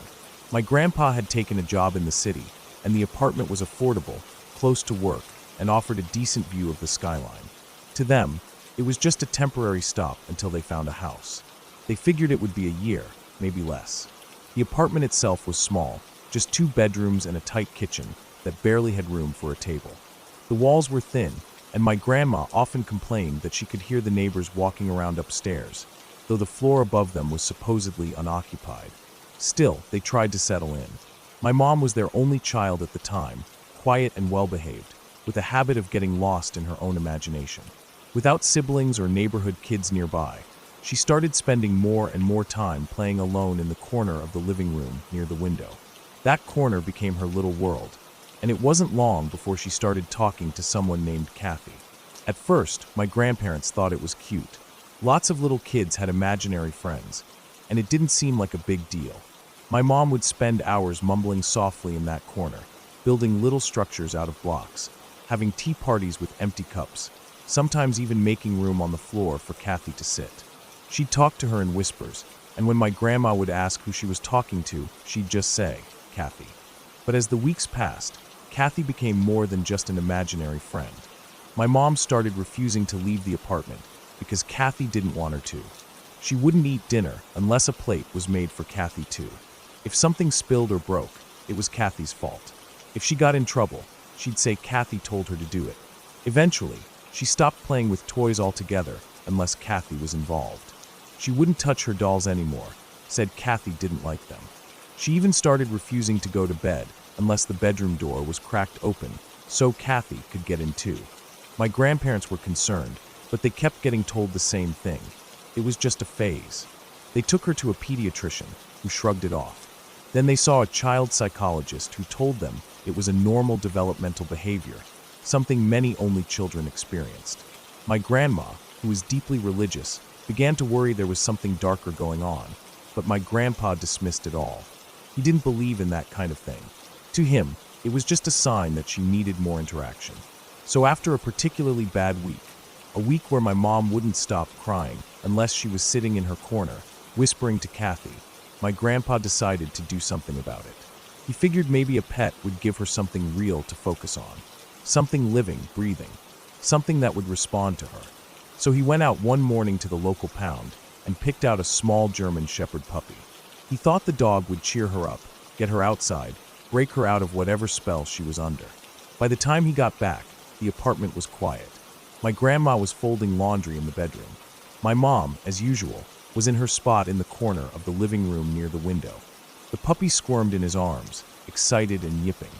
A: My grandpa had taken a job in the city, and the apartment was affordable, close to work, and offered a decent view of the skyline. To them, it was just a temporary stop until they found a house. They figured it would be a year, maybe less. The apartment itself was small, just 2 bedrooms and a tight kitchen that barely had room for a table. The walls were thin, and my grandma often complained that she could hear the neighbors walking around upstairs, though the floor above them was supposedly unoccupied. Still, they tried to settle in. My mom was their only child at the time, quiet and well-behaved, with a habit of getting lost in her own imagination. Without siblings or neighborhood kids nearby, she started spending more and more time playing alone in the corner of the living room near the window. That corner became her little world, and it wasn't long before she started talking to someone named Kathy. At first, my grandparents thought it was cute. Lots of little kids had imaginary friends, and it didn't seem like a big deal. My mom would spend hours mumbling softly in that corner, building little structures out of blocks, having tea parties with empty cups, sometimes even making room on the floor for Kathy to sit. She'd talk to her in whispers, and when my grandma would ask who she was talking to, she'd just say, Kathy. But as the weeks passed, Kathy became more than just an imaginary friend. My mom started refusing to leave the apartment because Kathy didn't want her to. She wouldn't eat dinner unless a plate was made for Kathy too. If something spilled or broke, it was Kathy's fault. If she got in trouble, she'd say Kathy told her to do it. Eventually, she stopped playing with toys altogether unless Kathy was involved. She wouldn't touch her dolls anymore, said Kathy didn't like them. She even started refusing to go to bed unless the bedroom door was cracked open so Kathy could get in too. My grandparents were concerned, but they kept getting told the same thing. It was just a phase. They took her to a pediatrician, who shrugged it off. Then they saw a child psychologist who told them it was a normal developmental behavior, something many only children experienced. My grandma, who was deeply religious, began to worry there was something darker going on, but my grandpa dismissed it all. He didn't believe in that kind of thing. To him, it was just a sign that she needed more interaction. So after a particularly bad week, a week where my mom wouldn't stop crying unless she was sitting in her corner, whispering to Kathy, my grandpa decided to do something about it. He figured maybe a pet would give her something real to focus on. Something living, breathing. Something that would respond to her. So he went out one morning to the local pound and picked out a small German Shepherd puppy. He thought the dog would cheer her up, get her outside, break her out of whatever spell she was under. By the time he got back, the apartment was quiet. My grandma was folding laundry in the bedroom. My mom, as usual, was in her spot in the corner of the living room near the window. The puppy squirmed in his arms, excited and yipping.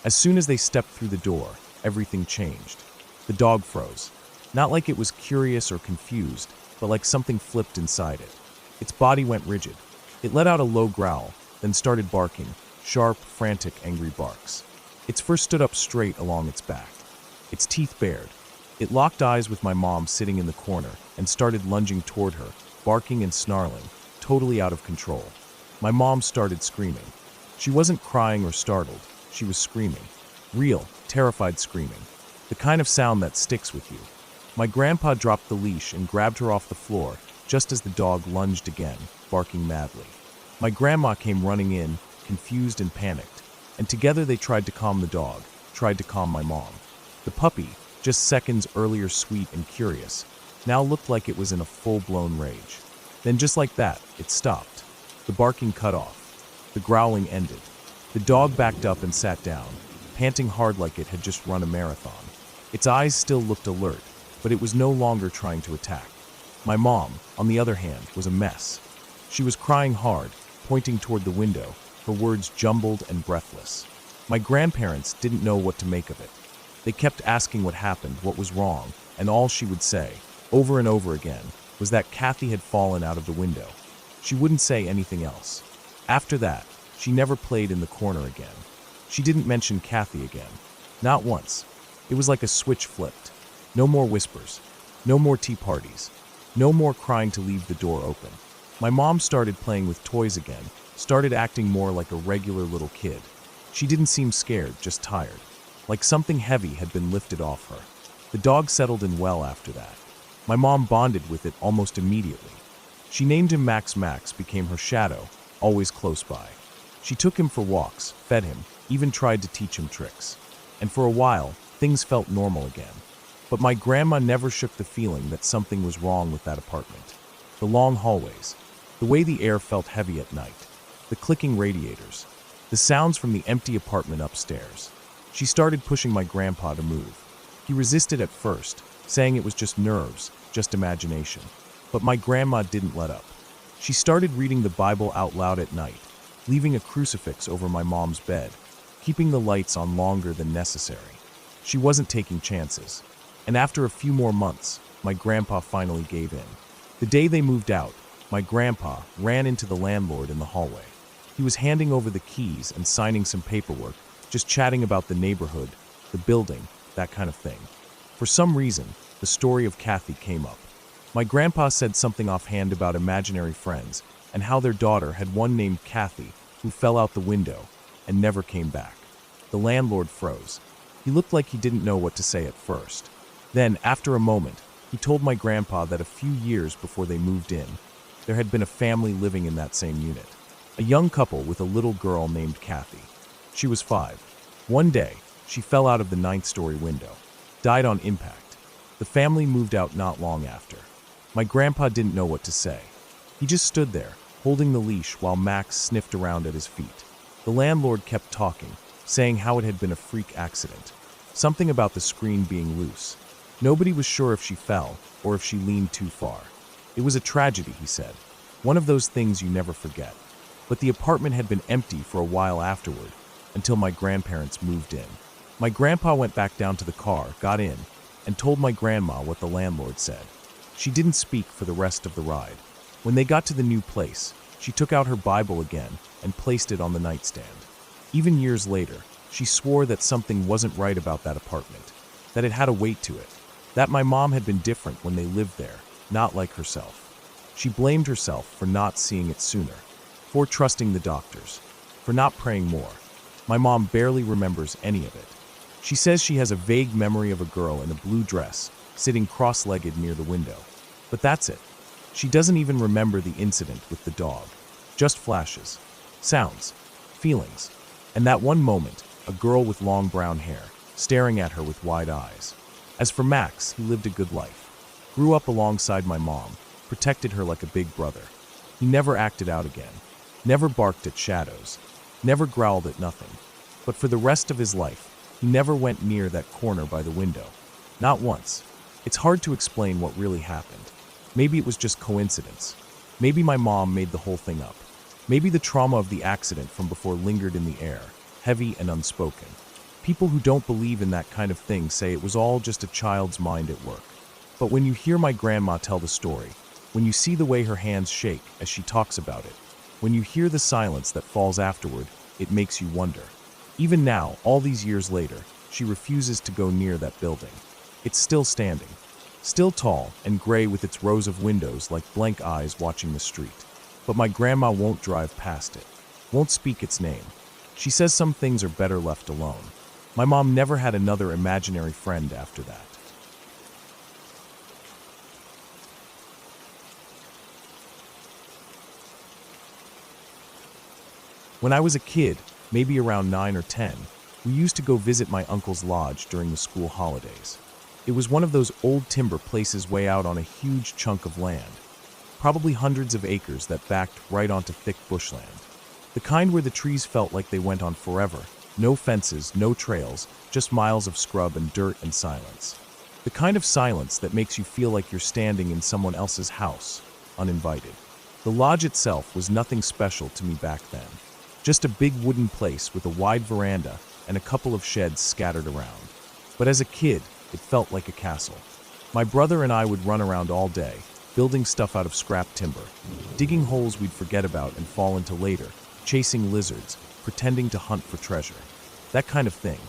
A: As soon as they stepped through the door, everything changed. The dog froze. Not like it was curious or confused, but like something flipped inside it. Its body went rigid. It let out a low growl, then started barking, sharp, frantic, angry barks. Its fur stood up straight along its back, its teeth bared. It locked eyes with my mom sitting in the corner and started lunging toward her, barking and snarling, totally out of control. My mom started screaming. She wasn't crying or startled, she was screaming. Real, terrified screaming. The kind of sound that sticks with you. My grandpa dropped the leash and grabbed her off the floor just as the dog lunged again, barking madly. My grandma came running in, confused and panicked, and together they tried to calm the dog, tried to calm my mom. The puppy, just seconds earlier sweet and curious, now looked like it was in a full-blown rage. Then just like that, it stopped. The barking cut off. The growling ended. The dog backed up and sat down, panting hard like it had just run a marathon. Its eyes still looked alert, but it was no longer trying to attack. My mom, on the other hand, was a mess. She was crying hard, pointing toward the window, her words jumbled and breathless. My grandparents didn't know what to make of it. They kept asking what happened, what was wrong, and all she would say, over and over again, was that Kathy had fallen out of the window. She wouldn't say anything else. After that, she never played in the corner again. She didn't mention Kathy again. Not once. It was like a switch flipped. No more whispers. No more tea parties. No more crying to leave the door open. My mom started playing with toys again, started acting more like a regular little kid. She didn't seem scared, just tired. Like something heavy had been lifted off her. The dog settled in well after that. My mom bonded with it almost immediately. She named him Max. Max became her shadow, always close by. She took him for walks, fed him, even tried to teach him tricks. And for a while, things felt normal again. But my grandma never shook the feeling that something was wrong with that apartment. The long hallways, the way the air felt heavy at night, the clicking radiators, the sounds from the empty apartment upstairs. She started pushing my grandpa to move. He resisted at first, saying it was just nerves, just imagination. But my grandma didn't let up. She started reading the Bible out loud at night, leaving a crucifix over my mom's bed, keeping the lights on longer than necessary. She wasn't taking chances. And after a few more months, my grandpa finally gave in. The day they moved out, my grandpa ran into the landlord in the hallway. He was handing over the keys and signing some paperwork, just chatting about the neighborhood, the building, that kind of thing. For some reason, the story of Kathy came up. My grandpa said something offhand about imaginary friends and how their daughter had one named Kathy who fell out the window and never came back. The landlord froze. He looked like he didn't know what to say at first. Then, after a moment, he told my grandpa that a few years before they moved in, there had been a family living in that same unit. A young couple with a little girl named Kathy. She was 5. One day, she fell out of the 9th-story window, died on impact. The family moved out not long after. My grandpa didn't know what to say. He just stood there, holding the leash while Max sniffed around at his feet. The landlord kept talking, saying how it had been a freak accident. Something about the screen being loose. Nobody was sure if she fell or if she leaned too far. It was a tragedy, he said. One of those things you never forget. But the apartment had been empty for a while afterward, until my grandparents moved in. My grandpa went back down to the car, got in, and told my grandma what the landlord said. She didn't speak for the rest of the ride. When they got to the new place, she took out her Bible again and placed it on the nightstand. Even years later, she swore that something wasn't right about that apartment, that it had a weight to it, that my mom had been different when they lived there, not like herself. She blamed herself for not seeing it sooner, for trusting the doctors, for not praying more. My mom barely remembers any of it. She says she has a vague memory of a girl in a blue dress, sitting cross-legged near the window. But that's it. She doesn't even remember the incident with the dog. Just flashes, sounds, feelings, and that one moment, a girl with long brown hair, staring at her with wide eyes. As for Max, he lived a good life. Grew up alongside my mom, protected her like a big brother. He never acted out again, never barked at shadows, never growled at nothing. But for the rest of his life, he never went near that corner by the window. Not once. It's hard to explain what really happened. Maybe it was just coincidence. Maybe my mom made the whole thing up. Maybe the trauma of the accident from before lingered in the air, heavy and unspoken. People who don't believe in that kind of thing say it was all just a child's mind at work. But when you hear my grandma tell the story, when you see the way her hands shake as she talks about it, when you hear the silence that falls afterward, it makes you wonder. Even now, all these years later, she refuses to go near that building. It's still standing, still tall and gray with its rows of windows like blank eyes watching the street. But my grandma won't drive past it, won't speak its name. She says some things are better left alone. My mom never had another imaginary friend after that. When I was a kid, maybe around 9 or 10, we used to go visit my uncle's lodge during the school holidays. It was one of those old timber places way out on a huge chunk of land, probably hundreds of acres that backed right onto thick bushland. The kind where the trees felt like they went on forever. No fences, no trails, just miles of scrub and dirt and silence. The kind of silence that makes you feel like you're standing in someone else's house, uninvited. The lodge itself was nothing special to me back then. Just a big wooden place with a wide veranda and a couple of sheds scattered around. But as a kid, it felt like a castle. My brother and I would run around all day, building stuff out of scrap timber, digging holes we'd forget about and fall into later, chasing lizards, pretending to hunt for treasure. That kind of thing.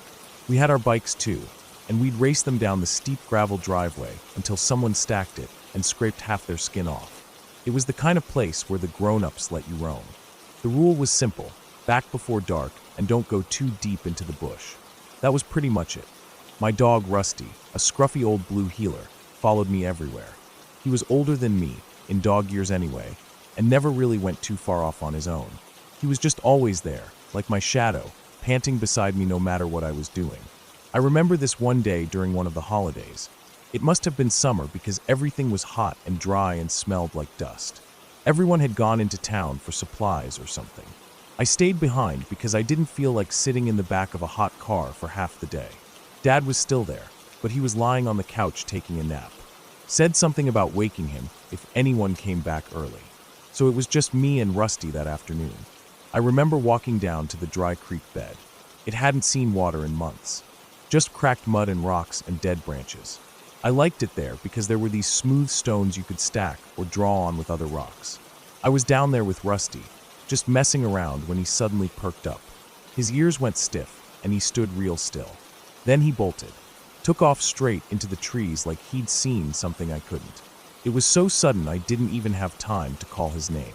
A: We had our bikes too, and we'd race them down the steep gravel driveway until someone stacked it and scraped half their skin off. It was the kind of place where the grown-ups let you roam. The rule was simple: back before dark and don't go too deep into the bush. That was pretty much it. My dog Rusty, a scruffy old blue heeler, followed me everywhere. He was older than me, in dog years anyway, and never really went too far off on his own. He was just always there, like my shadow, panting beside me no matter what I was doing. I remember this one day during one of the holidays. It must have been summer because everything was hot and dry and smelled like dust. Everyone had gone into town for supplies or something. I stayed behind because I didn't feel like sitting in the back of a hot car for half the day. Dad was still there, but he was lying on the couch taking a nap. Said something about waking him if anyone came back early. So it was just me and Rusty that afternoon. I remember walking down to the dry creek bed. It hadn't seen water in months. Just cracked mud and rocks and dead branches. I liked it there because there were these smooth stones you could stack or draw on with other rocks. I was down there with Rusty, just messing around when he suddenly perked up. His ears went stiff and he stood real still. Then he bolted, took off straight into the trees like he'd seen something I couldn't. It was so sudden I didn't even have time to call his name.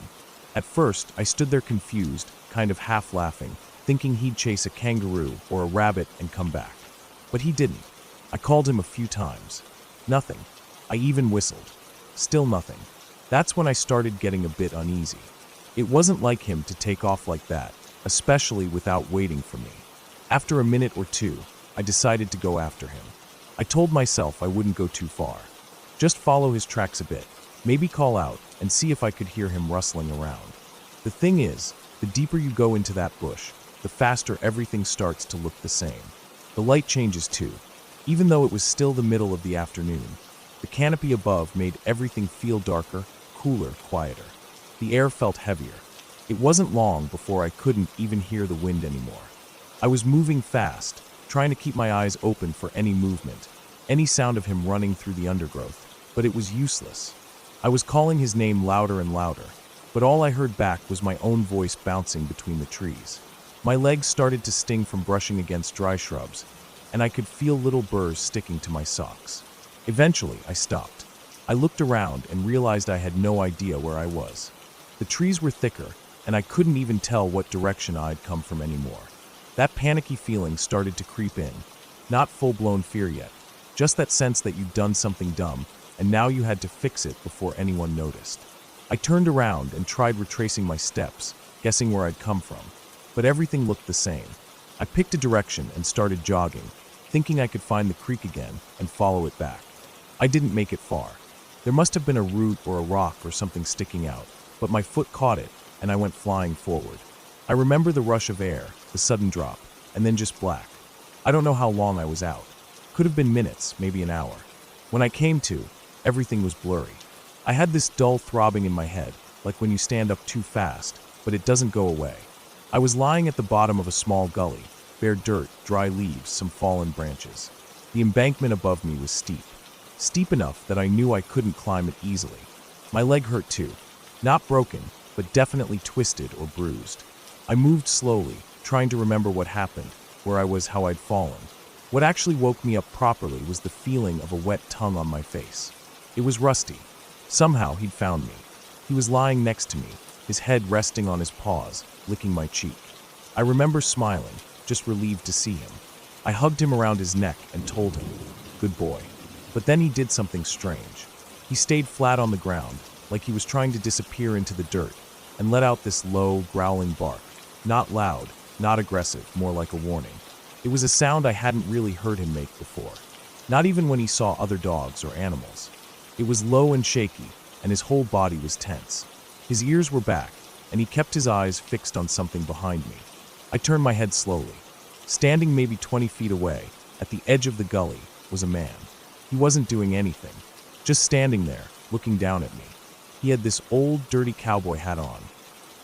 A: At first, I stood there confused, kind of half laughing, thinking he'd chase a kangaroo or a rabbit and come back. But he didn't. I called him a few times. Nothing. I even whistled. Still nothing. That's when I started getting a bit uneasy. It wasn't like him to take off like that, especially without waiting for me. After a minute or two, I decided to go after him. I told myself I wouldn't go too far. Just follow his tracks a bit, maybe call out and see if I could hear him rustling around. The thing is, the deeper you go into that bush, the faster everything starts to look the same. The light changes too. Even though it was still the middle of the afternoon, the canopy above made everything feel darker, cooler, quieter. The air felt heavier. It wasn't long before I couldn't even hear the wind anymore. I was moving fast, trying to keep my eyes open for any movement, any sound of him running through the undergrowth, but it was useless. I was calling his name louder and louder, but all I heard back was my own voice bouncing between the trees. My legs started to sting from brushing against dry shrubs, and I could feel little burrs sticking to my socks. Eventually, I stopped. I looked around and realized I had no idea where I was. The trees were thicker, and I couldn't even tell what direction I'd come from anymore. That panicky feeling started to creep in. Not full-blown fear yet, just that sense that you'd done something dumb, and now you had to fix it before anyone noticed. I turned around and tried retracing my steps, guessing where I'd come from, but everything looked the same. I picked a direction and started jogging, thinking I could find the creek again and follow it back. I didn't make it far. There must have been a root or a rock or something sticking out, but my foot caught it, and I went flying forward. I remember the rush of air, the sudden drop, and then just black. I don't know how long I was out. Could have been minutes, maybe an hour. When I came to, everything was blurry. I had this dull throbbing in my head, like when you stand up too fast, but it doesn't go away. I was lying at the bottom of a small gully, bare dirt, dry leaves, some fallen branches. The embankment above me was steep enough that I knew I couldn't climb it easily. My leg hurt too. Not broken, but definitely twisted or bruised. I moved slowly, trying to remember what happened, where I was, how I'd fallen. What actually woke me up properly was the feeling of a wet tongue on my face. It was Rusty. Somehow he'd found me. He was lying next to me, his head resting on his paws, licking my cheek. I remember smiling, just relieved to see him. I hugged him around his neck and told him, "Good boy." But then he did something strange. He stayed flat on the ground, like he was trying to disappear into the dirt, and let out this low, growling bark. Not loud, not aggressive, more like a warning. It was a sound I hadn't really heard him make before. Not even when he saw other dogs or animals. It was low and shaky, and his whole body was tense. His ears were back, and he kept his eyes fixed on something behind me. I turned my head slowly. Standing maybe 20 feet away, at the edge of the gully, was a man. He wasn't doing anything, just standing there, looking down at me. He had this old, dirty cowboy hat on.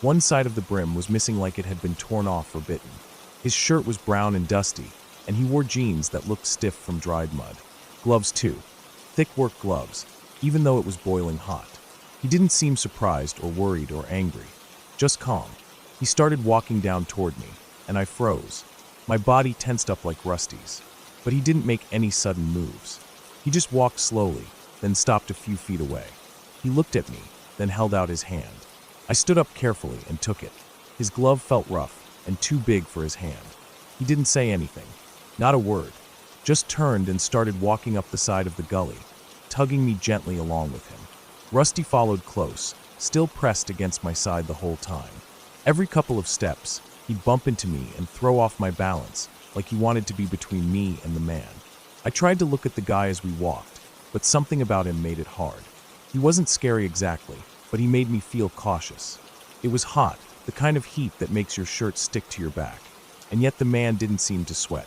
A: One side of the brim was missing like it had been torn off or bitten. His shirt was brown and dusty, and he wore jeans that looked stiff from dried mud. Gloves too. Thick work gloves, even though it was boiling hot. He didn't seem surprised or worried or angry, just calm. He started walking down toward me, and I froze. My body tensed up like Rusty's. But he didn't make any sudden moves. He just walked slowly, then stopped a few feet away. He looked at me, then held out his hand. I stood up carefully and took it. His glove felt rough and too big for his hand. He didn't say anything, not a word, just turned and started walking up the side of the gully, tugging me gently along with him. Rusty followed close, still pressed against my side the whole time. Every couple of steps, he'd bump into me and throw off my balance, like he wanted to be between me and the man. I tried to look at the guy as we walked, but something about him made it hard. He wasn't scary exactly, but he made me feel cautious. It was hot, the kind of heat that makes your shirt stick to your back, and yet the man didn't seem to sweat.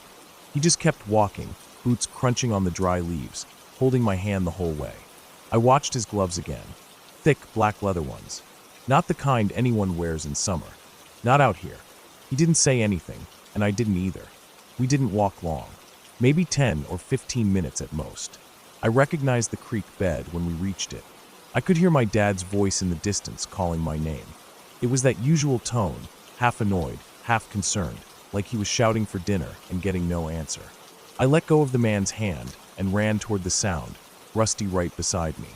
A: He just kept walking, boots crunching on the dry leaves, holding my hand the whole way. I watched his gloves again, thick black leather ones, not the kind anyone wears in summer, not out here. He didn't say anything, and I didn't either. We didn't walk long, maybe 10 or 15 minutes at most. I recognized the creek bed when we reached it. I could hear my dad's voice in the distance calling my name. It was that usual tone, half annoyed, half concerned, like he was shouting for dinner and getting no answer. I let go of the man's hand and ran toward the sound, Rusty right beside me.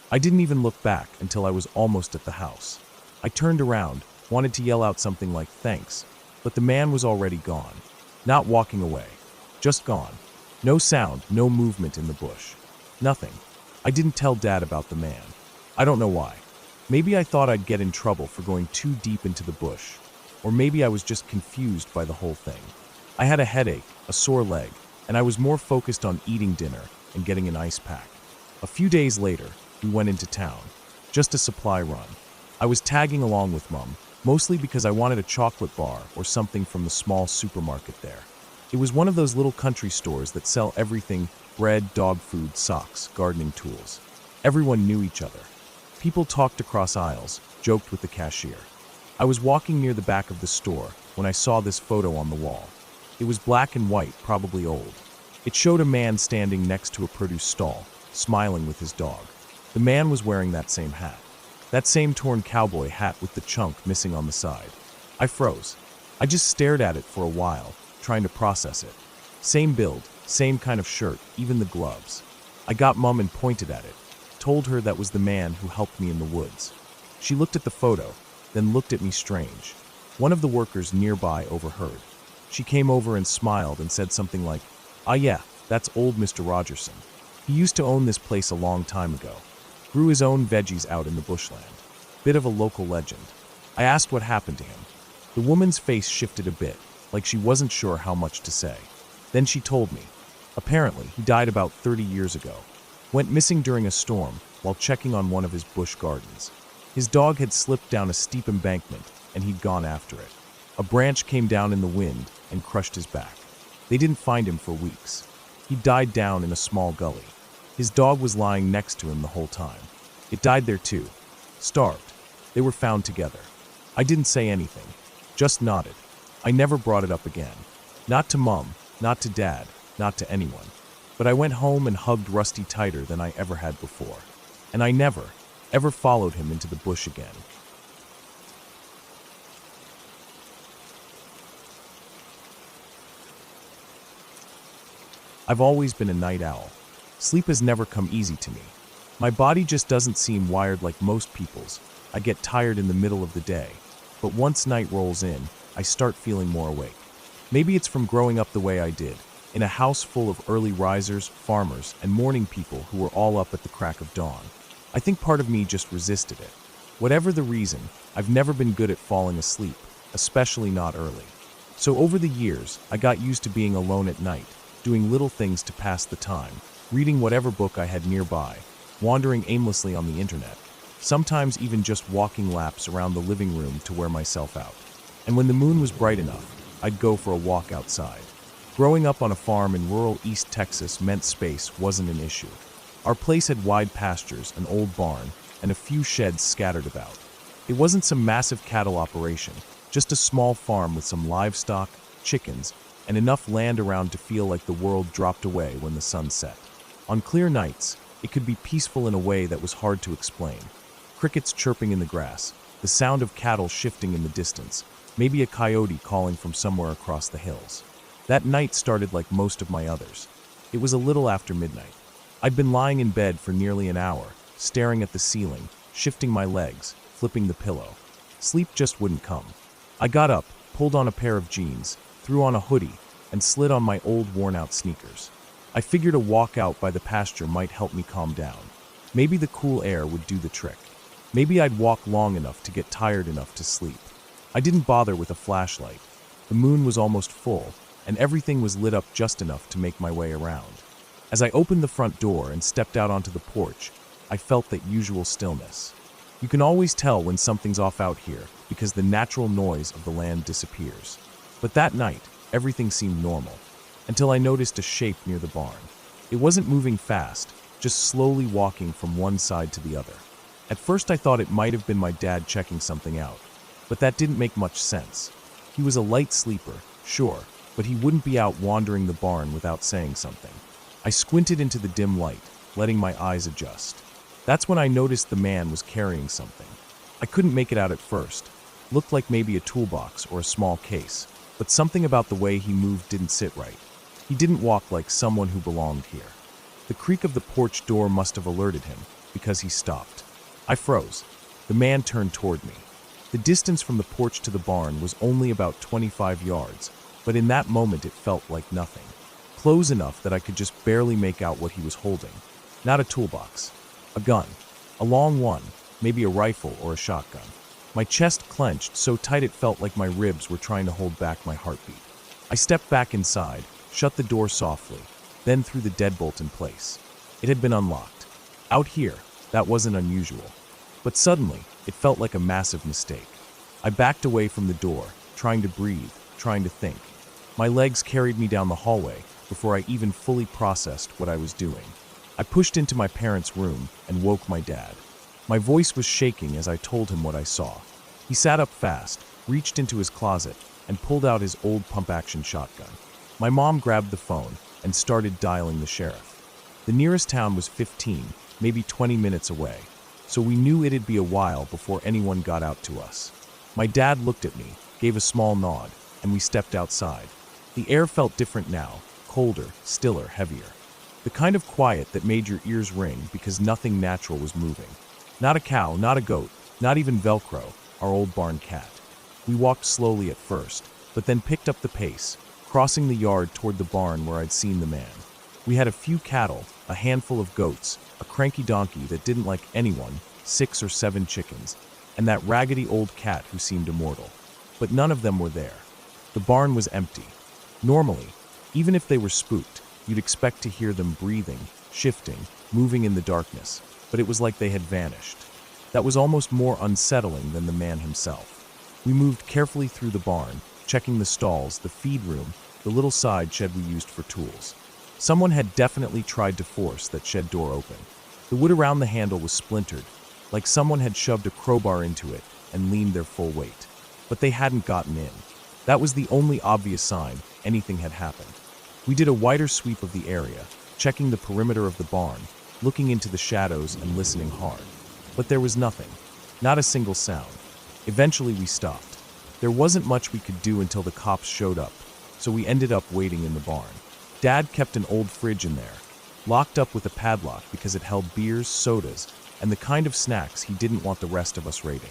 A: I didn't even look back until I was almost at the house. I turned around, wanted to yell out something like thanks, but the man was already gone. Not walking away, just gone. No sound, no movement in the bush. Nothing. I didn't tell Dad about the man. I don't know why. Maybe I thought I'd get in trouble for going too deep into the bush, or maybe I was just confused by the whole thing. I had a headache, a sore leg, and I was more focused on eating dinner and getting an ice pack. A few days later, we went into town. Just a supply run. I was tagging along with Mom, mostly because I wanted a chocolate bar or something from the small supermarket there. It was one of those little country stores that sell everything: bread, dog food, socks, gardening tools. Everyone knew each other. People talked across aisles, joked with the cashier. I was walking near the back of the store when I saw this photo on the wall. It was black and white, probably old. It showed a man standing next to a produce stall, smiling with his dog. The man was wearing that same hat. That same torn cowboy hat with the chunk missing on the side. I froze. I just stared at it for a while, trying to process it. Same build, same kind of shirt, even the gloves. I got Mom and pointed at it, told her that was the man who helped me in the woods. She looked at the photo, then looked at me strange. One of the workers nearby overheard. She came over and smiled and said something like, "Ah yeah, that's old Mr. Rogerson. He used to own this place a long time ago. Grew his own veggies out in the bushland. Bit of a local legend." I asked what happened to him. The woman's face shifted a bit, like she wasn't sure how much to say. Then she told me. Apparently, he died about 30 years ago. Went missing during a storm while checking on one of his bush gardens. His dog had slipped down a steep embankment, and he'd gone after it. A branch came down in the wind and crushed his back. They didn't find him for weeks. He died down in a small gully. His dog was lying next to him the whole time. It died there too. Starved. They were found together. I didn't say anything, just nodded. I never brought it up again. Not to Mom, not to Dad, not to anyone. But I went home and hugged Rusty tighter than I ever had before. And I never, ever followed him into the bush again. I've always been a night owl. Sleep has never come easy to me. My body just doesn't seem wired like most people's. I get tired in the middle of the day, but once night rolls in, I start feeling more awake. Maybe it's from growing up the way I did, in a house full of early risers, farmers, and morning people who were all up at the crack of dawn. I think part of me just resisted it. Whatever the reason, I've never been good at falling asleep, especially not early. So over the years, I got used to being alone at night, doing little things to pass the time, reading whatever book I had nearby, wandering aimlessly on the internet, sometimes even just walking laps around the living room to wear myself out. And when the moon was bright enough, I'd go for a walk outside. Growing up on a farm in rural East Texas meant space wasn't an issue. Our place had wide pastures, an old barn, and a few sheds scattered about. It wasn't some massive cattle operation, just a small farm with some livestock, chickens, and enough land around to feel like the world dropped away when the sun set. On clear nights, it could be peaceful in a way that was hard to explain. Crickets chirping in the grass, the sound of cattle shifting in the distance, maybe a coyote calling from somewhere across the hills. That night started like most of my others. It was a little after midnight. I'd been lying in bed for nearly an hour, staring at the ceiling, shifting my legs, flipping the pillow. Sleep just wouldn't come. I got up, pulled on a pair of jeans, threw on a hoodie, and slid on my old worn-out sneakers. I figured a walk out by the pasture might help me calm down. Maybe the cool air would do the trick. Maybe I'd walk long enough to get tired enough to sleep. I didn't bother with a flashlight. The moon was almost full, and everything was lit up just enough to make my way around. As I opened the front door and stepped out onto the porch, I felt that usual stillness. You can always tell when something's off out here because the natural noise of the land disappears. But that night, everything seemed normal, until I noticed a shape near the barn. It wasn't moving fast, just slowly walking from one side to the other. At first I thought it might have been my dad checking something out, but that didn't make much sense. He was a light sleeper, sure, but he wouldn't be out wandering the barn without saying something. I squinted into the dim light, letting my eyes adjust. That's when I noticed the man was carrying something. I couldn't make it out at first. Looked like maybe a toolbox or a small case, but something about the way he moved didn't sit right. He didn't walk like someone who belonged here. The creak of the porch door must have alerted him, because he stopped. I froze. The man turned toward me. The distance from the porch to the barn was only about 25 yards, but in that moment it felt like nothing. Close enough that I could just barely make out what he was holding. Not a toolbox. A gun. A long one, maybe a rifle or a shotgun. My chest clenched so tight it felt like my ribs were trying to hold back my heartbeat. I stepped back inside, shut the door softly, then threw the deadbolt in place. It had been unlocked. Out here, that wasn't unusual. But suddenly, it felt like a massive mistake. I backed away from the door, trying to breathe, trying to think. My legs carried me down the hallway before I even fully processed what I was doing. I pushed into my parents' room and woke my dad. My voice was shaking as I told him what I saw. He sat up fast, reached into his closet, and pulled out his old pump-action shotgun. My mom grabbed the phone and started dialing the sheriff. The nearest town was 15, maybe 20 minutes away, so we knew it'd be a while before anyone got out to us. My dad looked at me, gave a small nod, and we stepped outside. The air felt different now, colder, stiller, heavier. The kind of quiet that made your ears ring because nothing natural was moving. Not a cow, not a goat, not even Velcro, our old barn cat. We walked slowly at first, but then picked up the pace, crossing the yard toward the barn where I'd seen the man. We had a few cattle, a handful of goats, a cranky donkey that didn't like anyone, 6 or 7 chickens, and that raggedy old cat who seemed immortal. But none of them were there. The barn was empty. Normally, even if they were spooked, you'd expect to hear them breathing, shifting, moving in the darkness, but it was like they had vanished. That was almost more unsettling than the man himself. We moved carefully through the barn, checking the stalls, the feed room, the little side shed we used for tools. Someone had definitely tried to force that shed door open. The wood around the handle was splintered, like someone had shoved a crowbar into it and leaned their full weight. But they hadn't gotten in. That was the only obvious sign anything had happened. We did a wider sweep of the area, checking the perimeter of the barn, looking into the shadows and listening hard. But there was nothing. Not a single sound. Eventually we stopped. There wasn't much we could do until the cops showed up, so we ended up waiting in the barn. Dad kept an old fridge in there, locked up with a padlock because it held beers, sodas, and the kind of snacks he didn't want the rest of us raiding.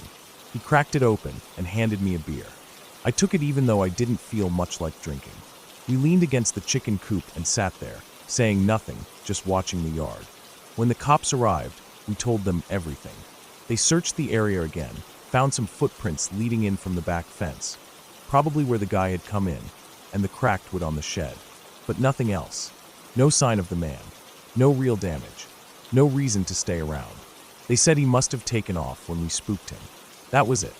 A: He cracked it open and handed me a beer. I took it even though I didn't feel much like drinking. We leaned against the chicken coop and sat there, saying nothing, just watching the yard. When the cops arrived, we told them everything. They searched the area again, found some footprints leading in from the back fence, probably where the guy had come in, and the cracked wood on the shed. But nothing else. No sign of the man. No real damage. No reason to stay around. They said he must have taken off when we spooked him. That was it.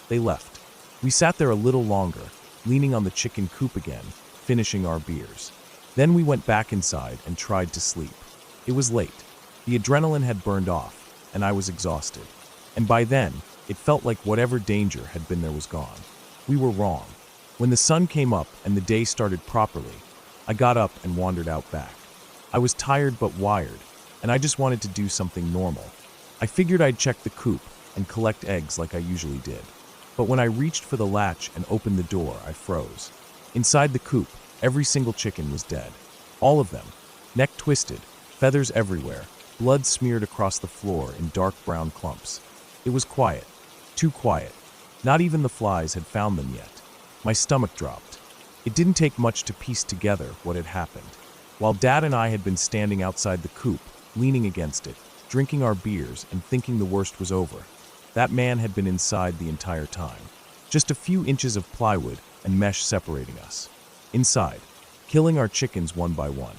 A: They left. We sat there a little longer, leaning on the chicken coop again, finishing our beers. Then we went back inside and tried to sleep. It was late. The adrenaline had burned off, and I was exhausted. And by then, it felt like whatever danger had been there was gone. We were wrong. When the sun came up and the day started properly, I got up and wandered out back. I was tired but wired, and I just wanted to do something normal. I figured I'd check the coop and collect eggs like I usually did. But when I reached for the latch and opened the door, I froze. Inside the coop, every single chicken was dead. All of them. Neck twisted, feathers everywhere, blood smeared across the floor in dark brown clumps. It was quiet. Too quiet. Not even the flies had found them yet. My stomach dropped. It didn't take much to piece together what had happened. While Dad and I had been standing outside the coop, leaning against it, drinking our beers and thinking the worst was over, that man had been inside the entire time. Just a few inches of plywood and mesh separating us. Inside, killing our chickens one by one,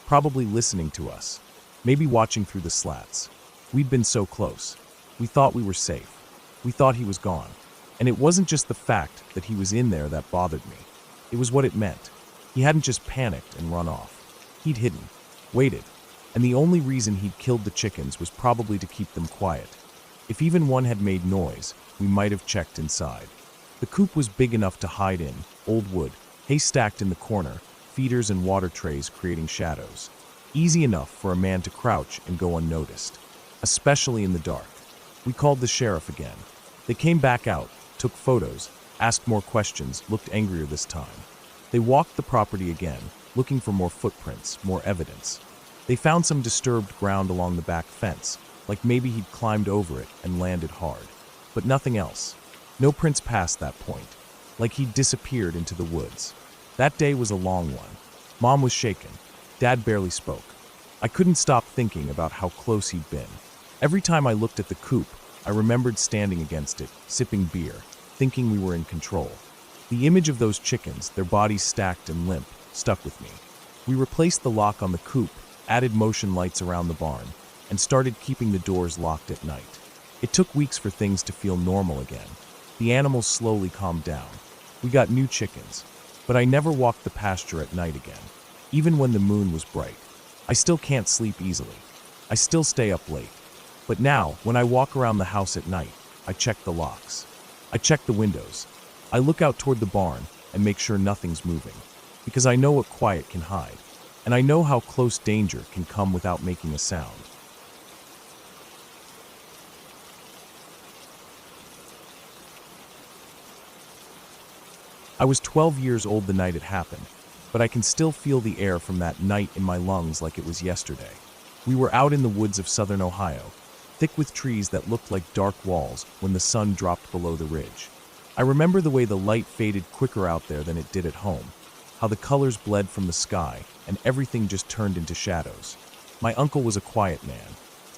A: probably listening to us, maybe watching through the slats. We'd been so close. We thought we were safe. We thought he was gone. And it wasn't just the fact that he was in there that bothered me. It was what it meant. He hadn't just panicked and run off. He'd hidden, waited, and the only reason he'd killed the chickens was probably to keep them quiet. If even one had made noise, we might have checked inside. The coop was big enough to hide in, old wood, hay stacked in the corner, feeders and water trays creating shadows. Easy enough for a man to crouch and go unnoticed, especially in the dark. We called the sheriff again. They came back out, took photos, asked more questions, looked angrier this time. They walked the property again, looking for more footprints, more evidence. They found some disturbed ground along the back fence, like maybe he'd climbed over it and landed hard. But nothing else. No prints past that point, like he'd disappeared into the woods. That day was a long one. Mom was shaken. Dad barely spoke. I couldn't stop thinking about how close he'd been. Every time I looked at the coop, I remembered standing against it, sipping beer, thinking we were in control. The image of those chickens, their bodies stacked and limp, stuck with me. We replaced the lock on the coop, added motion lights around the barn, and started keeping the doors locked at night. It took weeks for things to feel normal again. The animals slowly calmed down. We got new chickens, but I never walked the pasture at night again, even when the moon was bright. I still can't sleep easily. I still stay up late. But now, when I walk around the house at night, I check the locks. I check the windows. I look out toward the barn and make sure nothing's moving, because I know what quiet can hide, and I know how close danger can come without making a sound. I was 12 years old the night it happened, but I can still feel the air from that night in my lungs like it was yesterday. We were out in the woods of southern Ohio, thick with trees that looked like dark walls when the sun dropped below the ridge. I remember the way the light faded quicker out there than it did at home, how the colors bled from the sky and everything just turned into shadows. My uncle was a quiet man.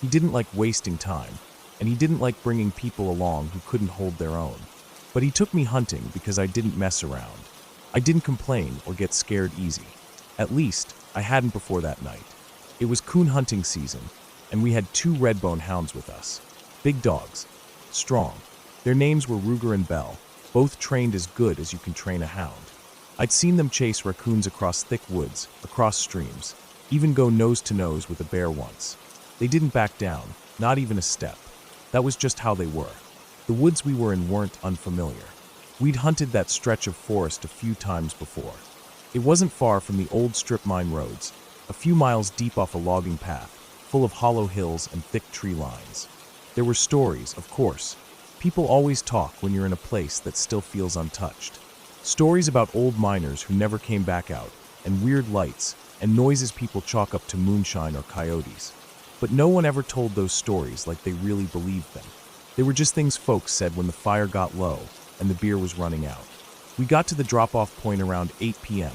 A: He didn't like wasting time, and he didn't like bringing people along who couldn't hold their own. But he took me hunting because I didn't mess around. I didn't complain or get scared easy. At least, I hadn't before that night. It was coon hunting season, and we had 2 redbone hounds with us. Big dogs. Strong. Their names were Ruger and Bell, both trained as good as you can train a hound. I'd seen them chase raccoons across thick woods, across streams, even go nose to nose with a bear once. They didn't back down, not even a step. That was just how they were. The woods we were in weren't unfamiliar. We'd hunted that stretch of forest a few times before. It wasn't far from the old strip mine roads, a few miles deep off a logging path, full of hollow hills and thick tree lines. There were stories, of course. People always talk when you're in a place that still feels untouched. Stories about old miners who never came back out, and weird lights, and noises people chalk up to moonshine or coyotes. But no one ever told those stories like they really believed them. They were just things folks said when the fire got low and the beer was running out. We got to the drop-off point around 8 p.m.,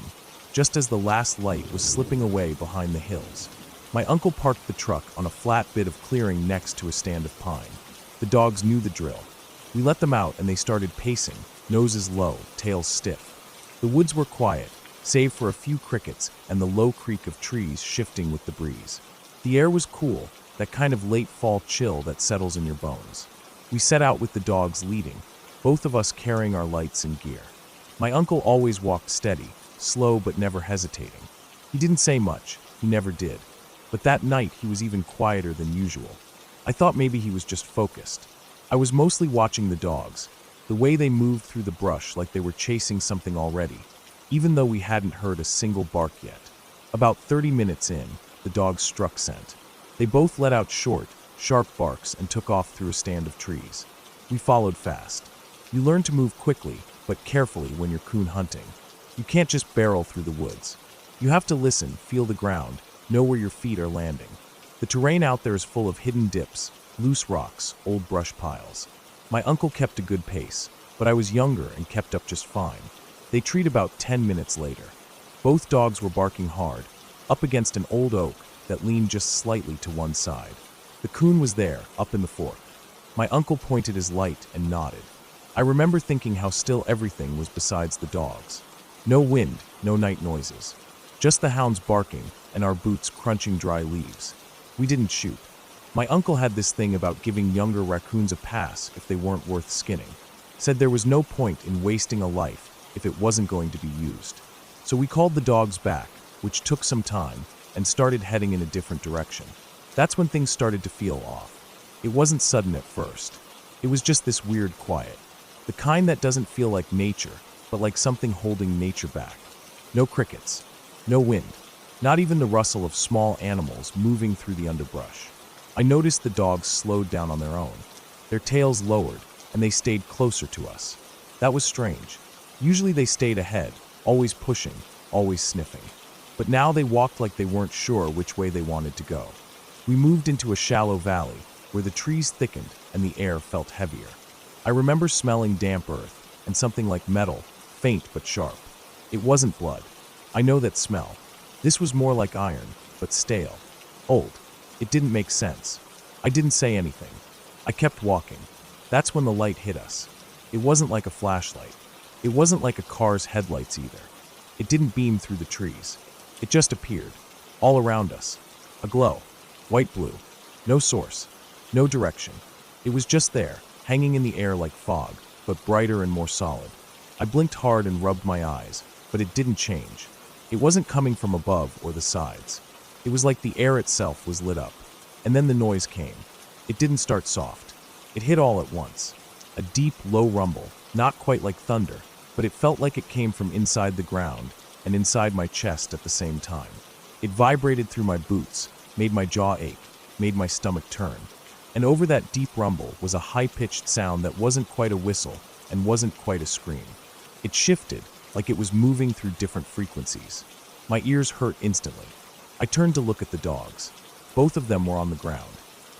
A: just as the last light was slipping away behind the hills. My uncle parked the truck on a flat bit of clearing next to a stand of pine. The dogs knew the drill. We let them out and they started pacing, noses low, tails stiff. The woods were quiet, save for a few crickets and the low creak of trees shifting with the breeze. The air was cool, that kind of late fall chill that settles in your bones. We set out with the dogs leading, both of us carrying our lights and gear. My uncle always walked steady, slow but never hesitating. He didn't say much, he never did. But that night he was even quieter than usual. I thought maybe he was just focused. I was mostly watching the dogs, the way they moved through the brush like they were chasing something already, even though we hadn't heard a single bark yet. About 30 minutes in, the dogs struck scent. They both let out short, sharp barks and took off through a stand of trees. We followed fast. You learn to move quickly, but carefully when you're coon hunting. You can't just barrel through the woods. You have to listen, feel the ground, know where your feet are landing. The terrain out there is full of hidden dips, loose rocks, old brush piles. My uncle kept a good pace, but I was younger and kept up just fine. They treed about 10 minutes later. Both dogs were barking hard, up against an old oak that leaned just slightly to one side. The coon was there, up in the fork. My uncle pointed his light and nodded. I remember thinking how still everything was besides the dogs. No wind, no night noises. Just the hounds barking and our boots crunching dry leaves. We didn't shoot. My uncle had this thing about giving younger raccoons a pass if they weren't worth skinning. Said there was no point in wasting a life if it wasn't going to be used. So we called the dogs back, which took some time, and started heading in a different direction. That's when things started to feel off. It wasn't sudden at first. It was just this weird quiet. The kind that doesn't feel like nature, but like something holding nature back. No crickets. No wind. Not even the rustle of small animals moving through the underbrush. I noticed the dogs slowed down on their own. Their tails lowered, and they stayed closer to us. That was strange. Usually they stayed ahead, always pushing, always sniffing. But now they walked like they weren't sure which way they wanted to go. We moved into a shallow valley, where the trees thickened and the air felt heavier. I remember smelling damp earth, and something like metal, faint but sharp. It wasn't blood. I know that smell. This was more like iron, but stale. Old. It didn't make sense. I didn't say anything. I kept walking. That's when the light hit us. It wasn't like a flashlight. It wasn't like a car's headlights either. It didn't beam through the trees. It just appeared, all around us. A glow. White-blue. No source. No direction. It was just there, hanging in the air like fog, but brighter and more solid. I blinked hard and rubbed my eyes, but it didn't change. It wasn't coming from above or the sides. It was like the air itself was lit up. And then the noise came. It didn't start soft. It hit all at once. A deep, low rumble, not quite like thunder, but it felt like it came from inside the ground and inside my chest at the same time. It vibrated through my boots, made my jaw ache, made my stomach turn. And over that deep rumble was a high-pitched sound that wasn't quite a whistle and wasn't quite a scream. It shifted, like it was moving through different frequencies. My ears hurt instantly. I turned to look at the dogs. Both of them were on the ground.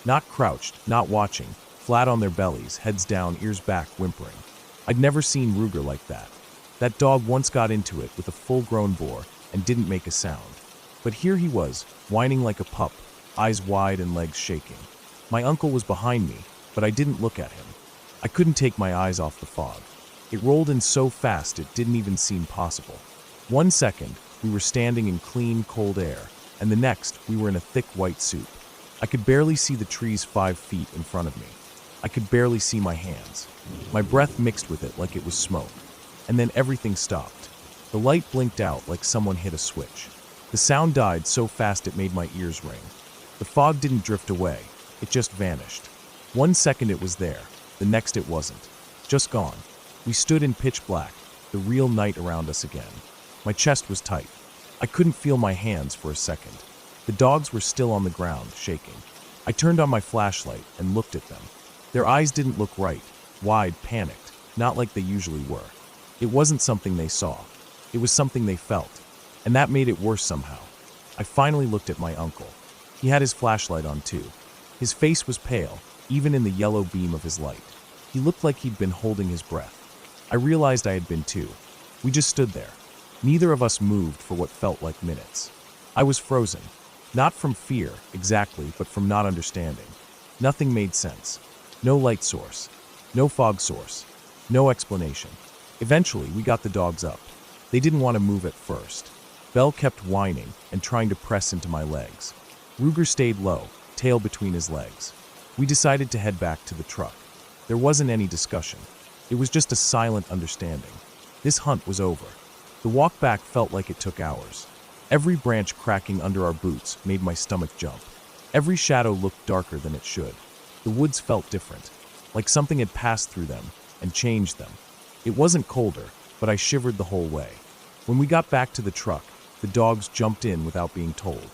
A: Not crouched, not watching, flat on their bellies, heads down, ears back, whimpering. I'd never seen Ruger like that. That dog once got into it with a full-grown boar and didn't make a sound. But here he was, whining like a pup, eyes wide and legs shaking. My uncle was behind me, but I didn't look at him. I couldn't take my eyes off the fog. It rolled in so fast it didn't even seem possible. 1 second, we were standing in clean, cold air, and the next, we were in a thick white soup. I could barely see the trees 5 feet in front of me. I could barely see my hands. My breath mixed with it like it was smoke. And then everything stopped. The light blinked out like someone hit a switch. The sound died so fast it made my ears ring. The fog didn't drift away. It just vanished. 1 second it was there, the next it wasn't. Just gone. We stood in pitch black, the real night around us again. My chest was tight. I couldn't feel my hands for a second. The dogs were still on the ground, shaking. I turned on my flashlight and looked at them. Their eyes didn't look right, wide, panicked, not like they usually were. It wasn't something they saw. It was something they felt. And that made it worse somehow. I finally looked at my uncle. He had his flashlight on too. His face was pale, even in the yellow beam of his light. He looked like he'd been holding his breath. I realized I had been too. We just stood there. Neither of us moved for what felt like minutes. I was frozen. Not from fear, exactly, but from not understanding. Nothing made sense. No light source. No fog source. No explanation. Eventually, we got the dogs up. They didn't want to move at first. Belle kept whining and trying to press into my legs. Ruger stayed low, tail between his legs. We decided to head back to the truck. There wasn't any discussion. It was just a silent understanding. This hunt was over. The walk back felt like it took hours. Every branch cracking under our boots made my stomach jump. Every shadow looked darker than it should. The woods felt different, like something had passed through them and changed them. It wasn't colder, but I shivered the whole way. When we got back to the truck, the dogs jumped in without being told.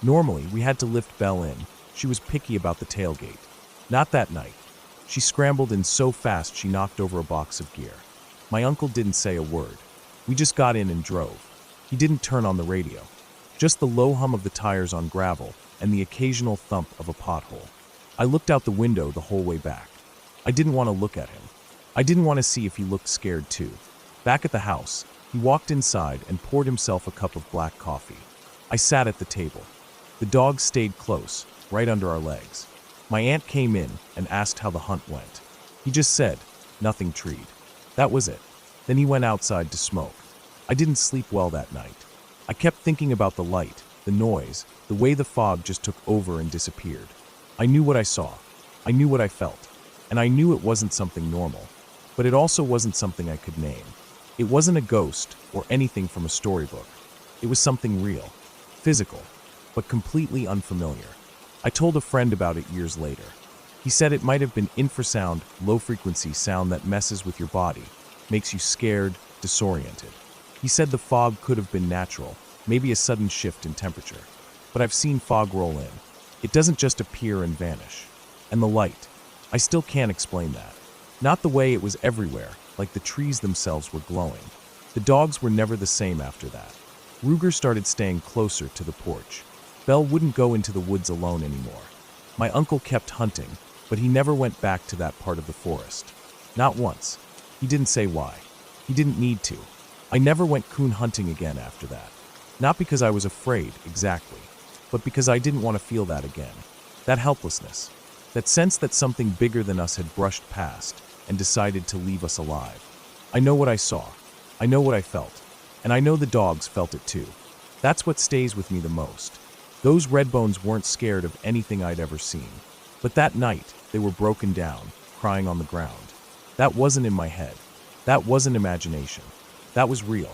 A: Normally, we had to lift Belle in. She was picky about the tailgate. Not that night. She scrambled in so fast she knocked over a box of gear. My uncle didn't say a word. We just got in and drove. He didn't turn on the radio. Just the low hum of the tires on gravel and the occasional thump of a pothole. I looked out the window the whole way back. I didn't want to look at him. I didn't want to see if he looked scared too. Back at the house, he walked inside and poured himself a cup of black coffee. I sat at the table. The dogs stayed close, right under our legs. My aunt came in and asked how the hunt went. He just said, "Nothing treed." That was it. Then he went outside to smoke. I didn't sleep well that night. I kept thinking about the light, the noise, the way the fog just took over and disappeared. I knew what I saw. I knew what I felt. And I knew it wasn't something normal. But it also wasn't something I could name. It wasn't a ghost or anything from a storybook. It was something real, physical, but completely unfamiliar. I told a friend about it years later. He said it might have been infrasound, low-frequency sound that messes with your body, makes you scared, disoriented. He said the fog could have been natural, maybe a sudden shift in temperature. But I've seen fog roll in. It doesn't just appear and vanish. And the light. I still can't explain that. Not the way it was everywhere, like the trees themselves were glowing. The dogs were never the same after that. Ruger started staying closer to the porch. Belle wouldn't go into the woods alone anymore. My uncle kept hunting, but he never went back to that part of the forest. Not once. He didn't say why. He didn't need to. I never went coon hunting again after that. Not because I was afraid, exactly, but because I didn't want to feel that again. That helplessness. That sense that something bigger than us had brushed past and decided to leave us alive. I know what I saw. I know what I felt. And I know the dogs felt it too. That's what stays with me the most. Those Redbones weren't scared of anything I'd ever seen. But that night, they were broken down, crying on the ground. That wasn't in my head. That wasn't imagination. That was real.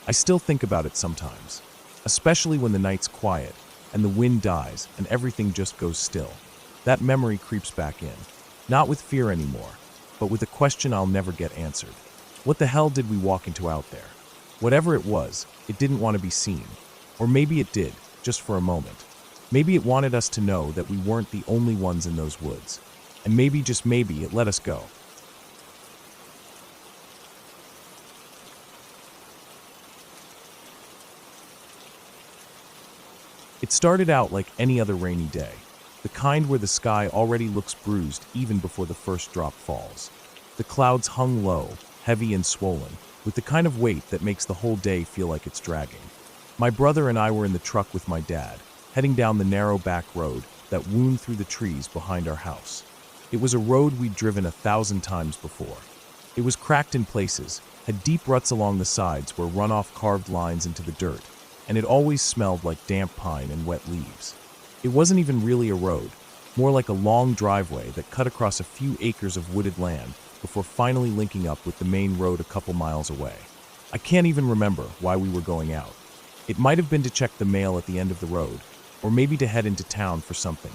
A: I still think about it sometimes, especially when the night's quiet and the wind dies and everything just goes still. That memory creeps back in, not with fear anymore, but with a question I'll never get answered. What the hell did we walk into out there? Whatever it was, it didn't want to be seen. Or maybe it did, just for a moment. Maybe it wanted us to know that we weren't the only ones in those woods. And maybe, just maybe, it let us go. It started out like any other rainy day, the kind where the sky already looks bruised even before the first drop falls. The clouds hung low, heavy and swollen, with the kind of weight that makes the whole day feel like it's dragging. My brother and I were in the truck with my dad, heading down the narrow back road that wound through the trees behind our house. It was a road we'd driven 1,000 times before. It was cracked in places, had deep ruts along the sides where runoff carved lines into the dirt, and it always smelled like damp pine and wet leaves. It wasn't even really a road, more like a long driveway that cut across a few acres of wooded land before finally linking up with the main road a couple miles away. I can't even remember why we were going out. It might have been to check the mail at the end of the road, or maybe to head into town for something.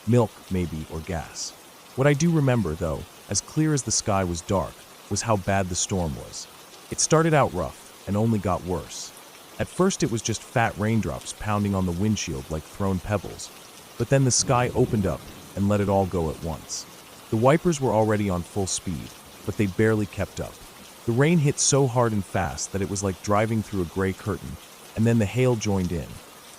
A: Milk, maybe, or gas. What I do remember, though, as clear as the sky was dark, was how bad the storm was. It started out rough and only got worse. At first it was just fat raindrops pounding on the windshield like thrown pebbles, but then the sky opened up and let it all go at once. The wipers were already on full speed, but they barely kept up. The rain hit so hard and fast that it was like driving through a gray curtain, and then the hail joined in.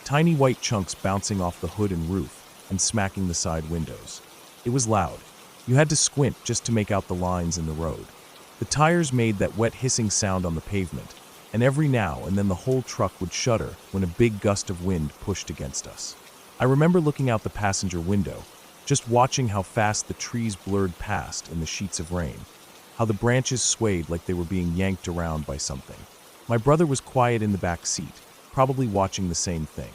A: tiny white chunks bouncing off the hood and roof and smacking the side windows. It was loud. You had to squint just to make out the lines in the road. The tires made that wet hissing sound on the pavement, and every now and then the whole truck would shudder when a big gust of wind pushed against us. I remember looking out the passenger window, just watching how fast the trees blurred past in the sheets of rain, how the branches swayed like they were being yanked around by something. My brother was quiet in the back seat, probably watching the same thing.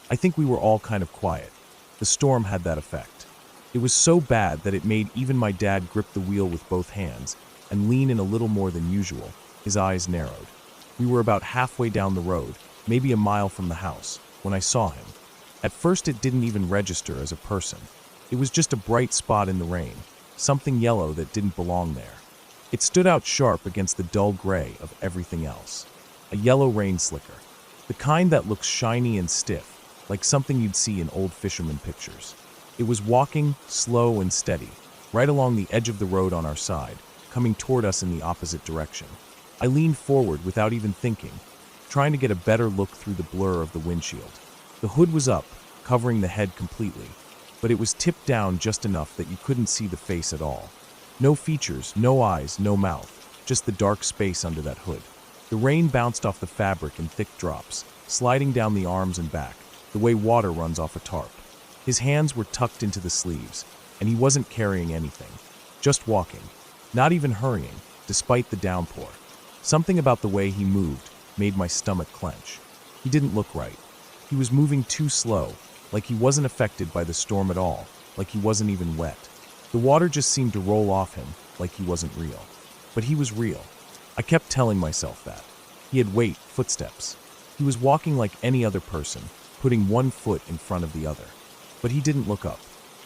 A: I think we were all kind of quiet. The storm had that effect. It was so bad that it made even my dad grip the wheel with both hands and lean in a little more than usual. His eyes narrowed. We were about halfway down the road, maybe a mile from the house, when I saw him. At first it didn't even register as a person. It was just a bright spot in the rain, something yellow that didn't belong there. It stood out sharp against the dull gray of everything else. A yellow rain slicker. The kind that looks shiny and stiff, like something you'd see in old fisherman pictures. It was walking, slow and steady, right along the edge of the road on our side, coming toward us in the opposite direction. I leaned forward without even thinking, trying to get a better look through the blur of the windshield. The hood was up, covering the head completely, but it was tipped down just enough that you couldn't see the face at all. No features, no eyes, no mouth, just the dark space under that hood. The rain bounced off the fabric in thick drops, sliding down the arms and back, the way water runs off a tarp. His hands were tucked into the sleeves, and he wasn't carrying anything, just walking, not even hurrying, despite the downpour. Something about the way he moved made my stomach clench. He didn't look right. He was moving too slow, like he wasn't affected by the storm at all, like he wasn't even wet. The water just seemed to roll off him, like he wasn't real. But he was real. I kept telling myself that. He had weight, footsteps. He was walking like any other person, putting one foot in front of the other. But he didn't look up.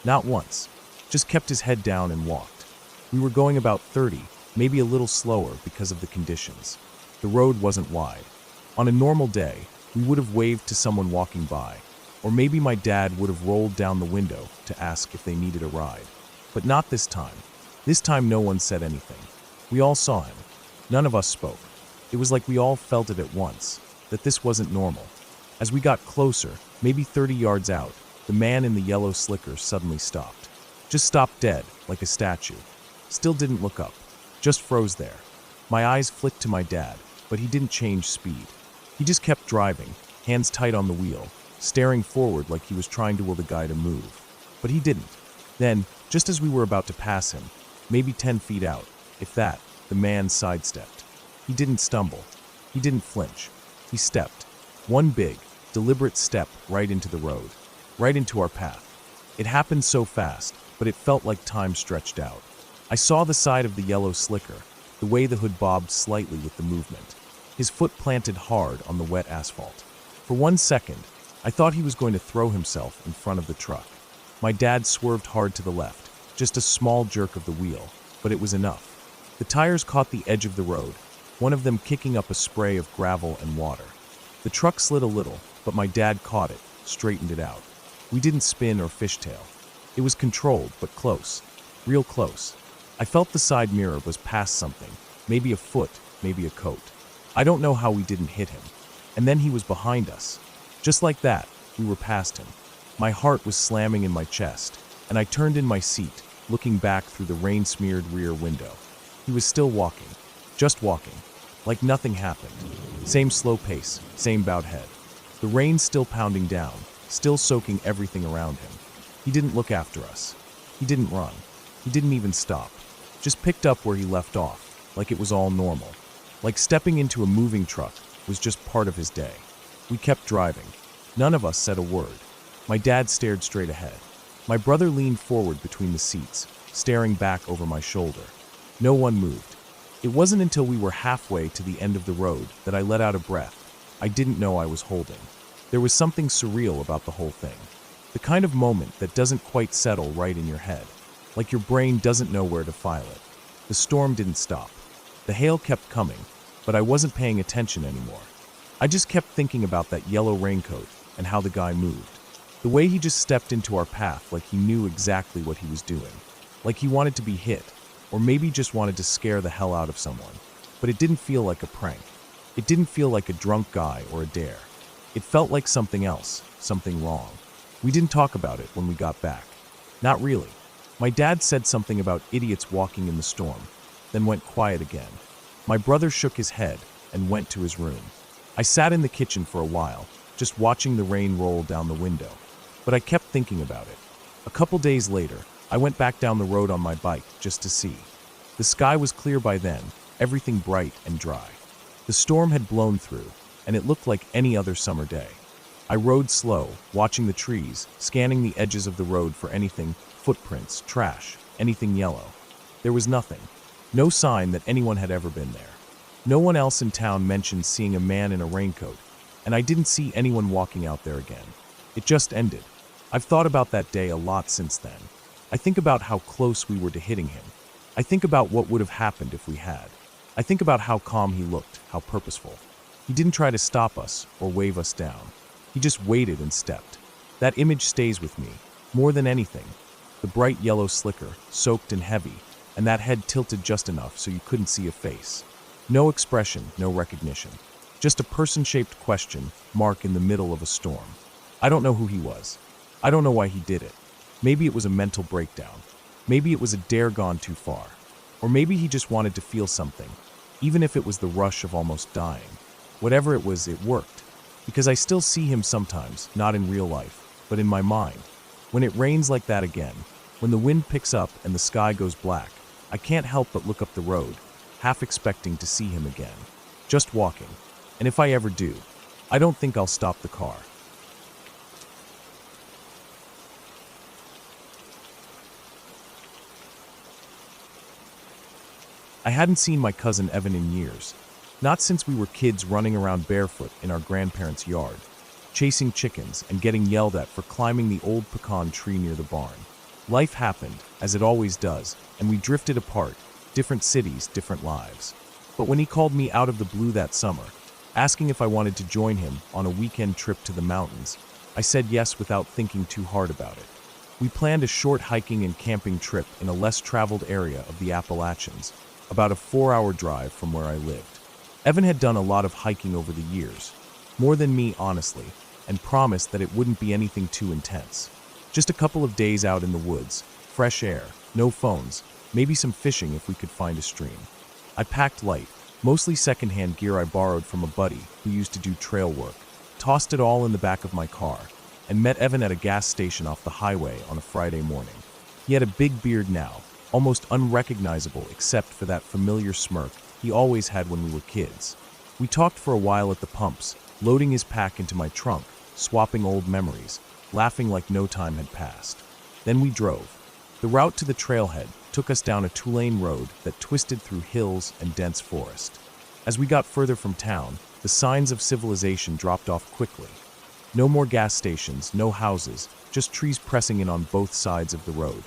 A: Not once. Just kept his head down and walked. We were going about 30, maybe a little slower because of the conditions. The road wasn't wide. On a normal day, we would have waved to someone walking by, or maybe my dad would have rolled down the window to ask if they needed a ride. But not this time. This time no one said anything. We all saw him. None of us spoke. It was like we all felt it at once, that this wasn't normal. As we got closer, maybe 30 yards out, the man in the yellow slicker suddenly stopped. Just stopped dead, like a statue. Still didn't look up. Just froze there. My eyes flicked to my dad, but he didn't change speed. He just kept driving, hands tight on the wheel, staring forward like he was trying to will the guy to move. But he didn't. Then, just as we were about to pass him, maybe 10 feet out, if that, the man sidestepped. He didn't stumble. He didn't flinch. He stepped. One big, deliberate step right into the road, right into our path. It happened so fast, but it felt like time stretched out. I saw the side of the yellow slicker, the way the hood bobbed slightly with the movement. His foot planted hard on the wet asphalt. For 1 second, I thought he was going to throw himself in front of the truck. My dad swerved hard to the left, just a small jerk of the wheel, but it was enough. The tires caught the edge of the road, one of them kicking up a spray of gravel and water. The truck slid a little, but my dad caught it, straightened it out. We didn't spin or fishtail. It was controlled, but close. Real close. I felt the side mirror was past something, maybe a foot, maybe a coat. I don't know how we didn't hit him. And then he was behind us. Just like that, we were past him. My heart was slamming in my chest, and I turned in my seat, looking back through the rain-smeared rear window. He was still walking, just walking, like nothing happened. Same slow pace, same bowed head. The rain still pounding down, still soaking everything around him. He didn't look after us. He didn't run. He didn't even stop. Just picked up where he left off, like it was all normal. Like stepping into a moving truck was just part of his day. We kept driving. None of us said a word. My dad stared straight ahead. My brother leaned forward between the seats, staring back over my shoulder. No one moved. It wasn't until we were halfway to the end of the road that I let out a breath I didn't know I was holding. There was something surreal about the whole thing. The kind of moment that doesn't quite settle right in your head. Like your brain doesn't know where to file it. The storm didn't stop. The hail kept coming, but I wasn't paying attention anymore. I just kept thinking about that yellow raincoat and how the guy moved. The way he just stepped into our path like he knew exactly what he was doing. Like he wanted to be hit, or maybe just wanted to scare the hell out of someone. But it didn't feel like a prank. It didn't feel like a drunk guy or a dare. It felt like something else, something wrong. We didn't talk about it when we got back. Not really. My dad said something about idiots walking in the storm, then went quiet again. My brother shook his head and went to his room. I sat in the kitchen for a while, just watching the rain roll down the window. But I kept thinking about it. A couple days later, I went back down the road on my bike just to see. The sky was clear by then, everything bright and dry. The storm had blown through, and it looked like any other summer day. I rode slow, watching the trees, scanning the edges of the road for anything, footprints, trash, anything yellow. There was nothing. No sign that anyone had ever been there. No one else in town mentioned seeing a man in a raincoat, and I didn't see anyone walking out there again. It just ended. I've thought about that day a lot since then. I think about how close we were to hitting him. I think about what would have happened if we had. I think about how calm he looked, how purposeful. He didn't try to stop us or wave us down. He just waited and stepped. That image stays with me, more than anything. The bright yellow slicker, soaked and heavy, and that head tilted just enough so you couldn't see a face. No expression, no recognition. Just a person-shaped question mark in the middle of a storm. I don't know who he was. I don't know why he did it. Maybe it was a mental breakdown. Maybe it was a dare gone too far. Or maybe he just wanted to feel something, even if it was the rush of almost dying. Whatever it was, it worked. Because I still see him sometimes, not in real life, but in my mind. When it rains like that again, when the wind picks up and the sky goes black, I can't help but look up the road, half expecting to see him again. Just walking. And if I ever do, I don't think I'll stop the car. I hadn't seen my cousin Evan in years. Not since we were kids running around barefoot in our grandparents' yard, chasing chickens and getting yelled at for climbing the old pecan tree near the barn. Life happened, as it always does, and we drifted apart, different cities, different lives. But when he called me out of the blue that summer, asking if I wanted to join him on a weekend trip to the mountains, I said yes without thinking too hard about it. We planned a short hiking and camping trip in a less traveled area of the Appalachians, about a 4-hour drive from where I lived. Evan had done a lot of hiking over the years, more than me honestly, and promised that it wouldn't be anything too intense. Just a couple of days out in the woods, fresh air, no phones, maybe some fishing if we could find a stream. I packed light, mostly secondhand gear I borrowed from a buddy who used to do trail work, tossed it all in the back of my car, and met Evan at a gas station off the highway on a Friday morning. He had a big beard now, almost unrecognizable except for that familiar smirk he always had when we were kids. We talked for a while at the pumps, loading his pack into my trunk, swapping old memories, laughing like no time had passed. Then we drove. The route to the trailhead took us down a two-lane road that twisted through hills and dense forest. As we got further from town, the signs of civilization dropped off quickly. No more gas stations, no houses, just trees pressing in on both sides of the road.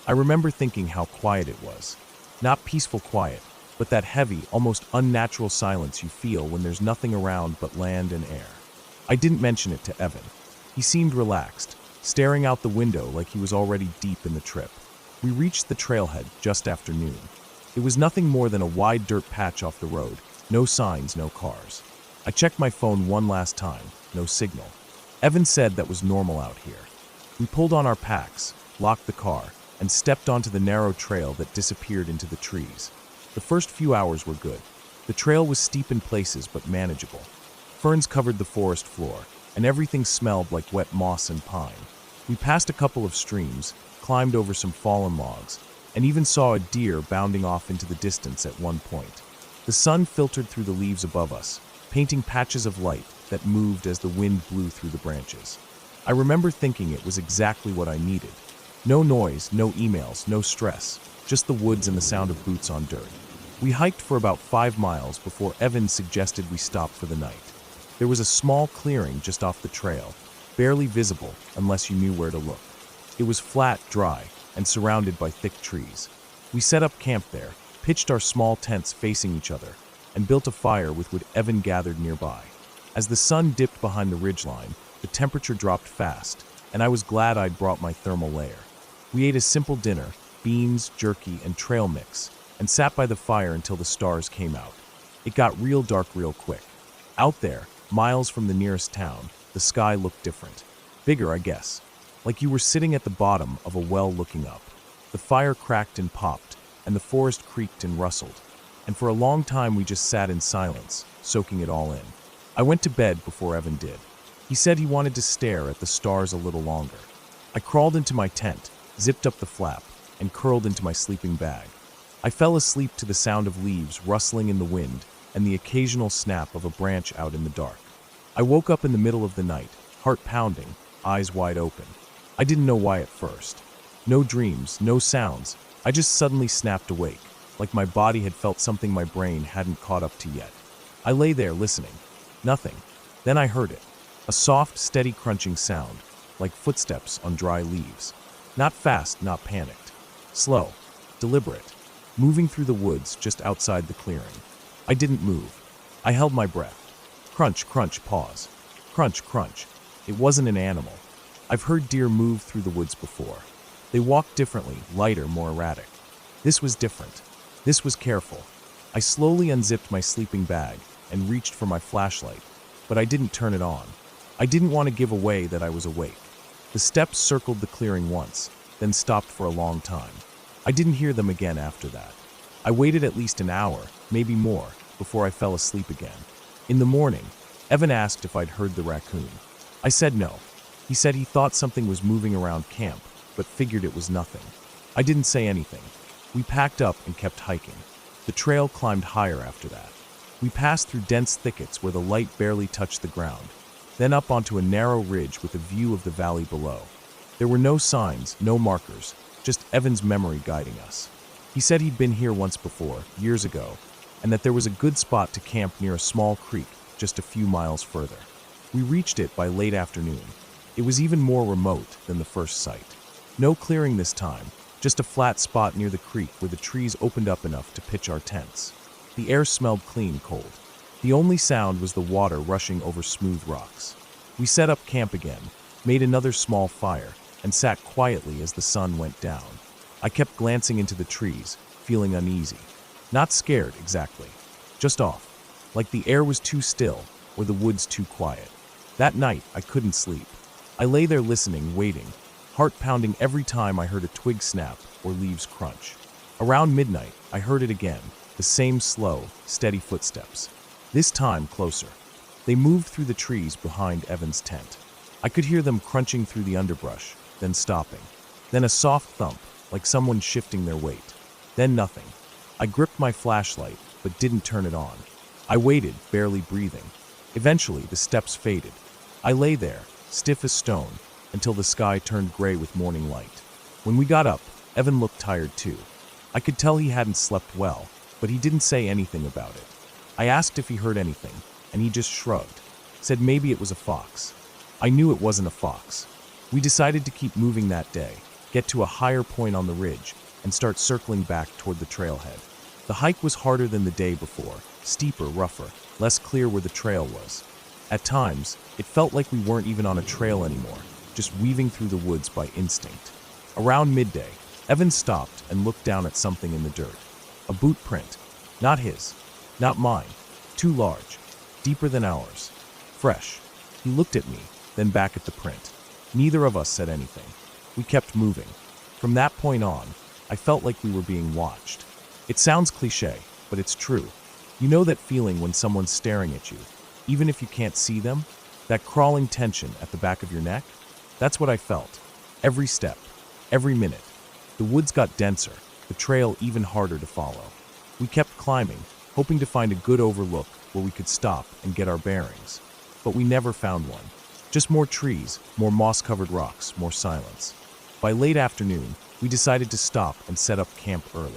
A: I remember thinking how quiet it was. Not peaceful quiet, but that heavy, almost unnatural silence you feel when there's nothing around but land and air. I didn't mention it to Evan. He seemed relaxed, staring out the window like he was already deep in the trip. We reached the trailhead just after noon. It was nothing more than a wide dirt patch off the road, no signs, no cars. I checked my phone one last time, no signal. Evan said that was normal out here. We pulled on our packs, locked the car, and stepped onto the narrow trail that disappeared into the trees. The first few hours were good. The trail was steep in places but manageable. Ferns covered the forest floor, and everything smelled like wet moss and pine. We passed a couple of streams, climbed over some fallen logs, and even saw a deer bounding off into the distance at one point. The sun filtered through the leaves above us, painting patches of light that moved as the wind blew through the branches. I remember thinking it was exactly what I needed. No noise, no emails, no stress, just the woods and the sound of boots on dirt. We hiked for about 5 miles before Evan suggested we stop for the night. There was a small clearing just off the trail, barely visible unless you knew where to look. It was flat, dry, and surrounded by thick trees. We set up camp there, pitched our small tents facing each other, and built a fire with what Evan gathered nearby. As the sun dipped behind the ridgeline, the temperature dropped fast, and I was glad I'd brought my thermal layer. We ate a simple dinner, beans, jerky, and trail mix, and sat by the fire until the stars came out. It got real dark real quick. Out there, miles from the nearest town, the sky looked different. Bigger, I guess. Like you were sitting at the bottom of a well looking up. The fire cracked and popped, and the forest creaked and rustled. And for a long time we just sat in silence, soaking it all in. I went to bed before Evan did. He said he wanted to stare at the stars a little longer. I crawled into my tent, zipped up the flap, and curled into my sleeping bag. I fell asleep to the sound of leaves rustling in the wind and the occasional snap of a branch out in the dark. I woke up in the middle of the night, heart pounding, eyes wide open. I didn't know why at first. No dreams, no sounds. I just suddenly snapped awake, like my body had felt something my brain hadn't caught up to yet. I lay there listening. Nothing. Then I heard it. A soft, steady crunching sound, like footsteps on dry leaves. Not fast, not panicked. Slow, deliberate, moving through the woods just outside the clearing. I didn't move. I held my breath. Crunch, crunch, pause. Crunch, crunch. It wasn't an animal. I've heard deer move through the woods before. They walked differently, lighter, more erratic. This was different. This was careful. I slowly unzipped my sleeping bag and reached for my flashlight, but I didn't turn it on. I didn't want to give away that I was awake. The steps circled the clearing once, then stopped for a long time. I didn't hear them again after that. I waited at least an hour, maybe more, before I fell asleep again. In the morning, Evan asked if I'd heard the raccoon. I said no. He said he thought something was moving around camp, but figured it was nothing. I didn't say anything. We packed up and kept hiking. The trail climbed higher after that. We passed through dense thickets where the light barely touched the ground, then up onto a narrow ridge with a view of the valley below. There were no signs, no markers, just Evan's memory guiding us. He said he'd been here once before, years ago, and that there was a good spot to camp near a small creek just a few miles further. We reached it by late afternoon. It was even more remote than the first site. No clearing this time, just a flat spot near the creek where the trees opened up enough to pitch our tents. The air smelled clean, cold. The only sound was the water rushing over smooth rocks. We set up camp again, made another small fire, and sat quietly as the sun went down. I kept glancing into the trees, feeling uneasy. Not scared, exactly. Just off. Like the air was too still, or the woods too quiet. That night, I couldn't sleep. I lay there listening, waiting, heart pounding every time I heard a twig snap or leaves crunch. Around midnight, I heard it again, the same slow, steady footsteps. This time closer. They moved through the trees behind Evan's tent. I could hear them crunching through the underbrush, then stopping. Then a soft thump, like someone shifting their weight. Then nothing. I gripped my flashlight, but didn't turn it on. I waited, barely breathing. Eventually, the steps faded. I lay there, stiff as stone, until the sky turned gray with morning light. When we got up, Evan looked tired too. I could tell he hadn't slept well, but he didn't say anything about it. I asked if he heard anything, and he just shrugged, said maybe it was a fox. I knew it wasn't a fox. We decided to keep moving that day, get to a higher point on the ridge, and start circling back toward the trailhead. The hike was harder than the day before, steeper, rougher, less clear where the trail was. At times, it felt like we weren't even on a trail anymore, just weaving through the woods by instinct. Around midday, Evan stopped and looked down at something in the dirt. A boot print. Not his. Not mine. Too large. Deeper than ours. Fresh. He looked at me, then back at the print. Neither of us said anything. We kept moving. From that point on, I felt like we were being watched. It sounds cliché, but it's true. You know that feeling when someone's staring at you, even if you can't see them? That crawling tension at the back of your neck? That's what I felt. Every step. Every minute. The woods got denser, the trail even harder to follow. We kept climbing, hoping to find a good overlook where we could stop and get our bearings. But we never found one. Just more trees, more moss-covered rocks, more silence. By late afternoon, we decided to stop and set up camp early.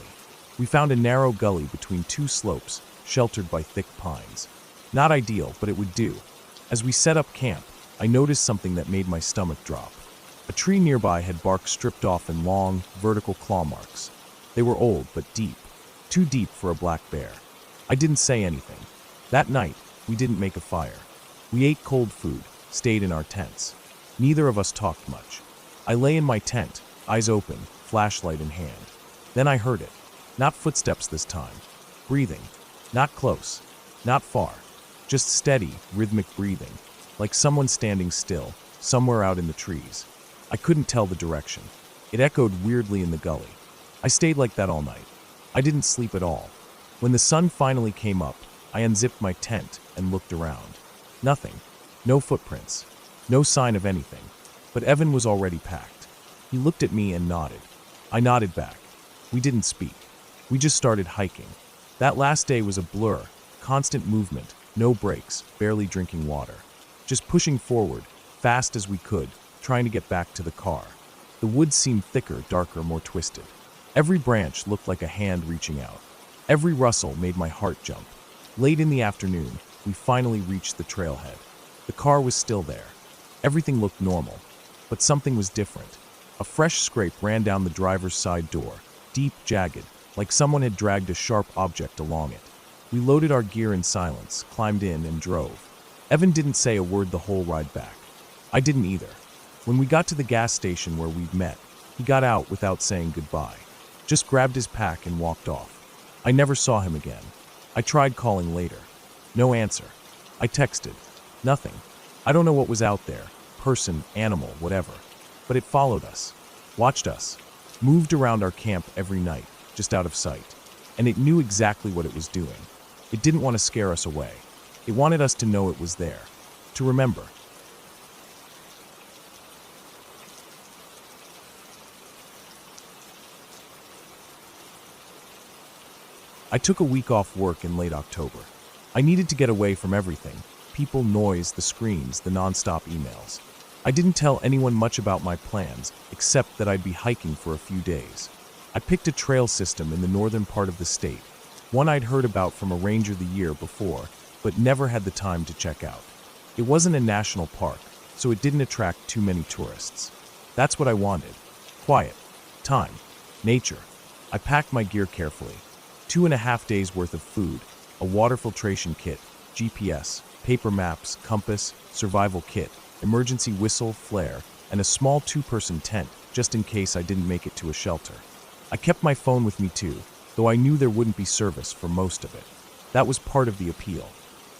A: We found a narrow gully between two slopes, sheltered by thick pines. Not ideal, but it would do. As we set up camp, I noticed something that made my stomach drop. A tree nearby had bark stripped off in long, vertical claw marks. They were old, but deep. Too deep for a black bear. I didn't say anything. That night, we didn't make a fire. We ate cold food, stayed in our tents. Neither of us talked much. I lay in my tent, eyes open, flashlight in hand. Then I heard it. Not footsteps this time. Breathing. Not close. Not far. Just steady, rhythmic breathing, like someone standing still, somewhere out in the trees. I couldn't tell the direction. It echoed weirdly in the gully. I stayed like that all night. I didn't sleep at all. When the sun finally came up, I unzipped my tent and looked around. Nothing. No footprints. No sign of anything. But Evan was already packed. He looked at me and nodded. I nodded back. We didn't speak. We just started hiking. That last day was a blur, constant movement, no breaks, barely drinking water. Just pushing forward, fast as we could, trying to get back to the car. The woods seemed thicker, darker, more twisted. Every branch looked like a hand reaching out. Every rustle made my heart jump. Late in the afternoon, we finally reached the trailhead. The car was still there. Everything looked normal, but something was different. A fresh scrape ran down the driver's side door, deep, jagged, like someone had dragged a sharp object along it. We loaded our gear in silence, climbed in, and drove. Evan didn't say a word the whole ride back. I didn't either. When we got to the gas station where we'd met, he got out without saying goodbye. Just grabbed his pack and walked off. I never saw him again. I tried calling later. No answer. I texted. Nothing. I don't know what was out there. Person, animal, whatever. But it followed us. Watched us. Moved around our camp every night, just out of sight. And it knew exactly what it was doing. It didn't want to scare us away. It wanted us to know it was there. To remember. I took a week off work in late October. I needed to get away from everything. People, noise, the screens, the non-stop emails. I didn't tell anyone much about my plans, except that I'd be hiking for a few days. I picked a trail system in the northern part of the state, one I'd heard about from a ranger the year before, but never had the time to check out. It wasn't a national park, so it didn't attract too many tourists. That's what I wanted. Quiet. Time. Nature. I packed my gear carefully. 2.5 days worth of food, a water filtration kit, GPS, paper maps, compass, survival kit, emergency whistle, flare, and a small 2-person tent just in case I didn't make it to a shelter. I kept my phone with me too, though I knew there wouldn't be service for most of it. That was part of the appeal.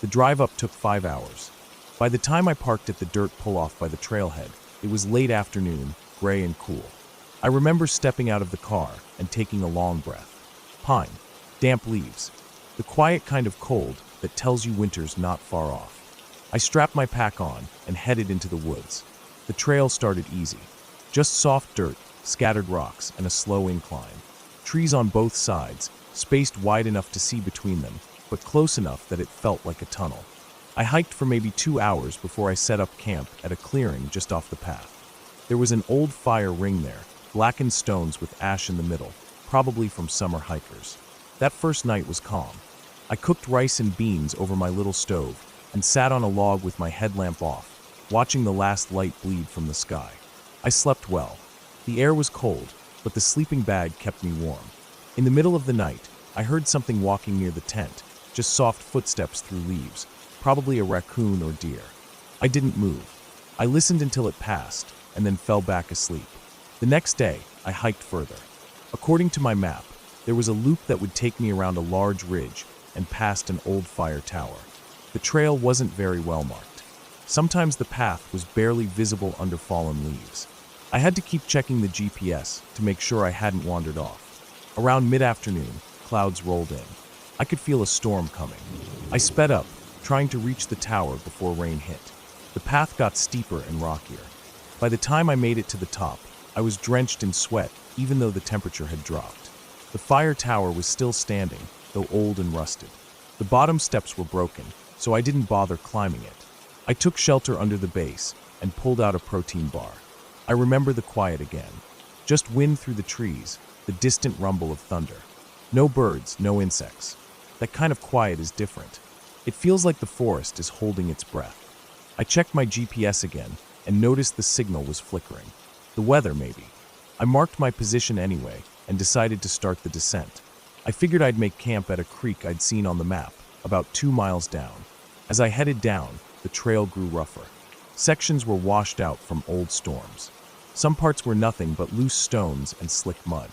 A: The drive up took 5 hours. By the time I parked at the dirt pull-off by the trailhead, it was late afternoon, gray and cool. I remember stepping out of the car and taking a long breath. Pine. Damp leaves. The quiet kind of cold that tells you winter's not far off. I strapped my pack on and headed into the woods. The trail started easy. Just soft dirt, scattered rocks, and a slow incline. Trees on both sides, spaced wide enough to see between them, but close enough that it felt like a tunnel. I hiked for maybe 2 hours before I set up camp at a clearing just off the path. There was an old fire ring there, blackened stones with ash in the middle, probably from summer hikers. That first night was calm. I cooked rice and beans over my little stove and sat on a log with my headlamp off, watching the last light bleed from the sky. I slept well. The air was cold, but the sleeping bag kept me warm. In the middle of the night, I heard something walking near the tent, just soft footsteps through leaves, probably a raccoon or deer. I didn't move. I listened until it passed, and then fell back asleep. The next day, I hiked further. According to my map, there was a loop that would take me around a large ridge and past an old fire tower. The trail wasn't very well marked. Sometimes the path was barely visible under fallen leaves. I had to keep checking the GPS to make sure I hadn't wandered off. Around mid-afternoon, clouds rolled in. I could feel a storm coming. I sped up, trying to reach the tower before rain hit. The path got steeper and rockier. By the time I made it to the top, I was drenched in sweat, even though the temperature had dropped. The fire tower was still standing, though old and rusted. The bottom steps were broken, so I didn't bother climbing it. I took shelter under the base and pulled out a protein bar. I remember the quiet again. Just wind through the trees, the distant rumble of thunder. No birds, no insects. That kind of quiet is different. It feels like the forest is holding its breath. I checked my GPS again and noticed the signal was flickering. The weather, maybe. I marked my position anyway and decided to start the descent. I figured I'd make camp at a creek I'd seen on the map, about 2 miles down. As I headed down, the trail grew rougher. Sections were washed out from old storms. Some parts were nothing but loose stones and slick mud.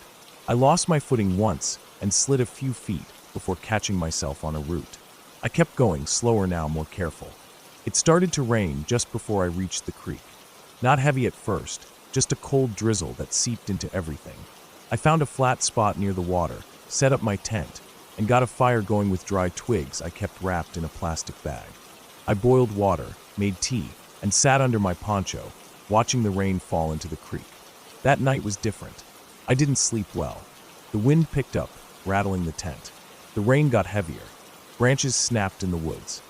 A: I lost my footing once and slid a few feet before catching myself on a root. I kept going, slower now, more careful. It started to rain just before I reached the creek. Not heavy at first, just a cold drizzle that seeped into everything. I found a flat spot near the water, set up my tent, and got a fire going with dry twigs I kept wrapped in a plastic bag. I boiled water, made tea, and sat under my poncho, watching the rain fall into the creek. That night was different. I didn't sleep well. The wind picked up, rattling the tent. The rain got heavier. Branches snapped in the woods.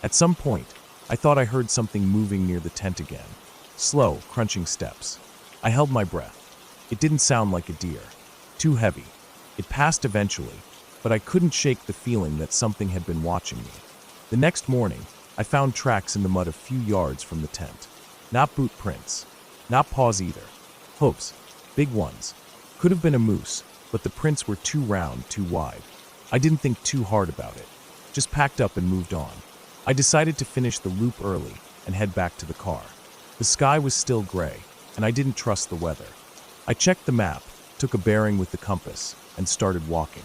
A: At some point, I thought I heard something moving near the tent again. Slow, crunching steps. I held my breath. It didn't sound like a deer. Too heavy. It passed eventually, but I couldn't shake the feeling that something had been watching me. The next morning, I found tracks in the mud a few yards from the tent. Not boot prints. Not paws either. Hoofs. Big ones. Could have been a moose, but the prints were too round, too wide. I didn't think too hard about it. Just packed up and moved on. I decided to finish the loop early and head back to the car. The sky was still gray, and I didn't trust the weather. I checked the map, took a bearing with the compass, and started walking.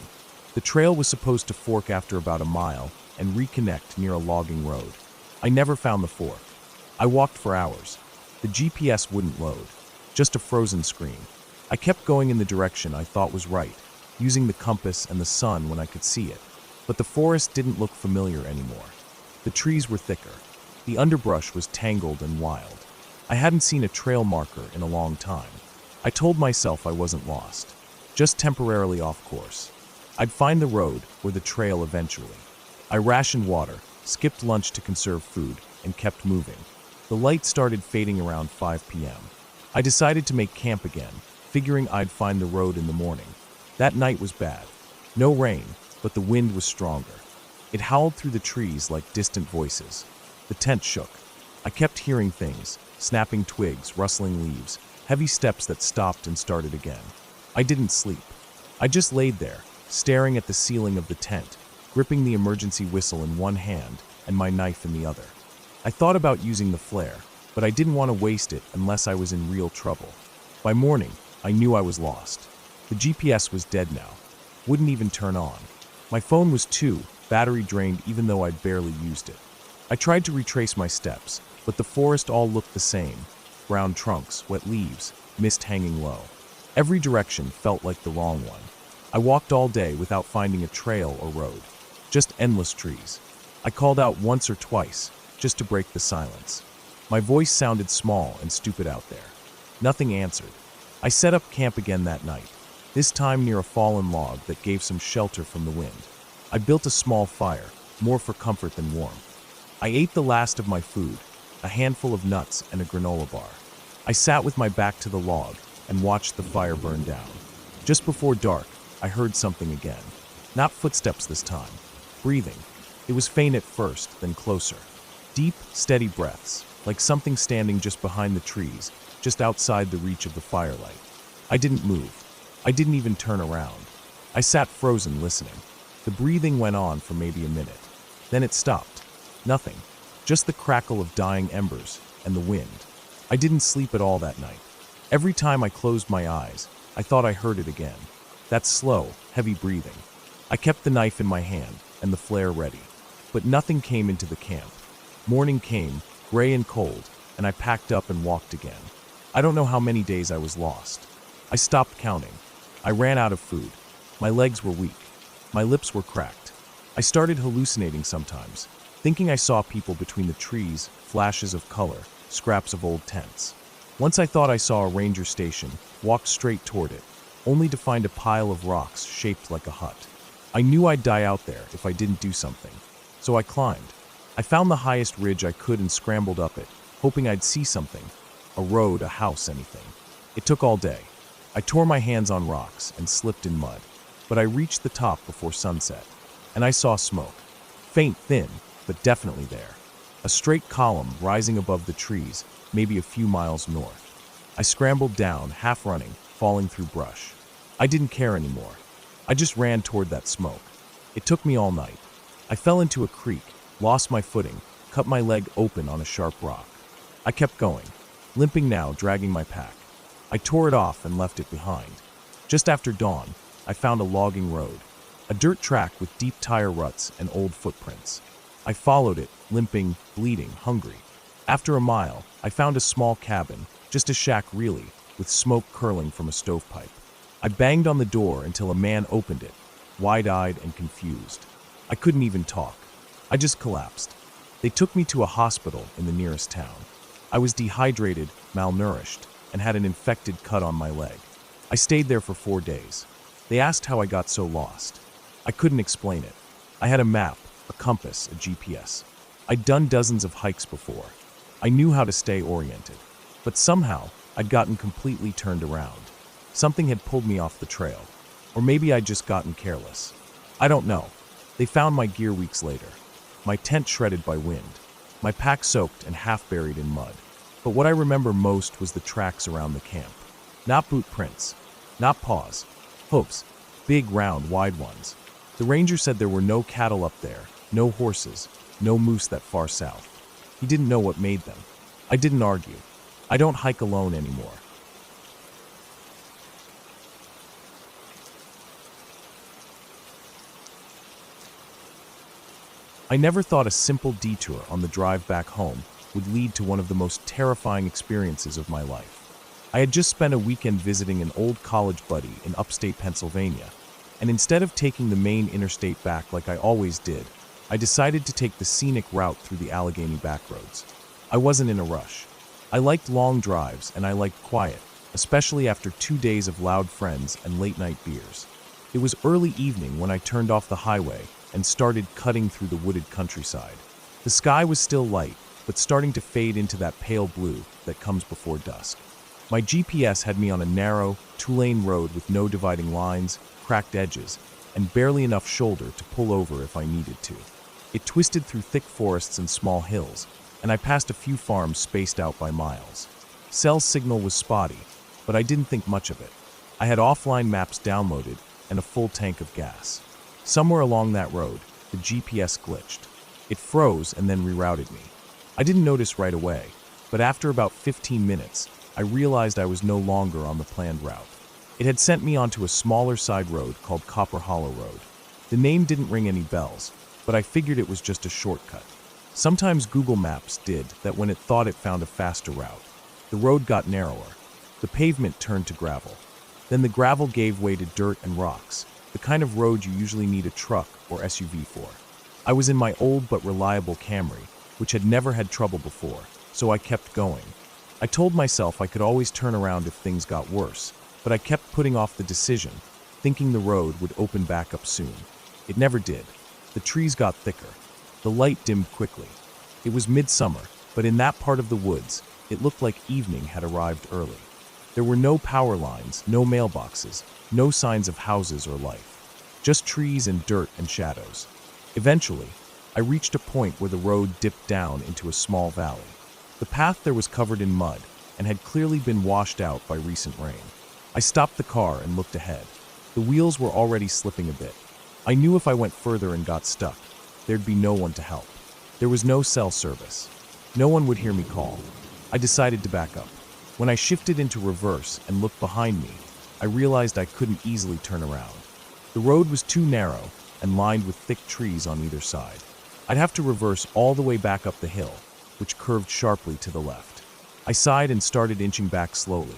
A: The trail was supposed to fork after about a mile and reconnect near a logging road. I never found the fork. I walked for hours. The GPS wouldn't load. Just a frozen screen. I kept going in the direction I thought was right, using the compass and the sun when I could see it. But the forest didn't look familiar anymore. The trees were thicker. The underbrush was tangled and wild. I hadn't seen a trail marker in a long time. I told myself I wasn't lost, just temporarily off course. I'd find the road or the trail eventually. I rationed water, skipped lunch to conserve food, and kept moving. The light started fading around 5 p.m. I decided to make camp again, figuring I'd find the road in the morning. That night was bad. No rain, but the wind was stronger. It howled through the trees like distant voices. The tent shook. I kept hearing things, snapping twigs, rustling leaves, heavy steps that stopped and started again. I didn't sleep. I just laid there, staring at the ceiling of the tent, gripping the emergency whistle in one hand and my knife in the other. I thought about using the flare, but I didn't want to waste it unless I was in real trouble. By morning, I knew I was lost. The GPS was dead now. Wouldn't even turn on. My phone was too, battery drained even though I'd barely used it. I tried to retrace my steps, but the forest all looked the same. Brown trunks, wet leaves, mist hanging low. Every direction felt like the wrong one. I walked all day without finding a trail or road. Just endless trees. I called out once or twice, just to break the silence. My voice sounded small and stupid out there. Nothing answered. I set up camp again that night, this time near a fallen log that gave some shelter from the wind. I built a small fire, more for comfort than warmth. I ate the last of my food, a handful of nuts and a granola bar. I sat with my back to the log and watched the fire burn down. Just before dark, I heard something again. Not footsteps this time. Breathing. It was faint at first, then closer. Deep, steady breaths, like something standing just behind the trees, just outside the reach of the firelight. I didn't move. I didn't even turn around. I sat frozen, listening. The breathing went on for maybe a minute. Then it stopped. Nothing. Just the crackle of dying embers and the wind. I didn't sleep at all that night. Every time I closed my eyes, I thought I heard it again. That slow, heavy breathing. I kept the knife in my hand and the flare ready. But nothing came into the camp. Morning came, gray and cold, and I packed up and walked again. I don't know how many days I was lost. I stopped counting. I ran out of food. My legs were weak. My lips were cracked. I started hallucinating sometimes, thinking I saw people between the trees, flashes of color, scraps of old tents. Once I thought I saw a ranger station, walked straight toward it, only to find a pile of rocks shaped like a hut. I knew I'd die out there if I didn't do something, so I climbed. I found the highest ridge I could and scrambled up it, hoping I'd see something. A road, a house, anything. It took all day. I tore my hands on rocks and slipped in mud, but I reached the top before sunset, and I saw smoke. Faint, thin, but definitely there. A straight column rising above the trees, maybe a few miles north. I scrambled down, half running, falling through brush. I didn't care anymore. I just ran toward that smoke. It took me all night. I fell into a creek, lost my footing, cut my leg open on a sharp rock. I kept going, limping now, dragging my pack. I tore it off and left it behind. Just after dawn, I found a logging road, a dirt track with deep tire ruts and old footprints. I followed it, limping, bleeding, hungry. After a mile, I found a small cabin, just a shack really, with smoke curling from a stovepipe. I banged on the door until a man opened it, wide-eyed and confused. I couldn't even talk. I just collapsed. They took me to a hospital in the nearest town. I was dehydrated, malnourished, and had an infected cut on my leg. I stayed there for 4 days. They asked how I got so lost. I couldn't explain it. I had a map, a compass, a GPS. I'd done dozens of hikes before. I knew how to stay oriented. But somehow, I'd gotten completely turned around. Something had pulled me off the trail. Or maybe I'd just gotten careless. I don't know. They found my gear weeks later. My tent shredded by wind. My pack soaked and half buried in mud. But what I remember most was the tracks around the camp. Not boot prints. Not paws. Hooves. Big, round, wide ones. The ranger said there were no cattle up there, no horses, no moose that far south. He didn't know what made them. I didn't argue. I don't hike alone anymore. I never thought a simple detour on the drive back home would lead to one of the most terrifying experiences of my life. I had just spent a weekend visiting an old college buddy in upstate Pennsylvania, and instead of taking the main interstate back like I always did, I decided to take the scenic route through the Allegheny backroads. I wasn't in a rush. I liked long drives and I liked quiet, especially after 2 days of loud friends and late-night beers. It was early evening when I turned off the highway and started cutting through the wooded countryside. The sky was still light, but starting to fade into that pale blue that comes before dusk. My GPS had me on a narrow, 2-lane road with no dividing lines, cracked edges, and barely enough shoulder to pull over if I needed to. It twisted through thick forests and small hills, and I passed a few farms spaced out by miles. Cell signal was spotty, but I didn't think much of it. I had offline maps downloaded and a full tank of gas. Somewhere along that road, the GPS glitched. It froze and then rerouted me. I didn't notice right away, but after about 15 minutes, I realized I was no longer on the planned route. It had sent me onto a smaller side road called Copper Hollow Road. The name didn't ring any bells, but I figured it was just a shortcut. Sometimes Google Maps did that when it thought it found a faster route. The road got narrower. The pavement turned to gravel. Then the gravel gave way to dirt and rocks, the kind of road you usually need a truck or SUV for. I was in my old but reliable Camry, which had never had trouble before, so I kept going. I told myself I could always turn around if things got worse, but I kept putting off the decision, thinking the road would open back up soon. It never did. The trees got thicker. The light dimmed quickly. It was midsummer, but in that part of the woods, it looked like evening had arrived early. There were no power lines, no mailboxes, no signs of houses or life. Just trees and dirt and shadows. Eventually, I reached a point where the road dipped down into a small valley. The path there was covered in mud and had clearly been washed out by recent rain. I stopped the car and looked ahead. The wheels were already slipping a bit. I knew if I went further and got stuck, there'd be no one to help. There was no cell service. No one would hear me call. I decided to back up. When I shifted into reverse and looked behind me, I realized I couldn't easily turn around. The road was too narrow and lined with thick trees on either side. I'd have to reverse all the way back up the hill, which curved sharply to the left. I sighed and started inching back slowly,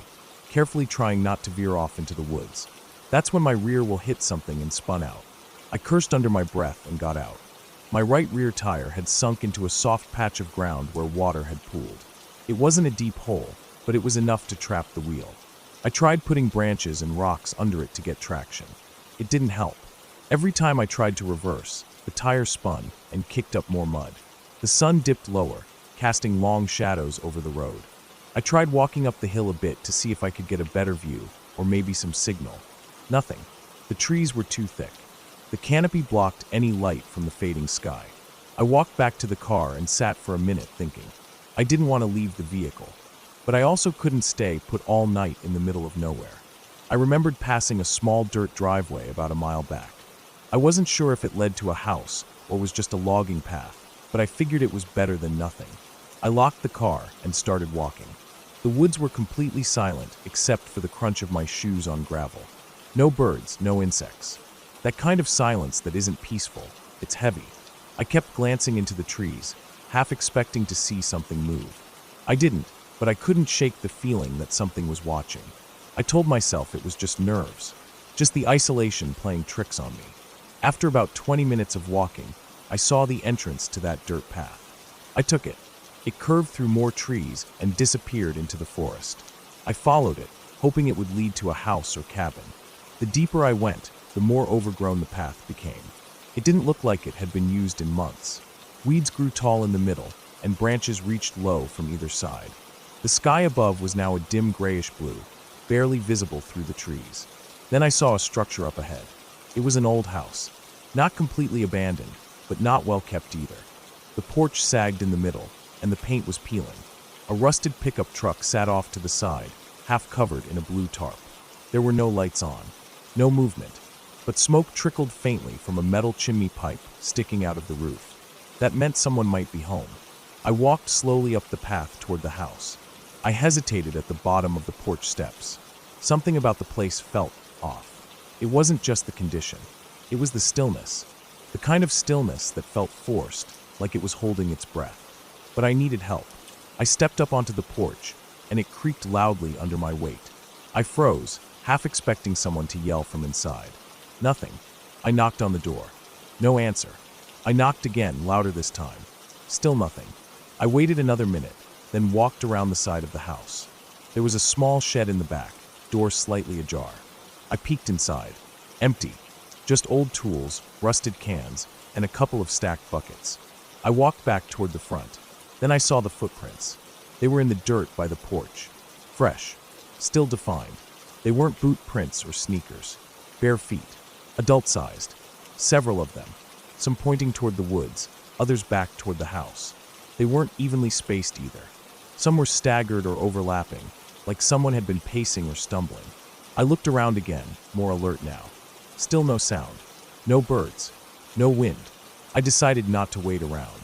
A: carefully trying not to veer off into the woods. That's when my rear wheel hit something and spun out. I cursed under my breath and got out. My right rear tire had sunk into a soft patch of ground where water had pooled. It wasn't a deep hole, but it was enough to trap the wheel. I tried putting branches and rocks under it to get traction. It didn't help. Every time I tried to reverse, the tire spun and kicked up more mud. The sun dipped lower, casting long shadows over the road. I tried walking up the hill a bit to see if I could get a better view, or maybe some signal. Nothing. The trees were too thick. The canopy blocked any light from the fading sky. I walked back to the car and sat for a minute thinking. I didn't want to leave the vehicle, but I also couldn't stay put all night in the middle of nowhere. I remembered passing a small dirt driveway about a mile back. I wasn't sure if it led to a house or was just a logging path, but I figured it was better than nothing. I locked the car and started walking. The woods were completely silent except for the crunch of my shoes on gravel. No birds, no insects. That kind of silence that isn't peaceful, it's heavy. I kept glancing into the trees, half expecting to see something move. I didn't, but I couldn't shake the feeling that something was watching. I told myself it was just nerves, just the isolation playing tricks on me. After about 20 minutes of walking, I saw the entrance to that dirt path. I took it. It curved through more trees and disappeared into the forest. I followed it, hoping it would lead to a house or cabin. The deeper I went, the more overgrown the path became. It didn't look like it had been used in months. Weeds grew tall in the middle, and branches reached low from either side. The sky above was now a dim grayish blue, barely visible through the trees. Then I saw a structure up ahead. It was an old house, not completely abandoned, but not well kept either. The porch sagged in the middle, and the paint was peeling. A rusted pickup truck sat off to the side, half covered in a blue tarp. There were no lights on, no movement, but smoke trickled faintly from a metal chimney pipe sticking out of the roof. That meant someone might be home. I walked slowly up the path toward the house. I hesitated at the bottom of the porch steps. Something about the place felt off. It wasn't just the condition. It was the stillness. The kind of stillness that felt forced, like it was holding its breath. But I needed help. I stepped up onto the porch, and it creaked loudly under my weight. I froze, half expecting someone to yell from inside. Nothing. I knocked on the door. No answer. I knocked again, louder this time. Still nothing. I waited another minute, then walked around the side of the house. There was a small shed in the back, door slightly ajar. I peeked inside. Empty. Just old tools, rusted cans, and a couple of stacked buckets. I walked back toward the front. Then I saw the footprints. They were in the dirt by the porch. Fresh. Still defined. They weren't boot prints or sneakers. Bare feet. Adult-sized. Several of them. Some pointing toward the woods, others back toward the house. They weren't evenly spaced either. Some were staggered or overlapping, like someone had been pacing or stumbling. I looked around again, more alert now. Still no sound. No birds. No wind. I decided not to wait around.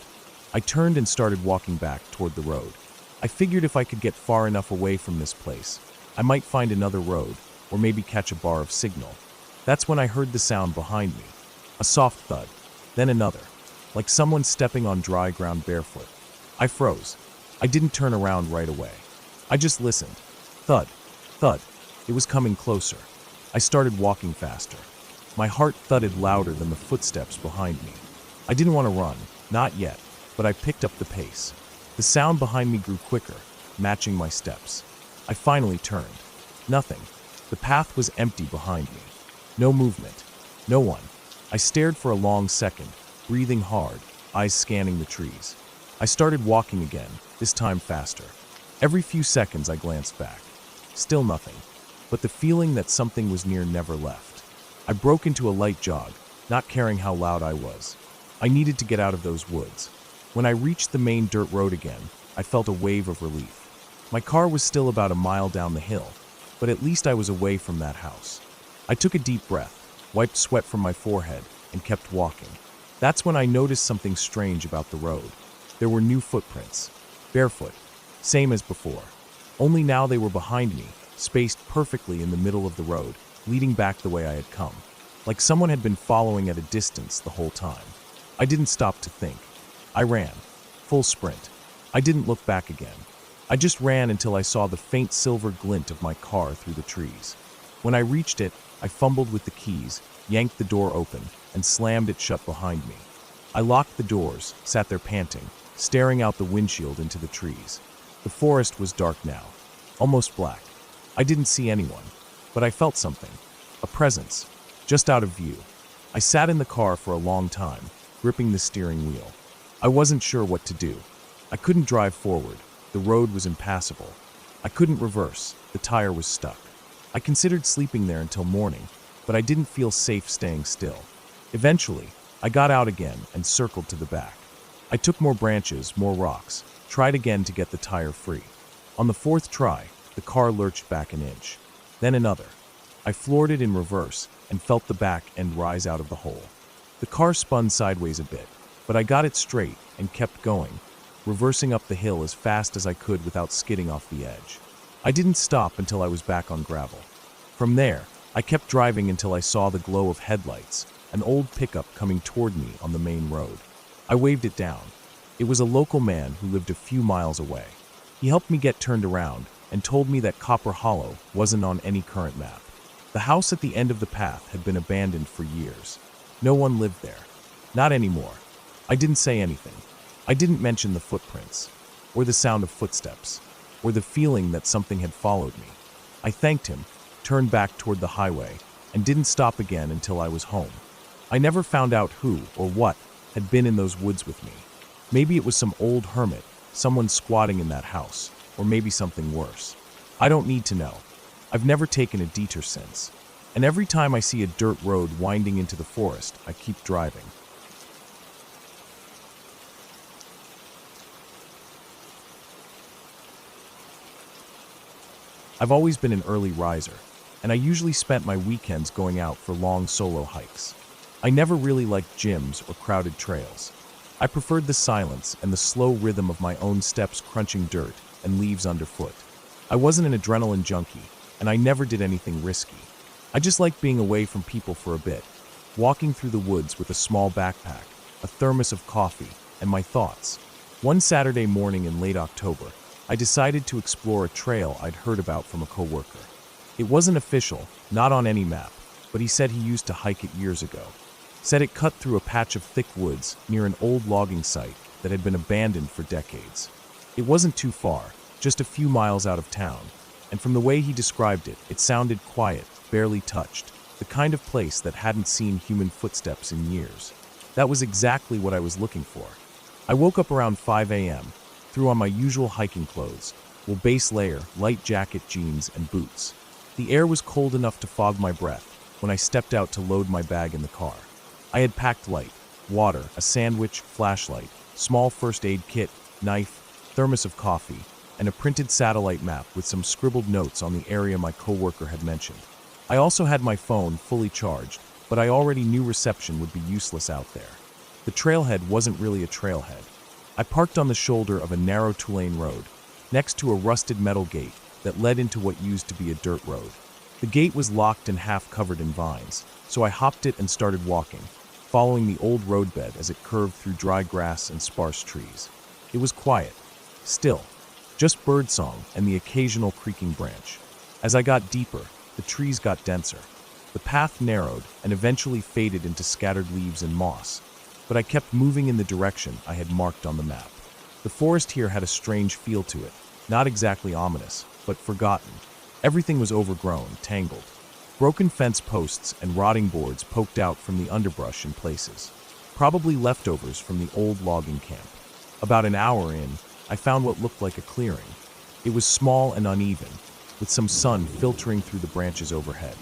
A: I turned and started walking back toward the road. I figured if I could get far enough away from this place, I might find another road, or maybe catch a bar of signal. That's when I heard the sound behind me. A soft thud, then another, like someone stepping on dry ground barefoot. I froze. I didn't turn around right away. I just listened. Thud, thud. It was coming closer. I started walking faster. My heart thudded louder than the footsteps behind me. I didn't want to run, not yet, but I picked up the pace. The sound behind me grew quicker, matching my steps. I finally turned. Nothing. The path was empty behind me. No movement. No one. I stared for a long second, breathing hard, eyes scanning the trees. I started walking again, this time faster. Every few seconds I glanced back. Still nothing. But the feeling that something was near never left. I broke into a light jog, not caring how loud I was. I needed to get out of those woods. When I reached the main dirt road again, I felt a wave of relief. My car was still about a mile down the hill, but at least I was away from that house. I took a deep breath, wiped sweat from my forehead, and kept walking. That's when I noticed something strange about the road. There were new footprints. Barefoot. Same as before. Only now they were behind me, spaced perfectly in the middle of the road, leading back the way I had come. Like someone had been following at a distance the whole time. I didn't stop to think. I ran. Full sprint. I didn't look back again. I just ran until I saw the faint silver glint of my car through the trees. When I reached it, I fumbled with the keys, yanked the door open, and slammed it shut behind me. I locked the doors, sat there panting, staring out the windshield into the trees. The forest was dark now, almost black. I didn't see anyone, but I felt something. A presence, just out of view. I sat in the car for a long time, gripping the steering wheel. I wasn't sure what to do. I couldn't drive forward. The road was impassable. I couldn't reverse. The tire was stuck. I considered sleeping there until morning, but I didn't feel safe staying still. Eventually, I got out again and circled to the back. I took more branches, more rocks, tried again to get the tire free. On the fourth try, the car lurched back an inch. Then another. I floored it in reverse and felt the back end rise out of the hole. The car spun sideways a bit, but I got it straight and kept going, reversing up the hill as fast as I could without skidding off the edge. I didn't stop until I was back on gravel. From there, I kept driving until I saw the glow of headlights, an old pickup coming toward me on the main road. I waved it down. It was a local man who lived a few miles away. He helped me get turned around and told me that Copper Hollow wasn't on any current map. The house at the end of the path had been abandoned for years. No one lived there. Not anymore. I didn't say anything. I didn't mention the footprints, or the sound of footsteps, or the feeling that something had followed me. I thanked him, turned back toward the highway, and didn't stop again until I was home. I never found out who or what had been in those woods with me. Maybe it was some old hermit, someone squatting in that house, or maybe something worse. I don't need to know. I've never taken a detour since. And every time I see a dirt road winding into the forest, I keep driving. I've always been an early riser, and I usually spent my weekends going out for long solo hikes. I never really liked gyms or crowded trails. I preferred the silence and the slow rhythm of my own steps crunching dirt and leaves underfoot. I wasn't an adrenaline junkie, and I never did anything risky. I just liked being away from people for a bit, walking through the woods with a small backpack, a thermos of coffee, and my thoughts. One Saturday morning in late October, I decided to explore a trail I'd heard about from a coworker. It wasn't official, not on any map, but he said he used to hike it years ago. Said it cut through a patch of thick woods near an old logging site that had been abandoned for decades. It wasn't too far, just a few miles out of town, and from the way he described it, it sounded quiet, barely touched, the kind of place that hadn't seen human footsteps in years. That was exactly what I was looking for. I woke up around 5 a.m., threw on my usual hiking clothes, wool base layer, light jacket, jeans, and boots. The air was cold enough to fog my breath when I stepped out to load my bag in the car. I had packed light: water, a sandwich, flashlight, small first aid kit, knife, thermos of coffee, and a printed satellite map with some scribbled notes on the area my coworker had mentioned. I also had my phone fully charged, but I already knew reception would be useless out there. The trailhead wasn't really a trailhead. I parked on the shoulder of a narrow two-lane road, next to a rusted metal gate that led into what used to be a dirt road. The gate was locked and half covered in vines, so I hopped it and started walking, following the old roadbed as it curved through dry grass and sparse trees. It was quiet, still, just birdsong and the occasional creaking branch. As I got deeper, the trees got denser. The path narrowed and eventually faded into scattered leaves and moss, but I kept moving in the direction I had marked on the map. The forest here had a strange feel to it, not exactly ominous, but forgotten. Everything was overgrown, tangled. Broken fence posts and rotting boards poked out from the underbrush in places, probably leftovers from the old logging camp. About an hour in, I found what looked like a clearing. It was small and uneven, with some sun filtering through the branches overhead.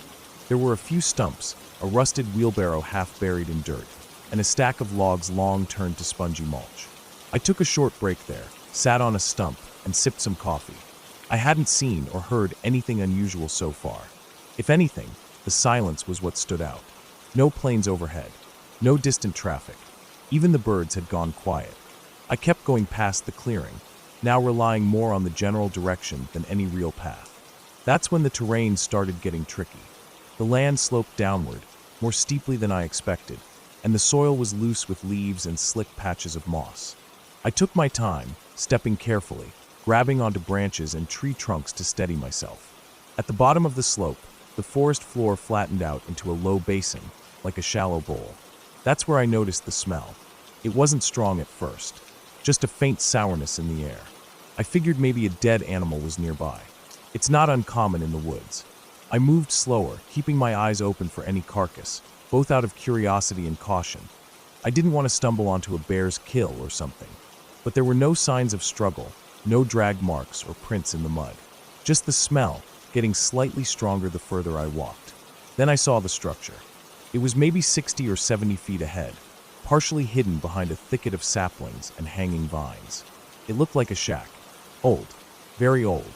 A: There were a few stumps, a rusted wheelbarrow half buried in dirt, and a stack of logs long turned to spongy mulch. I took a short break there, sat on a stump, and sipped some coffee. I hadn't seen or heard anything unusual so far. If anything, the silence was what stood out. No planes overhead, no distant traffic. Even the birds had gone quiet. I kept going past the clearing, now relying more on the general direction than any real path. That's when the terrain started getting tricky. The land sloped downward, more steeply than I expected, and the soil was loose with leaves and slick patches of moss. I took my time, stepping carefully, grabbing onto branches and tree trunks to steady myself. At the bottom of the slope, the forest floor flattened out into a low basin, like a shallow bowl. That's where I noticed the smell. It wasn't strong at first, just a faint sourness in the air. I figured maybe a dead animal was nearby. It's not uncommon in the woods. I moved slower, keeping my eyes open for any carcass, both out of curiosity and caution. I didn't want to stumble onto a bear's kill or something. But there were no signs of struggle, no drag marks or prints in the mud. Just the smell, getting slightly stronger the further I walked. Then I saw the structure. It was maybe 60 or 70 feet ahead, partially hidden behind a thicket of saplings and hanging vines. It looked like a shack. Old. Very old.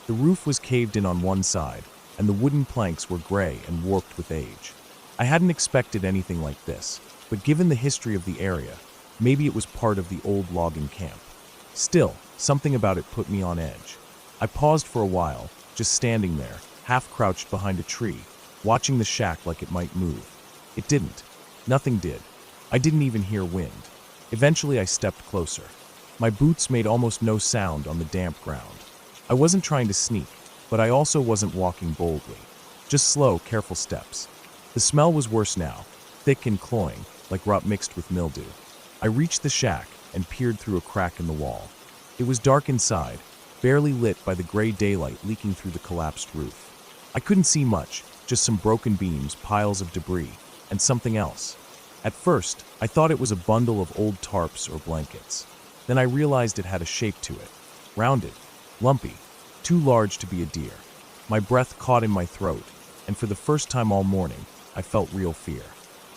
A: The roof was caved in on one side, and the wooden planks were gray and warped with age. I hadn't expected anything like this, but given the history of the area, maybe it was part of the old logging camp. Still, something about it put me on edge. I paused for a while, just standing there, half crouched behind a tree, watching the shack like it might move. It didn't. Nothing did. I didn't even hear wind. Eventually, I stepped closer. My boots made almost no sound on the damp ground. I wasn't trying to sneak, but I also wasn't walking boldly. Just slow, careful steps. The smell was worse now, thick and cloying, like rot mixed with mildew. I reached the shack and peered through a crack in the wall. It was dark inside, barely lit by the gray daylight leaking through the collapsed roof. I couldn't see much, just some broken beams, piles of debris, and something else. At first, I thought it was a bundle of old tarps or blankets. Then I realized it had a shape to it. Rounded, lumpy, too large to be a deer. My breath caught in my throat, and for the first time all morning, I felt real fear.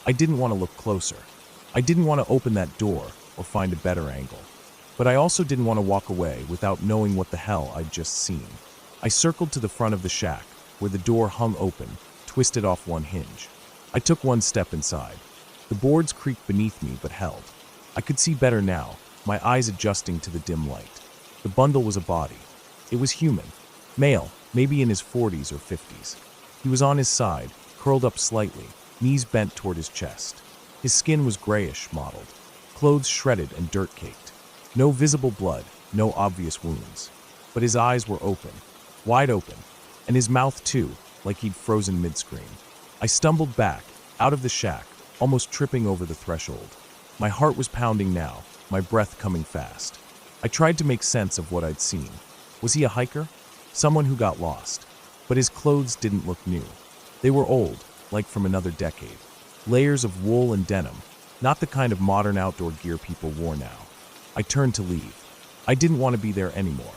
A: I didn't want to look closer. I didn't want to open that door or find a better angle. But I also didn't want to walk away without knowing what the hell I'd just seen. I circled to the front of the shack, where the door hung open, twisted off one hinge. I took one step inside. The boards creaked beneath me but held. I could see better now, my eyes adjusting to the dim light. The bundle was a body. It was human. Male, maybe in his 40s or 50s. He was on his side, curled up slightly, knees bent toward his chest. His skin was grayish mottled, clothes shredded and dirt-caked. No visible blood, no obvious wounds. But his eyes were open, wide open, and his mouth too, like he'd frozen mid-scream. I stumbled back, out of the shack, almost tripping over the threshold. My heart was pounding now, my breath coming fast. I tried to make sense of what I'd seen. Was he a hiker? Someone who got lost. But his clothes didn't look new. They were old, like from another decade. Layers of wool and denim, not the kind of modern outdoor gear people wore now. I turned to leave. I didn't want to be there anymore.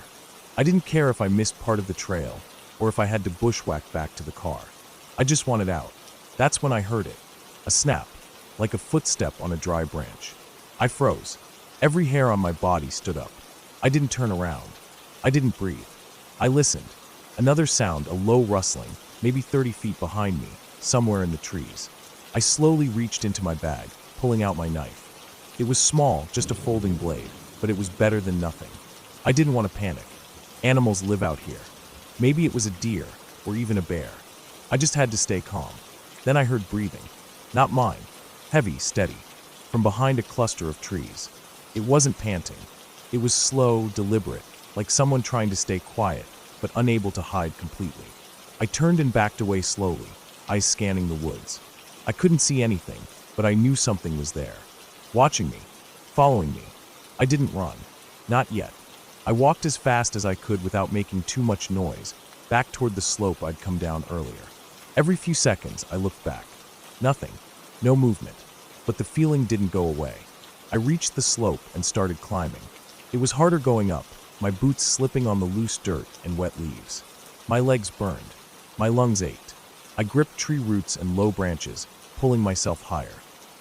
A: I didn't care if I missed part of the trail, or if I had to bushwhack back to the car. I just wanted out. That's when I heard it. A snap, like a footstep on a dry branch. I froze. Every hair on my body stood up. I didn't turn around. I didn't breathe. I listened. Another sound, a low rustling, maybe 30 feet behind me, somewhere in the trees. I slowly reached into my bag, pulling out my knife. It was small, just a folding blade, but it was better than nothing. I didn't want to panic. Animals live out here. Maybe it was a deer, or even a bear. I just had to stay calm. Then I heard breathing. Not mine. Heavy, steady. From behind a cluster of trees. It wasn't panting. It was slow, deliberate, like someone trying to stay quiet, but unable to hide completely. I turned and backed away slowly, eyes scanning the woods. I couldn't see anything, but I knew something was there. Watching me. Following me. I didn't run. Not yet. I walked as fast as I could without making too much noise, back toward the slope I'd come down earlier. Every few seconds, I looked back. Nothing. No movement. But the feeling didn't go away. I reached the slope and started climbing. It was harder going up, my boots slipping on the loose dirt and wet leaves. My legs burned. My lungs ached. I gripped tree roots and low branches, pulling myself higher.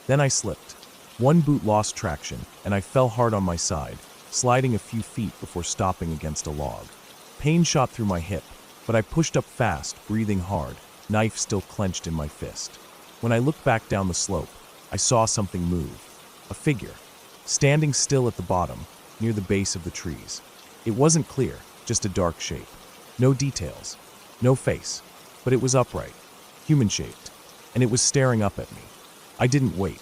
A: Then I slipped. One boot lost traction, and I fell hard on my side, sliding a few feet before stopping against a log. Pain shot through my hip, but I pushed up fast, breathing hard, knife still clenched in my fist. When I looked back down the slope, I saw something move. A figure, standing still at the bottom, near the base of the trees. It wasn't clear, just a dark shape. No details, no face, but it was upright, human-shaped, and it was staring up at me. I didn't wait.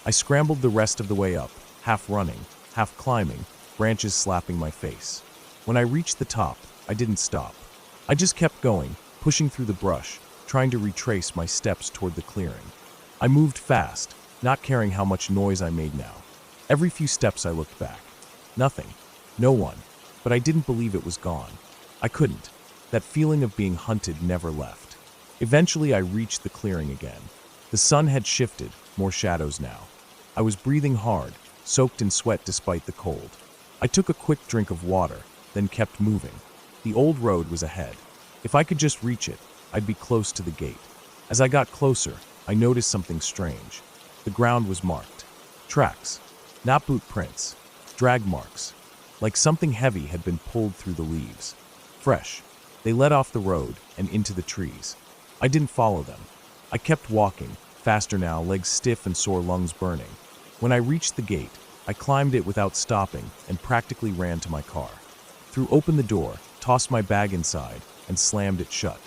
A: I scrambled the rest of the way up, half running, half climbing, branches slapping my face. When I reached the top, I didn't stop. I just kept going, pushing through the brush, trying to retrace my steps toward the clearing. I moved fast, not caring how much noise I made now. Every few steps I looked back. Nothing. No one. But I didn't believe it was gone. I couldn't. That feeling of being hunted never left. Eventually I reached the clearing again. The sun had shifted, more shadows now. I was breathing hard, soaked in sweat despite the cold. I took a quick drink of water, then kept moving. The old road was ahead. If I could just reach it, I'd be close to the gate. As I got closer, I noticed something strange. The ground was marked. Tracks. Not boot prints. Drag marks. Like something heavy had been pulled through the leaves. Fresh. They led off the road and into the trees. I didn't follow them. I kept walking, faster now, legs stiff and sore lungs burning. When I reached the gate, I climbed it without stopping and practically ran to my car. Threw open the door, tossed my bag inside, and slammed it shut.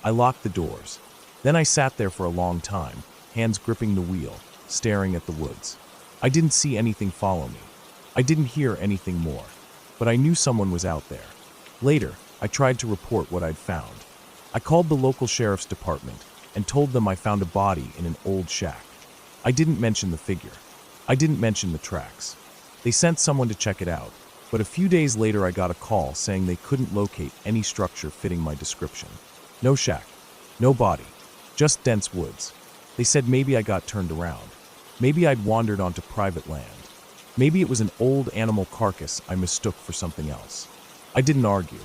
A: I locked the doors. Then I sat there for a long time, hands gripping the wheel, staring at the woods. I didn't see anything follow me. I didn't hear anything more, but I knew someone was out there. Later, I tried to report what I'd found. I called the local sheriff's department and told them I found a body in an old shack. I didn't mention the figure. I didn't mention the tracks. They sent someone to check it out, but a few days later I got a call saying they couldn't locate any structure fitting my description. No shack, no body, just dense woods. They said maybe I got turned around. Maybe I'd wandered onto private land. Maybe it was an old animal carcass I mistook for something else. I didn't argue.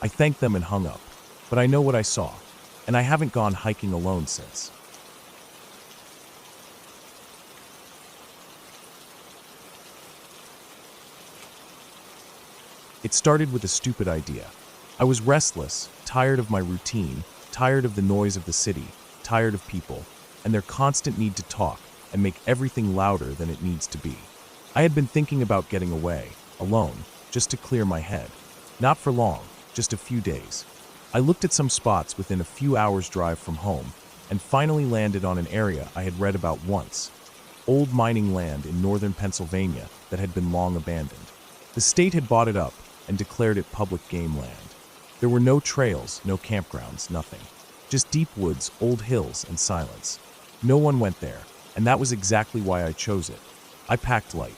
A: I thanked them and hung up, but I know what I saw, and I haven't gone hiking alone since. It started with a stupid idea. I was restless, tired of my routine, tired of the noise of the city, tired of people, and their constant need to talk and make everything louder than it needs to be. I had been thinking about getting away, alone, just to clear my head. Not for long, just a few days. I looked at some spots within a few hours' drive from home and finally landed on an area I had read about once. Old mining land in northern Pennsylvania that had been long abandoned. The state had bought it up and declared it public game land. There were no trails, no campgrounds, nothing. Just deep woods, old hills, and silence. No one went there, and that was exactly why I chose it. I packed light.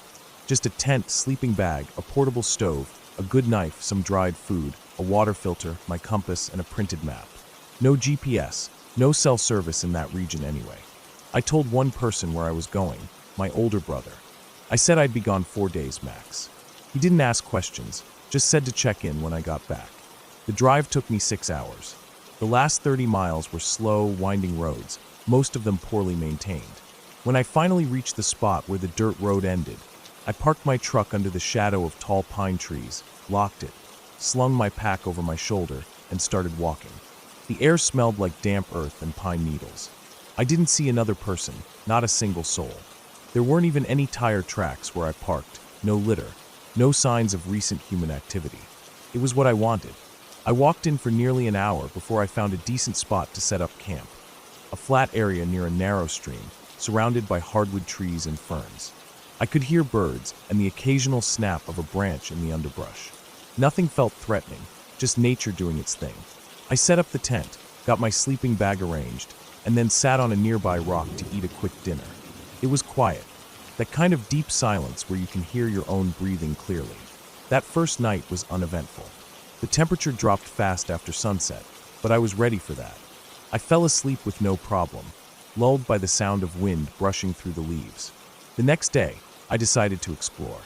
A: Just a tent, sleeping bag, a portable stove, a good knife, some dried food, a water filter, my compass, and a printed map. No GPS, no cell service in that region anyway. I told one person where I was going, my older brother. I said I'd be gone 4 days max. He didn't ask questions, just said to check in when I got back. The drive took me 6 hours. The last 30 miles were slow, winding roads, most of them poorly maintained. When I finally reached the spot where the dirt road ended, I parked my truck under the shadow of tall pine trees, locked it, slung my pack over my shoulder, and started walking. The air smelled like damp earth and pine needles. I didn't see another person, not a single soul. There weren't even any tire tracks where I parked, no litter, no signs of recent human activity. It was what I wanted. I walked in for nearly an hour before I found a decent spot to set up camp. A flat area near a narrow stream, surrounded by hardwood trees and ferns. I could hear birds and the occasional snap of a branch in the underbrush. Nothing felt threatening, just nature doing its thing. I set up the tent, got my sleeping bag arranged, and then sat on a nearby rock to eat a quick dinner. It was quiet, that kind of deep silence where you can hear your own breathing clearly. That first night was uneventful. The temperature dropped fast after sunset, but I was ready for that. I fell asleep with no problem, lulled by the sound of wind brushing through the leaves. The next day, I decided to explore.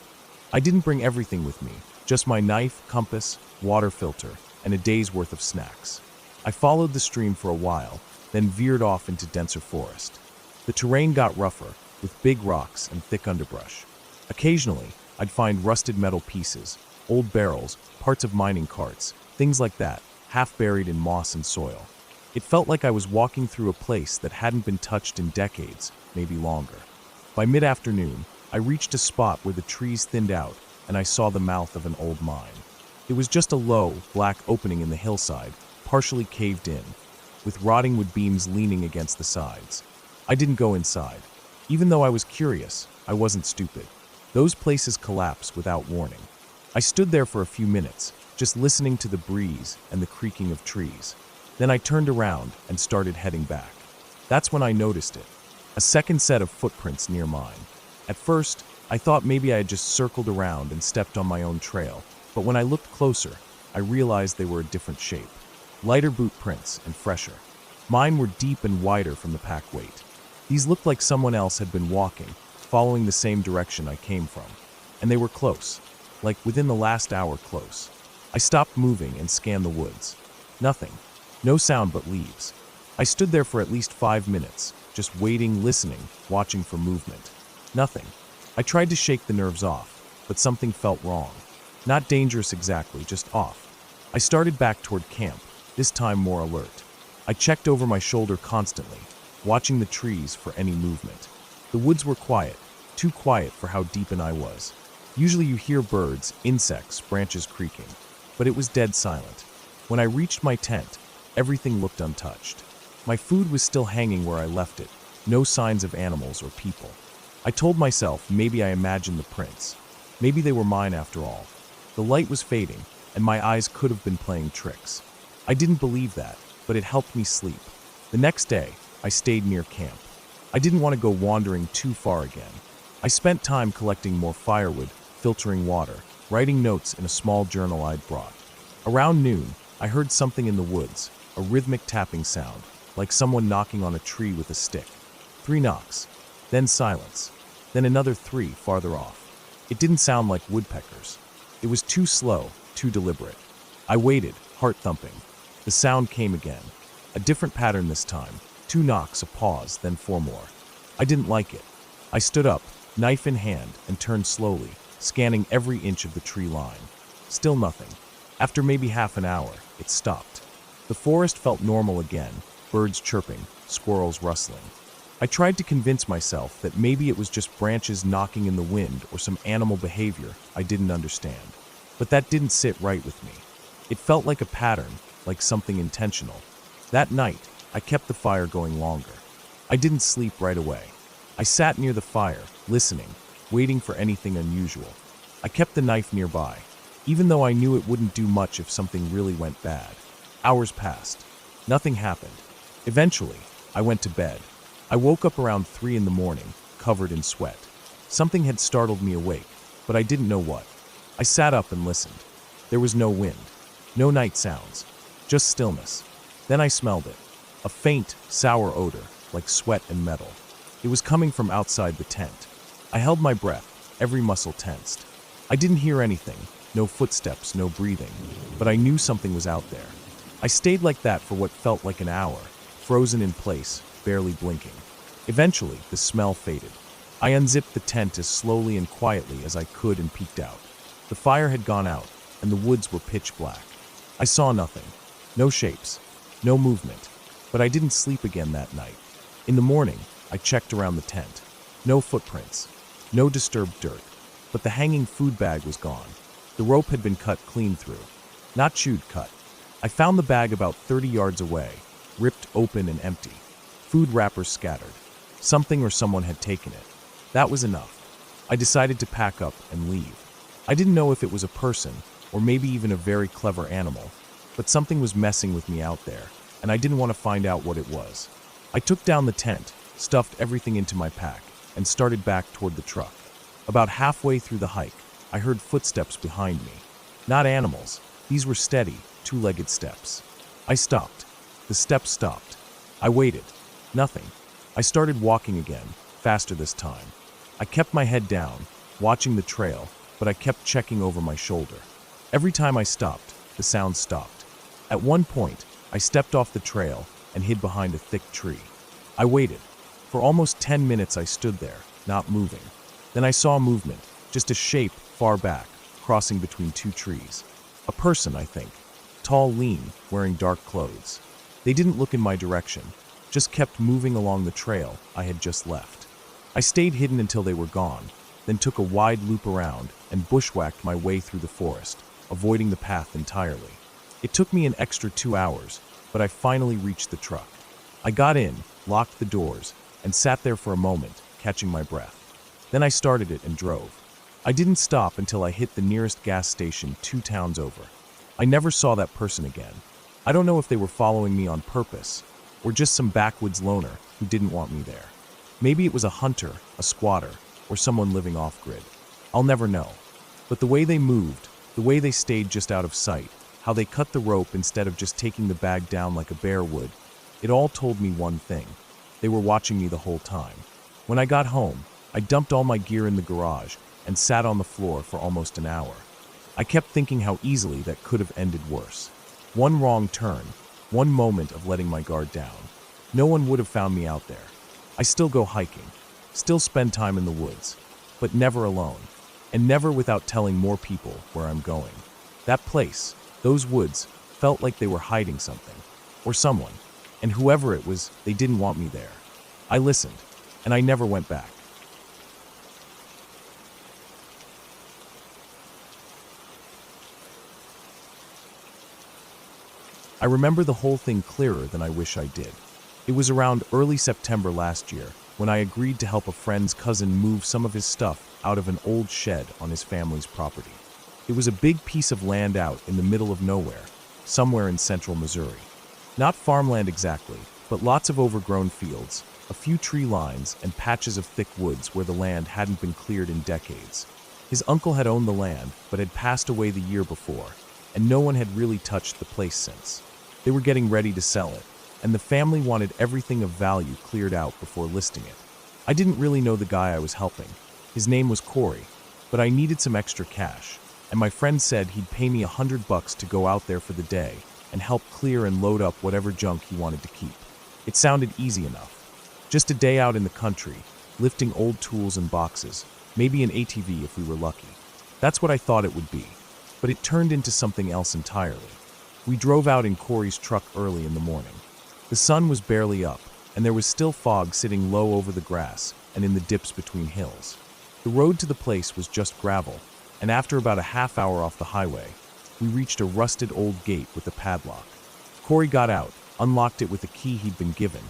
A: I didn't bring everything with me, just my knife, compass, water filter, and a day's worth of snacks. I followed the stream for a while, then veered off into denser forest. The terrain got rougher, with big rocks and thick underbrush. Occasionally, I'd find rusted metal pieces, old barrels, parts of mining carts, things like that, half buried in moss and soil. It felt like I was walking through a place that hadn't been touched in decades, maybe longer. By mid-afternoon, I reached a spot where the trees thinned out and I saw the mouth of an old mine. It was just a low, black opening in the hillside, partially caved in, with rotting wood beams leaning against the sides. I didn't go inside. Even though I was curious, I wasn't stupid. Those places collapse without warning. I stood there for a few minutes, just listening to the breeze and the creaking of trees. Then I turned around and started heading back. That's when I noticed it. A second set of footprints near mine. At first, I thought maybe I had just circled around and stepped on my own trail, but when I looked closer, I realized they were a different shape. Lighter boot prints and fresher. Mine were deep and wider from the pack weight. These looked like someone else had been walking, following the same direction I came from. And they were close, like within the last hour close. I stopped moving and scanned the woods. Nothing. No sound but leaves. I stood there for at least 5 minutes, just waiting, listening, watching for movement. Nothing. I tried to shake the nerves off, but something felt wrong. Not dangerous exactly, just off. I started back toward camp, this time more alert. I checked over my shoulder constantly, watching the trees for any movement. The woods were quiet, too quiet for how deep in I was. Usually you hear birds, insects, branches creaking, but it was dead silent. When I reached my tent, everything looked untouched. My food was still hanging where I left it, no signs of animals or people. I told myself maybe I imagined the prints. Maybe they were mine after all. The light was fading, and my eyes could have been playing tricks. I didn't believe that, but it helped me sleep. The next day, I stayed near camp. I didn't want to go wandering too far again. I spent time collecting more firewood, filtering water, writing notes in a small journal I'd brought. Around noon, I heard something in the woods, a rhythmic tapping sound, like someone knocking on a tree with a stick. 3 knocks, then silence, then another 3 farther off. It didn't sound like woodpeckers. It was too slow, too deliberate. I waited, heart thumping. The sound came again. A different pattern this time. 2 knocks, a pause, then 4 more. I didn't like it. I stood up, knife in hand, and turned slowly, scanning every inch of the tree line. Still nothing. After maybe half an hour, it stopped. The forest felt normal again, birds chirping, squirrels rustling. I tried to convince myself that maybe it was just branches knocking in the wind or some animal behavior I didn't understand. But that didn't sit right with me. It felt like a pattern, like something intentional. That night, I kept the fire going longer. I didn't sleep right away. I sat near the fire, listening, waiting for anything unusual. I kept the knife nearby, even though I knew it wouldn't do much if something really went bad. Hours passed. Nothing happened. Eventually, I went to bed. I woke up around 3 in the morning, covered in sweat. Something had startled me awake, but I didn't know what. I sat up and listened. There was no wind, no night sounds, just stillness. Then I smelled it. A faint, sour odor, like sweat and metal. It was coming from outside the tent. I held my breath, every muscle tensed. I didn't hear anything, no footsteps, no breathing, but I knew something was out there. I stayed like that for what felt like an hour, frozen in place, barely blinking. Eventually, the smell faded. I unzipped the tent as slowly and quietly as I could and peeked out. The fire had gone out, and the woods were pitch black. I saw nothing. No shapes. No movement. But I didn't sleep again that night. In the morning, I checked around the tent. No footprints. No disturbed dirt. But the hanging food bag was gone. The rope had been cut clean through. Not chewed cut. I found the bag about 30 yards away, ripped open and empty. Food wrappers scattered. Something or someone had taken it. That was enough. I decided to pack up and leave. I didn't know if it was a person, or maybe even a very clever animal, but something was messing with me out there, and I didn't want to find out what it was. I took down the tent, stuffed everything into my pack, and started back toward the truck. About halfway through the hike, I heard footsteps behind me. Not animals. These were steady, 2-legged steps. I stopped. The steps stopped. I waited. Nothing. I started walking again, faster this time. I kept my head down, watching the trail, but I kept checking over my shoulder. Every time I stopped, the sound stopped. At one point, I stepped off the trail and hid behind a thick tree. I waited. For almost 10 minutes I stood there, not moving. Then I saw movement, just a shape far back, crossing between 2 trees. A person, I think. Tall, lean, wearing dark clothes. They didn't look in my direction, just kept moving along the trail I had just left. I stayed hidden until they were gone, then took a wide loop around and bushwhacked my way through the forest, avoiding the path entirely. It took me an extra 2 hours, but I finally reached the truck. I got in, locked the doors, and sat there for a moment, catching my breath. Then I started it and drove. I didn't stop until I hit the nearest gas station 2 towns over. I never saw that person again. I don't know if they were following me on purpose, or just some backwoods loner who didn't want me there. Maybe it was a hunter, a squatter, or someone living off-grid. I'll never know. But the way they moved, the way they stayed just out of sight, how they cut the rope instead of just taking the bag down like a bear would, it all told me one thing. They were watching me the whole time. When I got home, I dumped all my gear in the garage and sat on the floor for almost an hour. I kept thinking how easily that could have ended worse. One wrong turn, one moment of letting my guard down. No one would have found me out there. I still go hiking, still spend time in the woods, but never alone, and never without telling more people where I'm going. That place, those woods, felt like they were hiding something, or someone, and whoever it was, they didn't want me there. I listened, and I never went back. I remember the whole thing clearer than I wish I did. It was around early September last year, when I agreed to help a friend's cousin move some of his stuff out of an old shed on his family's property. It was a big piece of land out in the middle of nowhere, somewhere in central Missouri. Not farmland exactly, but lots of overgrown fields, a few tree lines, and patches of thick woods where the land hadn't been cleared in decades. His uncle had owned the land, but had passed away the year before, and no one had really touched the place since. They were getting ready to sell it, and the family wanted everything of value cleared out before listing it. I didn't really know the guy I was helping. His name was Corey, but I needed some extra cash, and my friend said he'd pay me $100 to go out there for the day and help clear and load up whatever junk he wanted to keep. It sounded easy enough. Just a day out in the country, lifting old tools and boxes, maybe an ATV if we were lucky. That's what I thought it would be, but it turned into something else entirely. We drove out in Corey's truck early in the morning. The sun was barely up, and there was still fog sitting low over the grass and in the dips between hills. The road to the place was just gravel, and after about a half hour off the highway, we reached a rusted old gate with a padlock. Corey got out, unlocked it with a key he'd been given,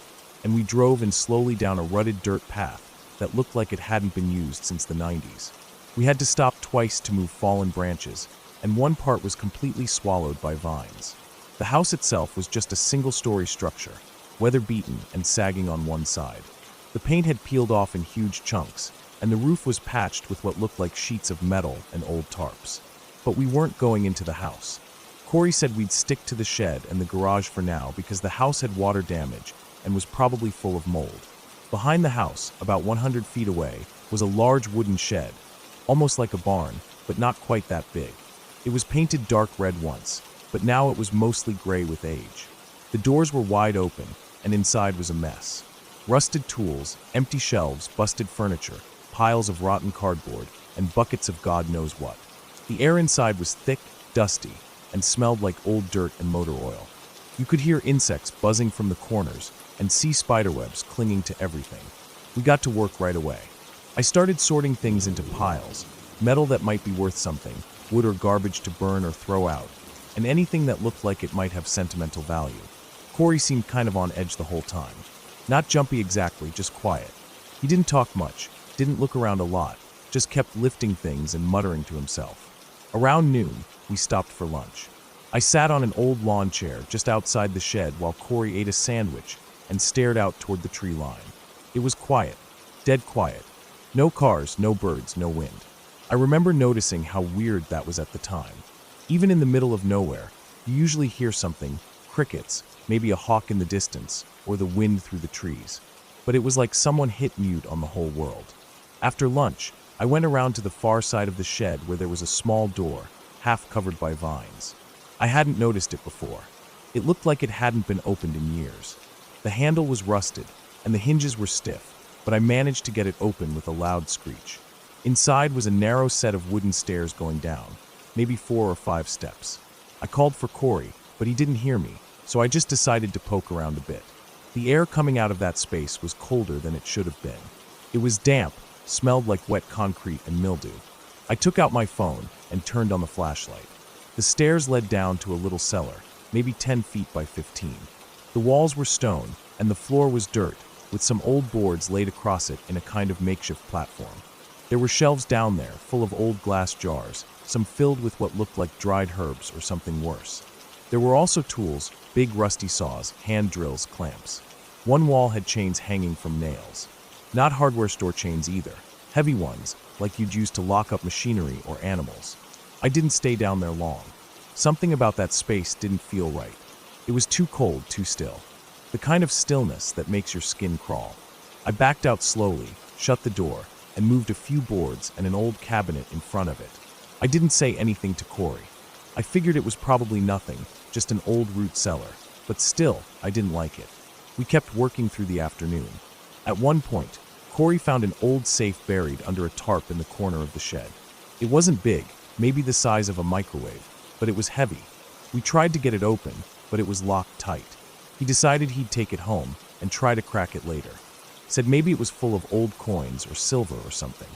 A: and we drove in slowly down a rutted dirt path that looked like it hadn't been used since the 90s. We had to stop twice to move fallen branches, and one part was completely swallowed by vines. The house itself was just a single-story structure, weather-beaten and sagging on one side. The paint had peeled off in huge chunks, and the roof was patched with what looked like sheets of metal and old tarps. But we weren't going into the house. Corey said we'd stick to the shed and the garage for now because the house had water damage and was probably full of mold. Behind the house, about 100 feet away, was a large wooden shed, almost like a barn, but not quite that big. It was painted dark red once, but now it was mostly gray with age. The doors were wide open, and inside was a mess. Rusted tools, empty shelves, busted furniture, piles of rotten cardboard, and buckets of God knows what. The air inside was thick, dusty, and smelled like old dirt and motor oil. You could hear insects buzzing from the corners and see spiderwebs clinging to everything. We got to work right away. I started sorting things into piles, metal that might be worth something, wood or garbage to burn or throw out, and anything that looked like it might have sentimental value. Corey seemed kind of on edge the whole time. Not jumpy exactly, just quiet. He didn't talk much, didn't look around a lot, just kept lifting things and muttering to himself. Around noon, we stopped for lunch. I sat on an old lawn chair just outside the shed while Corey ate a sandwich and stared out toward the tree line. It was quiet, dead quiet. No cars, no birds, no wind. I remember noticing how weird that was at the time. Even in the middle of nowhere, you usually hear something, crickets, maybe a hawk in the distance, or the wind through the trees. But it was like someone hit mute on the whole world. After lunch, I went around to the far side of the shed where there was a small door, half covered by vines. I hadn't noticed it before. It looked like it hadn't been opened in years. The handle was rusted, and the hinges were stiff, but I managed to get it open with a loud screech. Inside was a narrow set of wooden stairs going down, maybe 4 or 5 steps. I called for Corey, but he didn't hear me, so I just decided to poke around a bit. The air coming out of that space was colder than it should have been. It was damp, smelled like wet concrete and mildew. I took out my phone and turned on the flashlight. The stairs led down to a little cellar, maybe 10 feet by 15. The walls were stone, and the floor was dirt, with some old boards laid across it in a kind of makeshift platform. There were shelves down there, full of old glass jars, some filled with what looked like dried herbs or something worse. There were also tools, big rusty saws, hand drills, clamps. One wall had chains hanging from nails. Not hardware store chains either, heavy ones, like you'd use to lock up machinery or animals. I didn't stay down there long. Something about that space didn't feel right. It was too cold, too still. The kind of stillness that makes your skin crawl. I backed out slowly, shut the door, and moved a few boards and an old cabinet in front of it. I didn't say anything to Corey. I figured it was probably nothing, just an old root cellar, but still, I didn't like it. We kept working through the afternoon. At one point, Corey found an old safe buried under a tarp in the corner of the shed. It wasn't big, maybe the size of a microwave, but it was heavy. We tried to get it open, but it was locked tight. He decided he'd take it home and try to crack it later. Said maybe it was full of old coins or silver or something.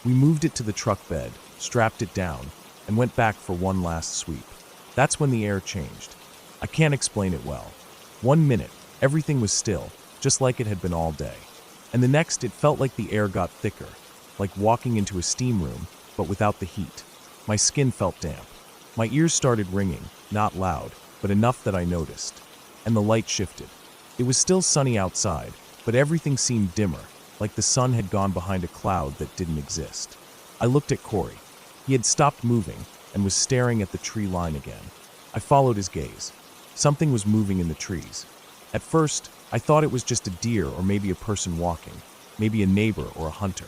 A: We moved it to the truck bed, strapped it down, and went back for one last sweep. That's when the air changed. I can't explain it well. 1 minute, everything was still, just like it had been all day. And the next, it felt like the air got thicker, like walking into a steam room, but without the heat. My skin felt damp. My ears started ringing, not loud, but enough that I noticed. And the light shifted. It was still sunny outside, but everything seemed dimmer, like the sun had gone behind a cloud that didn't exist. I looked at Corey. He had stopped moving and was staring at the tree line again. I followed his gaze. Something was moving in the trees. At first, I thought it was just a deer or maybe a person walking, maybe a neighbor or a hunter.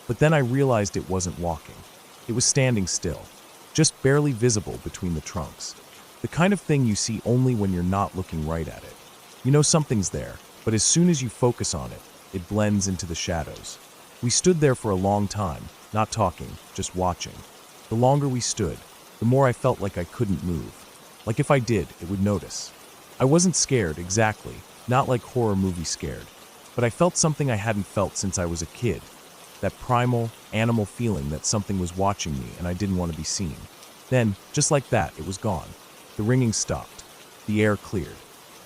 A: But then I realized it wasn't walking. It was standing still, just barely visible between the trunks. The kind of thing you see only when you're not looking right at it. You know something's there, but as soon as you focus on it, it blends into the shadows. We stood there for a long time, not talking, just watching. The longer we stood, the more I felt like I couldn't move. Like if I did, it would notice. I wasn't scared, exactly, not like horror movie scared, but I felt something I hadn't felt since I was a kid. That primal, animal feeling that something was watching me and I didn't want to be seen. Then, just like that, it was gone. The ringing stopped, the air cleared,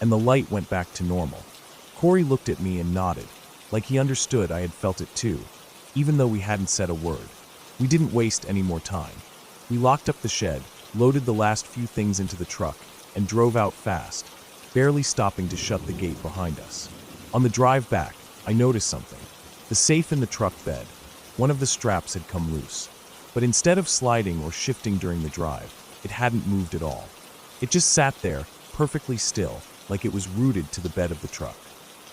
A: and the light went back to normal. Corey looked at me and nodded, like he understood I had felt it too, even though we hadn't said a word. We didn't waste any more time. We locked up the shed, loaded the last few things into the truck, and drove out fast, barely stopping to shut the gate behind us. On the drive back, I noticed something. The safe in the truck bed, one of the straps had come loose. But instead of sliding or shifting during the drive, it hadn't moved at all. It just sat there, perfectly still, like it was rooted to the bed of the truck.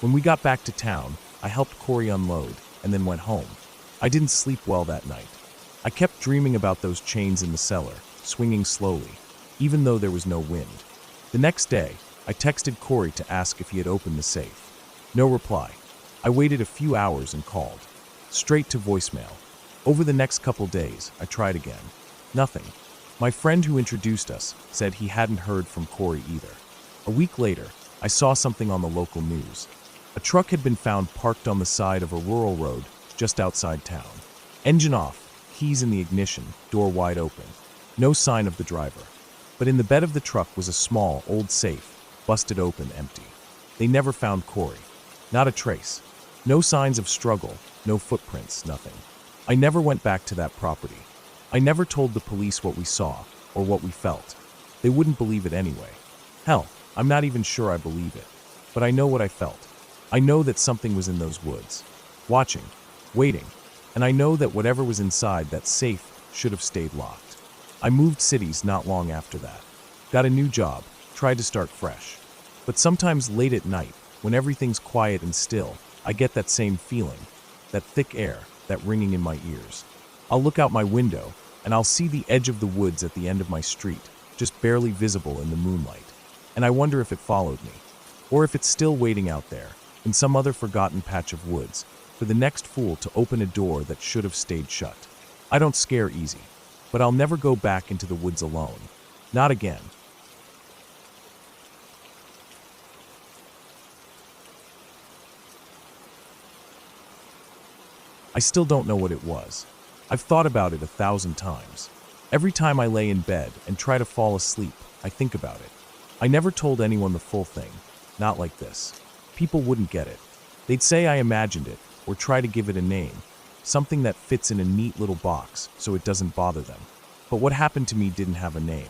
A: When we got back to town, I helped Corey unload, and then went home. I didn't sleep well that night. I kept dreaming about those chains in the cellar, swinging slowly, even though there was no wind. The next day, I texted Corey to ask if he had opened the safe. No reply. I waited a few hours and called. Straight to voicemail. Over the next couple days, I tried again. Nothing. My friend who introduced us said he hadn't heard from Corey either. A week later, I saw something on the local news. A truck had been found parked on the side of a rural road just outside town. Engine off, keys in the ignition, door wide open. No sign of the driver. But in the bed of the truck was a small, old safe, busted open, empty. They never found Corey. Not a trace. No signs of struggle, no footprints, nothing. I never went back to that property. I never told the police what we saw or what we felt. They wouldn't believe it anyway. Hell, I'm not even sure I believe it. But I know what I felt. I know that something was in those woods. Watching. Waiting. And I know that whatever was inside that safe should have stayed locked. I moved cities not long after that. Got a new job. Tried to start fresh. But sometimes late at night, when everything's quiet and still, I get that same feeling. That thick air, that ringing in my ears. I'll look out my window, and I'll see the edge of the woods at the end of my street, just barely visible in the moonlight. And I wonder if it followed me, or if it's still waiting out there, in some other forgotten patch of woods, for the next fool to open a door that should have stayed shut. I don't scare easy, but I'll never go back into the woods alone. Not again. I still don't know what it was. I've thought about it 1,000 times. Every time I lay in bed and try to fall asleep, I think about it. I never told anyone the full thing. Not like this. People wouldn't get it. They'd say I imagined it, or try to give it a name. Something that fits in a neat little box, so it doesn't bother them. But what happened to me didn't have a name.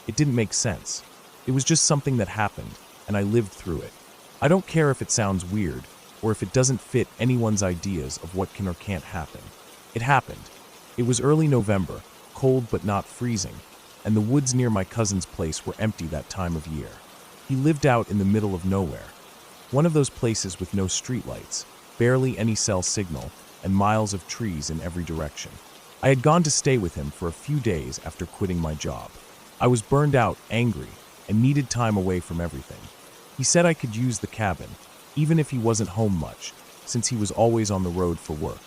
A: It didn't make sense. It was just something that happened, and I lived through it. I don't care if it sounds weird, or if it doesn't fit anyone's ideas of what can or can't happen. It happened. It was early November, cold but not freezing, and the woods near my cousin's place were empty that time of year. He lived out in the middle of nowhere. One of those places with no streetlights, barely any cell signal, and miles of trees in every direction. I had gone to stay with him for a few days after quitting my job. I was burned out, angry, and needed time away from everything. He said I could use the cabin, even if he wasn't home much, since he was always on the road for work.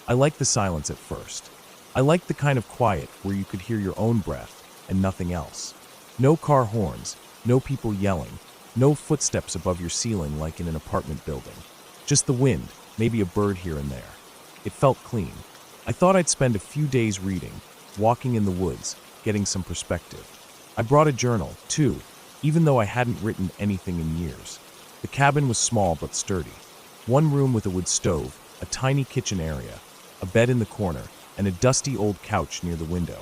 A: I liked the silence at first. I liked the kind of quiet where you could hear your own breath and nothing else. No car horns, no people yelling, no footsteps above your ceiling like in an apartment building. Just the wind, maybe a bird here and there. It felt clean. I thought I'd spend a few days reading, walking in the woods, getting some perspective. I brought a journal, too, even though I hadn't written anything in years. The cabin was small but sturdy. One room with a wood stove, a tiny kitchen area, a bed in the corner, and a dusty old couch near the window.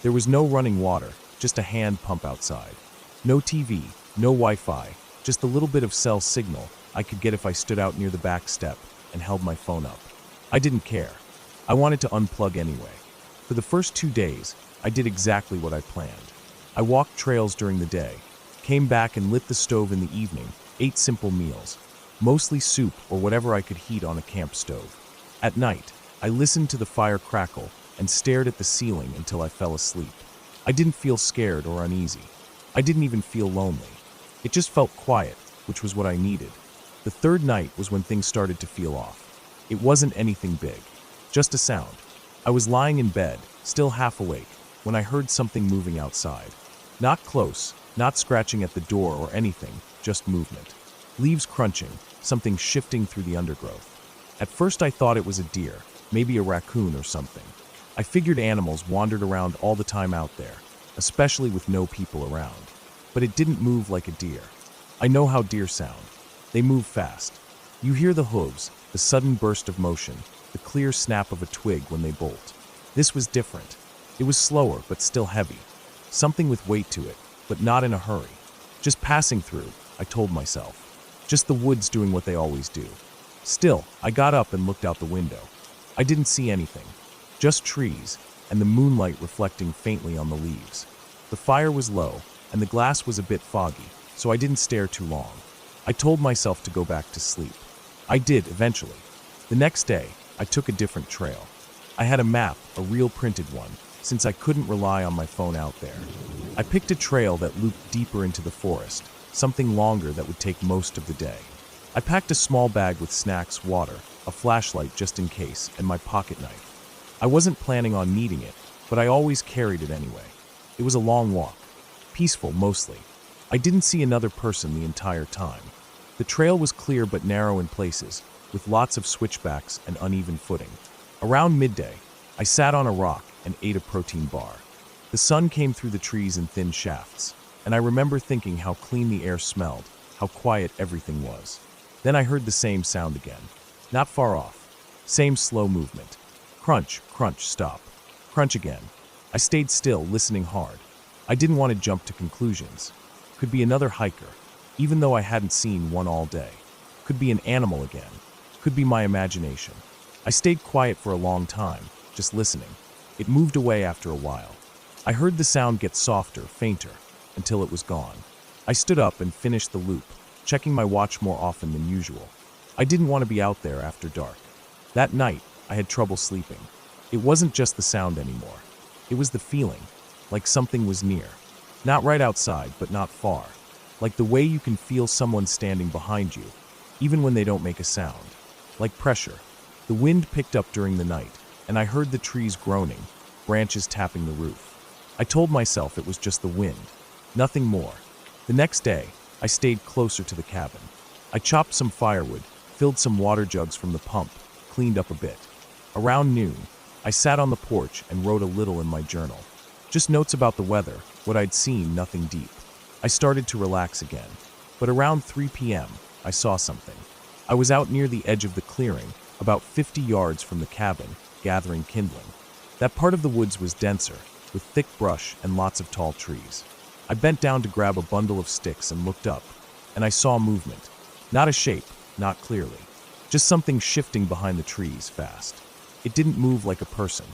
A: There was no running water, just a hand pump outside. No TV, no Wi-Fi, just a little bit of cell signal I could get if I stood out near the back step and held my phone up. I didn't care. I wanted to unplug anyway. For the first 2 days, I did exactly what I planned. I walked trails during the day, came back and lit the stove in the evening, ate simple meals, mostly soup or whatever I could heat on a camp stove. At night, I listened to the fire crackle and stared at the ceiling until I fell asleep. I didn't feel scared or uneasy. I didn't even feel lonely. It just felt quiet, which was what I needed. The third night was when things started to feel off. It wasn't anything big, just a sound. I was lying in bed, still half awake, when I heard something moving outside. Not close, not scratching at the door or anything, just movement. Leaves crunching, something shifting through the undergrowth. At first I thought it was a deer, maybe a raccoon or something. I figured animals wandered around all the time out there, especially with no people around. But it didn't move like a deer. I know how deer sound. They move fast. You hear the hooves, the sudden burst of motion, the clear snap of a twig when they bolt. This was different. It was slower, but still heavy. Something with weight to it, but not in a hurry. Just passing through, I told myself. Just the woods doing what they always do. Still, I got up and looked out the window. I didn't see anything. Just trees, and the moonlight reflecting faintly on the leaves. The fire was low, and the glass was a bit foggy, so I didn't stare too long. I told myself to go back to sleep. I did, eventually. The next day, I took a different trail. I had a map, a real printed one, since I couldn't rely on my phone out there. I picked a trail that looped deeper into the forest, something longer that would take most of the day. I packed a small bag with snacks, water, a flashlight just in case, and my pocket knife. I wasn't planning on needing it, but I always carried it anyway. It was a long walk. Peaceful, mostly. I didn't see another person the entire time. The trail was clear but narrow in places, with lots of switchbacks and uneven footing. Around midday, I sat on a rock and ate a protein bar. The sun came through the trees in thin shafts, and I remember thinking how clean the air smelled, how quiet everything was. Then I heard the same sound again, not far off. Same slow movement. Crunch, crunch, stop. Crunch again. I stayed still, listening hard. I didn't want to jump to conclusions. Could be another hiker, even though I hadn't seen one all day. Could be an animal again. Could be my imagination. I stayed quiet for a long time, just listening. It moved away after a while. I heard the sound get softer, fainter, until it was gone. I stood up and finished the loop, checking my watch more often than usual. I didn't want to be out there after dark. That night, I had trouble sleeping. It wasn't just the sound anymore. It was the feeling, like something was near. Not right outside, but not far. Like the way you can feel someone standing behind you, even when they don't make a sound. Like pressure. The wind picked up during the night, and I heard the trees groaning, branches tapping the roof. I told myself it was just the wind, nothing more. The next day, I stayed closer to the cabin. I chopped some firewood, filled some water jugs from the pump, cleaned up a bit. Around noon, I sat on the porch and wrote a little in my journal. Just notes about the weather, what I'd seen, nothing deep. I started to relax again. But around 3 p.m., I saw something. I was out near the edge of the clearing, about 50 yards from the cabin, gathering kindling. That part of the woods was denser, with thick brush and lots of tall trees. I bent down to grab a bundle of sticks and looked up, and I saw movement. Not a shape, not clearly. Just something shifting behind the trees, fast. It didn't move like a person.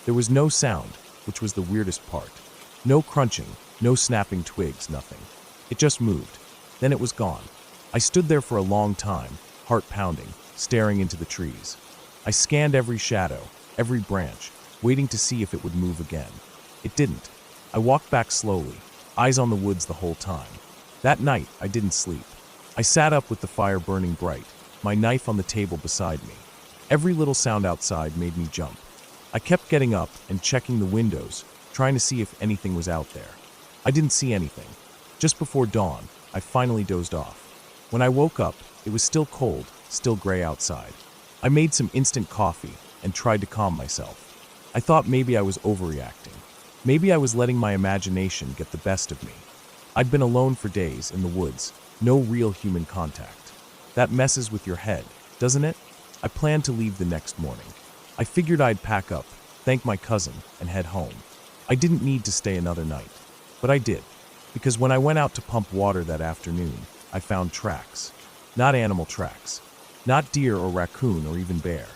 A: There was no sound, which was the weirdest part. No crunching, no snapping twigs, nothing. It just moved. Then it was gone. I stood there for a long time, heart pounding, staring into the trees. I scanned every shadow, every branch, waiting to see if it would move again. It didn't. I walked back slowly, eyes on the woods the whole time. That night, I didn't sleep. I sat up with the fire burning bright, my knife on the table beside me. Every little sound outside made me jump. I kept getting up and checking the windows, trying to see if anything was out there. I didn't see anything. Just before dawn, I finally dozed off. When I woke up, it was still cold, still gray outside. I made some instant coffee and tried to calm myself. I thought maybe I was overreacting. Maybe I was letting my imagination get the best of me. I'd been alone for days in the woods, no real human contact. That messes with your head, doesn't it? I planned to leave the next morning. I figured I'd pack up, thank my cousin, and head home. I didn't need to stay another night, but I did, because when I went out to pump water that afternoon, I found tracks. Not animal tracks. Not deer or raccoon or even bear.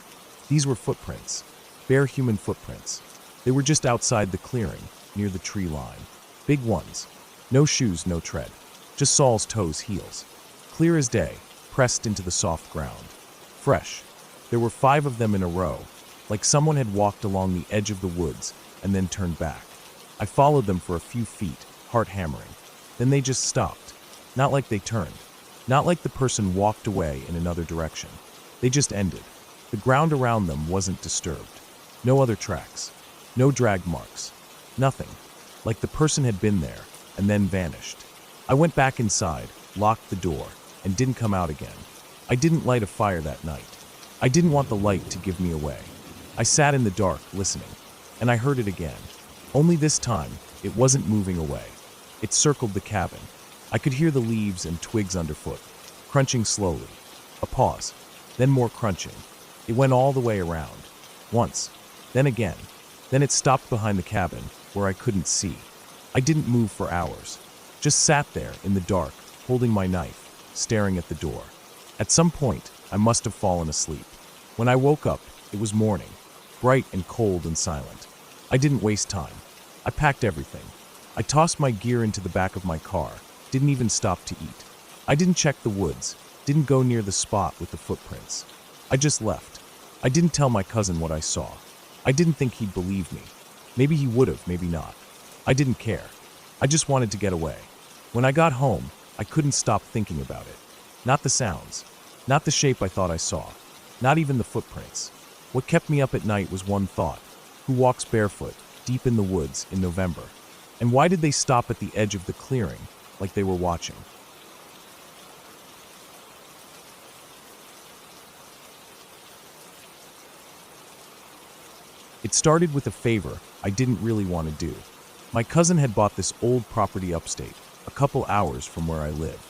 A: These were footprints. Bare human footprints. They were just outside the clearing, near the tree line. Big ones. No shoes, no tread. Just Saul's toes, heels. Clear as day, pressed into the soft ground. Fresh. There were 5 of them in a row, like someone had walked along the edge of the woods and then turned back. I followed them for a few feet, heart hammering. Then they just stopped. Not like they turned. Not like the person walked away in another direction. They just ended. The ground around them wasn't disturbed. No other tracks. No drag marks. Nothing. Like the person had been there and then vanished. I went back inside, locked the door, and didn't come out again. I didn't light a fire that night. I didn't want the light to give me away. I sat in the dark, listening, and I heard it again. Only this time, it wasn't moving away. It circled the cabin. I could hear the leaves and twigs underfoot, crunching slowly. A pause, then more crunching. It went all the way around. Once, then again. Then it stopped behind the cabin, where I couldn't see. I didn't move for hours. Just sat there in the dark, holding my knife, staring at the door. At some point, I must have fallen asleep. When I woke up, it was morning, bright and cold and silent. I didn't waste time. I packed everything. I tossed my gear into the back of my car, didn't even stop to eat. I didn't check the woods, didn't go near the spot with the footprints. I just left. I didn't tell my cousin what I saw. I didn't think he'd believe me. Maybe he would have, maybe not. I didn't care. I just wanted to get away. When I got home, I couldn't stop thinking about it. Not the sounds. Not the shape I thought I saw. Not even the footprints. What kept me up at night was one thought. Who walks barefoot, deep in the woods, in November? And why did they stop at the edge of the clearing, like they were watching? It started with a favor I didn't really want to do. My cousin had bought this old property upstate, a couple hours from where I live.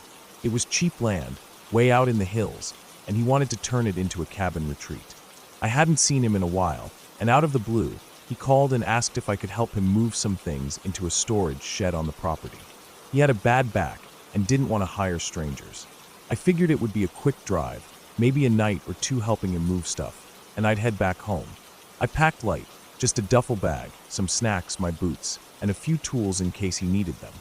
A: It was cheap land, way out in the hills, and he wanted to turn it into a cabin retreat. I hadn't seen him in a while, and out of the blue, he called and asked if I could help him move some things into a storage shed on the property. He had a bad back and didn't want to hire strangers. I figured it would be a quick drive, maybe a night or two helping him move stuff, and I'd head back home. I packed light, just a duffel bag, some snacks, my boots, and a few tools in case he needed them.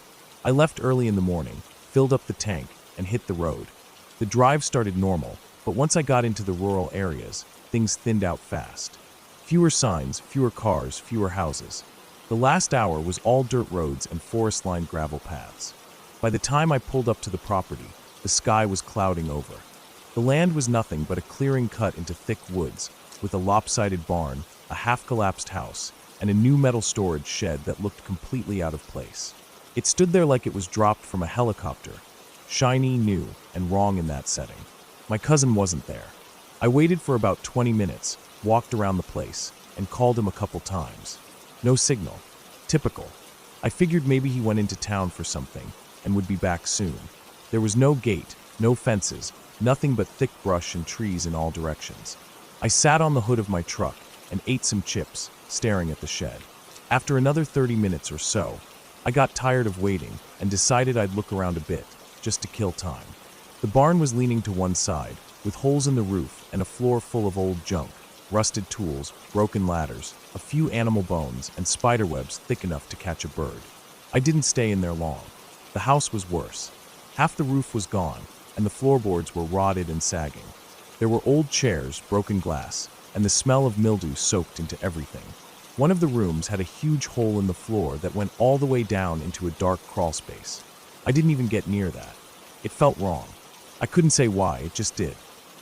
A: I left early in the morning, filled up the tank, and hit the road. The drive started normal, but once I got into the rural areas, things thinned out fast. Fewer signs, fewer cars, fewer houses. The last hour was all dirt roads and forest-lined gravel paths. By the time I pulled up to the property, the sky was clouding over. The land was nothing but a clearing cut into thick woods, with a lopsided barn, a half-collapsed house, and a new metal storage shed that looked completely out of place. It stood there like it was dropped from a helicopter, shiny, new, and wrong in that setting. My cousin wasn't there. I waited for about 20 minutes, walked around the place, and called him a couple times. No signal. Typical. I figured maybe he went into town for something and would be back soon. There was no gate, no fences, nothing but thick brush and trees in all directions. I sat on the hood of my truck and ate some chips, staring at the shed. After another 30 minutes or so, I got tired of waiting and decided I'd look around a bit, just to kill time. The barn was leaning to one side, with holes in the roof and a floor full of old junk, rusted tools, broken ladders, a few animal bones, and spider webs thick enough to catch a bird. I didn't stay in there long. The house was worse. Half the roof was gone, and the floorboards were rotted and sagging. There were old chairs, broken glass, and the smell of mildew soaked into everything. One of the rooms had a huge hole in the floor that went all the way down into a dark crawl space. I didn't even get near that. It felt wrong. I couldn't say why, it just did.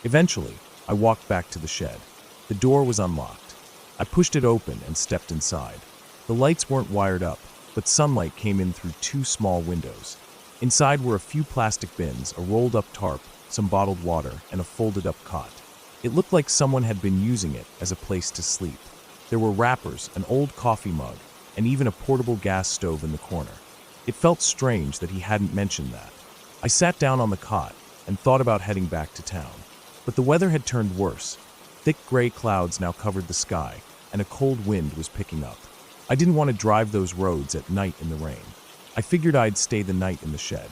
A: Eventually, I walked back to the shed. The door was unlocked. I pushed it open and stepped inside. The lights weren't wired up, but sunlight came in through 2 small windows. Inside were a few plastic bins, a rolled-up tarp, some bottled water, and a folded-up cot. It looked like someone had been using it as a place to sleep. There were wrappers, an old coffee mug, and even a portable gas stove in the corner. It felt strange that he hadn't mentioned that. I sat down on the cot and thought about heading back to town. But the weather had turned worse, Thick gray clouds now covered the sky, and a cold wind was picking up. I didn't want to drive those roads at night in the rain. I figured I'd stay the night in the shed.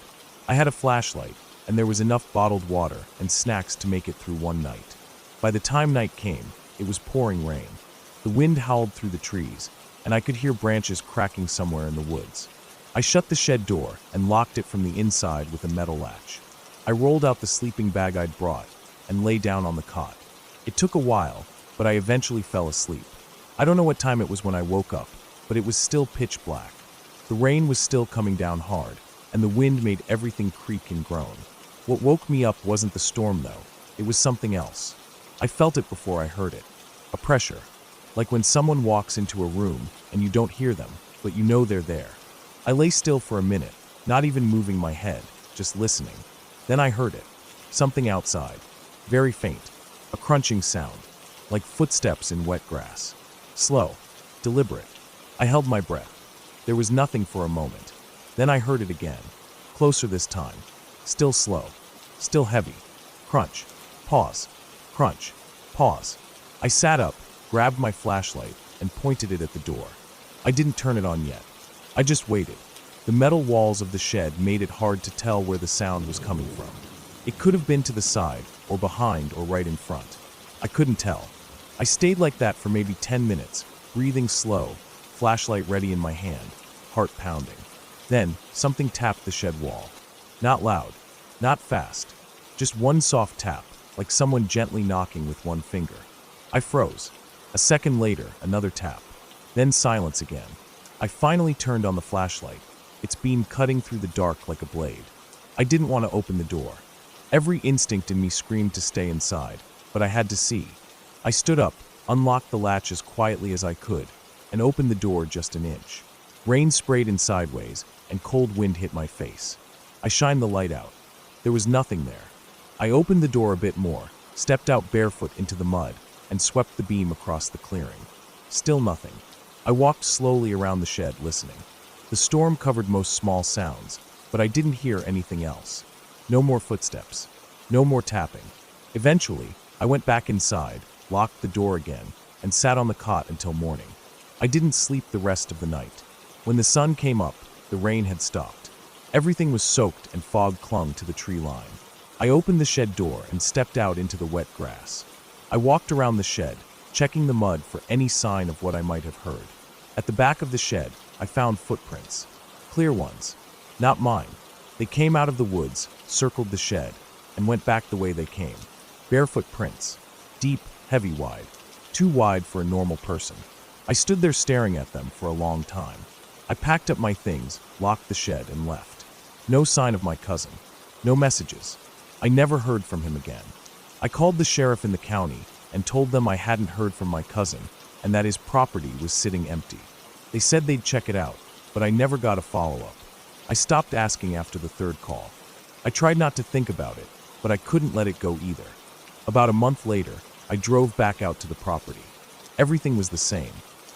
A: I had a flashlight, and there was enough bottled water and snacks to make it through one night. By the time night came, it was pouring rain. The wind howled through the trees, and I could hear branches cracking somewhere in the woods. I shut the shed door and locked it from the inside with a metal latch. I rolled out the sleeping bag I'd brought and lay down on the cot. It took a while, but I eventually fell asleep. I don't know what time it was when I woke up, but it was still pitch black. The rain was still coming down hard, and the wind made everything creak and groan. What woke me up wasn't the storm, though. It was something else. I felt it before I heard it. A pressure. Like when someone walks into a room and you don't hear them, but you know they're there. I lay still for a minute, not even moving my head, just listening. Then I heard it. Something outside. Very faint. A crunching sound. Like footsteps in wet grass. Slow. Deliberate. I held my breath. There was nothing for a moment. Then I heard it again. Closer this time. Still slow. Still heavy. Crunch. Pause. Crunch. Pause. I sat up, grabbed my flashlight, and pointed it at the door. I didn't turn it on yet. I just waited. The metal walls of the shed made it hard to tell where the sound was coming from. It could have been to the side, or behind, or right in front. I couldn't tell. I stayed like that for maybe 10 minutes, breathing slow, flashlight ready in my hand, heart pounding. Then, something tapped the shed wall. Not loud, not fast, just one soft tap, like someone gently knocking with one finger. I froze. A second later, another tap. Then silence again. I finally turned on the flashlight, its beam cutting through the dark like a blade. I didn't want to open the door. Every instinct in me screamed to stay inside, but I had to see. I stood up, unlocked the latch as quietly as I could, and opened the door just an inch. Rain sprayed in sideways, and cold wind hit my face. I shined the light out. There was nothing there. I opened the door a bit more, stepped out barefoot into the mud, and swept the beam across the clearing. Still nothing. I walked slowly around the shed, listening. The storm covered most small sounds, but I didn't hear anything else. No more footsteps. No more tapping. Eventually, I went back inside, locked the door again, and sat on the cot until morning. I didn't sleep the rest of the night. When the sun came up, the rain had stopped. Everything was soaked and fog clung to the tree line. I opened the shed door and stepped out into the wet grass. I walked around the shed, checking the mud for any sign of what I might have heard. At the back of the shed, I found footprints. Clear ones. Not mine. They came out of the woods, circled the shed, and went back the way they came. Barefoot prints. Deep, heavy wide. Too wide for a normal person. I stood there staring at them for a long time. I packed up my things, locked the shed, and left. No sign of my cousin. No messages. I never heard from him again. I called the sheriff in the county and told them I hadn't heard from my cousin and that his property was sitting empty. They said they'd check it out, but I never got a follow-up. I stopped asking after the third call. I tried not to think about it, but I couldn't let it go either. About a month later, I drove back out to the property. Everything was the same.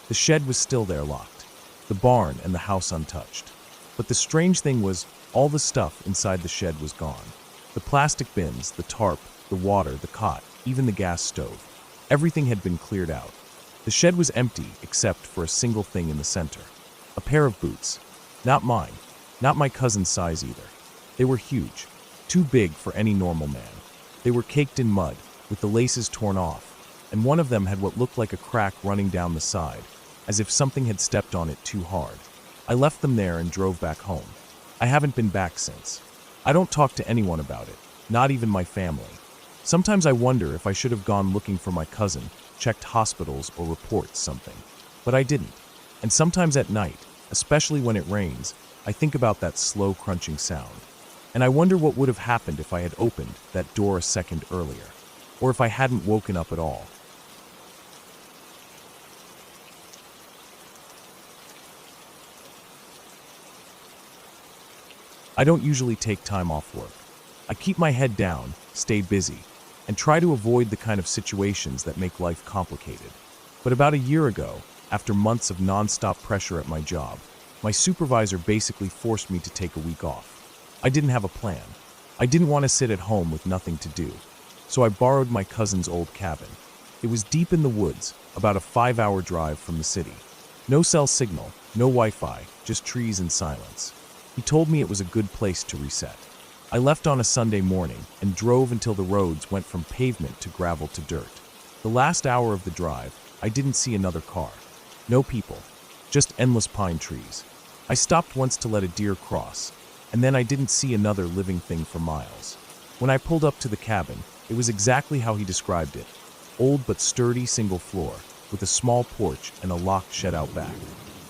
A: The shed was still there locked. The barn and the house untouched. But the strange thing was, all the stuff inside the shed was gone. The plastic bins, the tarp, the water, the cot, even the gas stove. Everything had been cleared out. The shed was empty except for a single thing in the center. A pair of boots. Not mine. Not my cousin's size either. They were huge. Too big for any normal man. They were caked in mud, with the laces torn off, and one of them had what looked like a crack running down the side, as if something had stepped on it too hard. I left them there and drove back home. I haven't been back since. I don't talk to anyone about it, not even my family. Sometimes I wonder if I should have gone looking for my cousin, checked hospitals or reports something. But I didn't. And sometimes at night, especially when it rains, I think about that slow crunching sound. And I wonder what would have happened if I had opened that door a second earlier, or if I hadn't woken up at all. I don't usually take time off work. I keep my head down, stay busy, and try to avoid the kind of situations that make life complicated. But about a year ago, after months of non-stop pressure at my job, my supervisor basically forced me to take a week off. I didn't have a plan. I didn't want to sit at home with nothing to do, so I borrowed my cousin's old cabin. It was deep in the woods, about a 5-hour drive from the city. No cell signal, no Wi-Fi, just trees and silence. He told me it was a good place to reset. I left on a Sunday morning and drove until the roads went from pavement to gravel to dirt. The last hour of the drive, I didn't see another car. No people, just endless pine trees. I stopped once to let a deer cross, and then I didn't see another living thing for miles. When I pulled up to the cabin, it was exactly how he described it. Old but sturdy single floor, with a small porch and a locked shed out back.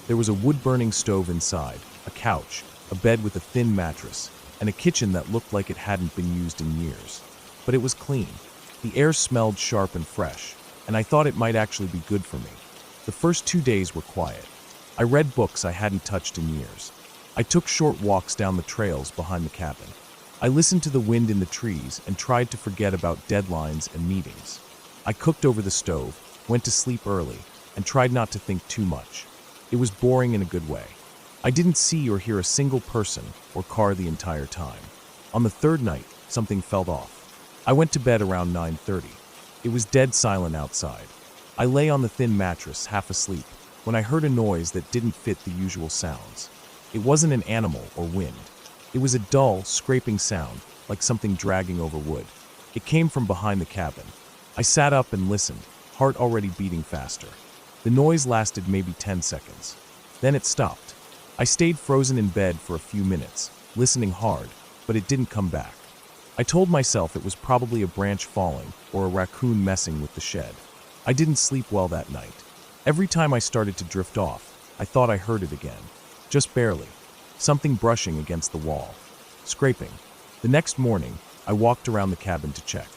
A: There was a wood-burning stove inside, a couch, a bed with a thin mattress, and a kitchen that looked like it hadn't been used in years. But it was clean. The air smelled sharp and fresh, and I thought it might actually be good for me. The first 2 days were quiet. I read books I hadn't touched in years. I took short walks down the trails behind the cabin. I listened to the wind in the trees and tried to forget about deadlines and meetings. I cooked over the stove, went to sleep early, and tried not to think too much. It was boring in a good way. I didn't see or hear a single person or car the entire time. On the third night, something felt off. I went to bed around 9:30. It was dead silent outside. I lay on the thin mattress, half asleep, when I heard a noise that didn't fit the usual sounds. It wasn't an animal or wind. It was a dull, scraping sound, like something dragging over wood. It came from behind the cabin. I sat up and listened, heart already beating faster. The noise lasted maybe 10 seconds. Then it stopped. I stayed frozen in bed for a few minutes, listening hard, but it didn't come back. I told myself it was probably a branch falling or a raccoon messing with the shed. I didn't sleep well that night. Every time I started to drift off, I thought I heard it again. Just barely. Something brushing against the wall. Scraping. The next morning, I walked around the cabin to check.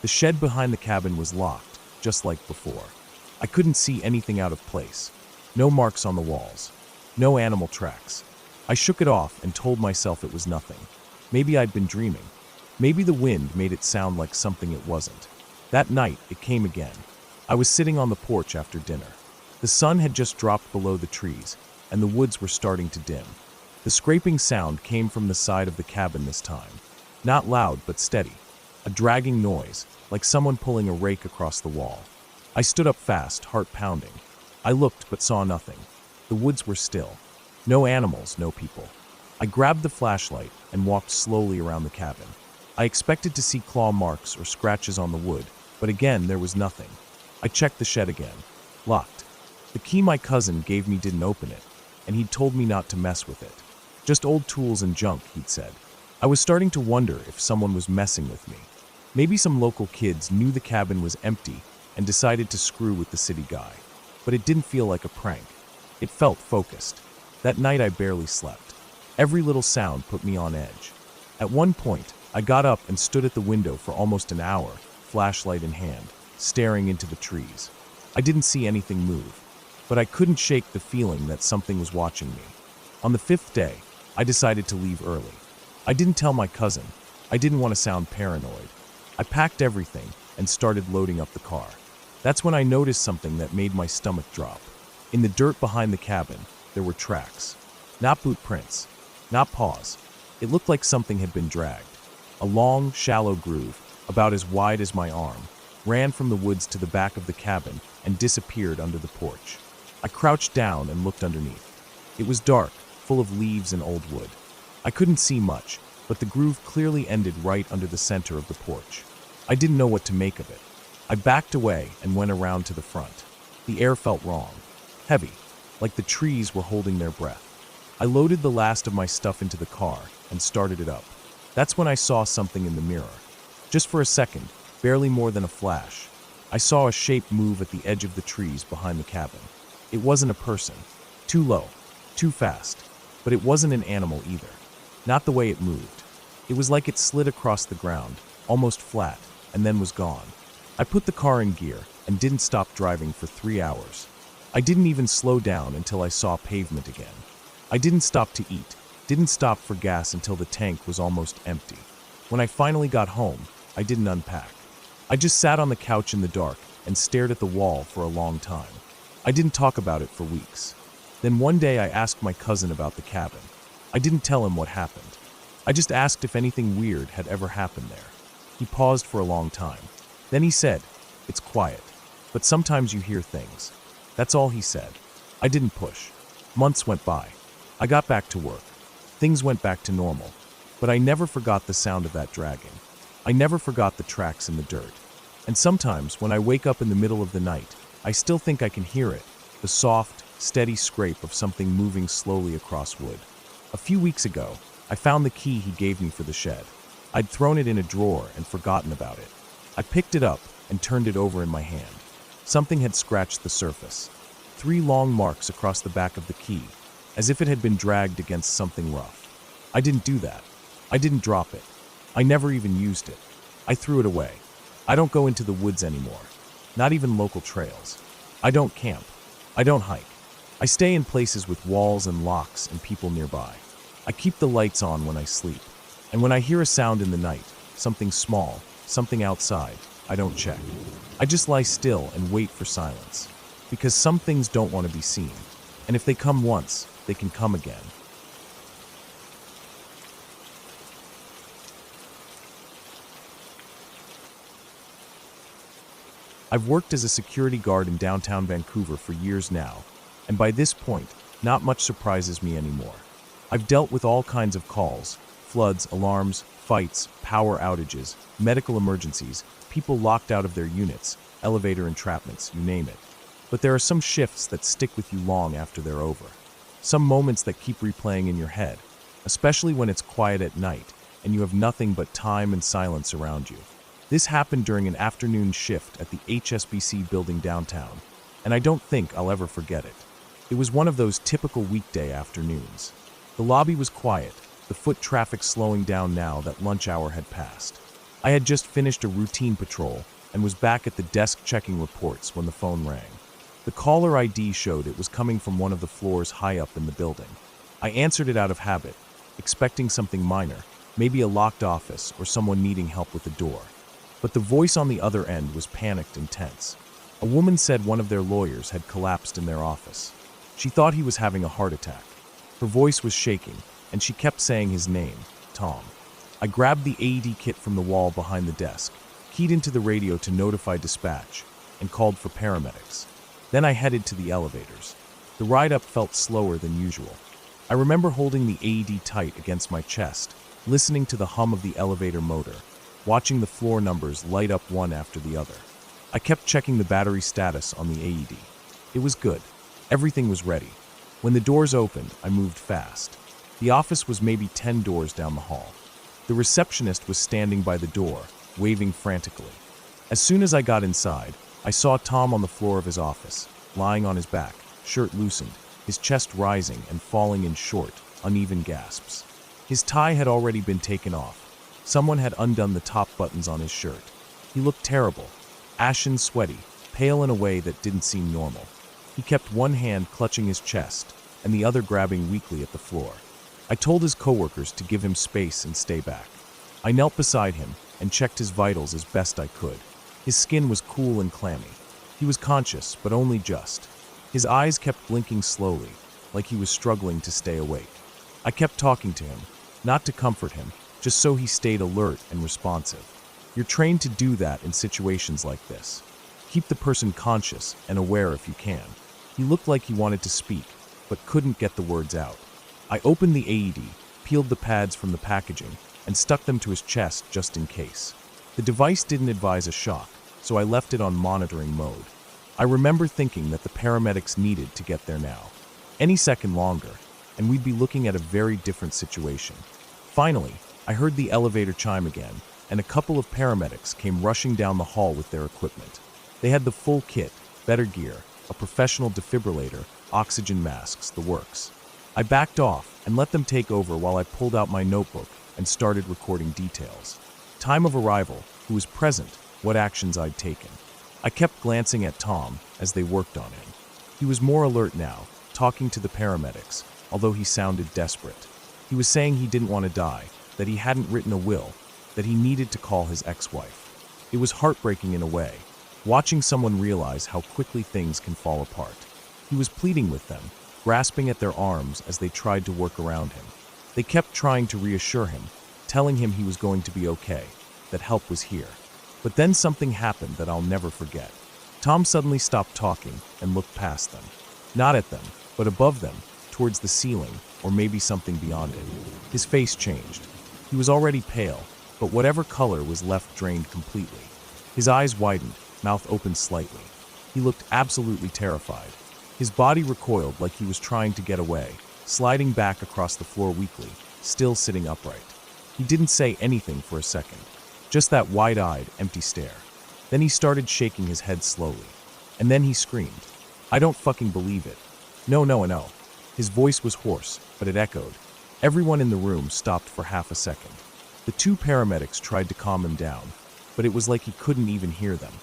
A: The shed behind the cabin was locked, just like before. I couldn't see anything out of place. No marks on the walls. No animal tracks. I shook it off and told myself it was nothing. Maybe I'd been dreaming. Maybe the wind made it sound like something it wasn't. That night, it came again. I was sitting on the porch after dinner. The sun had just dropped below the trees, and the woods were starting to dim. The scraping sound came from the side of the cabin this time. Not loud, but steady. A dragging noise, like someone pulling a rake across the wall. I stood up fast, heart pounding. I looked, but saw nothing. The woods were still. No animals, no people. I grabbed the flashlight and walked slowly around the cabin. I expected to see claw marks or scratches on the wood, but again, there was nothing. I checked the shed again. Locked. The key my cousin gave me didn't open it, and he'd told me not to mess with it. Just old tools and junk, he'd said. I was starting to wonder if someone was messing with me. Maybe some local kids knew the cabin was empty and decided to screw with the city guy. But it didn't feel like a prank. It felt focused. That night I barely slept. Every little sound put me on edge. At one point, I got up and stood at the window for almost an hour, flashlight in hand, staring into the trees. I didn't see anything move, but I couldn't shake the feeling that something was watching me. On the 5th day, I decided to leave early. I didn't tell my cousin. I didn't want to sound paranoid. I packed everything and started loading up the car. That's when I noticed something that made my stomach drop. In the dirt behind the cabin, there were tracks. Not boot prints, not paws. It looked like something had been dragged. A long, shallow groove, about as wide as my arm, ran from the woods to the back of the cabin and disappeared under the porch. I crouched down and looked underneath. It was dark, full of leaves and old wood. I couldn't see much, but the groove clearly ended right under the center of the porch. I didn't know what to make of it. I backed away and went around to the front. The air felt wrong. Heavy, like the trees were holding their breath. I loaded the last of my stuff into the car and started it up. That's when I saw something in the mirror. Just for a second, barely more than a flash, I saw a shape move at the edge of the trees behind the cabin. It wasn't a person. Too low, too fast. But it wasn't an animal either. Not the way it moved. It was like it slid across the ground, almost flat, and then was gone. I put the car in gear and didn't stop driving for 3 hours. I didn't even slow down until I saw pavement again. I didn't stop to eat, didn't stop for gas until the tank was almost empty. When I finally got home, I didn't unpack. I just sat on the couch in the dark and stared at the wall for a long time. I didn't talk about it for weeks. Then one day I asked my cousin about the cabin. I didn't tell him what happened. I just asked if anything weird had ever happened there. He paused for a long time. Then he said, "It's quiet. but sometimes you hear things. That's all he said. I didn't push. Months went by. I got back to work. Things went back to normal. But I never forgot the sound of that dragging. I never forgot the tracks in the dirt. And sometimes, when I wake up in the middle of the night, I still think I can hear it, the soft, steady scrape of something moving slowly across wood. A few weeks ago, I found the key he gave me for the shed. I'd thrown it in a drawer and forgotten about it. I picked it up and turned it over in my hand. Something had scratched the surface. 3 long marks across the back of the key, as if it had been dragged against something rough. I didn't do that. I didn't drop it. I never even used it. I threw it away. I don't go into the woods anymore. Not even local trails. I don't camp. I don't hike. I stay in places with walls and locks and people nearby. I keep the lights on when I sleep. And when I hear a sound in the night, something small, something outside, I don't check. I just lie still and wait for silence. Because some things don't want to be seen. And if they come once, they can come again. I've worked as a security guard in downtown Vancouver for years now, and by this point, not much surprises me anymore. I've dealt with all kinds of calls, floods, alarms, fights, power outages, medical emergencies, people locked out of their units, elevator entrapments, you name it. But there are some shifts that stick with you long after they're over. Some moments that keep replaying in your head, especially when it's quiet at night and you have nothing but time and silence around you. This happened during an afternoon shift at the HSBC building downtown, and I don't think I'll ever forget it. It was one of those typical weekday afternoons. The lobby was quiet, the foot traffic slowing down now that lunch hour had passed. I had just finished a routine patrol and was back at the desk checking reports when the phone rang. The caller ID showed it was coming from one of the floors high up in the building. I answered it out of habit, expecting something minor, maybe a locked office or someone needing help with the door. But the voice on the other end was panicked and tense. A woman said one of their lawyers had collapsed in their office. She thought he was having a heart attack. Her voice was shaking, and she kept saying his name, Tom. I grabbed the AED kit from the wall behind the desk, keyed into the radio to notify dispatch, and called for paramedics. Then I headed to the elevators. The ride up felt slower than usual. I remember holding the AED tight against my chest, listening to the hum of the elevator motor, watching the floor numbers light up one after the other. I kept checking the battery status on the AED. It was good. Everything was ready. When the doors opened, I moved fast. The office was maybe 10 doors down the hall. The receptionist was standing by the door, waving frantically. As soon as I got inside, I saw Tom on the floor of his office, lying on his back, shirt loosened, his chest rising and falling in short, uneven gasps. His tie had already been taken off. Someone had undone the top buttons on his shirt. He looked terrible, ashen, sweaty, pale in a way that didn't seem normal. He kept one hand clutching his chest and the other grabbing weakly at the floor. I told his coworkers to give him space and stay back. I knelt beside him and checked his vitals as best I could. His skin was cool and clammy. He was conscious, but only just. His eyes kept blinking slowly, like he was struggling to stay awake. I kept talking to him, not to comfort him, just so he stayed alert and responsive. You're trained to do that in situations like this. Keep the person conscious and aware if you can. He looked like he wanted to speak, but couldn't get the words out. I opened the AED, peeled the pads from the packaging, and stuck them to his chest just in case. The device didn't advise a shock, so I left it on monitoring mode. I remember thinking that the paramedics needed to get there now. Any second longer, and we'd be looking at a very different situation. Finally, I heard the elevator chime again, and a couple of paramedics came rushing down the hall with their equipment. They had the full kit, better gear, a professional defibrillator, oxygen masks, the works. I backed off and let them take over while I pulled out my notebook and started recording details. Time of arrival, who was present, what actions I'd taken. I kept glancing at Tom as they worked on him. He was more alert now, talking to the paramedics, although he sounded desperate. He was saying he didn't want to die, that he hadn't written a will, that he needed to call his ex-wife. It was heartbreaking in a way, watching someone realize how quickly things can fall apart. He was pleading with them, grasping at their arms as they tried to work around him. They kept trying to reassure him, telling him he was going to be okay, that help was here. But then something happened that I'll never forget. Tom suddenly stopped talking and looked past them. Not at them, but above them, towards the ceiling, or maybe something beyond it. His face changed. He was already pale, but whatever color was left drained completely. His eyes widened, mouth opened slightly. He looked absolutely terrified. His body recoiled like he was trying to get away, sliding back across the floor weakly, still sitting upright. He didn't say anything for a second, just that wide-eyed, empty stare. Then he started shaking his head slowly. And then he screamed. I don't fucking believe it. No, no, no. His voice was hoarse, but it echoed. Everyone in the room stopped for half a second. The two paramedics tried to calm him down, but it was like he couldn't even hear them.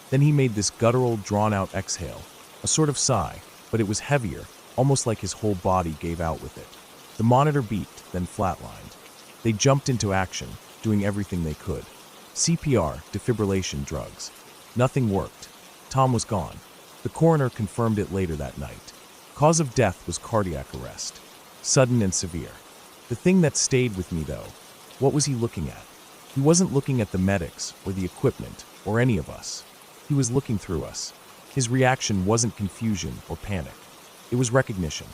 A: Then he made this guttural, drawn-out exhale, a sort of sigh, but it was heavier, almost like his whole body gave out with it. The monitor beeped, then flatlined. They jumped into action, doing everything they could. CPR, defibrillation, drugs. Nothing worked. Tom was gone. The coroner confirmed it later that night. Cause of death was cardiac arrest. Sudden and severe. The thing that stayed with me, though, what was he looking at? He wasn't looking at the medics, or the equipment, or any of us. He was looking through us. His reaction wasn't confusion or panic. It was recognition.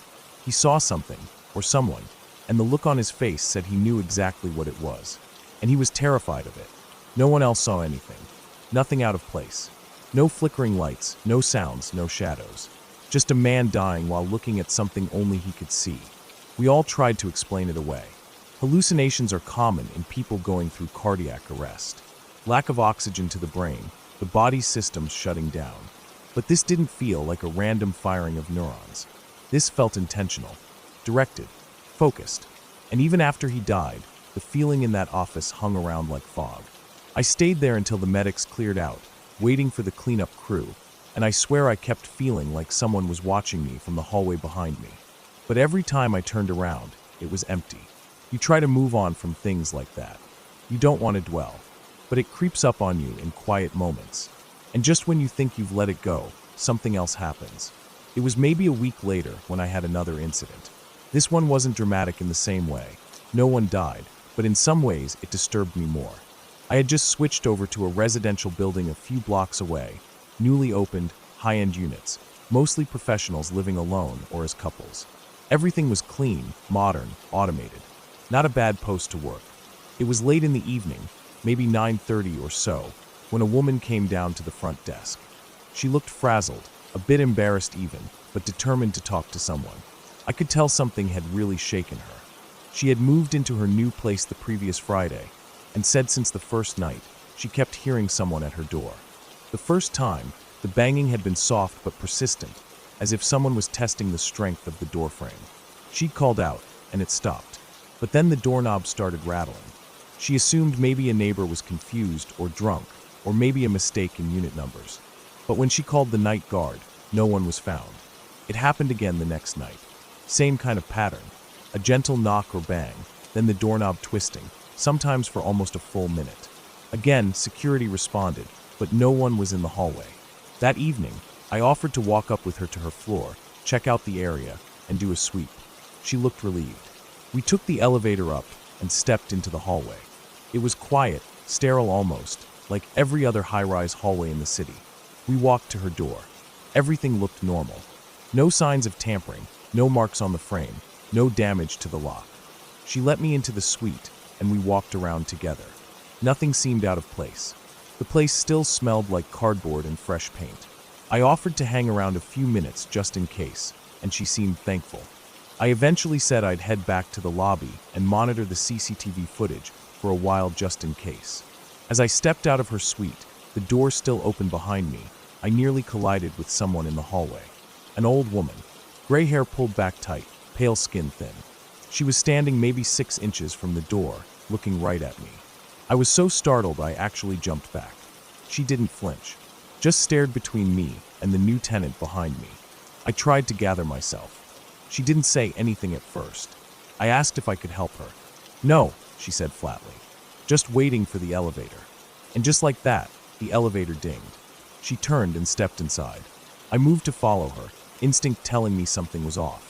A: He saw something, or someone, and the look on his face said he knew exactly what it was. And he was terrified of it. No one else saw anything. Nothing out of place. No flickering lights, no sounds, no shadows. Just a man dying while looking at something only he could see. We all tried to explain it away. Hallucinations are common in people going through cardiac arrest. Lack of oxygen to the brain, the body's systems shutting down. But this didn't feel like a random firing of neurons. This felt intentional, directed, focused. And even after he died, the feeling in that office hung around like fog. I stayed there until the medics cleared out, waiting for the cleanup crew, and I swear I kept feeling like someone was watching me from the hallway behind me. But every time I turned around, it was empty. You try to move on from things like that. You don't want to dwell, but it creeps up on you in quiet moments. And just when you think you've let it go, something else happens. It was maybe a week later when I had another incident. This one wasn't dramatic in the same way. No one died, but in some ways it disturbed me more. I had just switched over to a residential building a few blocks away, newly opened, high-end units, mostly professionals living alone or as couples. Everything was clean, modern, automated. Not a bad post to work. It was late in the evening, maybe 9:30 or so, when a woman came down to the front desk. She looked frazzled, a bit embarrassed even, but determined to talk to someone. I could tell something had really shaken her. She had moved into her new place the previous Friday, and said since the first night, she kept hearing someone at her door. The first time, the banging had been soft but persistent, as if someone was testing the strength of the door frame. She'd called out, and it stopped. But then the doorknob started rattling. She assumed maybe a neighbor was confused or drunk, or maybe a mistake in unit numbers. But when she called the night guard, no one was found. It happened again the next night. Same kind of pattern. A gentle knock or bang, then the doorknob twisting, sometimes for almost a full minute. Again, security responded, but no one was in the hallway. That evening, I offered to walk up with her to her floor, check out the area, and do a sweep. She looked relieved. We took the elevator up and stepped into the hallway. It was quiet, sterile almost, like every other high-rise hallway in the city. We walked to her door. Everything looked normal. No signs of tampering, no marks on the frame, no damage to the lock. She let me into the suite, and we walked around together. Nothing seemed out of place. The place still smelled like cardboard and fresh paint. I offered to hang around a few minutes just in case, and she seemed thankful. I eventually said I'd head back to the lobby and monitor the CCTV footage for a while just in case. As I stepped out of her suite, the door still open behind me, I nearly collided with someone in the hallway. An old woman, gray hair pulled back tight, pale skin thin. She was standing maybe 6 inches from the door, looking right at me. I was so startled I actually jumped back. She didn't flinch, just stared between me and the new tenant behind me. I tried to gather myself. She didn't say anything at first. I asked if I could help her. No, she said flatly. Just waiting for the elevator. And just like that, the elevator dinged. She turned and stepped inside. I moved to follow her, instinct telling me something was off.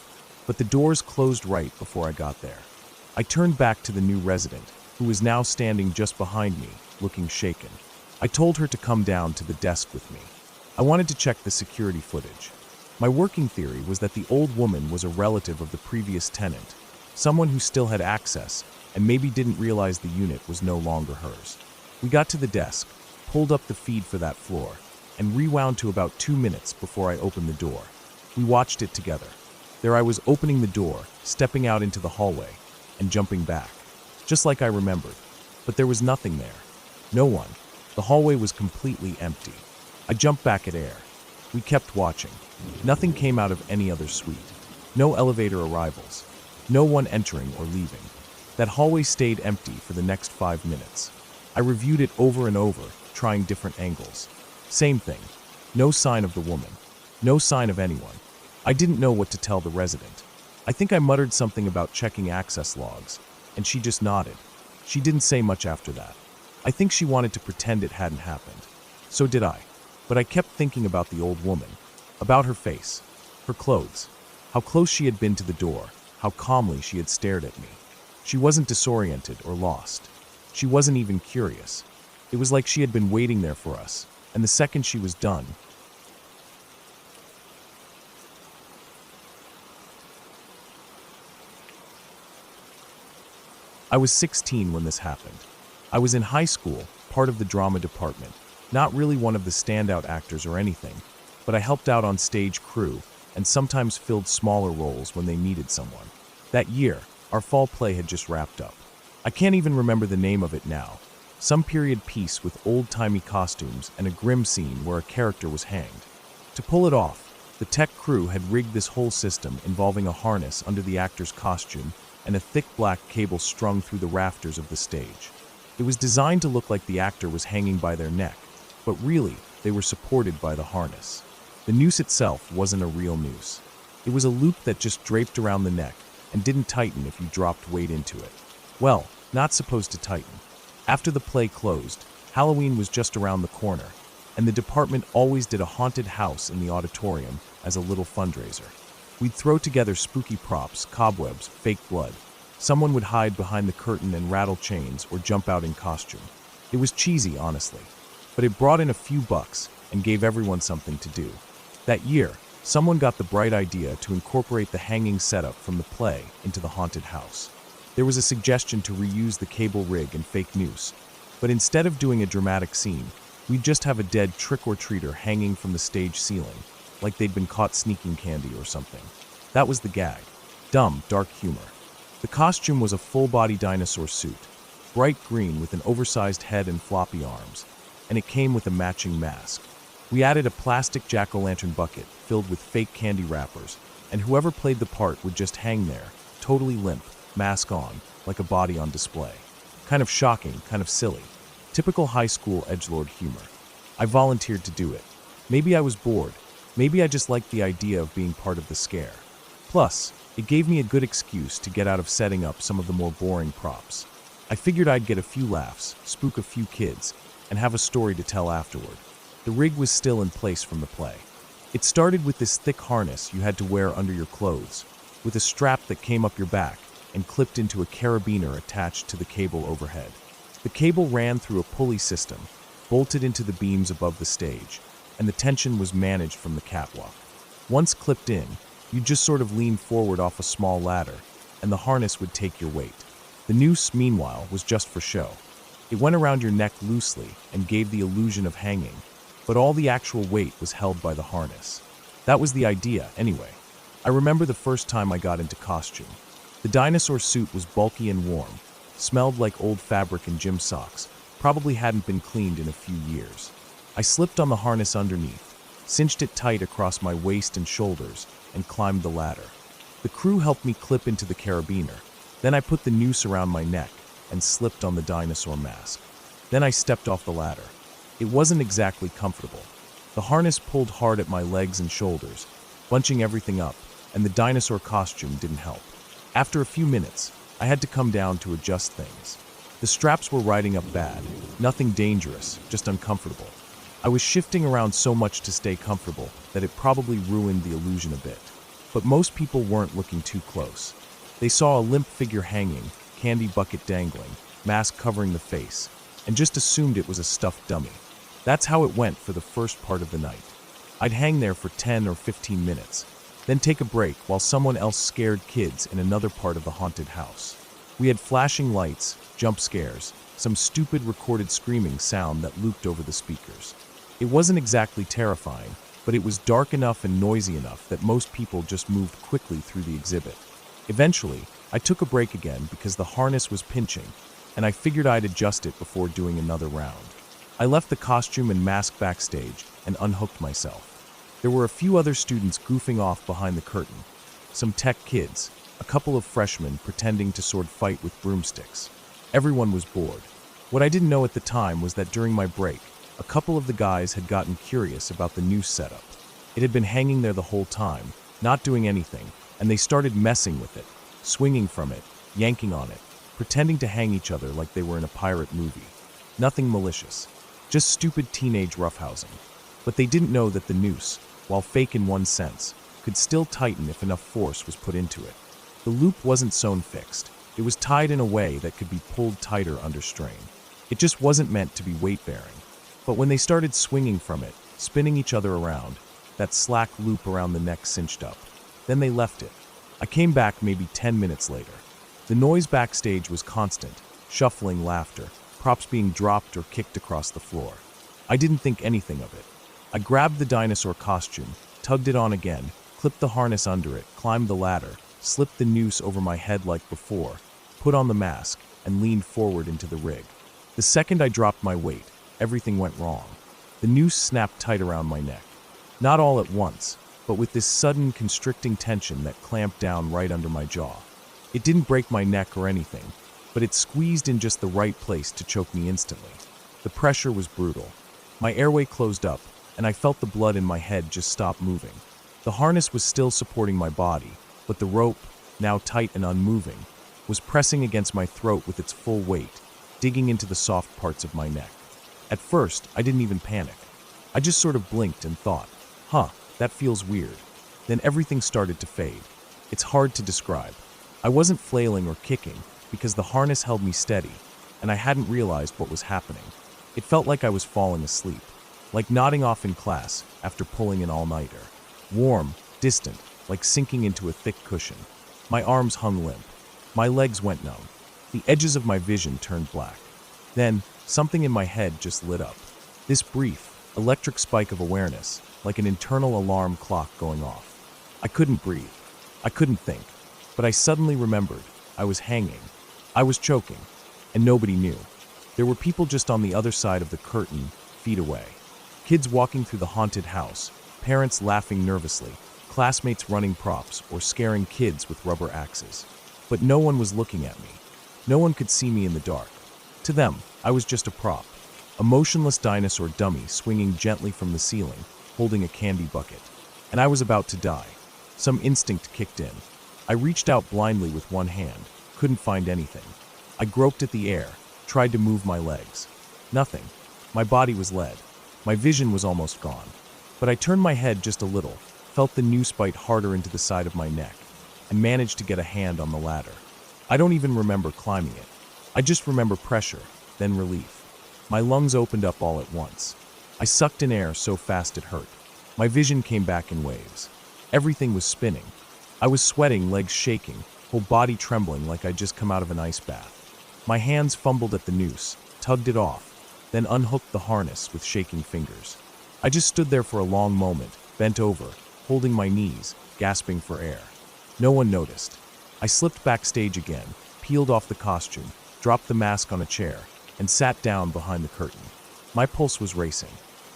A: But the doors closed right before I got there. I turned back to the new resident, who was now standing just behind me, looking shaken. I told her to come down to the desk with me. I wanted to check the security footage. My working theory was that the old woman was a relative of the previous tenant, someone who still had access and maybe didn't realize the unit was no longer hers. We got to the desk, pulled up the feed for that floor, and rewound to about 2 minutes before I opened the door. We watched it together. There I was opening the door, stepping out into the hallway, and jumping back, just like I remembered. But there was nothing there. No one. The hallway was completely empty. I jumped back at air. We kept watching. Nothing came out of any other suite. No elevator arrivals. No one entering or leaving. That hallway stayed empty for the next 5 minutes. I reviewed it over and over, trying different angles. Same thing. No sign of the woman. No sign of anyone. I didn't know what to tell the resident. I think I muttered something about checking access logs, and she just nodded. She didn't say much after that. I think she wanted to pretend it hadn't happened. So did I. But I kept thinking about the old woman, about her face, her clothes, how close she had been to the door, how calmly she had stared at me. She wasn't disoriented or lost. She wasn't even curious. It was like she had been waiting there for us, and the second she was done, I was 16 when this happened. I was in high school, part of the drama department, not really one of the standout actors or anything, but I helped out on stage crew and sometimes filled smaller roles when they needed someone. That year, our fall play had just wrapped up. I can't even remember the name of it now. Some period piece with old-timey costumes and a grim scene where a character was hanged. To pull it off, the tech crew had rigged this whole system involving a harness under the actor's costume and a thick black cable strung through the rafters of the stage. It was designed to look like the actor was hanging by their neck, but really, they were supported by the harness. The noose itself wasn't a real noose. It was a loop that just draped around the neck and didn't tighten if you dropped weight into it. Well, not supposed to tighten. After the play closed, Halloween was just around the corner, and the department always did a haunted house in the auditorium as a little fundraiser. We'd throw together spooky props, cobwebs, fake blood. Someone would hide behind the curtain and rattle chains or jump out in costume. It was cheesy, honestly, but it brought in a few bucks and gave everyone something to do. That year, someone got the bright idea to incorporate the hanging setup from the play into the haunted house. There was a suggestion to reuse the cable rig and fake noose, but instead of doing a dramatic scene, we'd just have a dead trick-or-treater hanging from the stage ceiling, like they'd been caught sneaking candy or something. That was the gag. Dumb, dark humor. The costume was a full-body dinosaur suit, bright green with an oversized head and floppy arms, and it came with a matching mask. We added a plastic jack-o'-lantern bucket filled with fake candy wrappers, and whoever played the part would just hang there, totally limp, mask on, like a body on display. Kind of shocking, kind of silly. Typical high school edgelord humor. I volunteered to do it. Maybe I was bored. Maybe I just liked the idea of being part of the scare. Plus, it gave me a good excuse to get out of setting up some of the more boring props. I figured I'd get a few laughs, spook a few kids, and have a story to tell afterward. The rig was still in place from the play. It started with this thick harness you had to wear under your clothes, with a strap that came up your back and clipped into a carabiner attached to the cable overhead. The cable ran through a pulley system, bolted into the beams above the stage, and the tension was managed from the catwalk. Once clipped in, you'd just sort of lean forward off a small ladder, and the harness would take your weight. The noose, meanwhile, was just for show. It went around your neck loosely and gave the illusion of hanging, but all the actual weight was held by the harness. That was the idea, anyway. I remember the first time I got into costume. The dinosaur suit was bulky and warm, smelled like old fabric and gym socks, probably hadn't been cleaned in a few years. I slipped on the harness underneath, cinched it tight across my waist and shoulders, and climbed the ladder. The crew helped me clip into the carabiner. Then I put the noose around my neck and slipped on the dinosaur mask. Then I stepped off the ladder. It wasn't exactly comfortable. The harness pulled hard at my legs and shoulders, bunching everything up, and the dinosaur costume didn't help. After a few minutes, I had to come down to adjust things. The straps were riding up bad, nothing dangerous, just uncomfortable. I was shifting around so much to stay comfortable that it probably ruined the illusion a bit. But most people weren't looking too close. They saw a limp figure hanging, candy bucket dangling, mask covering the face, and just assumed it was a stuffed dummy. That's how it went for the first part of the night. I'd hang there for 10 or 15 minutes, then take a break while someone else scared kids in another part of the haunted house. We had flashing lights, jump scares, some stupid recorded screaming sound that looped over the speakers. It wasn't exactly terrifying, but it was dark enough and noisy enough that most people just moved quickly through the exhibit. Eventually, I took a break again because the harness was pinching, and I figured I'd adjust it before doing another round. I left the costume and mask backstage and unhooked myself. There were a few other students goofing off behind the curtain, some tech kids, a couple of freshmen pretending to sword fight with broomsticks. Everyone was bored. What I didn't know at the time was that during my break, a couple of the guys had gotten curious about the noose setup. It had been hanging there the whole time, not doing anything, and they started messing with it, swinging from it, yanking on it, pretending to hang each other like they were in a pirate movie. Nothing malicious, just stupid teenage roughhousing. But they didn't know that the noose, while fake in one sense, could still tighten if enough force was put into it. The loop wasn't sewn fixed. It was tied in a way that could be pulled tighter under strain. It just wasn't meant to be weight-bearing. But when they started swinging from it, spinning each other around, that slack loop around the neck cinched up. Then they left it. I came back maybe 10 minutes later. The noise backstage was constant, shuffling laughter, props being dropped or kicked across the floor. I didn't think anything of it. I grabbed the dinosaur costume, tugged it on again, clipped the harness under it, climbed the ladder, slipped the noose over my head like before, put on the mask, and leaned forward into the rig. The second I dropped my weight, everything went wrong. The noose snapped tight around my neck. Not all at once, but with this sudden constricting tension that clamped down right under my jaw. It didn't break my neck or anything, but it squeezed in just the right place to choke me instantly. The pressure was brutal. My airway closed up, and I felt the blood in my head just stop moving. The harness was still supporting my body, but the rope, now tight and unmoving, was pressing against my throat with its full weight, digging into the soft parts of my neck. At first, I didn't even panic. I just sort of blinked and thought, that feels weird. Then everything started to fade. It's hard to describe. I wasn't flailing or kicking because the harness held me steady, and I hadn't realized what was happening. It felt like I was falling asleep, like nodding off in class after pulling an all-nighter. Warm, distant, like sinking into a thick cushion. My arms hung limp. My legs went numb. The edges of my vision turned black. Then, something in my head just lit up. This brief, electric spike of awareness, like an internal alarm clock going off. I couldn't breathe. I couldn't think. But I suddenly remembered. I was hanging. I was choking. And nobody knew. There were people just on the other side of the curtain, feet away. Kids walking through the haunted house, parents laughing nervously, classmates running props or scaring kids with rubber axes. But no one was looking at me. No one could see me in the dark. To them, I was just a prop. A motionless dinosaur dummy swinging gently from the ceiling, holding a candy bucket. And I was about to die. Some instinct kicked in. I reached out blindly with one hand, couldn't find anything. I groped at the air, tried to move my legs. Nothing. My body was lead. My vision was almost gone. But I turned my head just a little, felt the noose bite harder into the side of my neck, and managed to get a hand on the ladder. I don't even remember climbing it. I just remember pressure, then relief. My lungs opened up all at once. I sucked in air so fast it hurt. My vision came back in waves. Everything was spinning. I was sweating, legs shaking, whole body trembling like I'd just come out of an ice bath. My hands fumbled at the noose, tugged it off, then unhooked the harness with shaking fingers. I just stood there for a long moment, bent over, holding my knees, gasping for air. No one noticed. I slipped backstage again, peeled off the costume, dropped the mask on a chair, and sat down behind the curtain. My pulse was racing.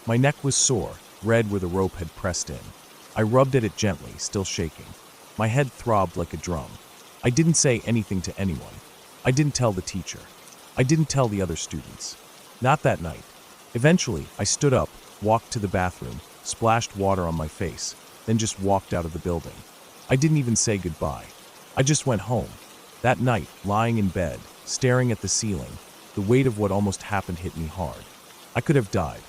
A: My neck was sore, red where the rope had pressed in. I rubbed at it gently, still shaking. My head throbbed like a drum. I didn't say anything to anyone. I didn't tell the teacher. I didn't tell the other students. Not that night. Eventually, I stood up, walked to the bathroom, splashed water on my face, then just walked out of the building. I didn't even say goodbye. I just went home. That night, lying in bed, staring at the ceiling, the weight of what almost happened hit me hard. I could have died.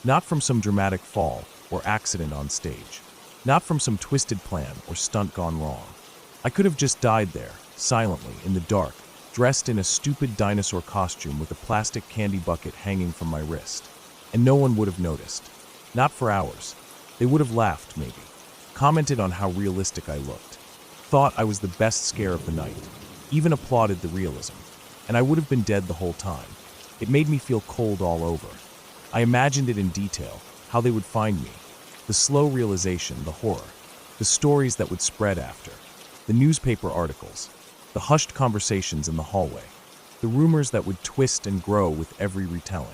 A: Not from some dramatic fall or accident on stage. Not from some twisted plan or stunt gone wrong. I could have just died there, silently, in the dark, dressed in a stupid dinosaur costume with a plastic candy bucket hanging from my wrist. And no one would have noticed. Not for hours. They would have laughed, maybe, commented on how realistic I looked, thought I was the best scare of the night, even applauded the realism, and I would have been dead the whole time. It made me feel cold all over. I imagined it in detail, how they would find me, the slow realization, the horror, the stories that would spread after, the newspaper articles, the hushed conversations in the hallway, the rumors that would twist and grow with every retelling.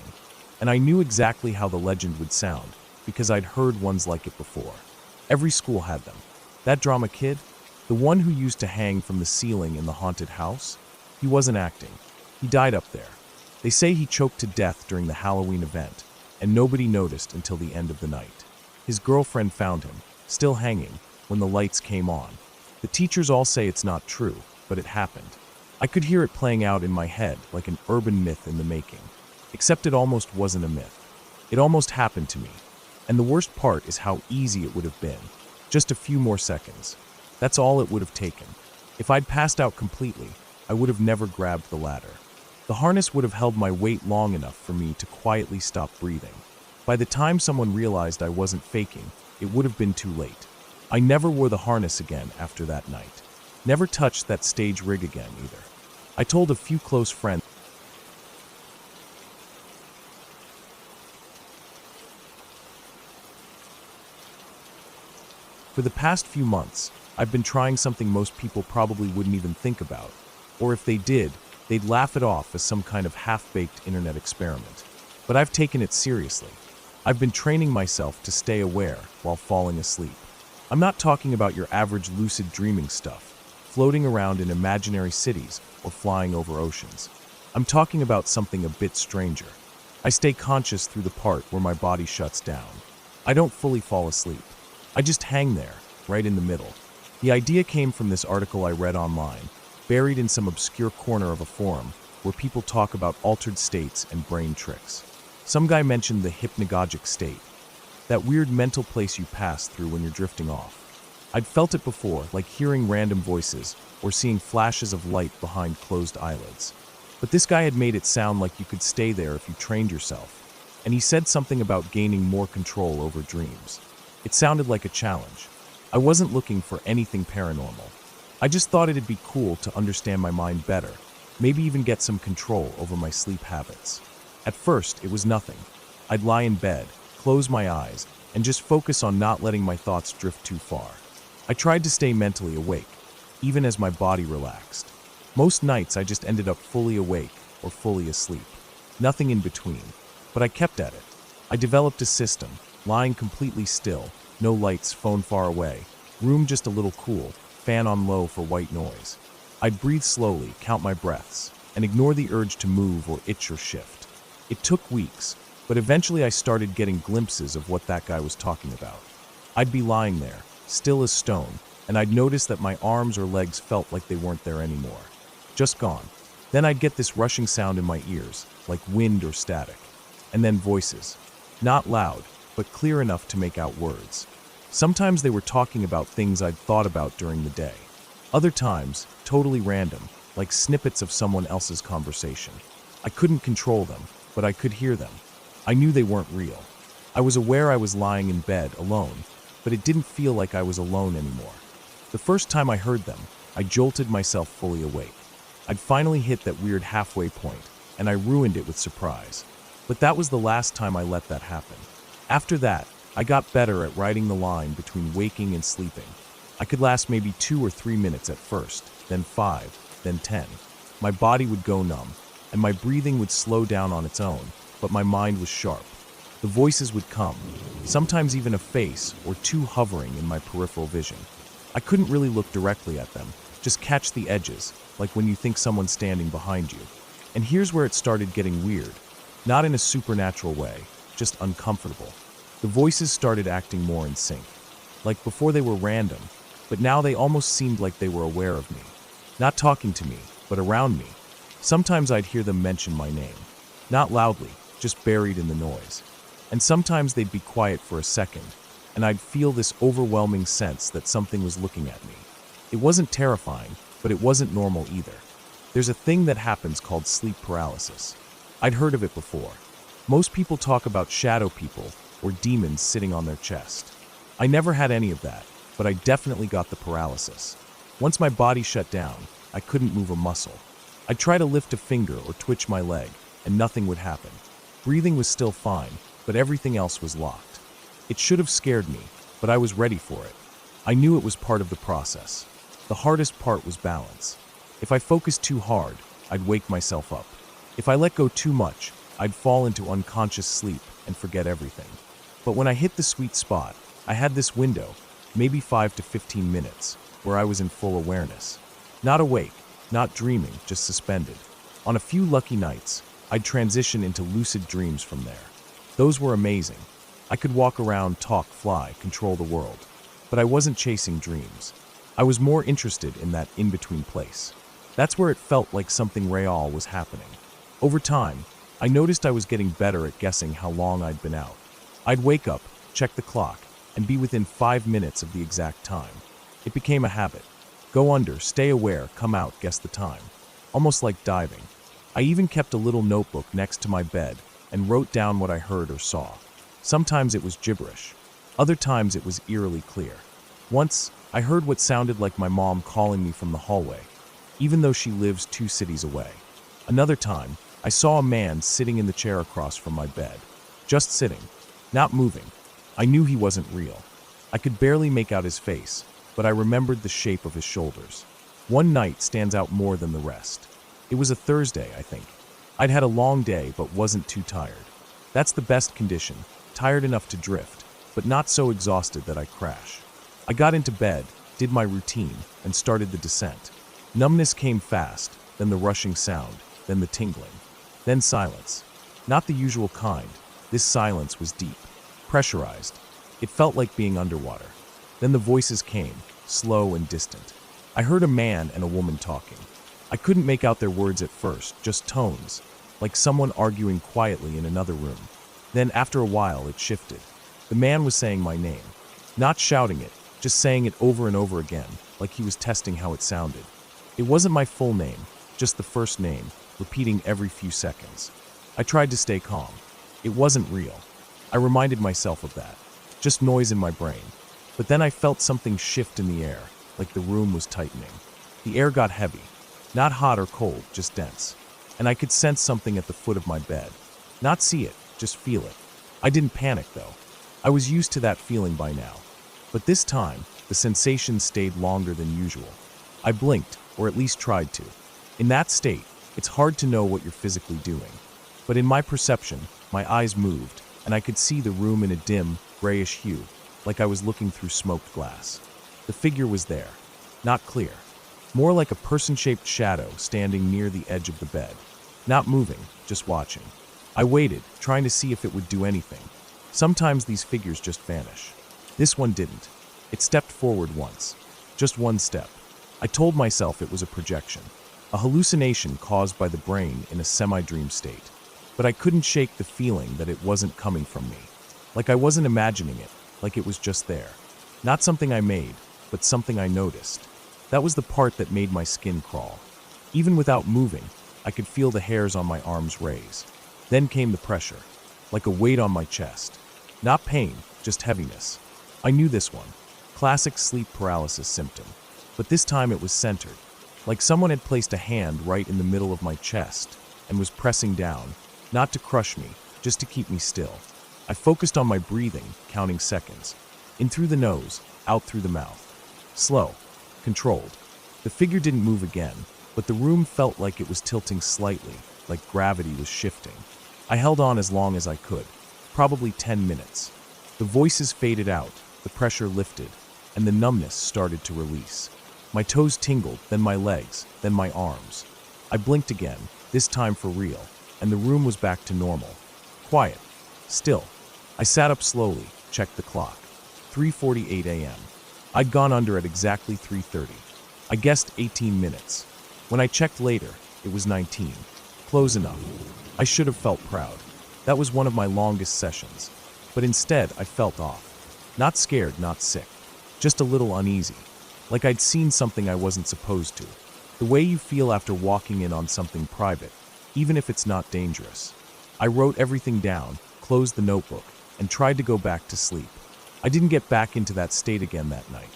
A: And I knew exactly how the legend would sound, because I'd heard ones like it before. Every school had them. That drama kid, the one who used to hang from the ceiling in the haunted house, he wasn't acting. He died up there. They say he choked to death during the Halloween event, and nobody noticed until the end of the night. His girlfriend found him, still hanging, when the lights came on. The teachers all say it's not true, but it happened. I could hear it playing out in my head like an urban myth in the making. Except it almost wasn't a myth. It almost happened to me. And the worst part is how easy it would have been. Just a few more seconds. That's all it would have taken. If I'd passed out completely, I would have never grabbed the ladder. The harness would have held my weight long enough for me to quietly stop breathing. By the time someone realized I wasn't faking, it would have been too late. I never wore the harness again after that night. Never touched that stage rig again either. I told a few close friends. For the past few months, I've been trying something most people probably wouldn't even think about, or if they did, they'd laugh it off as some kind of half-baked internet experiment. But I've taken it seriously. I've been training myself to stay aware while falling asleep. I'm not talking about your average lucid dreaming stuff, floating around in imaginary cities or flying over oceans. I'm talking about something a bit stranger. I stay conscious through the part where my body shuts down. I don't fully fall asleep. I just hang there, right in the middle. The idea came from this article I read online, buried in some obscure corner of a forum where people talk about altered states and brain tricks. Some guy mentioned the hypnagogic state, that weird mental place you pass through when you're drifting off. I'd felt it before, like hearing random voices or seeing flashes of light behind closed eyelids. But this guy had made it sound like you could stay there if you trained yourself, and he said something about gaining more control over dreams. It sounded like a challenge. I wasn't looking for anything paranormal. I just thought it'd be cool to understand my mind better, maybe even get some control over my sleep habits. At first, it was nothing. I'd lie in bed, close my eyes, and just focus on not letting my thoughts drift too far. I tried to stay mentally awake, even as my body relaxed. Most nights I just ended up fully awake or fully asleep. Nothing in between, but I kept at it. I developed a system, lying completely still, no lights, phone far away, room just a little cool, fan on low for white noise. I'd breathe slowly, count my breaths, and ignore the urge to move or itch or shift. It took weeks, but eventually I started getting glimpses of what that guy was talking about. I'd be lying there, still as stone, and I'd notice that my arms or legs felt like they weren't there anymore. Just gone. Then I'd get this rushing sound in my ears, like wind or static. And then voices. Not loud, but clear enough to make out words. Sometimes they were talking about things I'd thought about during the day. Other times, totally random, like snippets of someone else's conversation. I couldn't control them, but I could hear them. I knew they weren't real. I was aware I was lying in bed, alone, but it didn't feel like I was alone anymore. The first time I heard them, I jolted myself fully awake. I'd finally hit that weird halfway point, and I ruined it with surprise. But that was the last time I let that happen. After that, I got better at riding the line between waking and sleeping. I could last maybe 2 or 3 minutes at first, then 5, then 10. My body would go numb, and my breathing would slow down on its own, but my mind was sharp. The voices would come, sometimes even a face or two hovering in my peripheral vision. I couldn't really look directly at them, just catch the edges, like when you think someone's standing behind you. And here's where it started getting weird. Not in a supernatural way, just uncomfortable. The voices started acting more in sync. Like before they were random, but now they almost seemed like they were aware of me. Not talking to me, but around me. Sometimes I'd hear them mention my name. Not loudly, just buried in the noise. And sometimes they'd be quiet for a second, and I'd feel this overwhelming sense that something was looking at me. It wasn't terrifying, but it wasn't normal either. There's a thing that happens called sleep paralysis. I'd heard of it before. Most people talk about shadow people or demons sitting on their chest. I never had any of that, but I definitely got the paralysis. Once my body shut down, I couldn't move a muscle. I'd try to lift a finger or twitch my leg, and nothing would happen. Breathing was still fine, but everything else was locked. It should have scared me, but I was ready for it. I knew it was part of the process. The hardest part was balance. If I focused too hard, I'd wake myself up. If I let go too much, I'd fall into unconscious sleep and forget everything. But when I hit the sweet spot, I had this window, maybe 5 to 15 minutes, where I was in full awareness. Not awake, not dreaming, just suspended. On a few lucky nights, I'd transition into lucid dreams from there. Those were amazing. I could walk around, talk, fly, control the world. But I wasn't chasing dreams. I was more interested in that in-between place. That's where it felt like something real was happening. Over time, I noticed I was getting better at guessing how long I'd been out. I'd wake up, check the clock, and be within 5 minutes of the exact time. It became a habit. Go under, stay aware, come out, guess the time. Almost like diving. I even kept a little notebook next to my bed and wrote down what I heard or saw. Sometimes it was gibberish. Other times it was eerily clear. Once, I heard what sounded like my mom calling me from the hallway, even though she lives 2 cities away. Another time, I saw a man sitting in the chair across from my bed. Just sitting, not moving. I knew he wasn't real. I could barely make out his face, but I remembered the shape of his shoulders. One night stands out more than the rest. It was a Thursday, I think. I'd had a long day but wasn't too tired. That's the best condition, tired enough to drift, but not so exhausted that I crash. I got into bed, did my routine, and started the descent. Numbness came fast, then the rushing sound, then the tingling, then silence. Not the usual kind. This silence was deep, pressurized. It felt like being underwater. Then the voices came, slow and distant. I heard a man and a woman talking. I couldn't make out their words at first, just tones, like someone arguing quietly in another room. Then after a while, it shifted. The man was saying my name, not shouting it, just saying it over and over again, like he was testing how it sounded. It wasn't my full name, just the first name, repeating every few seconds. I tried to stay calm. It wasn't real. I reminded myself of that. Just noise in my brain. But then I felt something shift in the air, like the room was tightening. The air got heavy. Not hot or cold, just dense. And I could sense something at the foot of my bed. Not see it, just feel it. I didn't panic, though. I was used to that feeling by now. But this time, the sensation stayed longer than usual. I blinked, or at least tried to. In that state, it's hard to know what you're physically doing. But in my perception, my eyes moved, and I could see the room in a dim, grayish hue, like I was looking through smoked glass. The figure was there, not clear. More like a person-shaped shadow standing near the edge of the bed. Not moving, just watching. I waited, trying to see if it would do anything. Sometimes these figures just vanish. This one didn't. It stepped forward once. Just one step. I told myself it was a projection, a hallucination caused by the brain in a semi-dream state. But I couldn't shake the feeling that it wasn't coming from me. Like I wasn't imagining it, like it was just there. Not something I made, but something I noticed. That was the part that made my skin crawl. Even without moving, I could feel the hairs on my arms raise. Then came the pressure, like a weight on my chest. Not pain, just heaviness. I knew this one. Classic sleep paralysis symptom. But this time it was centered, like someone had placed a hand right in the middle of my chest and was pressing down, not to crush me, just to keep me still. I focused on my breathing, counting seconds. In through the nose, out through the mouth. Slow, controlled. The figure didn't move again, but the room felt like it was tilting slightly, like gravity was shifting. I held on as long as I could, probably 10 minutes. The voices faded out, the pressure lifted, and the numbness started to release. My toes tingled, then my legs, then my arms. I blinked again, this time for real, and the room was back to normal. Quiet. Still. I sat up slowly, checked the clock. 3:48 a.m. I'd gone under at exactly 3:30. I guessed 18 minutes. When I checked later, it was 19. Close enough. I should have felt proud. That was one of my longest sessions. But instead, I felt off. Not scared, not sick. Just a little uneasy. Like I'd seen something I wasn't supposed to. The way you feel after walking in on something private, even if it's not dangerous. I wrote everything down, closed the notebook, and tried to go back to sleep. I didn't get back into that state again that night.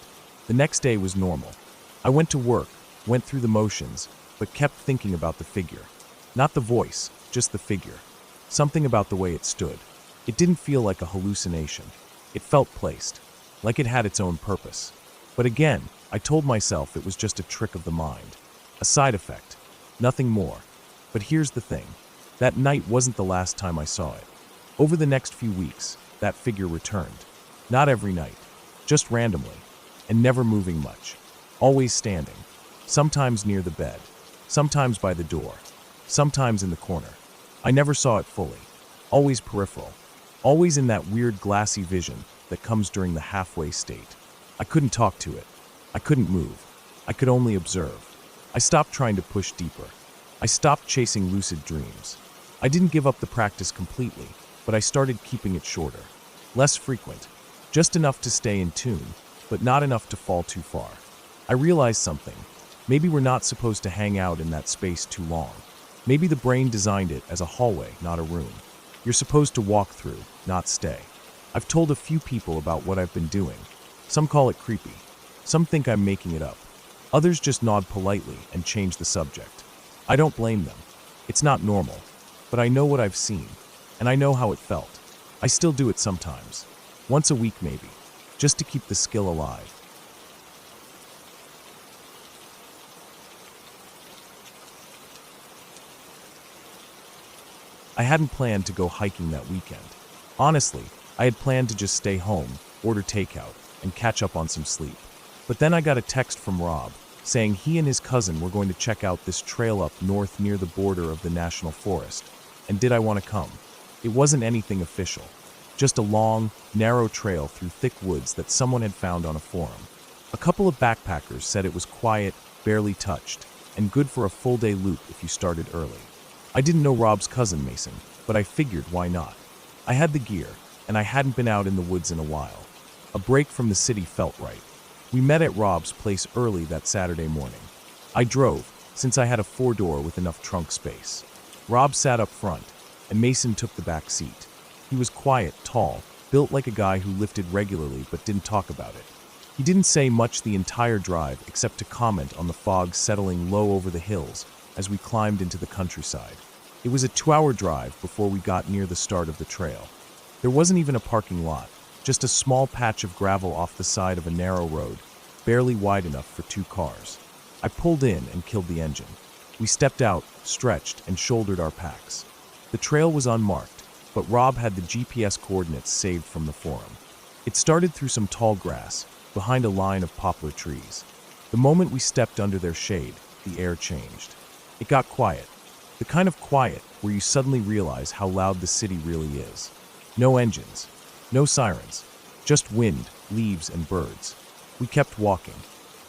A: The next day was normal. I went to work, went through the motions, but kept thinking about the figure. Not the voice, just the figure. Something about the way it stood. It didn't feel like a hallucination. It felt placed, like it had its own purpose. But again, I told myself it was just a trick of the mind. A side effect. Nothing more. But here's the thing. That night wasn't the last time I saw it. Over the next few weeks, that figure returned. Not every night, just randomly, and never moving much. Always standing. Sometimes near the bed, sometimes by the door, sometimes in the corner. I never saw it fully. Always peripheral. Always in that weird glassy vision that comes during the halfway state. I couldn't talk to it. I couldn't move. I could only observe. I stopped trying to push deeper. I stopped chasing lucid dreams. I didn't give up the practice completely, but I started keeping it shorter. Less frequent. Just enough to stay in tune, but not enough to fall too far. I realized something. Maybe we're not supposed to hang out in that space too long. Maybe the brain designed it as a hallway, not a room. You're supposed to walk through, not stay. I've told a few people about what I've been doing. Some call it creepy. Some think I'm making it up. Others just nod politely and change the subject. I don't blame them. It's not normal. But I know what I've seen, and I know how it felt. I still do it sometimes. Once a week maybe, just to keep the skill alive. I hadn't planned to go hiking that weekend. Honestly, I had planned to just stay home, order takeout, and catch up on some sleep. But then I got a text from Rob, saying he and his cousin were going to check out this trail up north near the border of the national forest. And did I want to come? It wasn't anything official. Just a long, narrow trail through thick woods that someone had found on a forum. A couple of backpackers said it was quiet, barely touched, and good for a full-day loop if you started early. I didn't know Rob's cousin Mason, but I figured why not. I had the gear, and I hadn't been out in the woods in a while. A break from the city felt right. We met at Rob's place early that Saturday morning. I drove, since I had a 4-door with enough trunk space. Rob sat up front, and Mason took the back seat. He was quiet, tall, built like a guy who lifted regularly but didn't talk about it. He didn't say much the entire drive except to comment on the fog settling low over the hills as we climbed into the countryside. It was a 2-hour drive before we got near the start of the trail. There wasn't even a parking lot, just a small patch of gravel off the side of a narrow road, barely wide enough for 2 cars. I pulled in and killed the engine. We stepped out, stretched, and shouldered our packs. The trail was unmarked, but Rob had the GPS coordinates saved from the forum. It started through some tall grass, behind a line of poplar trees. The moment we stepped under their shade, the air changed. It got quiet. The kind of quiet where you suddenly realize how loud the city really is. No engines, no sirens, just wind, leaves, and birds. We kept walking.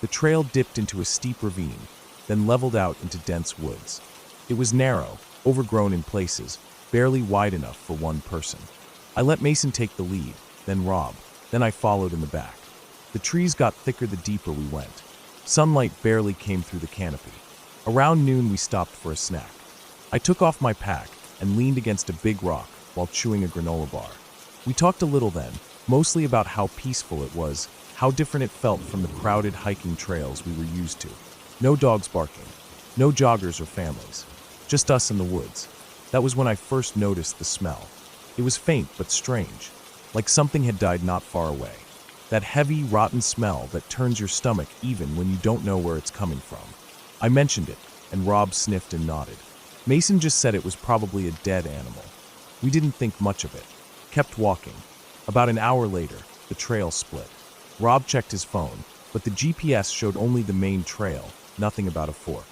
A: The trail dipped into a steep ravine, then leveled out into dense woods. It was narrow, overgrown in places, barely wide enough for one person. I let Mason take the lead, then Rob, then I followed in the back. The trees got thicker the deeper we went. Sunlight barely came through the canopy. Around noon we stopped for a snack. I took off my pack and leaned against a big rock while chewing a granola bar. We talked a little then, mostly about how peaceful it was, how different it felt from the crowded hiking trails we were used to. No dogs barking, no joggers or families, just us in the woods. That was when I first noticed the smell. It was faint but strange, like something had died not far away. That heavy, rotten smell that turns your stomach even when you don't know where it's coming from. I mentioned it, and Rob sniffed and nodded. Mason just said it was probably a dead animal. We didn't think much of it. Kept walking. About an hour later, the trail split. Rob checked his phone, but the GPS showed only the main trail, nothing about a fork.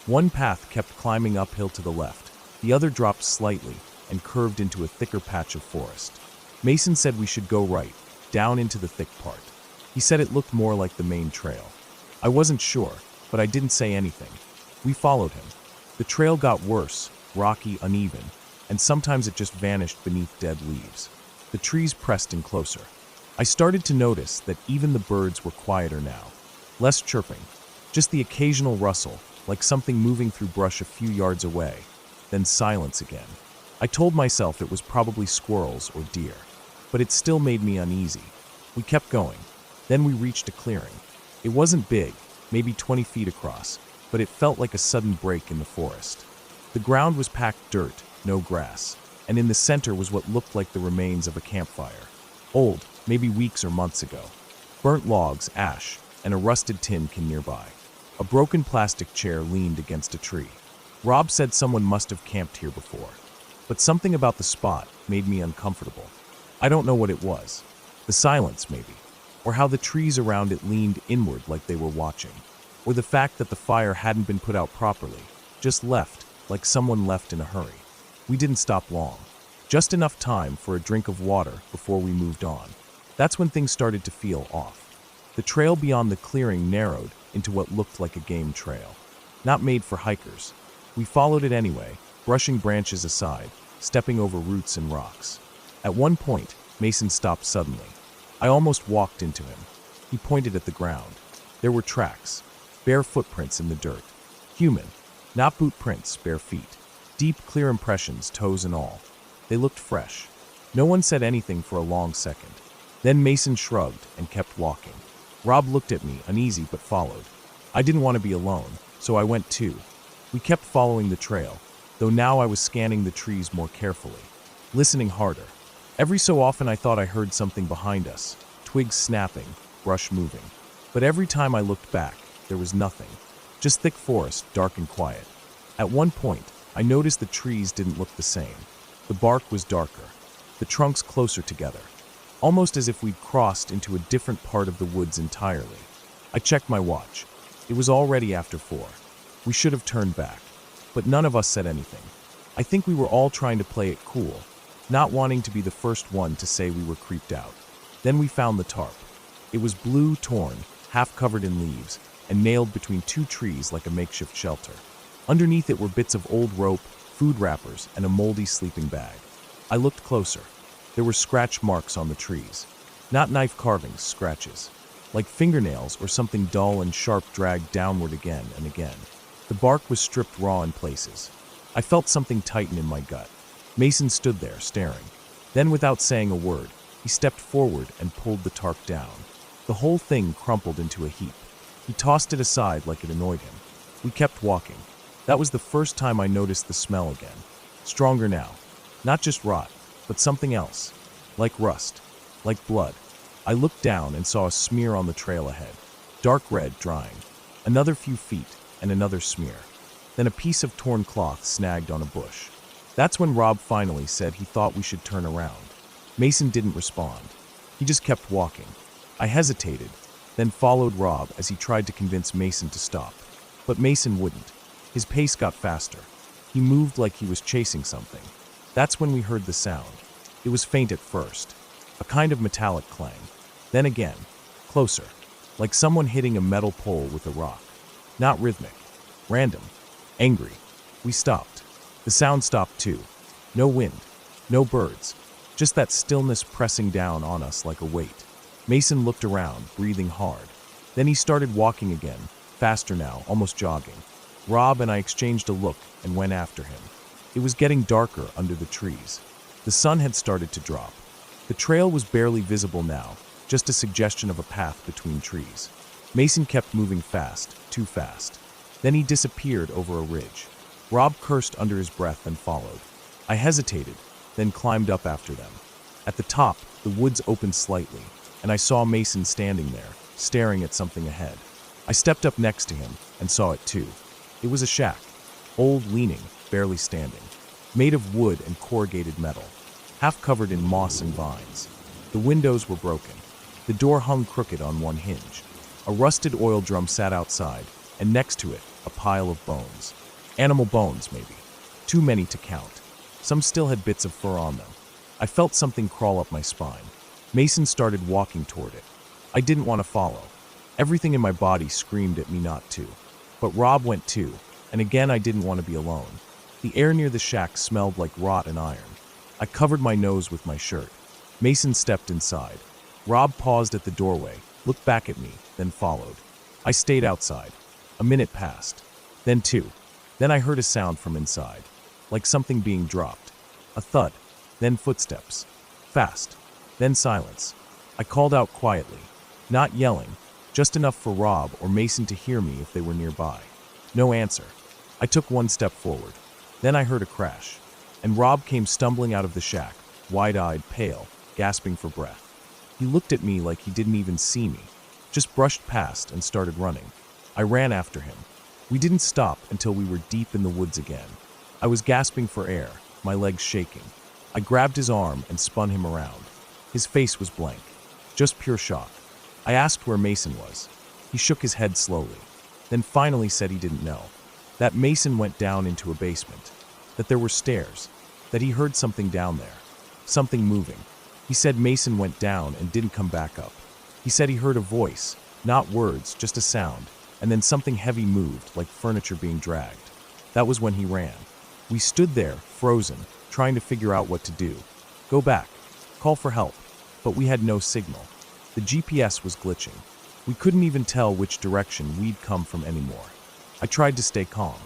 A: One path kept climbing uphill to the left, the other dropped slightly and curved into a thicker patch of forest. Mason said we should go right, down into the thick part. He said it looked more like the main trail. I wasn't sure, but I didn't say anything. We followed him. The trail got worse, rocky, uneven, and sometimes it just vanished beneath dead leaves. The trees pressed in closer. I started to notice that even the birds were quieter now. Less chirping, just the occasional rustle, like something moving through brush a few yards away, then silence again. I told myself it was probably squirrels or deer, but it still made me uneasy. We kept going. Then we reached a clearing. It wasn't big, maybe 20 feet across, but it felt like a sudden break in the forest. The ground was packed dirt, no grass, and in the center was what looked like the remains of a campfire. Old, maybe weeks or months ago. Burnt logs, ash, and a rusted tin can nearby. A broken plastic chair leaned against a tree. Rob said someone must have camped here before. But something about the spot made me uncomfortable. I don't know what it was. The silence, maybe. Or how the trees around it leaned inward like they were watching. Or the fact that the fire hadn't been put out properly, just left, like someone left in a hurry. We didn't stop long. Just enough time for a drink of water before we moved on. That's when things started to feel off. The trail beyond the clearing narrowed into what looked like a game trail. Not made for hikers. We followed it anyway, brushing branches aside, stepping over roots and rocks. At one point, Mason stopped suddenly. I almost walked into him. He pointed at the ground. There were tracks, bare footprints in the dirt. Human, not boot prints, bare feet. Deep, clear impressions, toes and all. They looked fresh. No one said anything for a long second. Then Mason shrugged and kept walking. Rob looked at me, uneasy, but followed. I didn't want to be alone, so I went too. We kept following the trail, though now I was scanning the trees more carefully, listening harder. Every so often I thought I heard something behind us, twigs snapping, brush moving. But every time I looked back, there was nothing. Just thick forest, dark and quiet. At one point, I noticed the trees didn't look the same. The bark was darker, the trunks closer together, almost as if we'd crossed into a different part of the woods entirely. I checked my watch. It was already after 4. We should have turned back, but none of us said anything. I think we were all trying to play it cool, not wanting to be the first one to say we were creeped out. Then we found the tarp. It was blue, torn, half covered in leaves, and nailed between 2 trees like a makeshift shelter. Underneath it were bits of old rope, food wrappers, and a moldy sleeping bag. I looked closer. There were scratch marks on the trees. Not knife carvings, scratches. Like fingernails or something dull and sharp dragged downward again and again. The bark was stripped raw in places. I felt something tighten in my gut. Mason stood there, staring. Then, without saying a word, he stepped forward and pulled the tarp down. The whole thing crumpled into a heap. He tossed it aside like it annoyed him. We kept walking. That was the first time I noticed the smell again. Stronger now. Not just rot, but something else. Like rust. Like blood. I looked down and saw a smear on the trail ahead. Dark red, drying. Another few feet, and another smear. Then a piece of torn cloth snagged on a bush. That's when Rob finally said he thought we should turn around. Mason didn't respond. He just kept walking. I hesitated, then followed Rob as he tried to convince Mason to stop. But Mason wouldn't. His pace got faster. He moved like he was chasing something. That's when we heard the sound. It was faint at first, a kind of metallic clang. Then again, closer, like someone hitting a metal pole with a rock. Not rhythmic, random, angry. We stopped. The sound stopped too. No wind, no birds, just that stillness pressing down on us like a weight. Mason looked around, breathing hard. Then he started walking again, faster now, almost jogging. Rob and I exchanged a look and went after him. It was getting darker under the trees. The sun had started to drop. The trail was barely visible now, just a suggestion of a path between trees. Mason kept moving fast, too fast. Then he disappeared over a ridge. Rob cursed under his breath and followed. I hesitated, then climbed up after them. At the top, the woods opened slightly, and I saw Mason standing there, staring at something ahead. I stepped up next to him and saw it too. It was a shack, old, leaning, barely standing, made of wood and corrugated metal, half covered in moss and vines. The windows were broken. The door hung crooked on one hinge. A rusted oil drum sat outside, and next to it, a pile of bones. Animal bones, maybe. Too many to count. Some still had bits of fur on them. I felt something crawl up my spine. Mason started walking toward it. I didn't want to follow. Everything in my body screamed at me not to. But Rob went too, and again I didn't want to be alone. The air near the shack smelled like rot and iron. I covered my nose with my shirt. Mason stepped inside. Rob paused at the doorway, looked back at me, then followed. I stayed outside. A minute passed. Then 2. Then I heard a sound from inside, like something being dropped. A thud, then footsteps. Fast, then silence. I called out quietly, not yelling, just enough for Rob or Mason to hear me if they were nearby. No answer. I took one step forward. Then I heard a crash, and Rob came stumbling out of the shack, wide-eyed, pale, gasping for breath. He looked at me like he didn't even see me, just brushed past and started running. I ran after him. We didn't stop until we were deep in the woods again. I was gasping for air, my legs shaking. I grabbed his arm and spun him around. His face was blank, just pure shock. I asked where Mason was. He shook his head slowly, then finally said he didn't know. That Mason went down into a basement, that there were stairs, that he heard something down there, something moving. He said Mason went down and didn't come back up. He said he heard a voice, not words, just a sound, and then something heavy moved, like furniture being dragged. That was when he ran. We stood there, frozen, trying to figure out what to do. Go back, call for help, but we had no signal. The GPS was glitching. We couldn't even tell which direction we'd come from anymore. I tried to stay calm,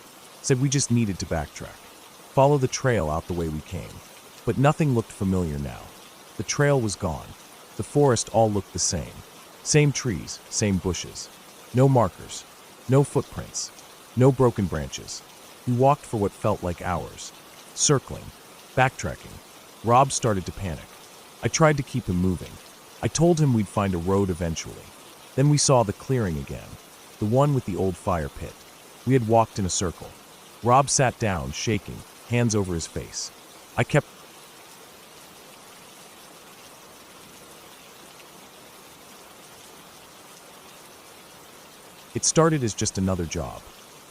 A: said we just needed to backtrack, follow the trail out the way we came. But nothing looked familiar now. The trail was gone. The forest all looked the same. Same trees, same bushes. No markers, no footprints, no broken branches. We walked for what felt like hours, circling, backtracking. Rob started to panic. I tried to keep him moving. I told him we'd find a road eventually. Then we saw the clearing again, the one with the old fire pit. We had walked in a circle. Rob sat down, shaking, hands over his face. I kept It started as just another job.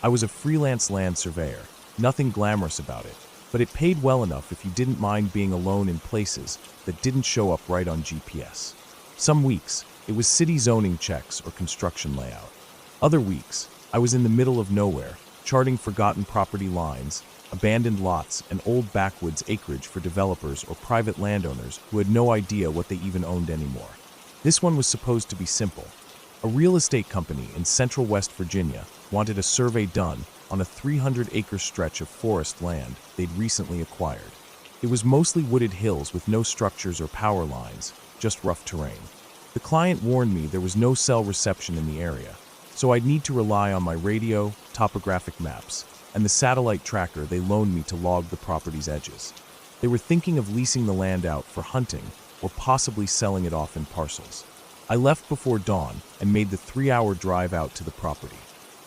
A: I was a freelance land surveyor, nothing glamorous about it, but it paid well enough if you didn't mind being alone in places that didn't show up right on GPS. Some weeks, it was city zoning checks or construction layout. Other weeks, I was in the middle of nowhere, charting forgotten property lines, abandoned lots, and old backwoods acreage for developers or private landowners who had no idea what they even owned anymore. This one was supposed to be simple. A real estate company in central West Virginia wanted a survey done on a 300-acre stretch of forest land they'd recently acquired. It was mostly wooded hills with no structures or power lines, just rough terrain. The client warned me there was no cell reception in the area, so I'd need to rely on my radio, topographic maps, and the satellite tracker they loaned me to log the property's edges. They were thinking of leasing the land out for hunting or possibly selling it off in parcels. I left before dawn and made the 3-hour drive out to the property.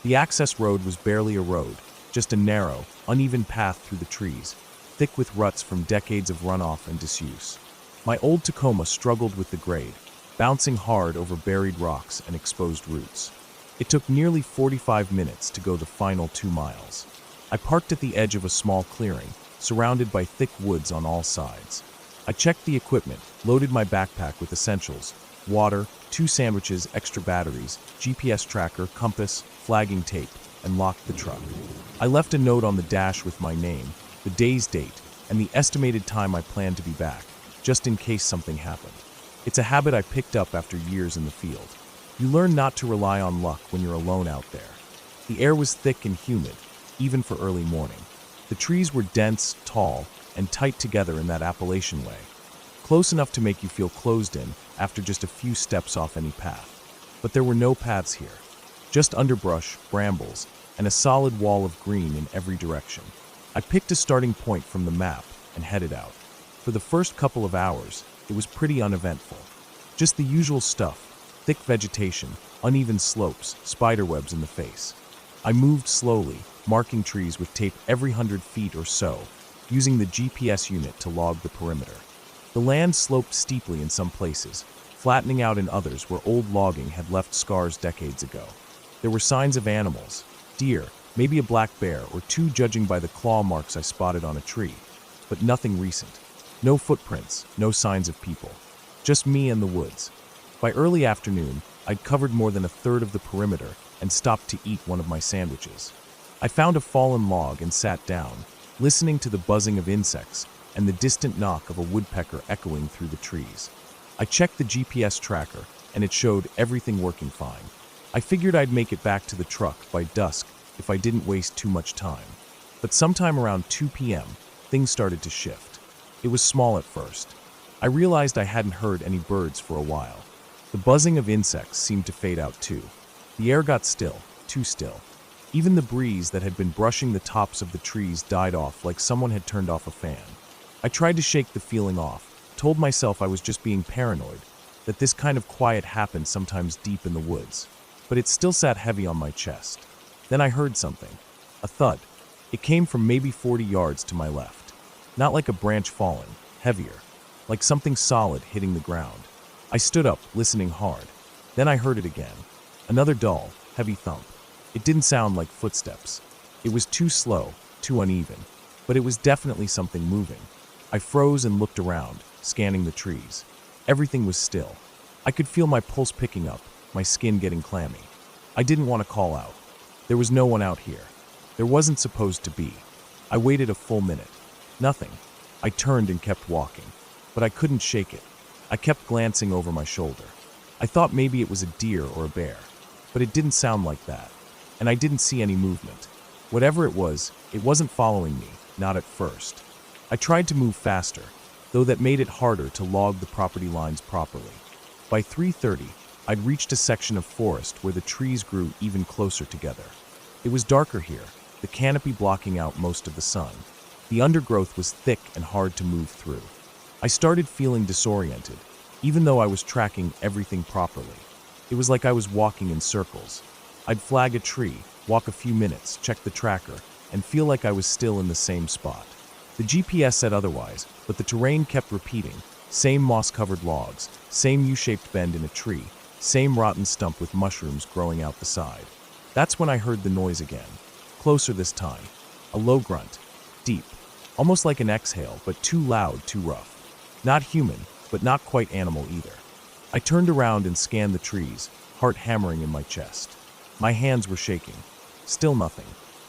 A: The access road was barely a road, just a narrow, uneven path through the trees, thick with ruts from decades of runoff and disuse. My old Tacoma struggled with the grade, bouncing hard over buried rocks and exposed roots. It took nearly 45 minutes to go the final 2 miles. I parked at the edge of a small clearing, surrounded by thick woods on all sides. I checked the equipment, loaded my backpack with essentials, water, 2 sandwiches, extra batteries, GPS tracker, compass, flagging tape, and locked the truck. I left a note on the dash with my name, the day's date, and the estimated time I planned to be back, just in case something happened. It's a habit I picked up after years in the field. You learn not to rely on luck when you're alone out there. The air was thick and humid, even for early morning. The trees were dense, tall, and tight together in that Appalachian way, close enough to make you feel closed in after just a few steps off any path. But there were no paths here, just underbrush, brambles, and a solid wall of green in every direction. I picked a starting point from the map and headed out. For the first couple of hours, it was pretty uneventful. Just the usual stuff, thick vegetation, uneven slopes, spiderwebs in the face. I moved slowly, marking trees with tape every 100 feet or so, using the GPS unit to log the perimeter. The land sloped steeply in some places, flattening out in others where old logging had left scars decades ago. There were signs of animals, deer, maybe a black bear or 2 judging by the claw marks I spotted on a tree, but nothing recent. No footprints, no signs of people. Just me and the woods. By early afternoon, I'd covered more than a third of the perimeter and stopped to eat one of my sandwiches. I found a fallen log and sat down, listening to the buzzing of insects and the distant knock of a woodpecker echoing through the trees. I checked the GPS tracker, and it showed everything working fine. I figured I'd make it back to the truck by dusk if I didn't waste too much time. But sometime around 2 p.m., things started to shift. It was small at first. I realized I hadn't heard any birds for a while. The buzzing of insects seemed to fade out too. The air got still, too still. Even the breeze that had been brushing the tops of the trees died off like someone had turned off a fan. I tried to shake the feeling off, told myself I was just being paranoid, that this kind of quiet happened sometimes deep in the woods. But it still sat heavy on my chest. Then I heard something. A thud. It came from maybe 40 yards to my left. Not like a branch falling, heavier. Like something solid hitting the ground. I stood up, listening hard. Then I heard it again. Another dull, heavy thump. It didn't sound like footsteps. It was too slow, too uneven. But it was definitely something moving. I froze and looked around, scanning the trees. Everything was still. I could feel my pulse picking up, my skin getting clammy. I didn't want to call out. There was no one out here. There wasn't supposed to be. I waited a full minute. Nothing. I turned and kept walking. But I couldn't shake it. I kept glancing over my shoulder. I thought maybe it was a deer or a bear. But it didn't sound like that. And I didn't see any movement. Whatever it wasn't following me, not at first. I tried to move faster, though that made it harder to log the property lines properly. By 3:30, I'd reached a section of forest where the trees grew even closer together. It was darker here, the canopy blocking out most of the sun. The undergrowth was thick and hard to move through. I started feeling disoriented, even though I was tracking everything properly. It was like I was walking in circles. I'd flag a tree, walk a few minutes, check the tracker, and feel like I was still in the same spot. The GPS said otherwise, but the terrain kept repeating. Same moss-covered logs, same U-shaped bend in a tree, same rotten stump with mushrooms growing out the side. That's when I heard the noise again. Closer this time. A low grunt. Deep. Almost like an exhale, but too loud, too rough. Not human, but not quite animal either. I turned around and scanned the trees, heart hammering in my chest. My hands were shaking. Still nothing.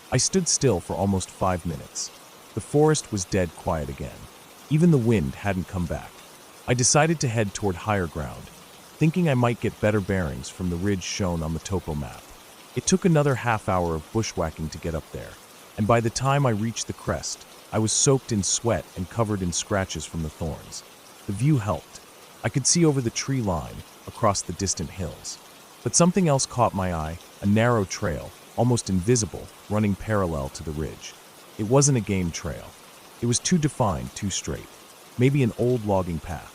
A: I stood still for almost 5 minutes. The forest was dead quiet again. Even the wind hadn't come back. I decided to head toward higher ground, thinking I might get better bearings from the ridge shown on the topo map. It took another half hour of bushwhacking to get up there, and by the time I reached the crest, I was soaked in sweat and covered in scratches from the thorns. The view helped. I could see over the tree line, across the distant hills. But something else caught my eye, a narrow trail, almost invisible, running parallel to the ridge. It wasn't a game trail. It was too defined, too straight. Maybe an old logging path.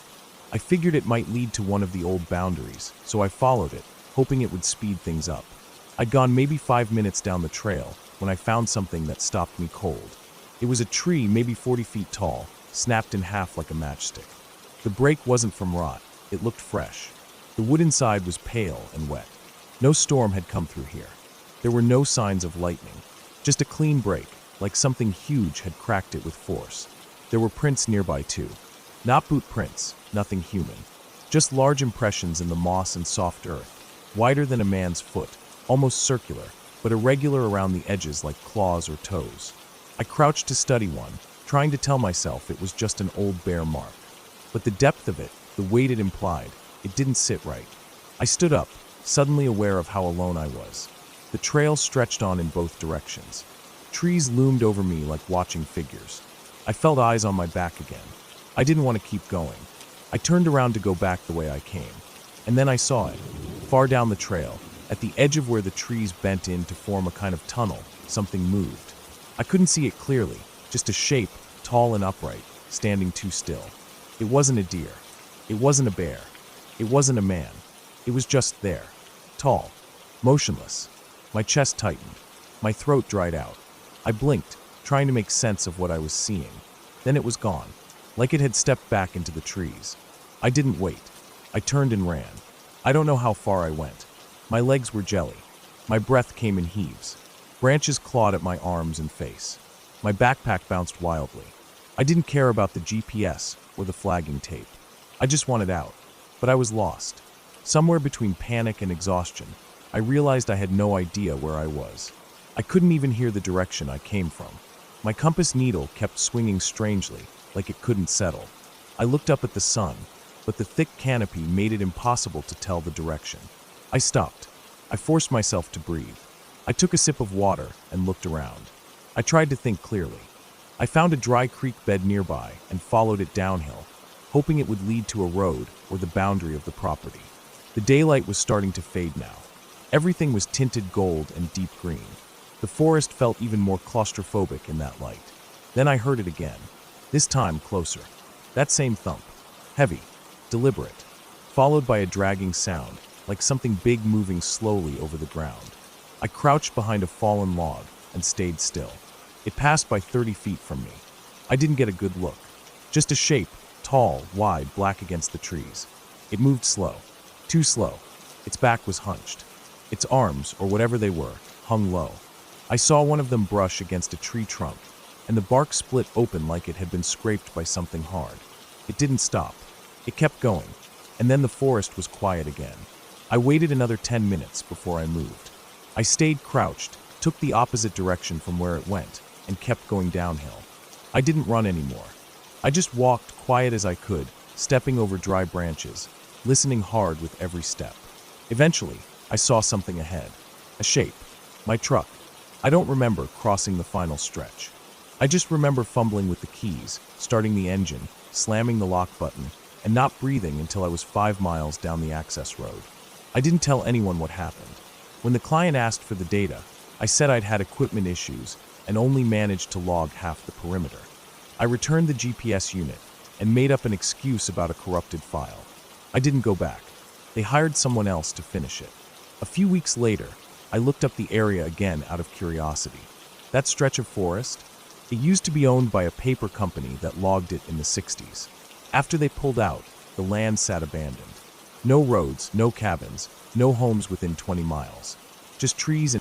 A: I figured it might lead to one of the old boundaries, so I followed it, hoping it would speed things up. I'd gone maybe 5 minutes down the trail when I found something that stopped me cold. It was a tree maybe 40 feet tall, snapped in half like a matchstick. The break wasn't from rot. It looked fresh. The wood inside was pale and wet. No storm had come through here. There were no signs of lightning. Just a clean break, like something huge had cracked it with force. There were prints nearby too. Not boot prints, nothing human. Just large impressions in the moss and soft earth, wider than a man's foot, almost circular, but irregular around the edges like claws or toes. I crouched to study one, trying to tell myself it was just an old bear mark. But the depth of it, the weight it implied, it didn't sit right. I stood up, suddenly aware of how alone I was. The trail stretched on in both directions. Trees loomed over me like watching figures. I felt eyes on my back again. I didn't want to keep going. I turned around to go back the way I came. And then I saw it. Far down the trail, at the edge of where the trees bent in to form a kind of tunnel, something moved. I couldn't see it clearly, just a shape, tall and upright, standing too still. It wasn't a deer. It wasn't a bear. It wasn't a man. It was just there. Tall. Motionless. My chest tightened. My throat dried out. I blinked, trying to make sense of what I was seeing. Then it was gone, like it had stepped back into the trees. I didn't wait. I turned and ran. I don't know how far I went. My legs were jelly. My breath came in heaves. Branches clawed at my arms and face. My backpack bounced wildly. I didn't care about the GPS or the flagging tape. I just wanted out. But I was lost. Somewhere between panic and exhaustion, I realized I had no idea where I was. I couldn't even hear the direction I came from. My compass needle kept swinging strangely, like it couldn't settle. I looked up at the sun, but the thick canopy made it impossible to tell the direction. I stopped. I forced myself to breathe. I took a sip of water and looked around. I tried to think clearly. I found a dry creek bed nearby and followed it downhill. hoping it would lead to a road or the boundary of the property. The daylight was starting to fade now. Everything was tinted gold and deep green. The forest felt even more claustrophobic in that light. Then I heard it again, this time closer. That same thump, heavy, deliberate, followed by a dragging sound, like something big moving slowly over the ground. I crouched behind a fallen log and stayed still. It passed by 30 feet from me. I didn't get a good look. Just a shape, tall, wide, black against the trees. It moved slow, too slow. Its back was hunched. Its arms, or whatever they were, hung low. I saw one of them brush against a tree trunk, and the bark split open like it had been scraped by something hard. It didn't stop. It kept going, and then the forest was quiet again. I waited another 10 minutes before I moved. I stayed crouched, took the opposite direction from where it went, and kept going downhill. I didn't run anymore. I just walked quiet as I could, stepping over dry branches, listening hard with every step. Eventually, I saw something ahead. A shape. My truck. I don't remember crossing the final stretch. I just remember fumbling with the keys, starting the engine, slamming the lock button, and not breathing until I was 5 miles down the access road. I didn't tell anyone what happened. When the client asked for the data, I said I'd had equipment issues and only managed to log half the perimeter. I returned the GPS unit and made up an excuse about a corrupted file. I didn't go back. They hired someone else to finish it. A few weeks later, I looked up the area again out of curiosity. That stretch of forest? It used to be owned by a paper company that logged it in the 60s. After they pulled out, the land sat abandoned. No roads, no cabins, no homes within 20 miles. Just trees and